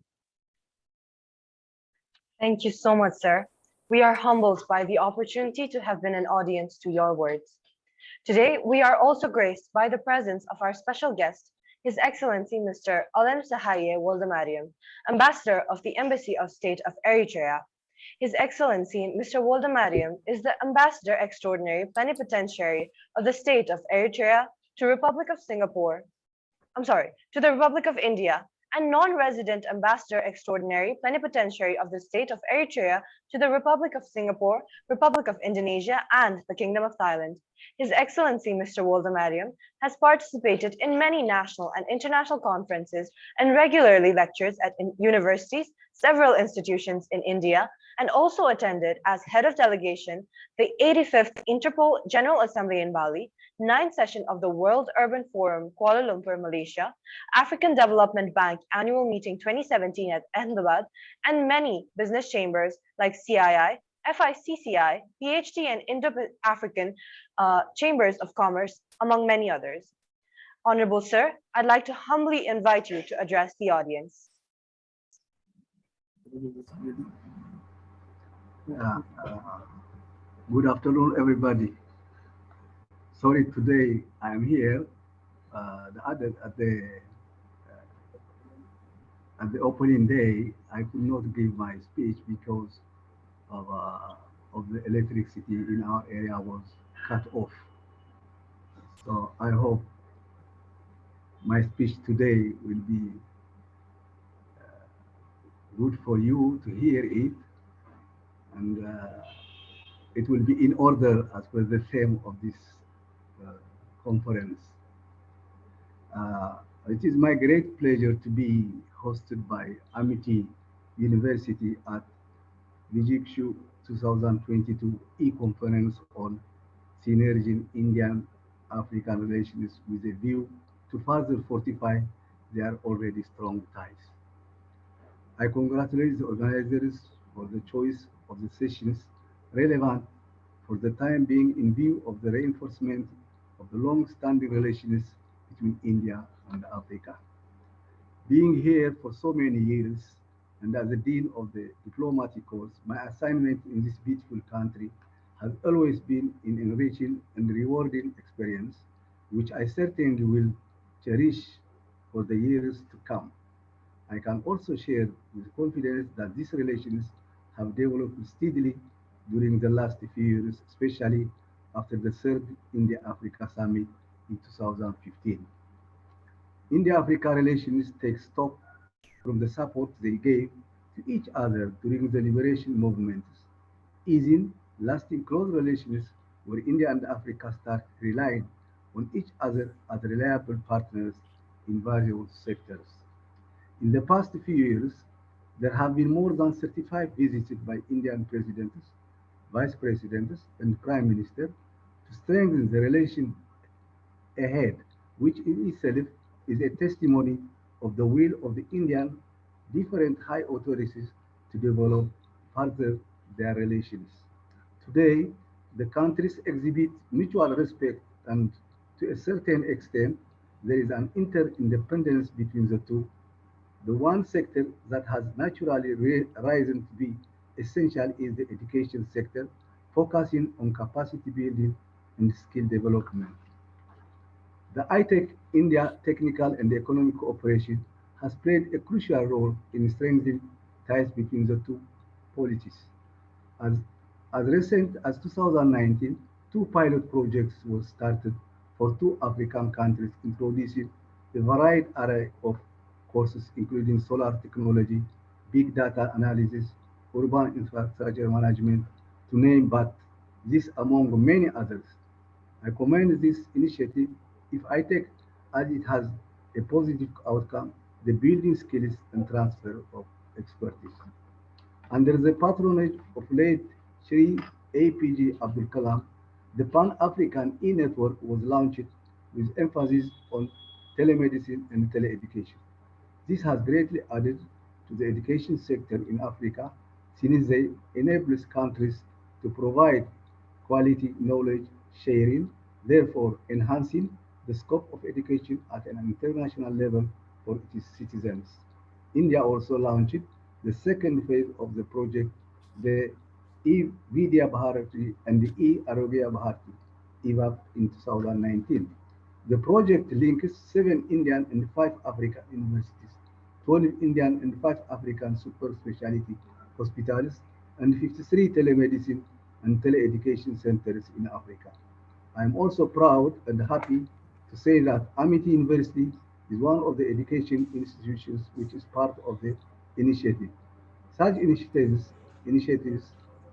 Speaker 21: Thank you so much, sir. We are humbled by the opportunity to have been an audience to your words. Today, we are also graced by the presence of our special guest, His Excellency Mr. Alem Sahaye Woldemariam, Ambassador of the Embassy of State of Eritrea. His Excellency Mr. Woldemariam is the Ambassador Extraordinary Plenipotentiary of the State of Eritrea to the Republic of India, and non-resident Ambassador Extraordinary Plenipotentiary of the State of Eritrea to the Republic of Singapore, Republic of Indonesia, and the Kingdom of Thailand. His Excellency Mr. Woldemariam has participated in many national and international conferences and regularly lectures at universities, several institutions in India, and also attended as head of delegation the 85th Interpol General Assembly in Bali, 9th session of the World Urban Forum, Kuala Lumpur, Malaysia, African Development Bank Annual Meeting 2017 at Ahmedabad, and many business chambers like CII, FICCI, PhD, and Indo-African Chambers of Commerce, among many others. Honorable Sir, I'd like to humbly invite you to address the audience.
Speaker 3: Good afternoon, everybody. Sorry, today I am here at the opening day. I could not give my speech because of the electricity in our area was cut off. So I hope my speech today will be good for you to hear it, and it will be in order as per the theme of this conference. It is my great pleasure to be hosted by Amity University at Vijikshu 2022 e-conference on synergy Indian-African relations with a view to further fortify their already strong ties. I congratulate the organizers for the choice of the sessions relevant for the time being in view of the reinforcement of the long-standing relations between India and Africa. Being here for so many years and as the Dean of the Diplomatic Corps, my assignment in this beautiful country has always been an enriching and rewarding experience, which I certainly will cherish for the years to come. I can also share with confidence that these relations have developed steadily during the last few years, especially after the third India-Africa Summit in 2015. India-Africa relations take stock from the support they gave to each other during the liberation movements, easing lasting close relations where India and Africa start relying on each other as reliable partners in various sectors. In the past few years, there have been more than 35 visits by Indian presidents, vice presidents, and prime minister to strengthen the relation ahead, which in itself is a testimony of the will of the Indian different high authorities to develop further their relations. Today, the countries exhibit mutual respect, and to a certain extent, there is an interdependence between the two. The one sector that has naturally risen to be essential is the education sector, focusing on capacity building and skill development. The ITEC India technical and economic cooperation has played a crucial role in strengthening ties between the two polities. As, as recent as 2019, two pilot projects were started for two African countries introducing a varied array of courses including solar technology, big data analysis, urban infrastructure management, to name but this among many others. I commend this initiative if I take as it has a positive outcome, the building skills and transfer of expertise. Under the patronage of late Shri APJ Abdul Kalam, the Pan-African e-network was launched with emphasis on telemedicine and teleeducation. This has greatly added to the education sector in Africa since they enables countries to provide quality knowledge sharing, therefore enhancing the scope of education at an international level for its citizens. India also launched the second phase of the project, the e-Vidya Bharati and the e-Arogya Bharati, EVAP, in 2019. The project links 7 Indian and 5 African universities, 12 Indian and 5 African super specialty hospitals, and 53 telemedicine and teleeducation centers in Africa. I am also proud and happy to say that Amity University is one of the education institutions which is part of the initiative. Such initiatives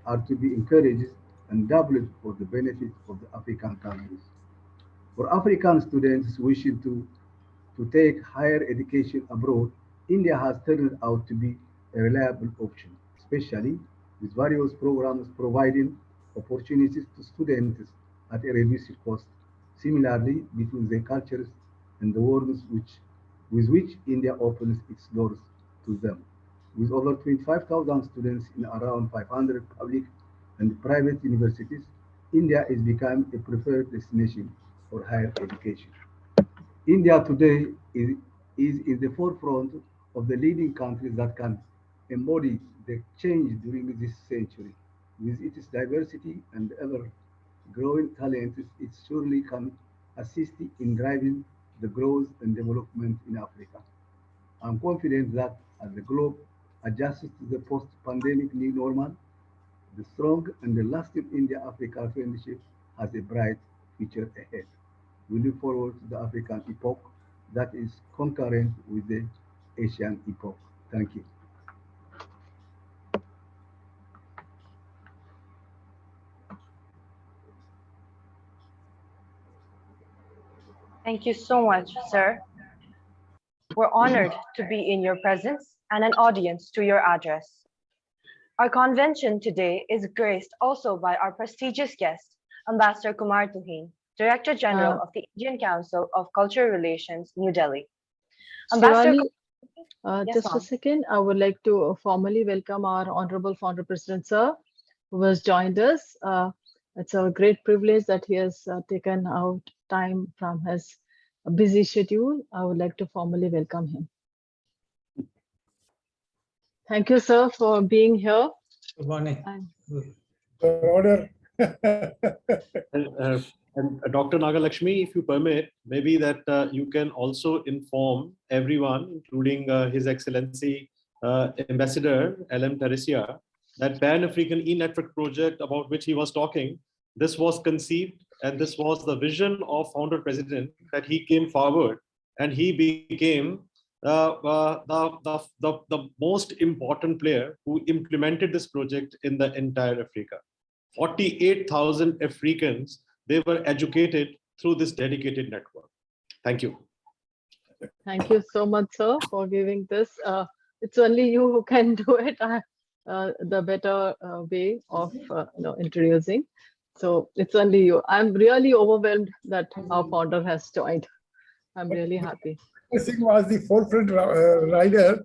Speaker 3: are to be encouraged and doubled for the benefit of the African countries. For African students wishing to take higher education abroad, India has turned out to be a reliable option, especially with various programs providing opportunities to students at a reduced cost. Similarly, between the cultures and the warmth with which India opens its doors to them. With over 25,000 students in around 500 public and private universities, India is becoming a preferred destination for higher education. India today is in the forefront of the leading countries that can embody the change during this century. With its diversity and ever-growing talents, it surely can assist in driving the growth and development in Africa. I'm confident that as the globe adjusts to the post-pandemic new normal, the strong and the lasting India-Africa friendship has a bright future ahead. We look forward to the African epoch that is concurrent with the Asian epoch. Thank you.
Speaker 21: Thank you so much, sir. We're honored to be in your presence and an audience to your address. Our convention today is graced also by our prestigious guest, Ambassador Kumar Tuhin, Director General of the Indian Council of Cultural Relations, New Delhi. Ambassador,
Speaker 10: Shivani, just a second. I would like to formally welcome our Honorable Founder President, sir, who has joined us. It's a great privilege that he has taken out time from his busy schedule. I would like to formally welcome him. Thank you, sir, for being here.
Speaker 5: Good morning.
Speaker 20: Order. And Dr. Nagalakshmi, if you permit, maybe that you can also inform everyone, including His Excellency Ambassador LM Teresia, that Pan-African e-Network project about which he was talking, this was conceived and this was the vision of Founder President, that he came forward and he became the most important player who implemented this project in the entire Africa. 48,000 Africans, they were educated through this dedicated network. Thank you.
Speaker 10: Thank you so much, sir, for giving this. It's only you who can do it. The better way of introducing. So it's only you. I'm really overwhelmed that our founder has joined. I'm really happy.
Speaker 5: Singh was the forefront rider.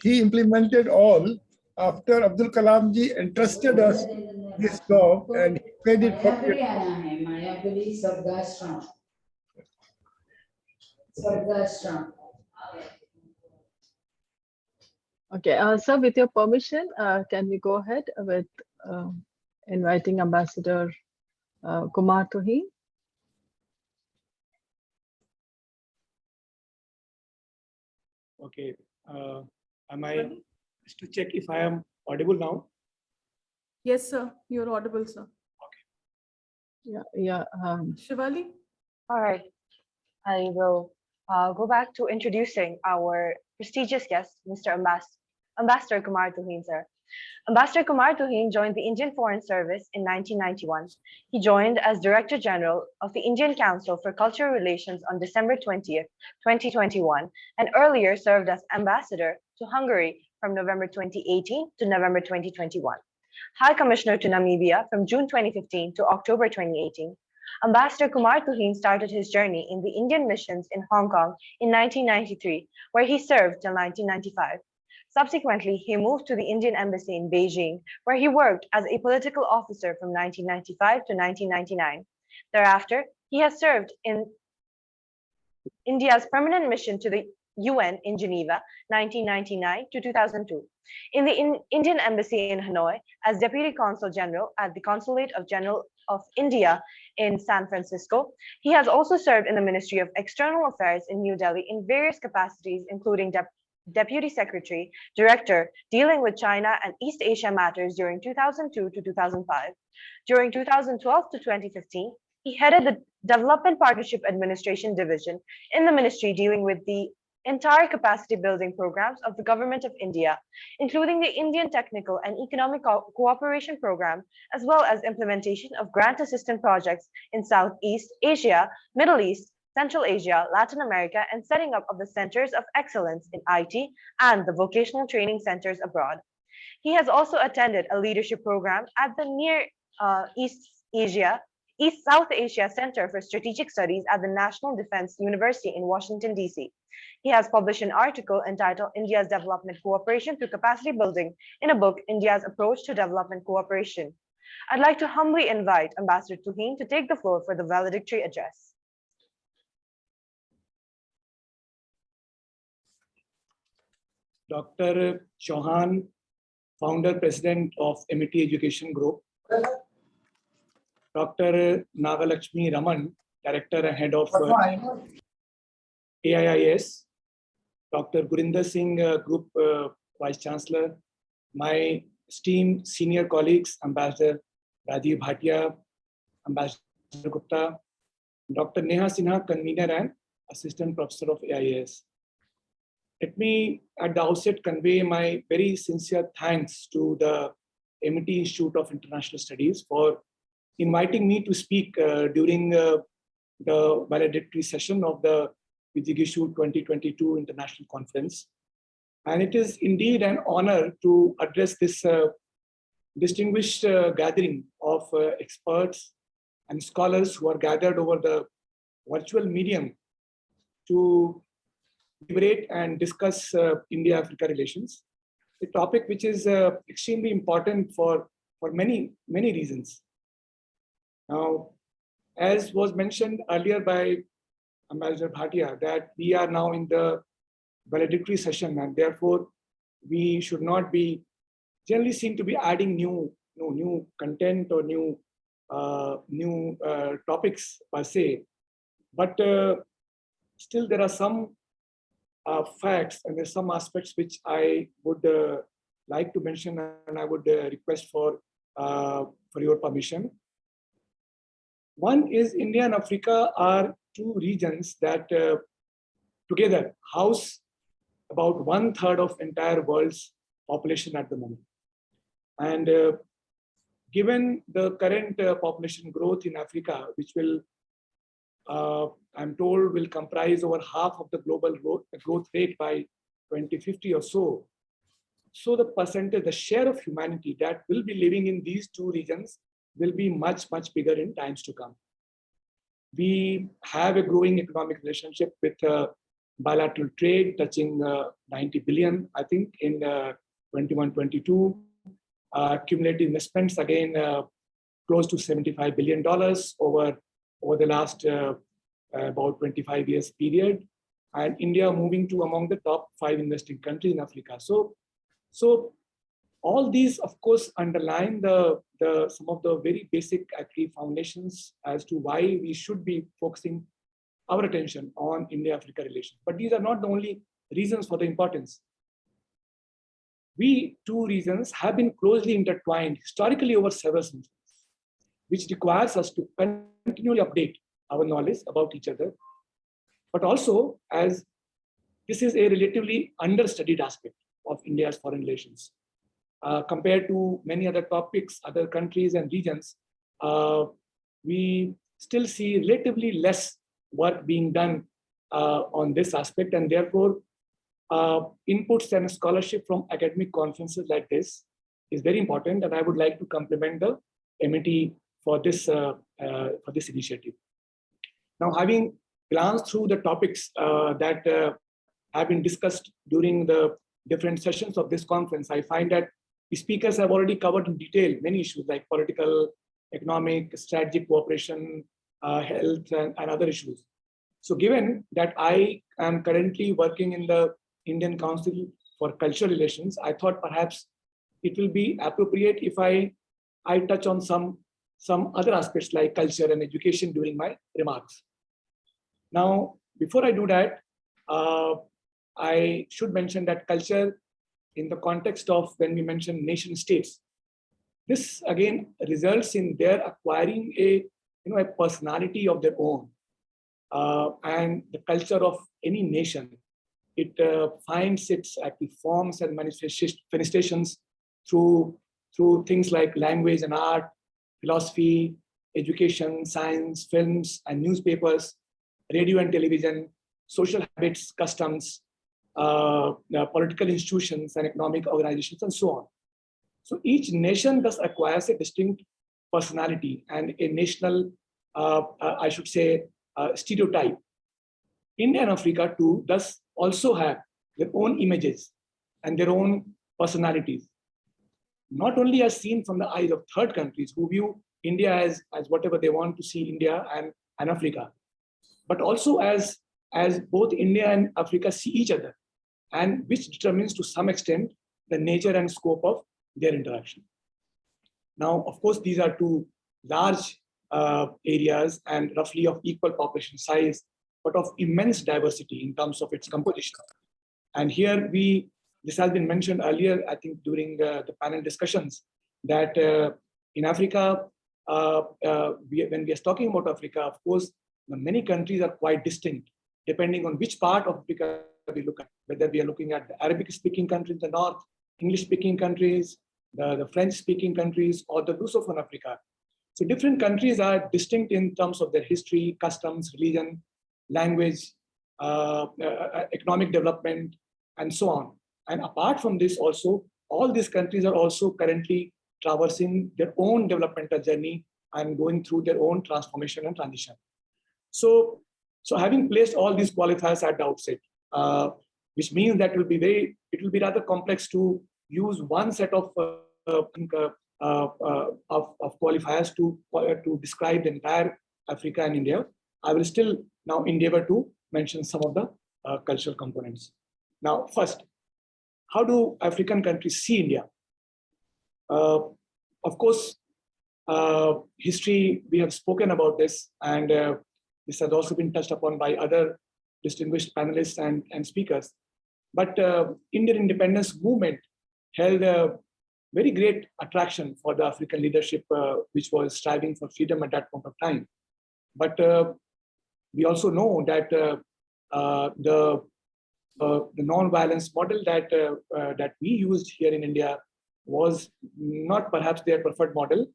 Speaker 5: He implemented all after Abdul Kalam ji entrusted us this job and he paid it for
Speaker 10: Okay, sir, with your permission, can we go ahead with inviting Ambassador Kumar Tuhin?
Speaker 9: Okay. Am I just to check if I am audible now?
Speaker 2: Yes, sir. You're audible, sir.
Speaker 10: Yeah.
Speaker 2: Shivali?
Speaker 21: All right. I will go back to introducing our prestigious guest, Mr. Ambassador Kumar Tuhin, sir. Ambassador Kumar Tuhin joined the Indian Foreign Service in 1991. He joined as Director General of the Indian Council for Cultural Relations on December 20th, 2021, and earlier served as Ambassador to Hungary from November 2018 to November 2021. High Commissioner to Namibia from June 2015 to October 2018. Ambassador Kumar Tuhin started his journey in the Indian missions in Hong Kong in 1993, where he served till 1995. Subsequently, he moved to the Indian Embassy in Beijing, where he worked as a political officer from 1995 to 1999. Thereafter, he has served in India's permanent mission to the UN in Geneva, 1999 to 2002, in the Indian Embassy in Hanoi as Deputy Consul General at the Consulate General of India in San Francisco. He has also served in the Ministry of External Affairs in New Delhi in various capacities, including Deputy Secretary, Director, dealing with China and East Asia matters during 2002 to 2005. During 2012 to 2015, he headed the Development Partnership Administration Division in the ministry dealing with the entire capacity building programs of the Government of India, including the Indian Technical and Economic Cooperation Program, as well as implementation of grant assistance projects in Southeast Asia, Middle East, Central Asia, Latin America, and setting up of the Centers of Excellence in IT and the vocational training centers abroad. He has also attended a leadership program at the Near East South Asia Center for Strategic Studies at the National Defense University in Washington, D.C. He has published an article entitled India's Development Cooperation Through Capacity Building in a book, India's Approach to Development Cooperation. I'd like to humbly invite Ambassador Tuhin to take the floor for the valedictory address.
Speaker 9: Dr. Chauhan, Founder President of MET Education Group. Dr. Nagalakshmi Raman, Director and Head of AIIS. Dr. Gurinder Singh, Group Vice Chancellor. My esteemed senior colleagues, Ambassador Rajiv Bhatia, Ambassador Gupta, Dr. Neha Sinha, Convener and Assistant Professor of AIIS. Let me at the outset convey my very sincere thanks to the MET Institute of International Studies for inviting me to speak during the valedictory session of the Vijigishu 2022 International Conference. And it is indeed an honor to address this distinguished gathering of experts and scholars who are gathered over the virtual medium to deliberate and discuss India-Africa relations, a topic which is extremely important for many reasons. Now, as was mentioned earlier by Ambassador Bhatia, that we are now in the valedictory session, and therefore we should not be generally seem to be adding new content or new topics per se. But still, there are some facts and there's some aspects which I would like to mention, and I would request for your permission. One is India and Africa are two regions that together house about 1/3 of entire world's population at the moment. And given the current population growth in Africa, which will, I'm told, will comprise over half of the global growth rate by 2050 or so. So the percentage, the share of humanity that will be living in these two regions will be much bigger in times to come. We have a growing economic relationship with bilateral trade touching 90 billion, I think, in 21-22. Cumulative investments, again, close to $75 billion over the last about 25 years period. And India moving to among the top 5 investing countries in Africa. So all these, of course, underline some of the very basic actually foundations as to why we should be focusing our attention on India-Africa relations. But these are not the only reasons for the importance. We two reasons have been closely intertwined historically over several centuries, which requires us to continually update our knowledge about each other, but also as this is a relatively understudied aspect of India's foreign relations. Compared to many other topics, other countries and regions, we still see relatively less work being done on this aspect, and therefore inputs and scholarship from academic conferences like this is very important, and I would like to compliment the MIT for this initiative. Now, having glanced through the topics that have been discussed during the different sessions of this conference, I find that the speakers have already covered in detail many issues like political, economic, strategic cooperation, health, and other issues. So given that I am currently working in the Indian Council for Cultural Relations, I thought perhaps it will be appropriate if I touch on some other aspects like culture and education during my remarks. Now, before I do that, I should mention that culture in the context of when we mention nation states, this again results in their acquiring a personality of their own. And the culture of any nation, it finds its active forms and manifestations through things like language and art, philosophy, education, science, films and newspapers, radio and television, social habits, customs, political institutions and economic organizations, and so on. So each nation thus acquires a distinct personality and a national, I should say, stereotype. India and Africa too thus also have their own images and their own personalities, not only as seen from the eyes of third countries who view India as whatever they want to see India and Africa, but also as both India and Africa see each other, and which determines to some extent the nature and scope of their interaction. Now, of course, these are two large areas and roughly of equal population size, but of immense diversity in terms of its composition. And here this has been mentioned earlier, I think during the panel discussions, that in Africa, when we are talking about Africa, of course, many countries are quite distinct, depending on which part of Africa we look at, whether we are looking at the Arabic-speaking countries in the north, English-speaking countries, the French-speaking countries, or the Lusophone Africa. So different countries are distinct in terms of their history, customs, religion, language, economic development, and so on. And apart from this also, all these countries are also currently traversing their own developmental journey and going through their own transformation and transition. So having placed all these qualifiers at the outset, which means that it will be rather complex to use one set of qualifiers to describe the entire Africa and India. I will still now endeavor to mention some of the cultural components. Now, first, how do African countries see India? Of course, history, we have spoken about this, and this has also been touched upon by other distinguished panelists and speakers. But Indian independence movement held a very great attraction for the African leadership, which was striving for freedom at that point of time. But we also know that the non-violence model that we used here in India was not perhaps their preferred model,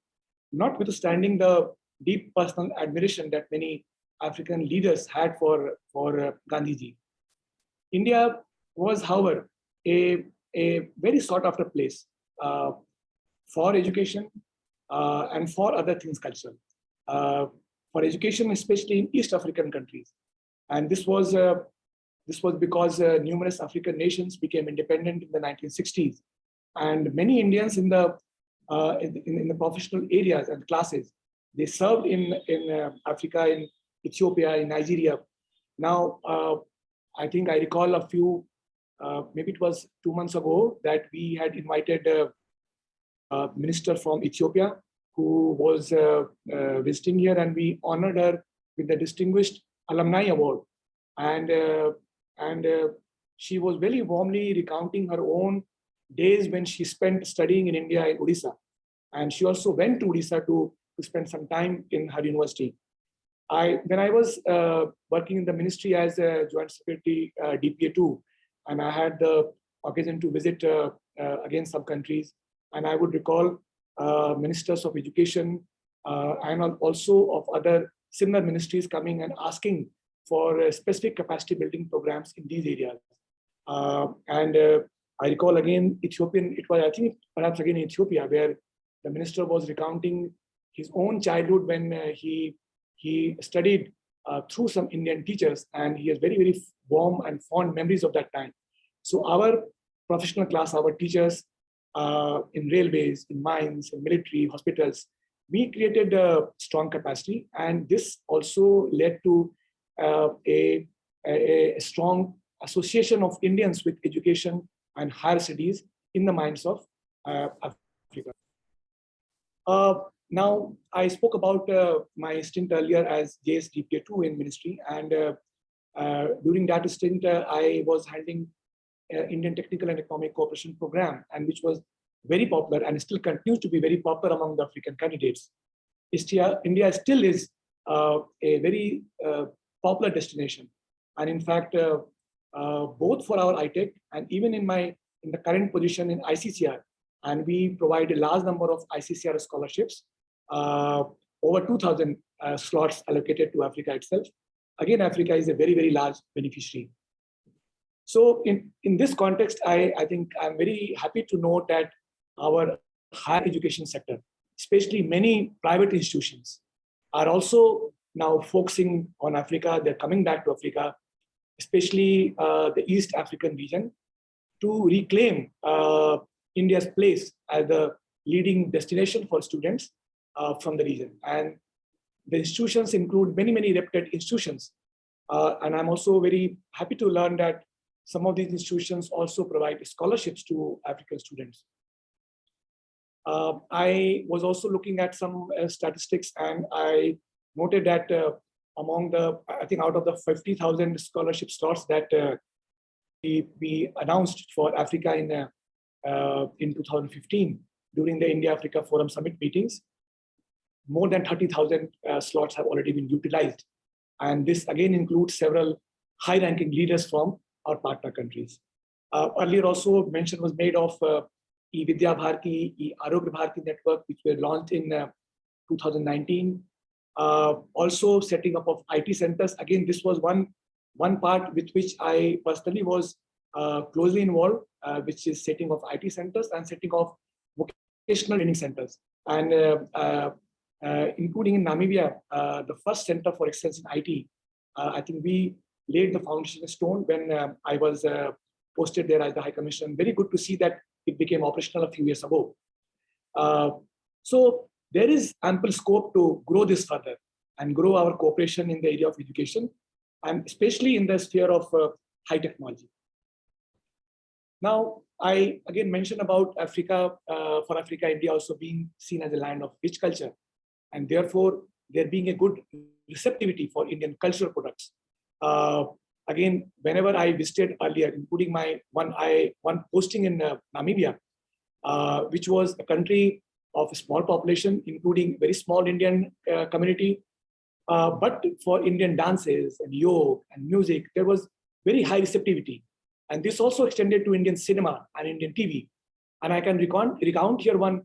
Speaker 9: notwithstanding the deep personal admiration that many African leaders had for Gandhiji. India was, however, a very sought after place for education and for other things cultural. For education, especially in East African countries. And this was because numerous African nations became independent in the 1960s. And many Indians in the professional areas and classes, they served in Africa, in Ethiopia, in Nigeria. Now, I think I recall a few, maybe it was 2 months ago, that we had invited a minister from Ethiopia who was visiting here, and we honored her with the Distinguished Alumni Award. And she was very warmly recounting her own days when she spent studying in India in Odisha. And she also went to Odisha to spend some time in her university. When I was working in the ministry as a Joint Secretary DPA2, and I had the occasion to visit again some countries, and I would recall ministers of education and also of other similar ministries coming and asking for specific capacity building programs in these areas. I recall again Ethiopian, it was I think perhaps again Ethiopia, where the minister was recounting his own childhood when he studied through some Indian teachers, and he has very, very warm and fond memories of that time. So our professional class, our teachers in railways, in mines, in military, hospitals, we created a strong capacity, and this also led to a strong association of Indians with education and higher studies in the minds of Africa. Now, I spoke about my stint earlier as JS DPA2 in ministry, and during that stint, I was handling Indian Technical and Economic Cooperation Program, and which was very popular and still continues to be very popular among the African candidates. India still is a very popular destination, and in fact, both for our ITech and even in the current position in ICCR, and we provide a large number of ICCR scholarships, over 2,000 slots allocated to Africa itself. Again, Africa is a very, very large beneficiary. So in this context, I think I'm very happy to note that our higher education sector, especially many private institutions, are also now focusing on Africa. They're coming back to Africa, especially the East African region, to reclaim India's place as the leading destination for students from the region. And the institutions include many, many reputed institutions. And I'm also very happy to learn that some of these institutions also provide scholarships to African students. I was also looking at some statistics, and I noted that among I think out of the 50,000 scholarship slots that we announced for Africa in 2015 during the India-Africa Forum Summit meetings, more than 30,000 slots have already been utilized. And this again includes several high-ranking leaders from our partner countries. Earlier also mention was made of E-Vidya Bharati, E-Arogya Bharati network, which were launched in 2019. Also setting up of IT centers. Again, this was one part with which I personally was closely involved, which is setting of IT centers and setting of vocational training centers. And including in Namibia, the first center for excellence in IT, I think we laid the foundation stone when I was posted there as the High Commissioner. Very good to see that it became operational a few years ago. So there is ample scope to grow this further and grow our cooperation in the area of education, and especially in the sphere of high technology. Now, I again mentioned about Africa, for Africa, India also being seen as a land of rich culture, and therefore there being a good receptivity for Indian cultural products. Again, whenever I visited earlier, including my one posting in Namibia, which was a country of a small population, including very small Indian community, but for Indian dances and yoga and music, there was very high receptivity. And this also extended to Indian cinema and Indian TV. And I can recount here one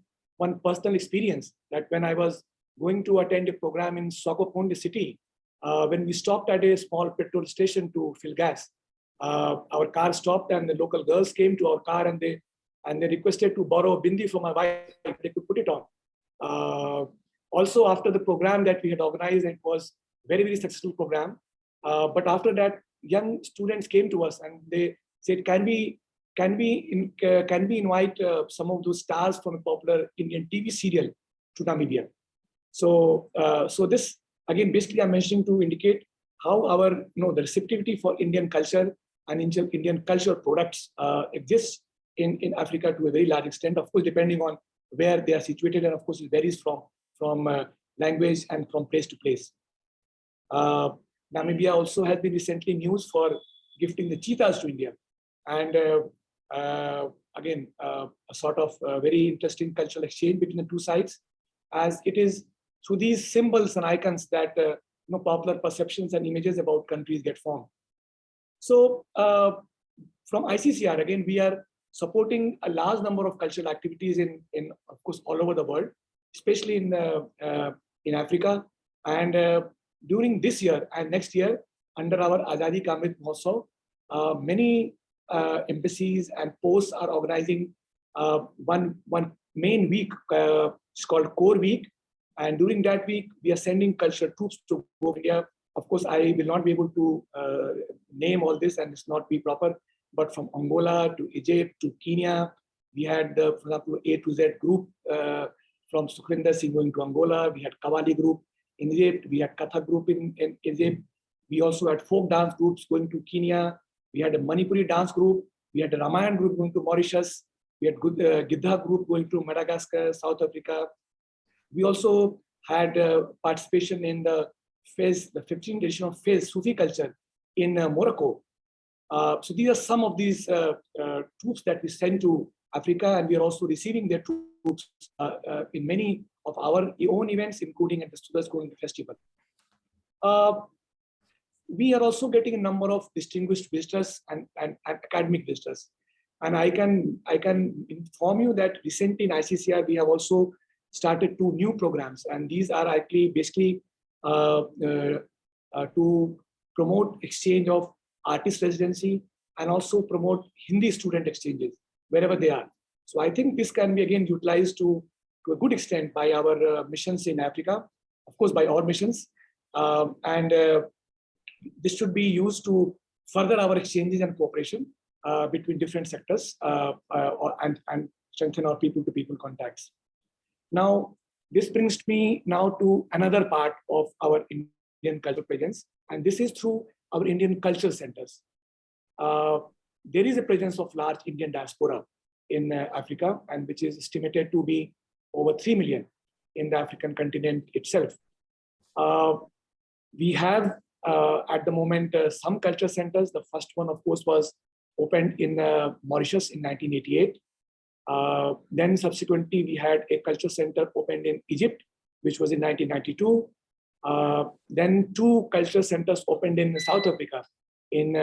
Speaker 9: personal experience, that when I was going to attend a program in Swakopmund city, when we stopped at a small petrol station to fill gas, our car stopped and the local girls came to our car and they requested to borrow a bindi from my wife, they could put it on. Also, after the program that we had organized, it was very, very successful program. But after that, young students came to us and they said, can we invite some of those stars from a popular Indian TV serial to Namibia? So, so this again, basically, I'm mentioning to indicate how our, the receptivity for Indian culture and Indian cultural products exists in Africa to a very large extent. Of course, depending on where they are situated, and of course, it varies from language and from place to place. Namibia also has been recently news for gifting the cheetahs to India. and again, a sort of very interesting cultural exchange between the two sides, as it is through these symbols and icons that popular perceptions and images about countries get formed. So from ICCR, again, we are supporting a large number of cultural activities in of course, all over the world, especially in Africa. And during this year and next year, under our Azadi Ka Amrit Mahotsav, many embassies and posts are organizing one main week. It's called Core Week. And during that week, we are sending cultural troops to India. Of course, I will not be able to name all this, and it's not be proper. But from Angola to Egypt to Kenya, we had, for example, A to Z group from Sukhwinder Singh going to Angola. We had Qawwali group in Egypt. We had Kathak group in Egypt. We also had folk dance groups going to Kenya. We had a Manipuri dance group. We had a Ramayan group going to Mauritius. We had Gidha group going to Madagascar, South Africa. We also had participation in the Fez, the 15th edition of Fez Sufi culture in Morocco. So these are some of these troops that we send to Africa, and we are also receiving their troops in many of our own events, including at the Students Going Festival. We are also getting a number of distinguished visitors and academic visitors. And I can inform you that recently in ICCR, we have also started 2 new programs. And these are actually basically to promote exchange of artist residency and also promote Hindi student exchanges wherever they are. So I think this can be again utilized to a good extent by our missions in Africa, of course, by our missions. This should be used to further our exchanges and cooperation between different sectors and strengthen our people-to-people contacts. Now, this brings me now to another part of our Indian cultural presence, and this is through our Indian cultural centers. There is a presence of large Indian diaspora in Africa, and which is estimated to be over 3 million in the African continent itself. We have at the moment some culture centers. The first one, of course, was opened in Mauritius in 1988. Then subsequently, we had a culture center opened in Egypt, which was in 1992. Then 2 culture centers opened in South Africa, in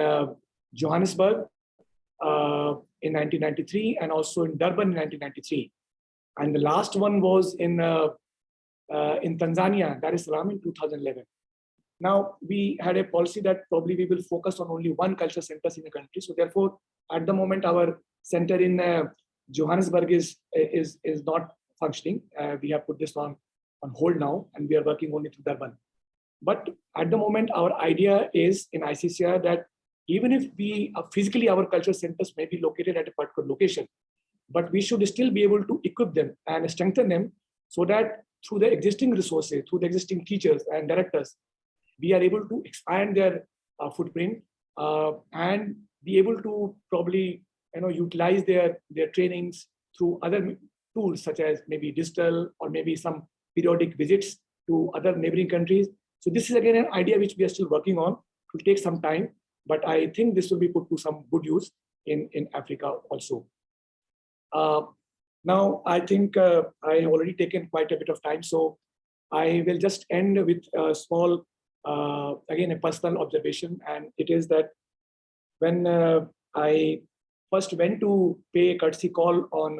Speaker 9: Johannesburg in 1993, and also in Durban in 1993. And the last one was in Tanzania, Dar es Salaam, in 2011. Now, we had a policy that probably we will focus on only 1 culture center in the country. So therefore, at the moment, our center in Johannesburg is not functioning. We have put this on hold now, and we are working only through Durban. But at the moment, our idea is in ICCR that even if we physically our culture centers may be located at a particular location, but we should still be able to equip them and strengthen them so that through the existing resources, through the existing teachers and directors, we are able to expand their footprint and be able to probably utilize their trainings through other tools such as maybe digital or maybe some periodic visits to other neighboring countries. So this is again an idea which we are still working on. It will take some time, but I think this will be put to some good use in Africa also. Now, I think I have already taken quite a bit of time, so I will just end with a small, again, a personal observation, and it is that when I first went to pay a courtesy call on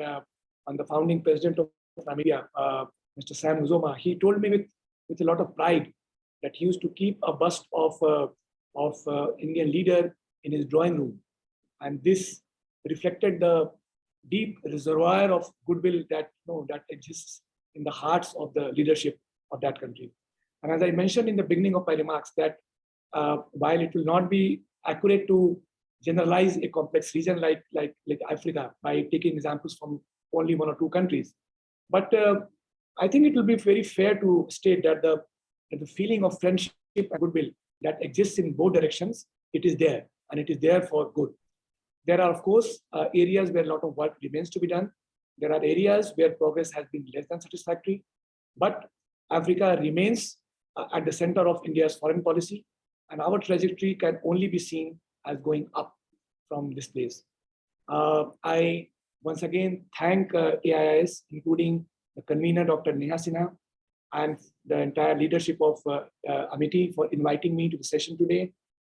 Speaker 9: the founding president of Namibia, Mr. Sam Nujoma, he told me with a lot of pride that he used to keep a bust of Indian leader in his drawing room, and this reflected the deep reservoir of goodwill that that exists in the hearts of the leadership of that country. And as I mentioned in the beginning of my remarks, that while it will not be accurate to generalize a complex region like Africa by taking examples from only 1 or 2 countries, but I think it will be very fair to state that the feeling of friendship and goodwill that exists in both directions, it is there, and it is there for good. There are, of course, areas where a lot of work remains to be done. There are areas where progress has been less than satisfactory, but Africa remains at the center of India's foreign policy, and our trajectory can only be seen as going up from this place. I once again thank AIIS, including the convener, Dr. Neha Sinha, and the entire leadership of Amity for inviting me to the session today,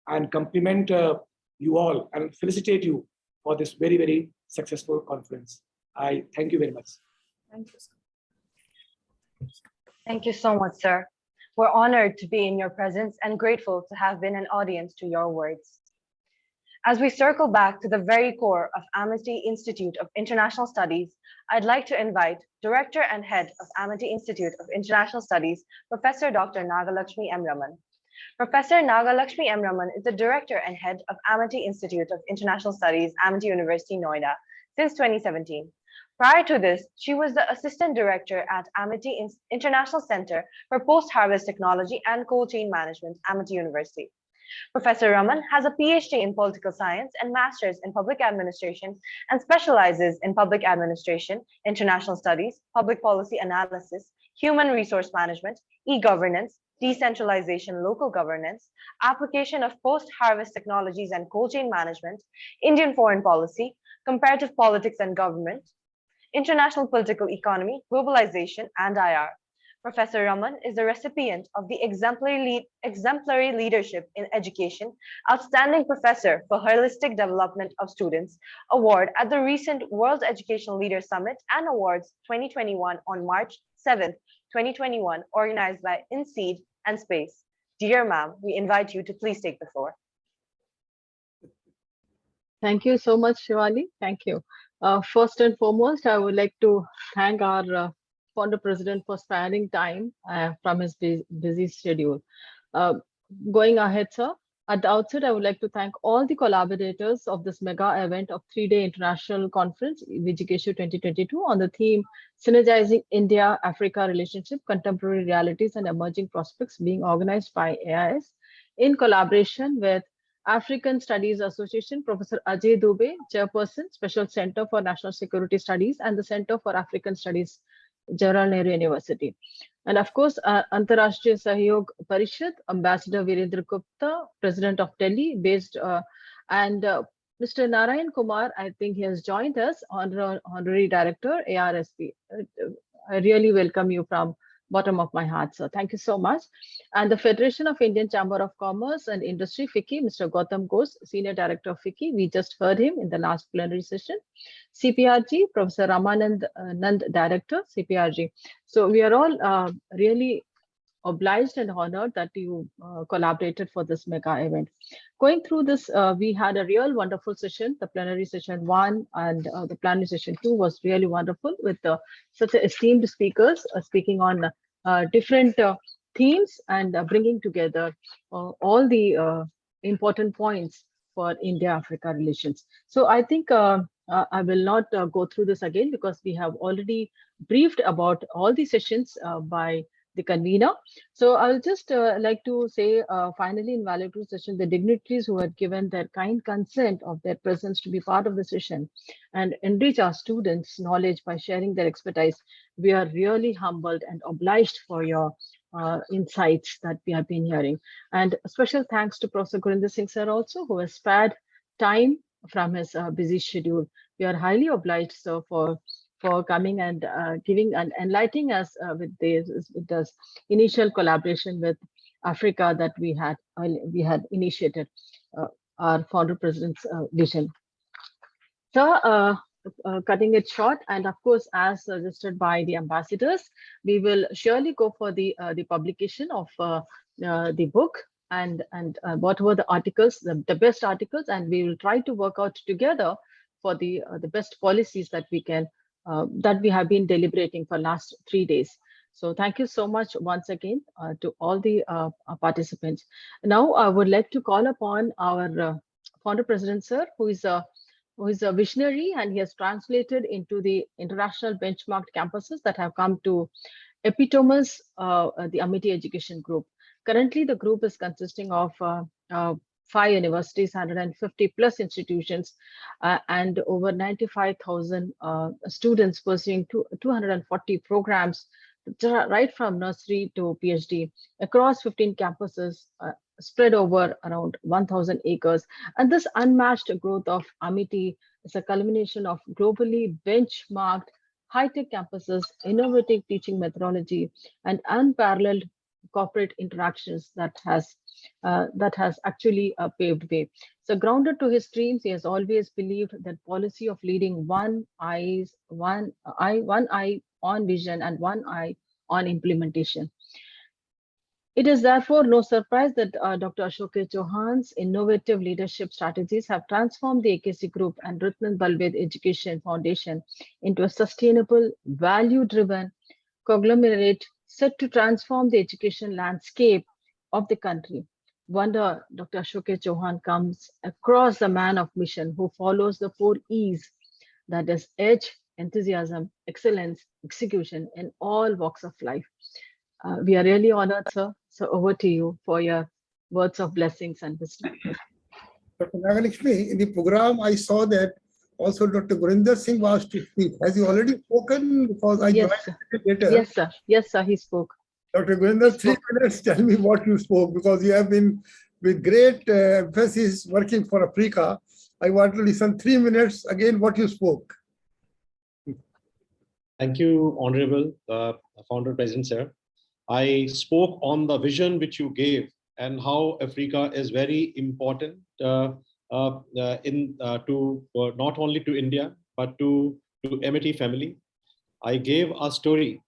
Speaker 9: and compliment you all and felicitate you for this very, very successful conference. I thank you very much.
Speaker 2: Thank you, sir.
Speaker 21: Thank you so much, sir. We're honored to be in your presence and grateful to have been an audience to your words. As we circle back to the very core of Amity Institute of International Studies, I'd like to invite Director and Head of Amity Institute of International Studies, Professor Dr. Nagalakshmi M. Raman. Professor Nagalakshmi M. Raman is the Director and Head of Amity Institute of International Studies, Amity University, Noida, since 2017. Prior to this, she was the Assistant Director at Amity International Center for Post-Harvest Technology and Cold Chain Management, Amity University. Professor Raman has a PhD in political science and master's in public administration and specializes in public administration, international studies, public policy analysis, human resource management, e-governance, decentralization, local governance, application of post-harvest technologies and cold chain management, Indian foreign policy, comparative politics and government, international political economy, globalization, and IR. Professor Raman is the recipient of the Exemplary Leadership in Education Outstanding Professor for Holistic Development of Students Award at the recent World Educational Leaders Summit and Awards 2021 on March 7th, 2021, organized by INSEAD and SPACE. Dear ma'am, we invite you to please take the floor.
Speaker 10: Thank you so much, Shivani. Thank you. First and foremost, I would like to thank our Founder President for sparing time from his busy schedule. Going ahead, sir, at the outset, I would like to thank all the collaborators of this mega event of 3-day international conference, VGKSU 2022, on the theme Synergizing India-Africa Relationship, Contemporary Realities and Emerging Prospects, being organized by AIS in collaboration with African Studies Association, Professor Ajay Dubey, Chairperson, Special Center for National Security Studies, and the Center for African Studies, Jawaharlal Nehru University. And of course, Antarashtriya Sahyog Parishad, Ambassador Virendra Gupta, President of Delhi, based, and Mr. Narayan Kumar, I think he has joined us, Honorary Director, ARSP. I really welcome you from bottom of my heart, sir. Thank you so much. And the Federation of Indian Chamber of Commerce and Industry, FICCI, Mr. Gautam Ghosh, Senior Director of FICCI. We just heard him in the last plenary session. CPRG, Professor Ramanand Nand, Director, CPRG. So we are all really obliged and honored that you collaborated for this mega event. Going through this, we had a real wonderful session. The plenary session 1 and the plenary session 2 was really wonderful with such esteemed speakers speaking on different themes and bringing together all the important points for India-Africa relations. So I think I will not go through this again because we have already briefed about all the sessions by the convener. So I'll just like to say finally in valedictory session, the dignitaries who had given their kind consent of their presence to be part of the session and enrich our students' knowledge by sharing their expertise. We are really humbled and obliged for your insights that we have been hearing. And a special thanks to Professor Gurinder Singh sir also, who has spared time from his busy schedule. We are highly obliged, sir, for coming and giving and enlightening us with this initial collaboration with Africa that we had initiated our founder president's vision. So cutting it short, and of course, as suggested by the ambassadors, we will surely go for the publication of the book and what were the articles, the best articles, and we will try to work out together for the best policies that we can that we have been deliberating for last 3 days. So thank you so much once again to all the participants. Now I would like to call upon our founder president, sir, who is a visionary, and he has translated into the international benchmarked campuses that have come to epitomize the Amity Education Group. Currently, the group is consisting of 5 universities, 150 plus institutions, and over 95,000 students pursuing 240 programs right from nursery to PhD, across 15 campuses, spread over around 1,000 acres. And this unmatched growth of Amity is a culmination of globally benchmarked high-tech campuses, innovative teaching methodology, and unparalleled corporate interactions that has actually paved way. So grounded to his dreams, he has always believed that policy of leading one eye on vision and one eye on implementation. It is therefore no surprise that Dr. Ashok K. Chauhan's innovative leadership strategies have transformed the AKC Group and Ratna Balved Education Foundation into a sustainable, value-driven conglomerate set to transform the education landscape of the country. Wonder Dr. Ashok K. Chauhan comes across the man of mission who follows the 4 E's, that is edge, enthusiasm, excellence, execution in all walks of life. We are really honored, sir. So over to you for your words of blessings and wisdom.
Speaker 5: Dr. Nagalakshmi, in the program, I saw that also Dr. Gurinder Singh was to speak. Has he already spoken? Because I joined later.
Speaker 10: Yes, sir. Yes, sir. He spoke.
Speaker 5: Dr. Gurinder, 3 minutes. Tell me what you spoke, because you have been with great emphasis working for Africa. I want to listen 3 minutes again what you spoke.
Speaker 20: Thank you, Honorable Founder President, sir. I spoke on the vision which you gave and how Africa is very important to not only to India but to Amity family. I gave a story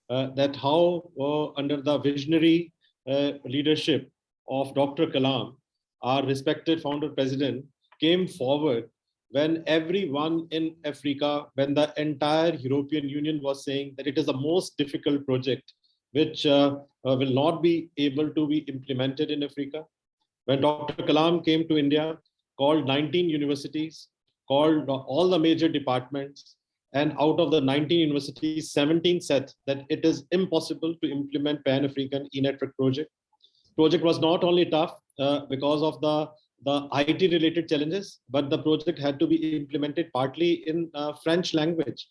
Speaker 20: that how under the visionary leadership of Dr. Kalam, our respected founder president, came forward when everyone in Africa, when the entire European Union was saying that it is the most difficult project which will not be able to be implemented in Africa. When Dr. Kalam came to India, called 19 universities, called all the major departments, and out of the 19 universities, 17 said that it is impossible to implement Pan-African e-network project. Project was not only tough because of the IT-related challenges, but the project had to be implemented partly in French language.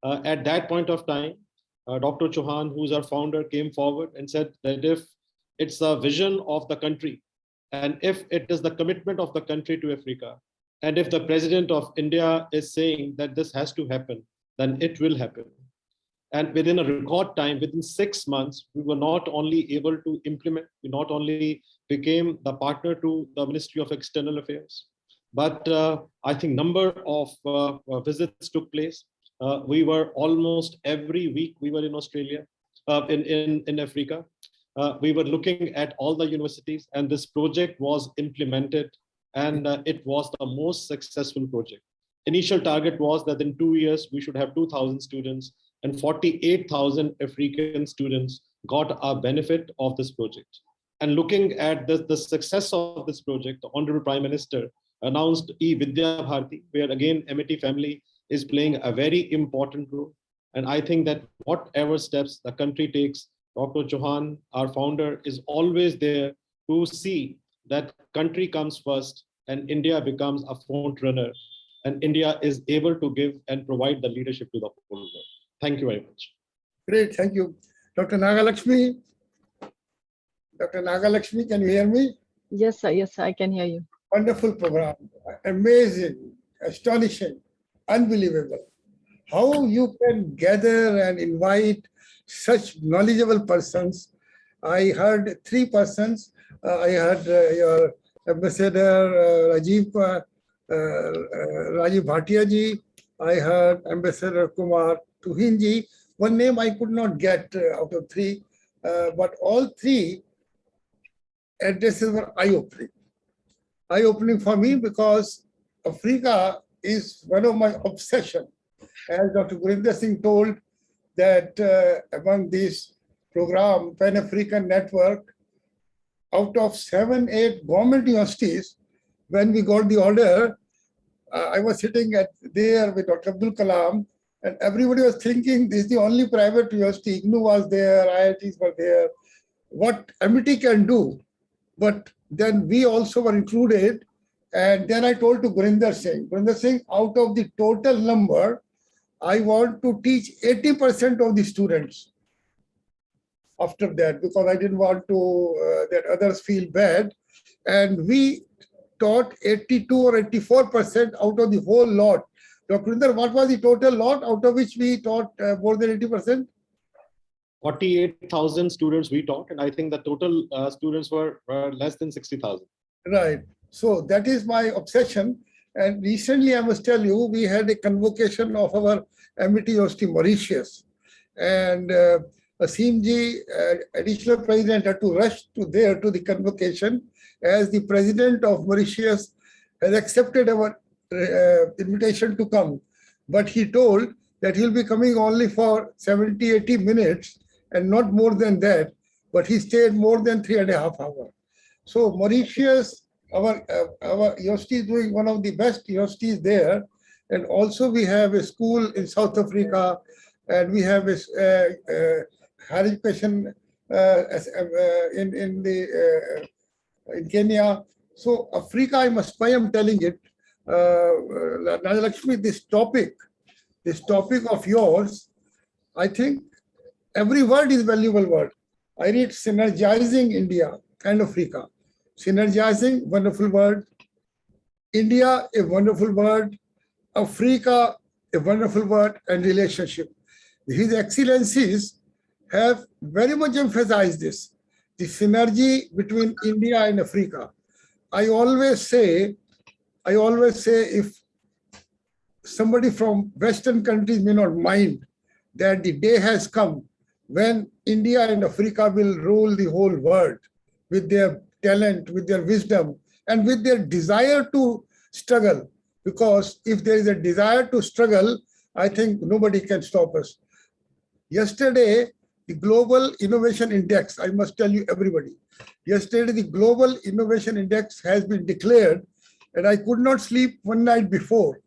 Speaker 20: At that point of time, Dr. Chauhan, who's our founder, came forward and said that if it's a vision of the country, and if it is the commitment of the country to Africa, and if the President of India is saying that this has to happen, then it will happen. And within a record time, within 6 months, we were not only able to implement, we not only became the partner to the Ministry of External Affairs, but I think number of visits took place. We were almost every week, we were in Australia, in Africa. We were looking at all the universities, and this project was implemented, and it was the most successful project. Initial target was that in 2 years, we should have 2,000 students, and 48,000 African students got a benefit of this project. And looking at the success of this project, the Honorable Prime Minister announced E-Vidya Bharati, where again, Amity family is playing a very important role. And I think that whatever steps the country takes, Dr. Chauhan, our founder, is always there to see that country comes first and India becomes a front runner, and India is able to give and provide the leadership to the whole world. Thank you very much.
Speaker 5: Great, thank you. Dr. Nagalakshmi. Dr. Nagalakshmi, can you hear me?
Speaker 10: Yes, sir. Yes, sir. I can hear you.
Speaker 5: Wonderful program. Amazing, astonishing, unbelievable. How you can gather and invite such knowledgeable persons. I heard 3 persons. I heard your Ambassador Rajiv Bhatia ji. I heard Ambassador Kumar Tuhin ji. One name I could not get out of 3, but all 3 addresses were eye-opening. Eye-opening for me because Africa is one of my obsession. As Dr. Gurinder Singh told, that among this program, Pan-African Network, out of 7-8 government universities, when we got the order, I was sitting there with Dr. Abdul Kalam, and everybody was thinking this is the only private university. IGNOU was there, IITs were there. What Amity can do, but then we also were included. And then I told to Gurinder Singh, out of the total number, I want to teach 80% of the students. after that because I didn't want to that others feel bad. And we taught 82 or 84% out of the whole lot. Dr. Gurinder, what was the total lot out of which we taught more than 80%?
Speaker 20: 48,000 students we taught, and I think the total students were less than 60,000.
Speaker 5: Right. So that is my obsession. And recently, I must tell you, we had a convocation of our Amity University Mauritius. And Asimji, additional president, had to rush to the convocation as the president of Mauritius has accepted our invitation to come. But he told that he'll be coming only for 70, 80 minutes and not more than that. But he stayed more than 3.5 hours. So Mauritius, our university is doing one of the best universities there. And also we have a school in South Africa, and we have a higher education in Kenya. So Africa, I am telling it, Nagalakshmi, this topic of yours, I think every word is valuable word. I read synergizing India and Africa. Synergizing, wonderful word. India, a wonderful word. Africa, a wonderful word, and relationship. His Excellencies have very much emphasized this, the synergy between India and Africa. I always say if somebody from Western countries may not mind that the day has come when India and Africa will rule the whole world with their talent, with their wisdom, and with their desire to struggle. Because if there is a desire to struggle, I think nobody can stop us. Yesterday, the Global Innovation Index, I must tell you everybody, yesterday the Global Innovation Index has been declared, and I could not sleep one night before,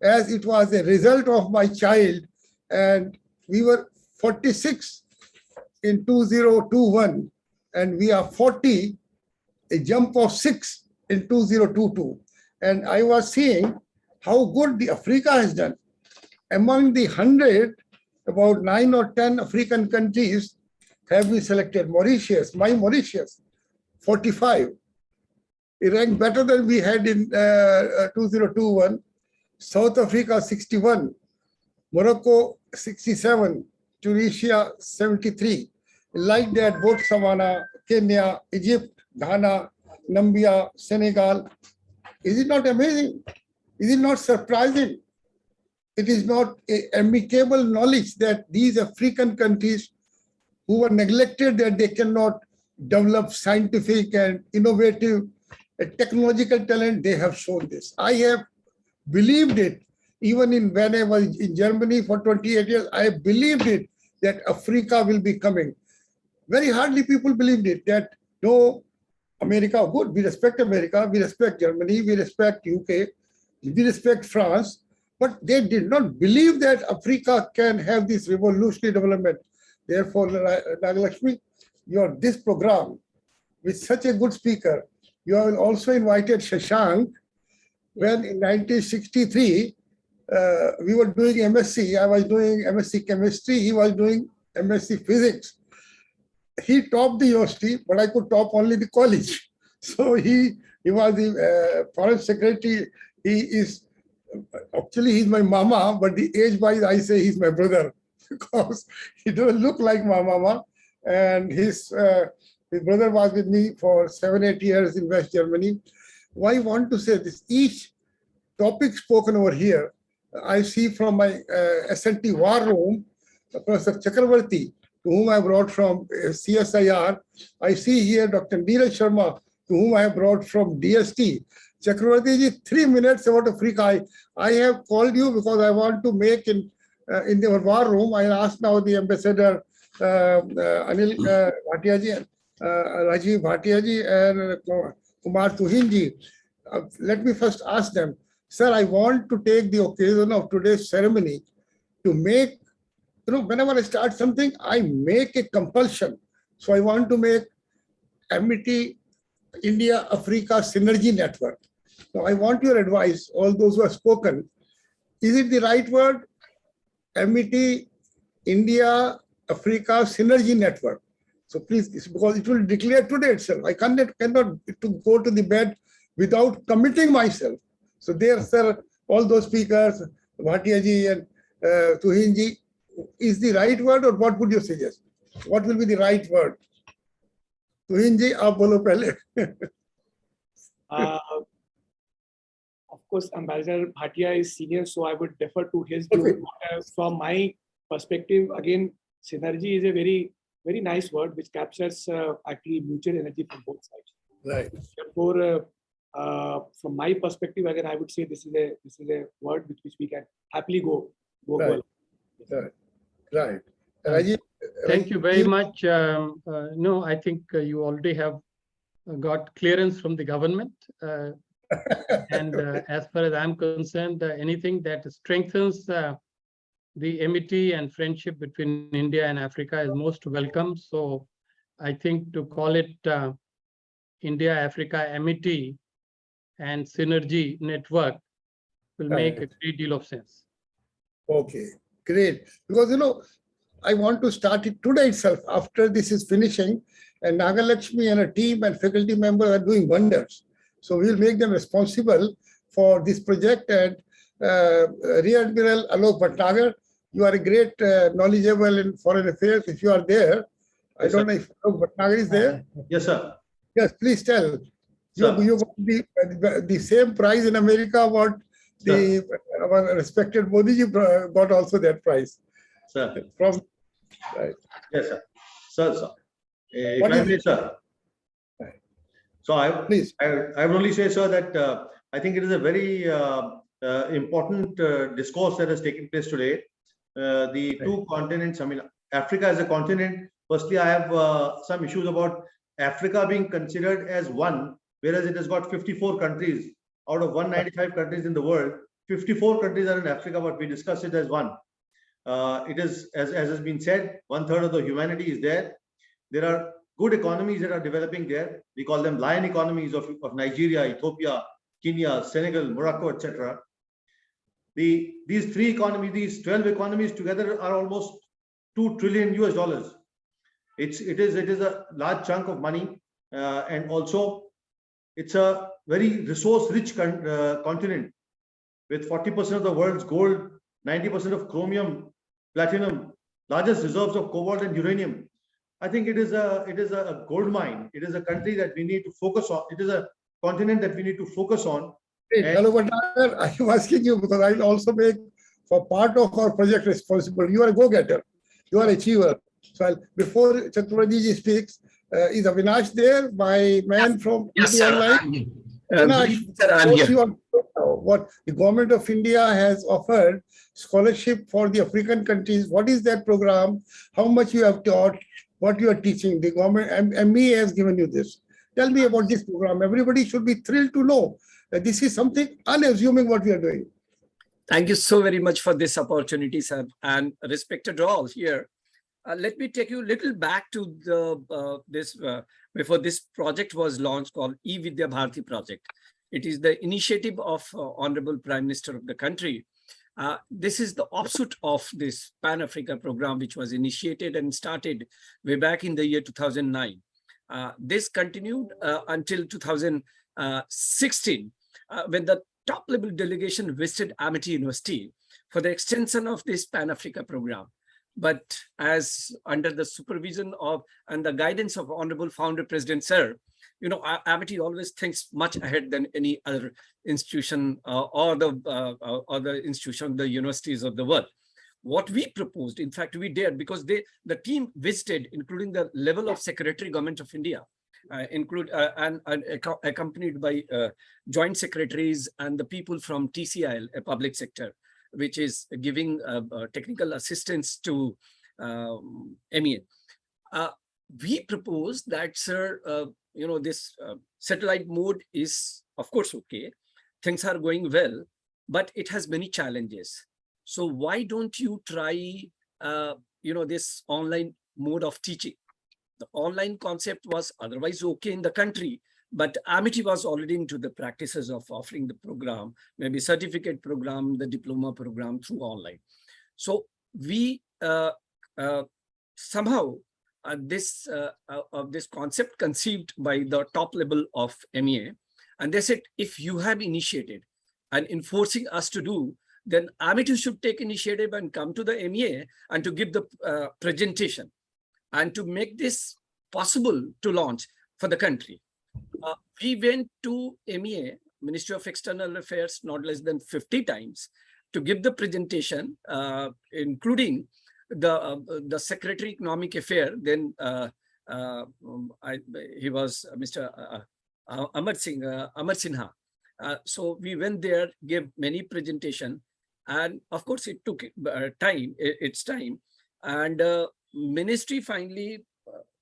Speaker 5: as it was a result of my child, and we were 46 in 2021, and we are 40, a jump of 6 in 2022. And I was seeing how good the Africa has done. Among the 100, about 9 or 10 African countries have been selected. Mauritius, my Mauritius, 45. It ranked better than we had in 2021. South Africa, 61. Morocco, 67. Tunisia, 73. Like that, Botswana, Kenya, Egypt, Ghana, Namibia, Senegal. Is it not amazing? Is it not surprising? It is not an amicable knowledge that these African countries who were neglected, that they cannot develop scientific and innovative technological talent, they have shown this. I have believed it. Even when I was in Germany for 28 years, I believed it that Africa will be coming. Very hardly people believed it, that no, America, good, we respect America, we respect Germany, we respect UK, we respect France, but they did not believe that Africa can have this revolutionary development. Therefore, Nagalakshmi, this program with such a good speaker, you have also invited Shashank. When in 1963, we were doing MSc, I was doing MSc chemistry, he was doing MSc physics. He topped the university, but I could top only the college. So he was the foreign secretary. He is, actually he's my mama, but the age-wise I say he's my brother because he doesn't look like my mama. And his brother was with me for 7-8 years in West Germany. Why I want to say this, each topic spoken over here, I see from my SNT war room, Professor Chakravarti, to whom I brought from CSIR. I see here Dr. Neeraj Sharma, to whom I have brought from DST. Chakravarti ji, 3 minutes about Africa. I have called you because I want to make in the war room. I asked now the ambassador Anil Bhatia ji, Rajiv Bhatia ji, and Kumar Tuhin ji. Let me first ask them, sir, I want to take the occasion of today's ceremony to make, whenever I start something, I make a compulsion. So I want to make Amity India Africa Synergy Network. Now I want your advice, all those who have spoken. Is it the right word? Amity India Africa Synergy Network. So please, because it will declare today itself. I cannot to go to the bed without committing myself. So there, sir, all those speakers, Bhatia ji and Tuhin ji, is the right word, or what would you suggest? What will be the right word? Tuhin ji, aap bolo pehle.
Speaker 9: Of course, Ambassador Bhatia is senior, so I would defer to his view. From my perspective, again, synergy is a very, very nice word which captures actually mutual energy from both sides.
Speaker 5: Right.
Speaker 9: Therefore, from my perspective, again, I would say this is a word which we can happily go.
Speaker 5: Right. Right. Rajiv,
Speaker 19: Thank you very much. No, I think you already have got clearance from the government. And as far as I'm concerned, anything that strengthens the amity and friendship between India and Africa is most welcome. So I think to call it India-Africa Amity and Synergy Network will make a great deal of sense.
Speaker 5: Okay, great. Because, I want to start it today itself after this is finishing, and Nagalakshmi and a team and faculty members are doing wonders. So we'll make them responsible for this project. And Rear Admiral Alok Bhatnagar, you are a great knowledgeable in foreign affairs. If you are there, I don't know if Alok Bhatnagar is there.
Speaker 15: Yes, sir.
Speaker 5: Yes, please tell. You got the same prize in America what our respected Modi ji got also that prize.
Speaker 15: Sir.
Speaker 5: From right.
Speaker 15: Yes, sir. Sir. If I may, sir. So I will only say, sir, that I think it is a very important discourse that has taken place today. The two continents, I mean, Africa as a continent, firstly, I have some issues about Africa being considered as one, whereas it has got 54 countries. Out of 195 countries in the world, 54 countries are in Africa, but we discuss it as one. It is, as has been said, 1/3 of the humanity is there. There are good economies that are developing there. We call them lion economies of Nigeria, Ethiopia, Kenya, Senegal, Morocco, etc. These 12 economies together are almost $2 trillion US. It is a large chunk of money, and also it's a very resource-rich continent with 40% of the world's gold, 90% of chromium, platinum, largest reserves of cobalt and uranium. I think it is a gold mine. It is a country that we need to focus on. It is a continent that we need to focus on.
Speaker 5: Hello, Bhatnagar, I am asking you because I will also make for part of our project responsible. You are a go-getter. You are an achiever. So before Chaturvedi speaks, is Avinash there? My man from India Online. Avinash, what the government of India has offered scholarship for the African countries. What is that program? How much you have taught? What you are teaching? The government, ME has given you this. Tell me about this program. Everybody should be thrilled to know that this is something unassuming what we are doing.
Speaker 6: Thank you so very much for this opportunity, sir, and respected all here. Let me take you a little back to the before this project was launched, called E-Vidya Bharati project. It is the initiative of Honorable Prime Minister of the country. This is the offshoot of this Pan-Africa program, which was initiated and started way back in the year 2009. This continued until 2016, when the top-level delegation visited Amity University for the extension of this Pan-Africa program. But as under the supervision of and the guidance of Honorable Founder President Sir, Amity always thinks much ahead than any other institution or the institution, the universities of the world. What we proposed, in fact, we dared, because the team visited, including the level of Secretary Government of India, and accompanied by joint secretaries and the people from TCIL, a public sector, which is giving technical assistance to MEA. We propose that, sir, this satellite mode is, of course, okay. Things are going well, but it has many challenges. So why don't you try, this online mode of teaching? The online concept was otherwise okay in the country, but Amity was already into the practices of offering the program, maybe certificate program, the diploma program through online. So we somehow this concept conceived by the top level of MEA. And they said, if you have initiated and enforcing us to do, then Amity should take initiative and come to the MEA and to give the presentation and to make this possible to launch for the country. We went to MEA, Ministry of External Affairs, not less than 50 times to give the presentation, including the Secretary Economic Affairs. Then he was Mr. Amar Sinha. So we went there, gave many presentation, and of course it took its time, and ministry finally.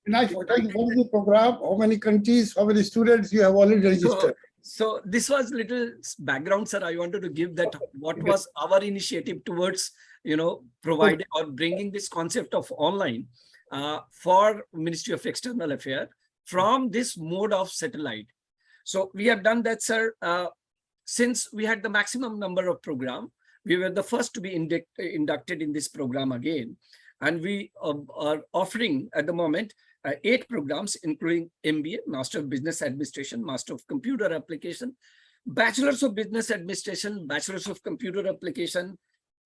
Speaker 5: What is the program? How many countries? How many students you have already registered?
Speaker 6: So this was little background, sir. I wanted to give that what was our initiative towards, providing or bringing this concept of online for Ministry of External Affairs from this mode of satellite. So we have done that, sir. Since we had the maximum number of program, we were the first to be inducted in this program again. And we are offering at the moment 8 programs, including MBA, Master of Business Administration, Master of Computer Application, Bachelors of Business Administration, Bachelors of Computer Application,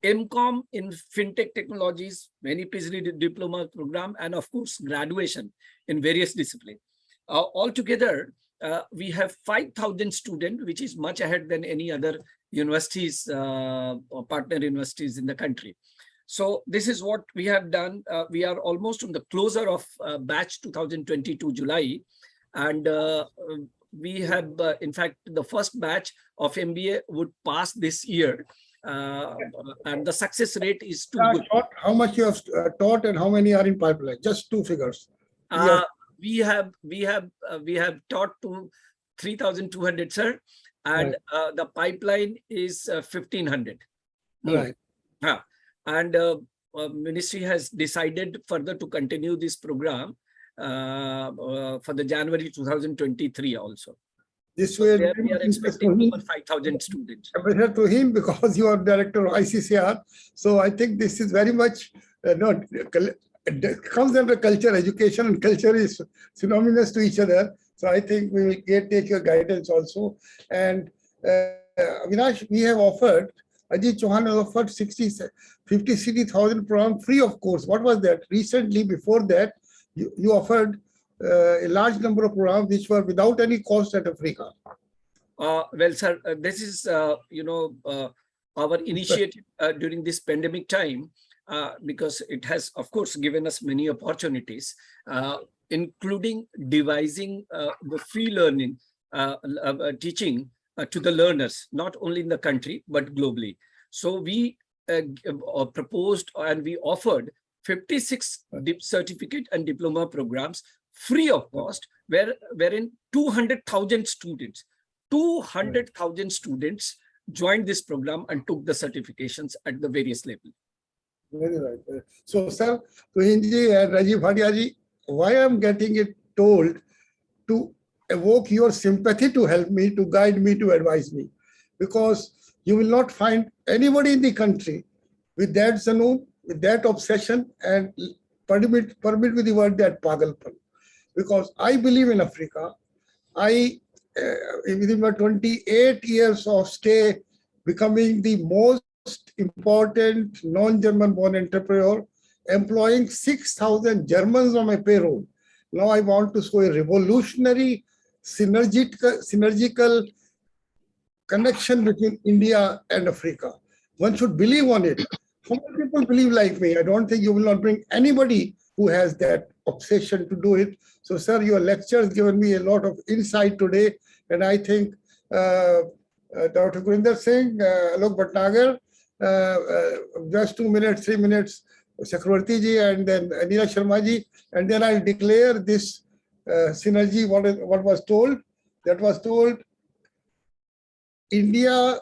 Speaker 6: MCOM in FinTech Technologies, many PhD diploma program, and of course, graduation in various disciplines. Altogether, we have 5,000 students, which is much ahead than any other universities or partner universities in the country. So this is what we have done. We are almost on the closer of batch 2022 July. And we have, in fact, the first batch of MBA would pass this year. And the success rate is too good.
Speaker 5: How much you have taught and how many are in pipeline? Just 2 figures.
Speaker 6: We have taught to 3,200, sir. And the pipeline is 1,500.
Speaker 5: Right.
Speaker 6: And ministry has decided further to continue this program for the January 2023 also.
Speaker 5: This way,
Speaker 6: we are expecting over 5,000 students.
Speaker 5: Appreciate to him because you are director of ICCR. So I think this is very much it comes under culture, education, and culture is synonymous to each other. So I think we will take your guidance also. And Avinash, we have offered. Ajit Chauhan has offered 50,000 program free of course. What was that? Recently, before that, you offered a large number of programs which were without any cost at Africa.
Speaker 6: Well, sir, this is, our initiative during this pandemic time, because it has, of course, given us many opportunities, including devising the free learning, teaching to the learners, not only in the country, but globally. So we proposed and we offered 56 certificate and diploma programs free of cost, wherein 200,000 students joined this program and took the certifications at the various levels.
Speaker 5: Very right. So, sir, Tuhinji and Rajiv Bhatia, why I'm getting it told to evoke your sympathy to help me, to guide me, to advise me, because you will not find anybody in the country with that zanoon, with that obsession, and permit me the word that pagalpan. Because I believe in Africa. Within my 28 years of stay, becoming the most important non-German born entrepreneur, employing 6,000 Germans on my payroll. Now I want to show a revolutionary, synergical connection between India and Africa. One should believe on it. How many people believe like me? I don't think you will not bring anybody who has that obsession to do it. So, sir, your lecture has given me a lot of insight today. And I think Dr. Gurinder Singh, Alok Bhatnagar, just 2 minutes, 3 minutes, Chakravarti ji, and then Anila Sharma ji, and then I'll declare this synergy, what was told. That was told India,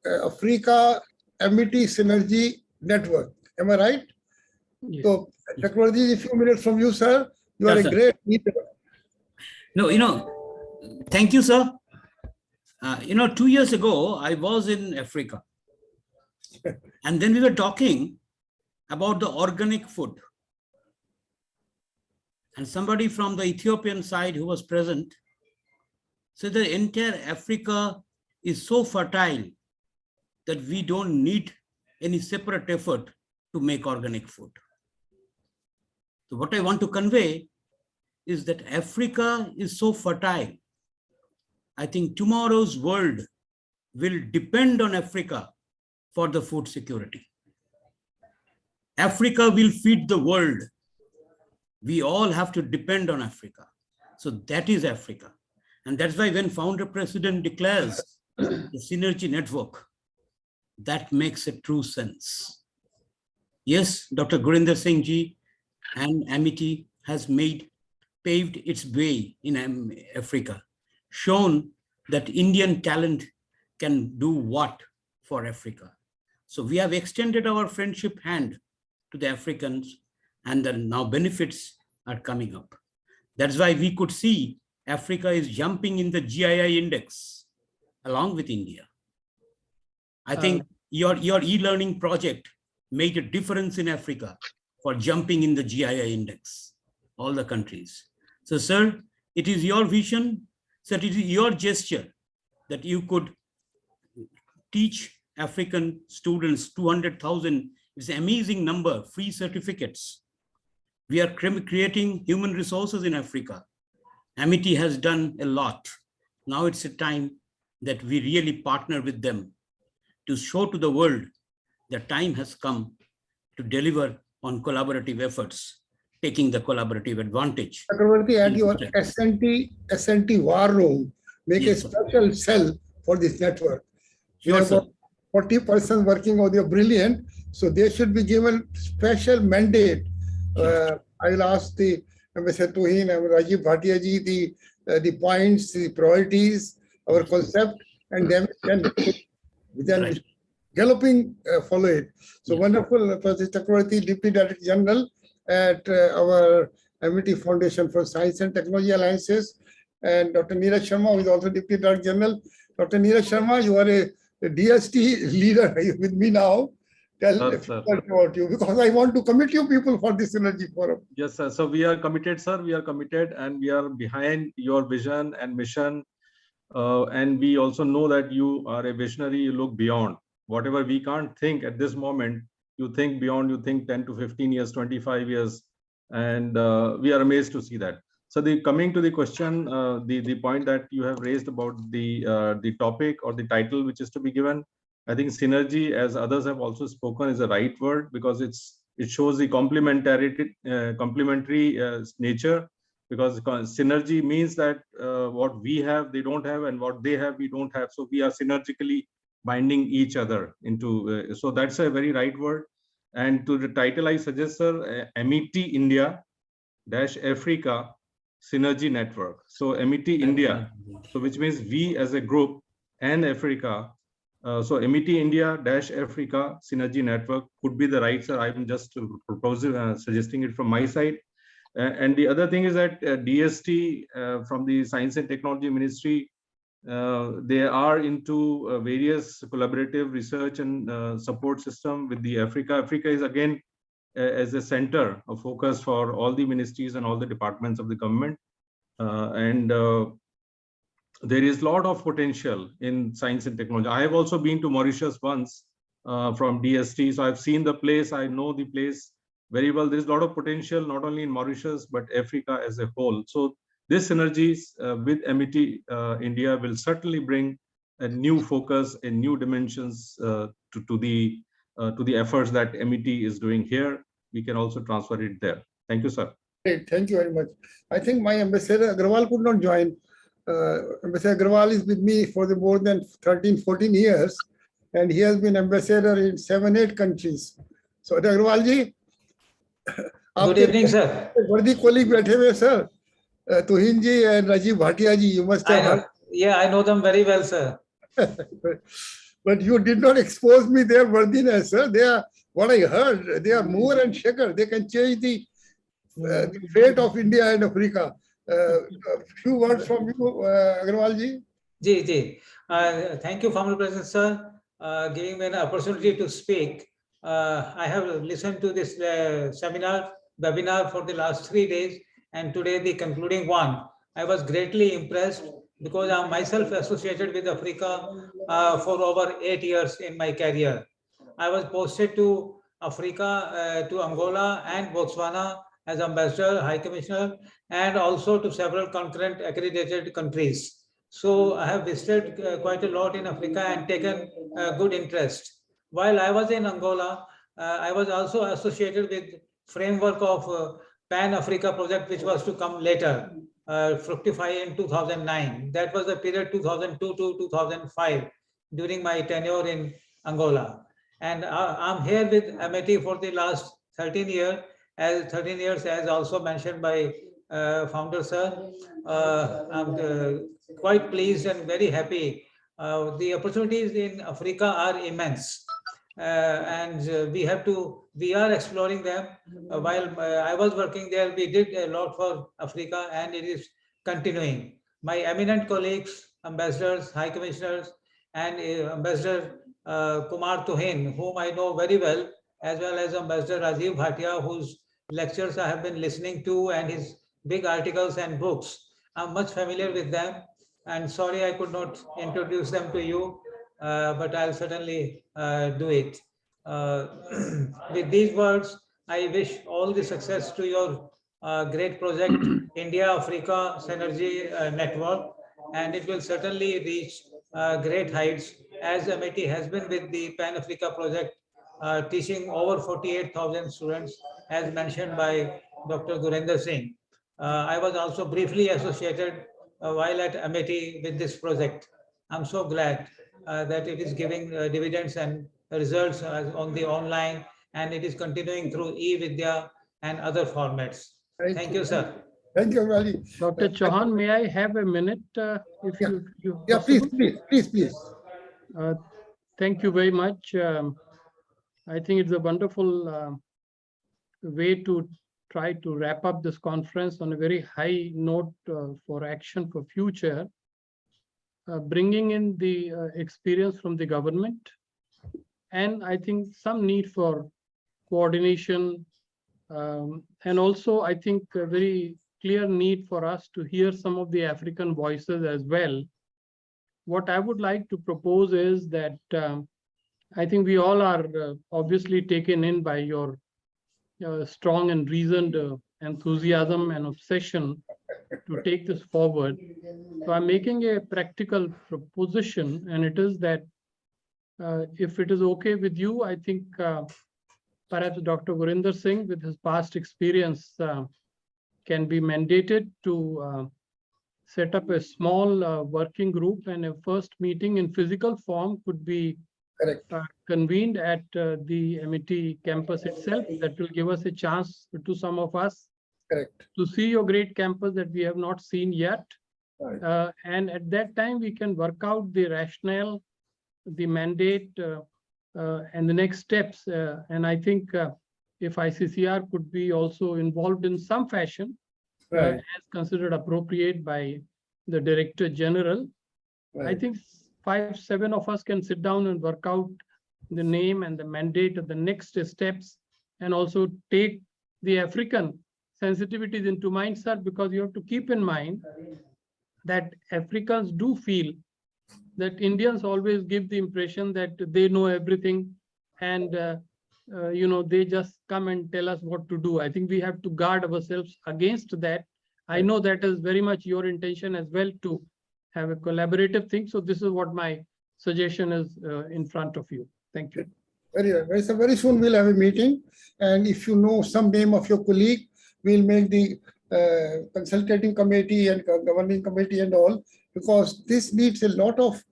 Speaker 5: Africa, Amity Synergy Network. Am I right? Yes. So, Chakravarti, a few minutes from you, sir. You are a great leader.
Speaker 1: No, thank you, sir. 2 years ago, I was in Africa. And then we were talking about the organic food. And somebody from the Ethiopian side who was present said the entire Africa is so fertile that we don't need any separate effort to make organic food. So what I want to convey is that Africa is so fertile. I think tomorrow's world will depend on Africa for the food security. Africa will feed the world. We all have to depend on Africa. So that is Africa. And that's why when founder president declares the synergy network, that makes a true sense. Yes, Dr. Gurinder Singh ji and Amity has paved its way in Africa, shown that Indian talent can do what for Africa. So we have extended our friendship hand to the Africans, and then now benefits are coming up. That's why we could see Africa is jumping in the GII index along with India. I think your e-learning project made a difference in Africa for jumping in the GII index, all the countries. So sir, it is your vision, so it is your gesture that you could teach African students 200,000. It's an amazing number, free certificates. We are creating human resources in Africa. Amity has done a lot. Now it's a time that we really partner with them to show to the world that time has come to deliver on collaborative efforts, taking the collaborative advantage.
Speaker 5: Chakravarti, at your SNT war room, make a special cell for this network. We have got 40 persons working on the brilliant, so they should be given special mandate. I will ask the Ambassador Tuhin and Rajiv Bhatia ji the points, the priorities, our concept, and then galloping follow it. So wonderful, President Chakravarti, Deputy Director General at our Amity Foundation for Science and Technology Alliances, and Dr. Neeraj Sharma, who is also Deputy Director General. Dr. Neeraj Sharma, you are a DST leader with me now. Tell about you, because I want to commit you people for this Synergy Forum.
Speaker 8: Yes, sir. So we are committed, sir. We are committed, and we are behind your vision and mission. And we also know that you are a visionary. You look beyond whatever we can't think at this moment. You think beyond. You think 10 to 15 years, 25 years, and we are amazed to see that. So coming to the question, the point that you have raised about the topic or the title which is to be given, I think synergy, as others have also spoken, is the right word, because it shows the complementary nature, because synergy means that what we have they don't have, and what they have we don't have, so we are synergically binding each other into so that's a very right word. And to the title, I suggest, sir, Amity India Africa Synergy Network. So Amity India, so which means we as a group and Africa. So Amity India Africa Synergy Network could be the right, sir. I'm just proposing, suggesting it from my side. And the other thing is that DST from the Science and Technology Ministry, they are into various collaborative research and support system with the Africa. Africa is again as a center of focus for all the ministries and all the departments of the government. There is a lot of potential in science and technology. I have also been to Mauritius once from DST, so I've seen the place. I know the place very well. There is a lot of potential, not only in Mauritius, but Africa as a whole. So this synergies with Amity India will certainly bring a new focus and new dimensions to the efforts that Amity is doing here. We can also transfer it there. Thank you, sir.
Speaker 5: Great, thank you very much. I think my Ambassador Agrawal could not join. Ambassador Agrawal is with me for the more than 13-14 years, and he has been ambassador in 7-8 countries. So Agrawal ji,
Speaker 22: good evening, sir.
Speaker 5: Worthy colleague बैठे हुए sir, Tuhin ji and Rajiv Bhatia ji, you must have.
Speaker 22: Yeah, I know them very well, sir.
Speaker 5: But you did not expose me their worthiness, sir. They are, what I heard, they are mover and shaker. They can change the fate of India and Africa. A few words from you, Agrawal ji.
Speaker 22: Ji. Thank you, Former President, sir, giving me an opportunity to speak. I have listened to this webinar for the last 3 days, and today the concluding one. I was greatly impressed because I'm myself associated with Africa for over 8 years in my career. I was posted to Africa, to Angola and Botswana as ambassador, high commissioner, and also to several concurrent accredited countries. So I have visited quite a lot in Africa and taken good interest. While I was in Angola, I was also associated with framework of Pan-Africa project, which was to come later, fructify in 2009. That was the period 2002 to 2005 during my tenure in Angola. And I'm here with Amity for the last 13 years, as also mentioned by founder sir. I'm quite pleased and very happy. The opportunities in Africa are immense. And we are exploring them. While I was working there, we did a lot for Africa, and it is continuing. My eminent colleagues, ambassadors, high commissioners, and Ambassador Kumar Tuhin, whom I know very well, as well as Ambassador Rajiv Bhatia, whose lectures I have been listening to, and his big articles and books. I'm much familiar with them, and sorry I could not introduce them to you, but I'll certainly do it. With these words, I wish all the success to your great project, India-Africa Synergy Network, and it will certainly reach great heights, as Amity has been with the Pan-Africa project, teaching over 48,000 students, as mentioned by Dr. Gurinder Singh. I was also briefly associated while at Amity with this project. I'm so glad that it is giving dividends and results on the online, and it is continuing through eVidya and other formats. Thank you, sir.
Speaker 5: Thank you very much.
Speaker 19: Dr. Chauhan, may I have a minute? If you
Speaker 5: Yeah, please.
Speaker 19: Thank you very much. I think it's a wonderful way to try to wrap up this conference on a very high note for action for future, bringing in the experience from the government, and I think some need for coordination, and also I think a very clear need for us to hear some of the African voices as well. What I would like to propose is that I think we all are obviously taken in by your strong and reasoned enthusiasm and obsession to take this forward. So I'm making a practical proposition, and it is that if it is okay with you, I think perhaps Dr. Gurinder Singh, with his past experience, can be mandated to set up a small working group, and a first meeting in physical form could be convened at the Amity campus itself. That will give us a chance to some of us to see your great campus that we have not seen yet. And at that time, we can work out the rationale, the mandate, and the next steps. And I think if ICCR could be also involved in some fashion, as considered appropriate by the Director General, I think 5-7 of us can sit down and work out the name and the mandate of the next steps, and also take the African sensitivities into mind, sir, because you have to keep in mind that Africans do feel that Indians always give the impression that they know everything, and they just come and tell us what to do. I think we have to guard ourselves against that. I know that is very much your intention as well, to have a collaborative thing. So this is what my suggestion is in front of you. Thank you.
Speaker 5: Very soon we'll have a meeting, and if you know some name of your colleague, we'll make the consultative committee and governing committee and all, because this needs a lot of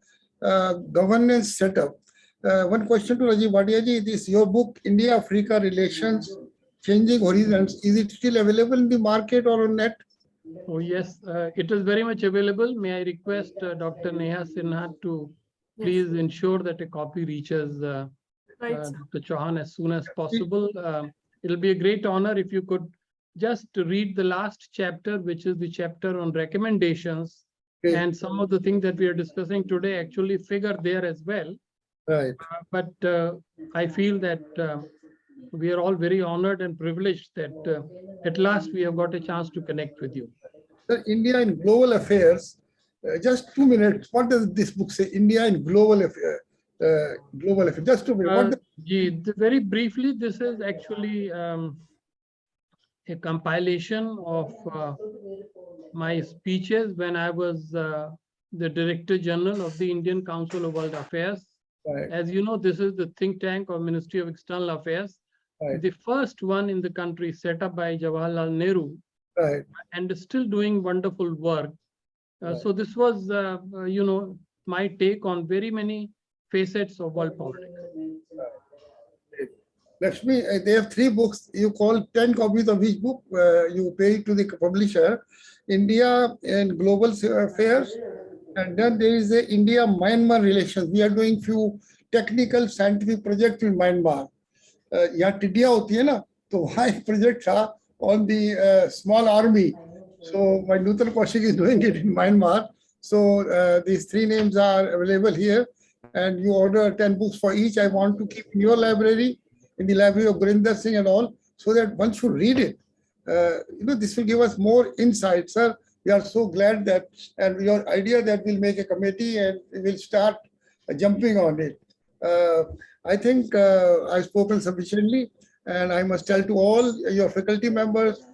Speaker 5: governance setup. One question to Rajiv Bhatia ji, this your book, India-Africa Relations, Changing Horizons, is it still available in the market or on net?
Speaker 19: Oh, yes, it is very much available. May I request Dr. Neha Sinha to please ensure that a copy reaches Dr. Chauhan as soon as possible. It'll be a great honor if you could just read the last chapter, which is the chapter on recommendations, and some of the things that we are discussing today actually figure there as well. But I feel that we are all very honored and privileged that at last we have got a chance to connect with you.
Speaker 5: Sir, India in Global Affairs, just 2 minutes. What does this book say? India in Global Affairs. Global Affairs. Just 2 minutes.
Speaker 19: Very briefly, this is actually a compilation of my speeches when I was the Director General of the Indian Council of World Affairs.
Speaker 5: Right.
Speaker 19: As you know, this is the think tank or Ministry of External Affairs,
Speaker 5: Right.
Speaker 19: the first one in the country set up by Jawaharlal Nehru,
Speaker 5: Right.
Speaker 19: and is still doing wonderful work.
Speaker 5: Right.
Speaker 19: So this was, my take on very many facets of world politics.
Speaker 5: Lakshmi, they have 3 books. You call 10 copies of each book. You pay it to the publisher. India and Global Affairs. And then there is the India-Myanmar relations. We are doing few technical scientific projects in Myanmar. यहाँ टिड्डियाँ होती है ना, तो वहाँ एक project था on the small army. So my Nutan Kaushik is doing it in Myanmar. So these 3 names are available here, and you order 10 books for each. I want to keep in your library, in the library of Gurinder Singh and all, so that one should read it. This will give us more insight, sir. We are so glad that, and your idea that we'll make a committee and we will start jumping on it. I think I've spoken sufficiently, and I must tell to all your faculty members,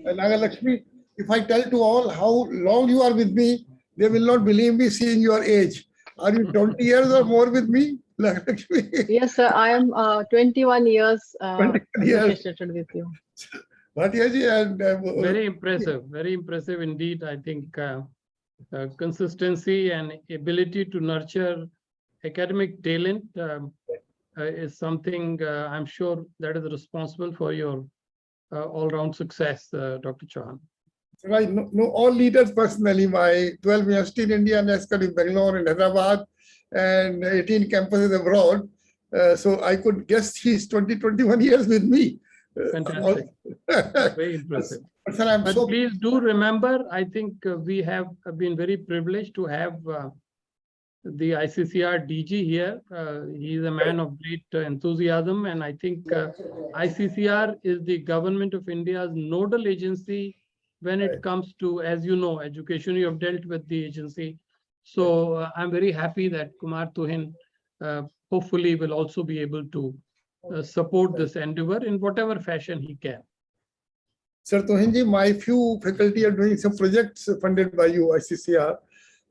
Speaker 5: Nagalakshmi, if I tell to all how long you are with me, they will not believe me seeing your age. Are you 20 years or more with me, Nagalakshmi?
Speaker 10: Yes, sir. I am 21 years
Speaker 5: 21 years.
Speaker 10: associated with you.
Speaker 19: Very impressive indeed. I think consistency and ability to nurture academic talent is something I'm sure that is responsible for your all-round success, Dr. Chauhan.
Speaker 5: So I know all leaders personally. My 12 university in India, NASCAR in Bangalore and Hyderabad, and 18 campuses abroad. So I could guess he's 21 years with me.
Speaker 19: Fantastic. Very impressive.
Speaker 5: But sir, I'm
Speaker 19: But
Speaker 5: so
Speaker 19: please do remember, I think we have been very privileged to have the ICCR DG here. He is a man of great enthusiasm, and I think ICCR is the government of India's nodal agency when it comes to, as you know, education. You have dealt with the agency. So I'm very happy that Kumar Tuhin hopefully will also be able to support this endeavor in whatever fashion he can.
Speaker 5: Sir Tuhinji, my few faculty are doing some projects funded by you, ICCR,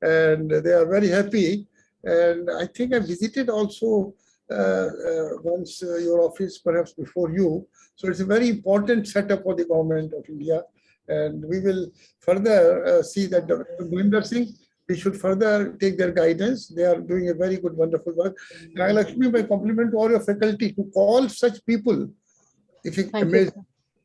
Speaker 5: and they are very happy. And I think I visited also once your office, perhaps before you. So it's a very important setup for the government of India. And we will further see that Gurinder Singh, we should further take their guidance. They are doing a very good, wonderful work. Lakshmi, my compliment to all your faculty to call such people.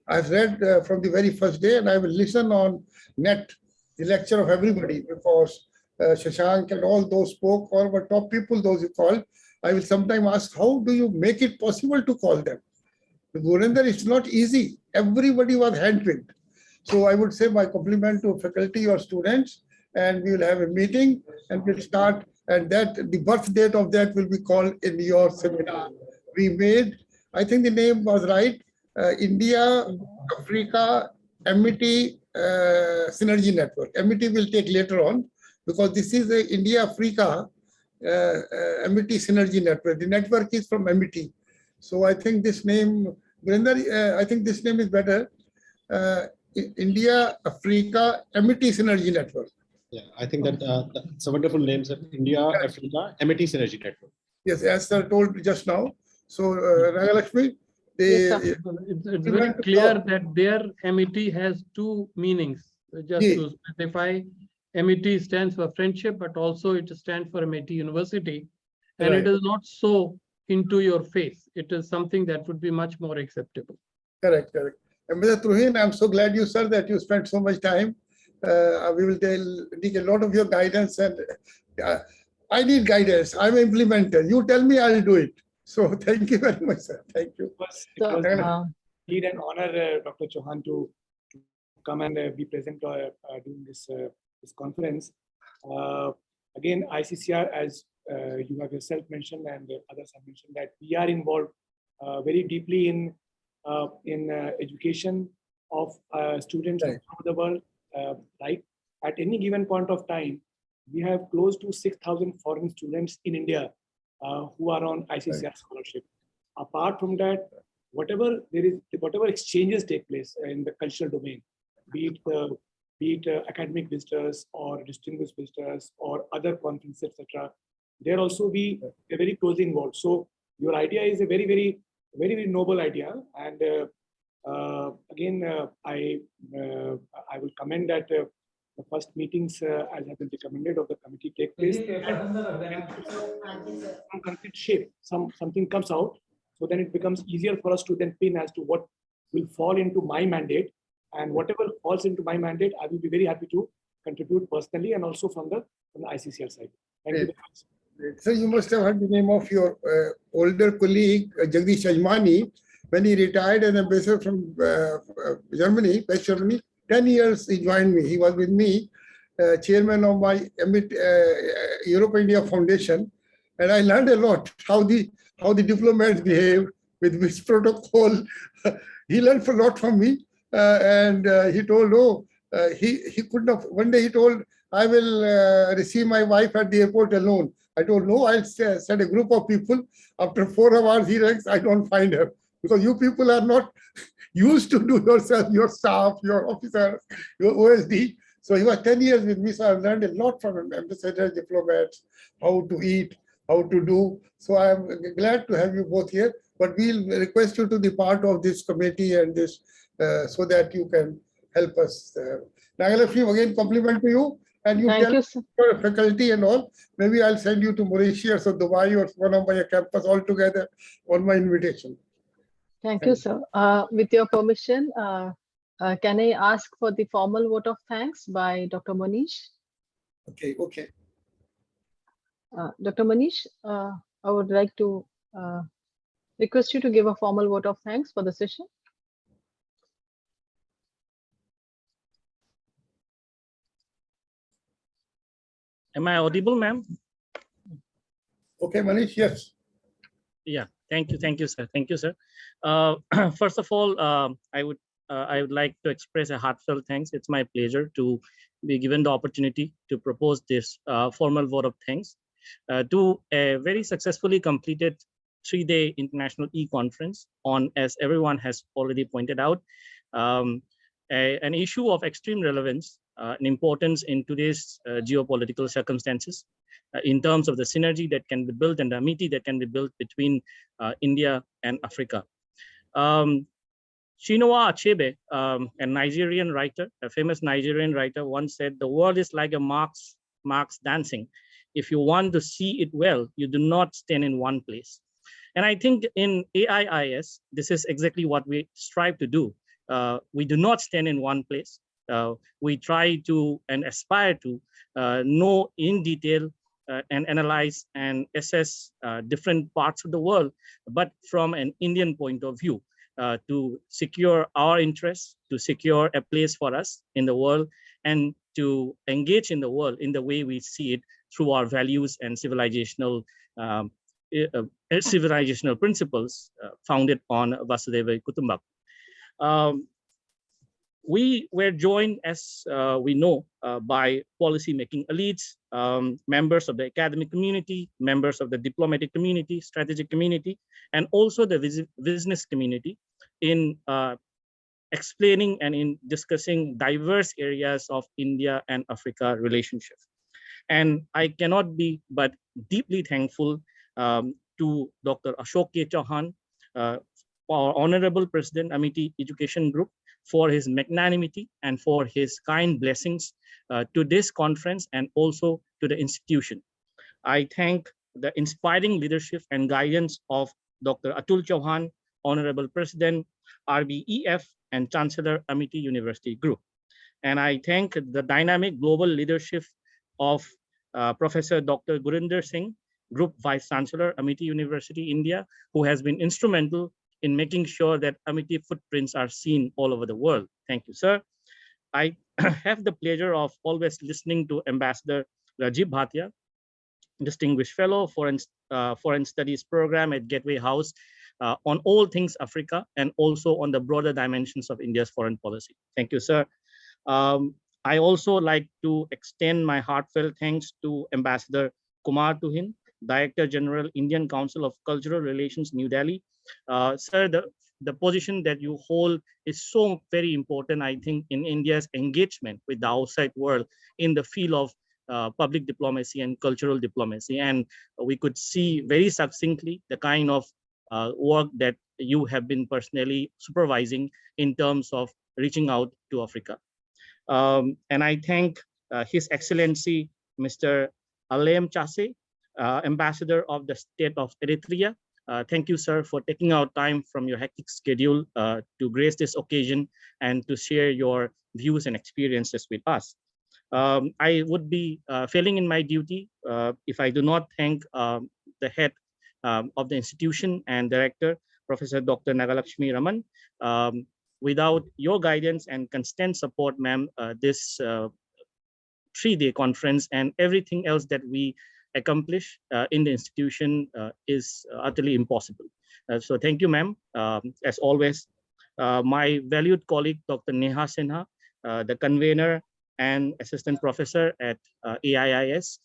Speaker 5: I've read from the very first day, and I will listen on net, the lecture of everybody, because Shashank and all those spoke, all were top people, those you called. I will sometime ask, how do you make it possible to call them? The Gurinder, it's not easy. Everybody was handpicked. So I would say my compliment to faculty or students, and we will have a meeting and we'll start, and that the birth date of that will be called in your seminar. We made, I think the name was right, India, Africa, Amity Synergy Network. Amity will take later on, because this is a India, Africa Amity Synergy Network. The network is from Amity. So I think this name, Gurinder, I think this name is better. India, Africa, Amity Synergy Network.
Speaker 20: Yeah, I think that's a wonderful name, sir. India, Africa, Amity Synergy Network.
Speaker 5: Yes, as sir told just now. So, Nagalakshmi,
Speaker 19: it's very clear that their amity has 2 meanings. Just to specify, amity stands for friendship, but also it stands for Amity University. And
Speaker 5: Right.
Speaker 19: it is not so into your face. It is something that would be much more acceptable.
Speaker 5: Correct, correct. And Mr. Tuhin, I'm so glad you, sir, that you spent so much time. We will need a lot of your guidance, and I need guidance. I'm an implementer. You tell me, I'll do it. So thank you very much, sir. Thank you.
Speaker 9: It was indeed an honor, Dr. Chauhan, to come and be present during this conference. Again, ICCR, as you have yourself mentioned and others have mentioned, that we are involved very deeply in in education of students
Speaker 5: Right.
Speaker 9: from the world, right? At any given point of time, we have close to 6,000 foreign students in India who are on ICCR scholarship. Apart from that, whatever exchanges take place in the cultural domain, be it academic visitors or distinguished visitors or other conferences, etc., there also be very closely involved. So your idea is a very noble idea, and again, I will commend that the first meetings, as have been recommended, of the committee take place. And some concrete shape, something comes out, so then it becomes easier for us to then pin as to what will fall into my mandate, and whatever falls into my mandate, I will be very happy to contribute personally and also from the ICCR side. Thank you very much.
Speaker 5: So you must have heard the name of your older colleague, Jagdish Ajmani. When he retired as ambassador from Germany, West Germany, 10 years he joined me. He was with me, chairman of my Europe-India Foundation. And I learned a lot, how the diplomats behave, with which protocol. He learned a lot from me. And he told, he could not. One day he told, I will receive my wife at the airport alone. I told, no, I'll send a group of people. After 4 hours, he ranks, I don't find her. Because you people are not used to do yourself, your staff, your officers, your OSD. So he was 10 years with me, so I've learned a lot from him, ambassadors, diplomats, how to eat, how to do. So I'm glad to have you both here, but we'll request you to be part of this committee and this, so that you can help us. Nagalakshmi, again, compliment to you. And you
Speaker 10: Thank
Speaker 5: tell
Speaker 10: you,
Speaker 5: your faculty and all. Maybe I'll send you to Mauritius or Dubai or one of my campus altogether on my invitation.
Speaker 10: Thank you, sir. With your permission, can I ask for the formal vote of thanks by Dr. Manish?
Speaker 5: Okay.
Speaker 10: Dr. Manish, I would like to request you to give a formal vote of thanks for the session.
Speaker 4: Am I audible, ma'am?
Speaker 5: Okay, Manish, yes.
Speaker 4: Yeah, thank you, sir. Thank you, sir. First of all, I would like to express a heartfelt thanks. It's my pleasure to be given the opportunity to propose this formal vote of thanks to a very successfully completed 3-day international e-conference on, as everyone has already pointed out, an issue of extreme relevance and importance in today's geopolitical circumstances, in terms of the synergy that can be built and the amity that can be built between India and Africa. Chinua Achebe, a Nigerian writer, a famous Nigerian writer, once said, "The world is like a Marx dancing. If you want to see it well, you do not stand in one place." And I think in AIIS, this is exactly what we strive to do. We do not stand in one place. We try to and aspire to know in detail and analyze and assess different parts of the world, but from an Indian point of view, to secure our interests, to secure a place for us in the world, and to engage in the world in the way we see it through our values and civilizational principles founded on Vasudhaiva Kutumbakam. We were joined, as we know, by policy-making elites, members of the academic community, members of the diplomatic community, strategic community, and also the business community in explaining and in discussing diverse areas of India and Africa relationship. And I cannot be but deeply thankful to Dr. Ashok K. Chauhan, our Honorable President, Amity Education Group, for his magnanimity and for his kind blessings to this conference and also to the institution. I thank the inspiring leadership and guidance of Dr. Atul Chauhan, Honorable President, RBEF, and Chancellor, Amity University Group. And I thank the dynamic global leadership of Professor Dr. Gurinder Singh, Group Vice Chancellor, Amity University, India, who has been instrumental in making sure that Amity footprints are seen all over the world. Thank you, sir. I have the pleasure of always listening to Ambassador Rajiv Bhatia, Distinguished Fellow, Foreign Studies Program at Gateway House, on all things Africa and also on the broader dimensions of India's foreign policy. Thank you, sir. I also like to extend my heartfelt thanks to Ambassador Kumar Tuhin, Director General, Indian Council of Cultural Relations, New Delhi. Sir, the position that you hold is so very important, I think, in India's engagement with the outside world in the field of public diplomacy and cultural diplomacy. And we could see very succinctly the kind of work that you have been personally supervising in terms of reaching out to Africa. And I thank His Excellency, Mr. Alem Chase, Ambassador of the State of Eritrea. Thank you, sir, for taking out time from your hectic schedule to grace this occasion and to share your views and experiences with us. I would be failing in my duty if I do not thank the head of the institution and director, Professor Dr. Nagalakshmi Raman. Without your guidance and constant support, ma'am, this 3-day conference and everything else that we accomplish in the institution is utterly impossible. So thank you, ma'am. As always, my valued colleague, Dr. Neha Sinha, the convener and assistant professor at AIIS.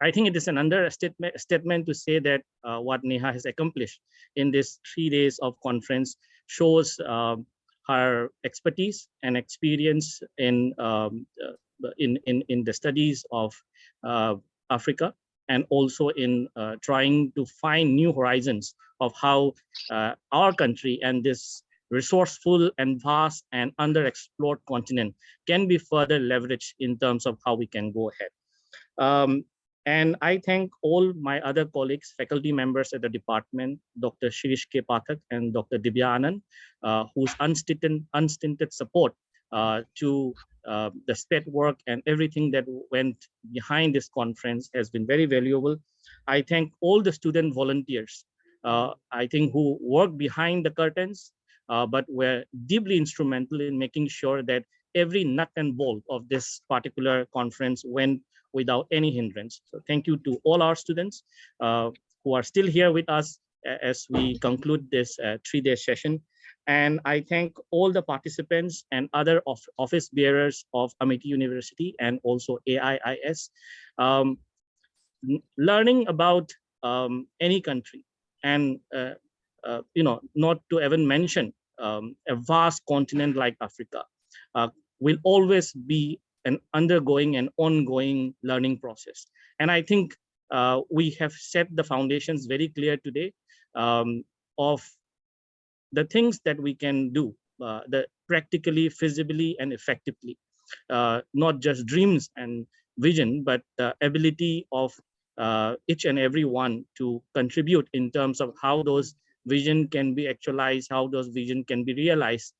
Speaker 4: I think it is an understatement to say that what Neha has accomplished in this 3 days of conference shows her expertise and experience in the studies of Africa, and also in trying to find new horizons of how our country and this resourceful and vast and underexplored continent can be further leveraged in terms of how we can go ahead. And I thank all my other colleagues, faculty members at the department, Dr. Shirish K. Pathak and Dr. Divya Anand, whose unstinted support to the SPET work and everything that went behind this conference has been very valuable. I thank all the student volunteers, I think, who worked behind the curtains, but were deeply instrumental in making sure that every nut and bolt of this particular conference went without any hindrance. So thank you to all our students who are still here with us as we conclude this 3-day session. And I thank all the participants and other office bearers of Amity University and also AIIS. Learning about any country and, not to even mention a vast continent like Africa will always be an undergoing and ongoing learning process. And I think we have set the foundations very clear today of the things that we can do practically, feasibly, and effectively. Not just dreams and vision, but the ability of each and every one to contribute in terms of how those vision can be actualized, how those vision can be realized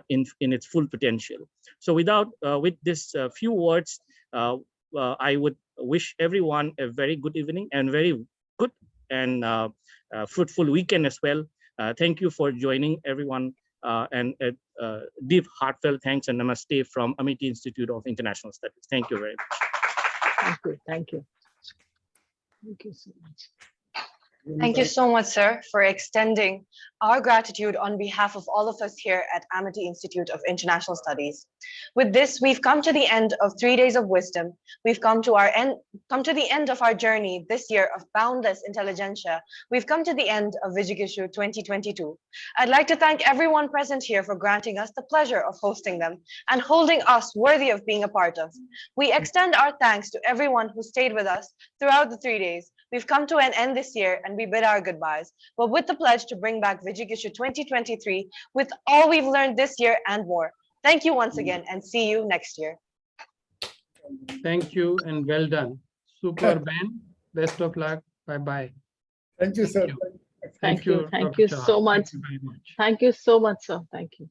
Speaker 4: in its full potential. So with this few words, I would wish everyone a very good evening and very good and fruitful weekend as well. Thank you for joining, everyone, and deep heartfelt thanks and namaste from Amity Institute of International Studies. Thank you very much.
Speaker 10: Thank you. Thank you. Thank you so much.
Speaker 21: Thank you so much, sir, for extending our gratitude on behalf of all of us here at Amity Institute of International Studies. With this, we've come to the end of 3 days of wisdom. We've come to the end of our journey this year of boundless intelligentsia. We've come to the end of Vijaygeshu 2022. I'd like to thank everyone present here for granting us the pleasure of hosting them and holding us worthy of being a part of. We extend our thanks to everyone who stayed with us throughout the 3 days. We've come to an end this year and we bid our goodbyes, but with the pledge to bring back Vijaygeshu 2023 with all we've learned this year and more. Thank you once again and see you next year.
Speaker 19: Thank you and well done. Super, Ben. Best of luck. Bye-bye.
Speaker 5: Thank you, sir.
Speaker 10: Thank you. Thank
Speaker 19: Dr.
Speaker 10: you
Speaker 19: Chauhan.
Speaker 10: so much.
Speaker 19: Thank you very much.
Speaker 10: Thank you so much, sir. Thank you.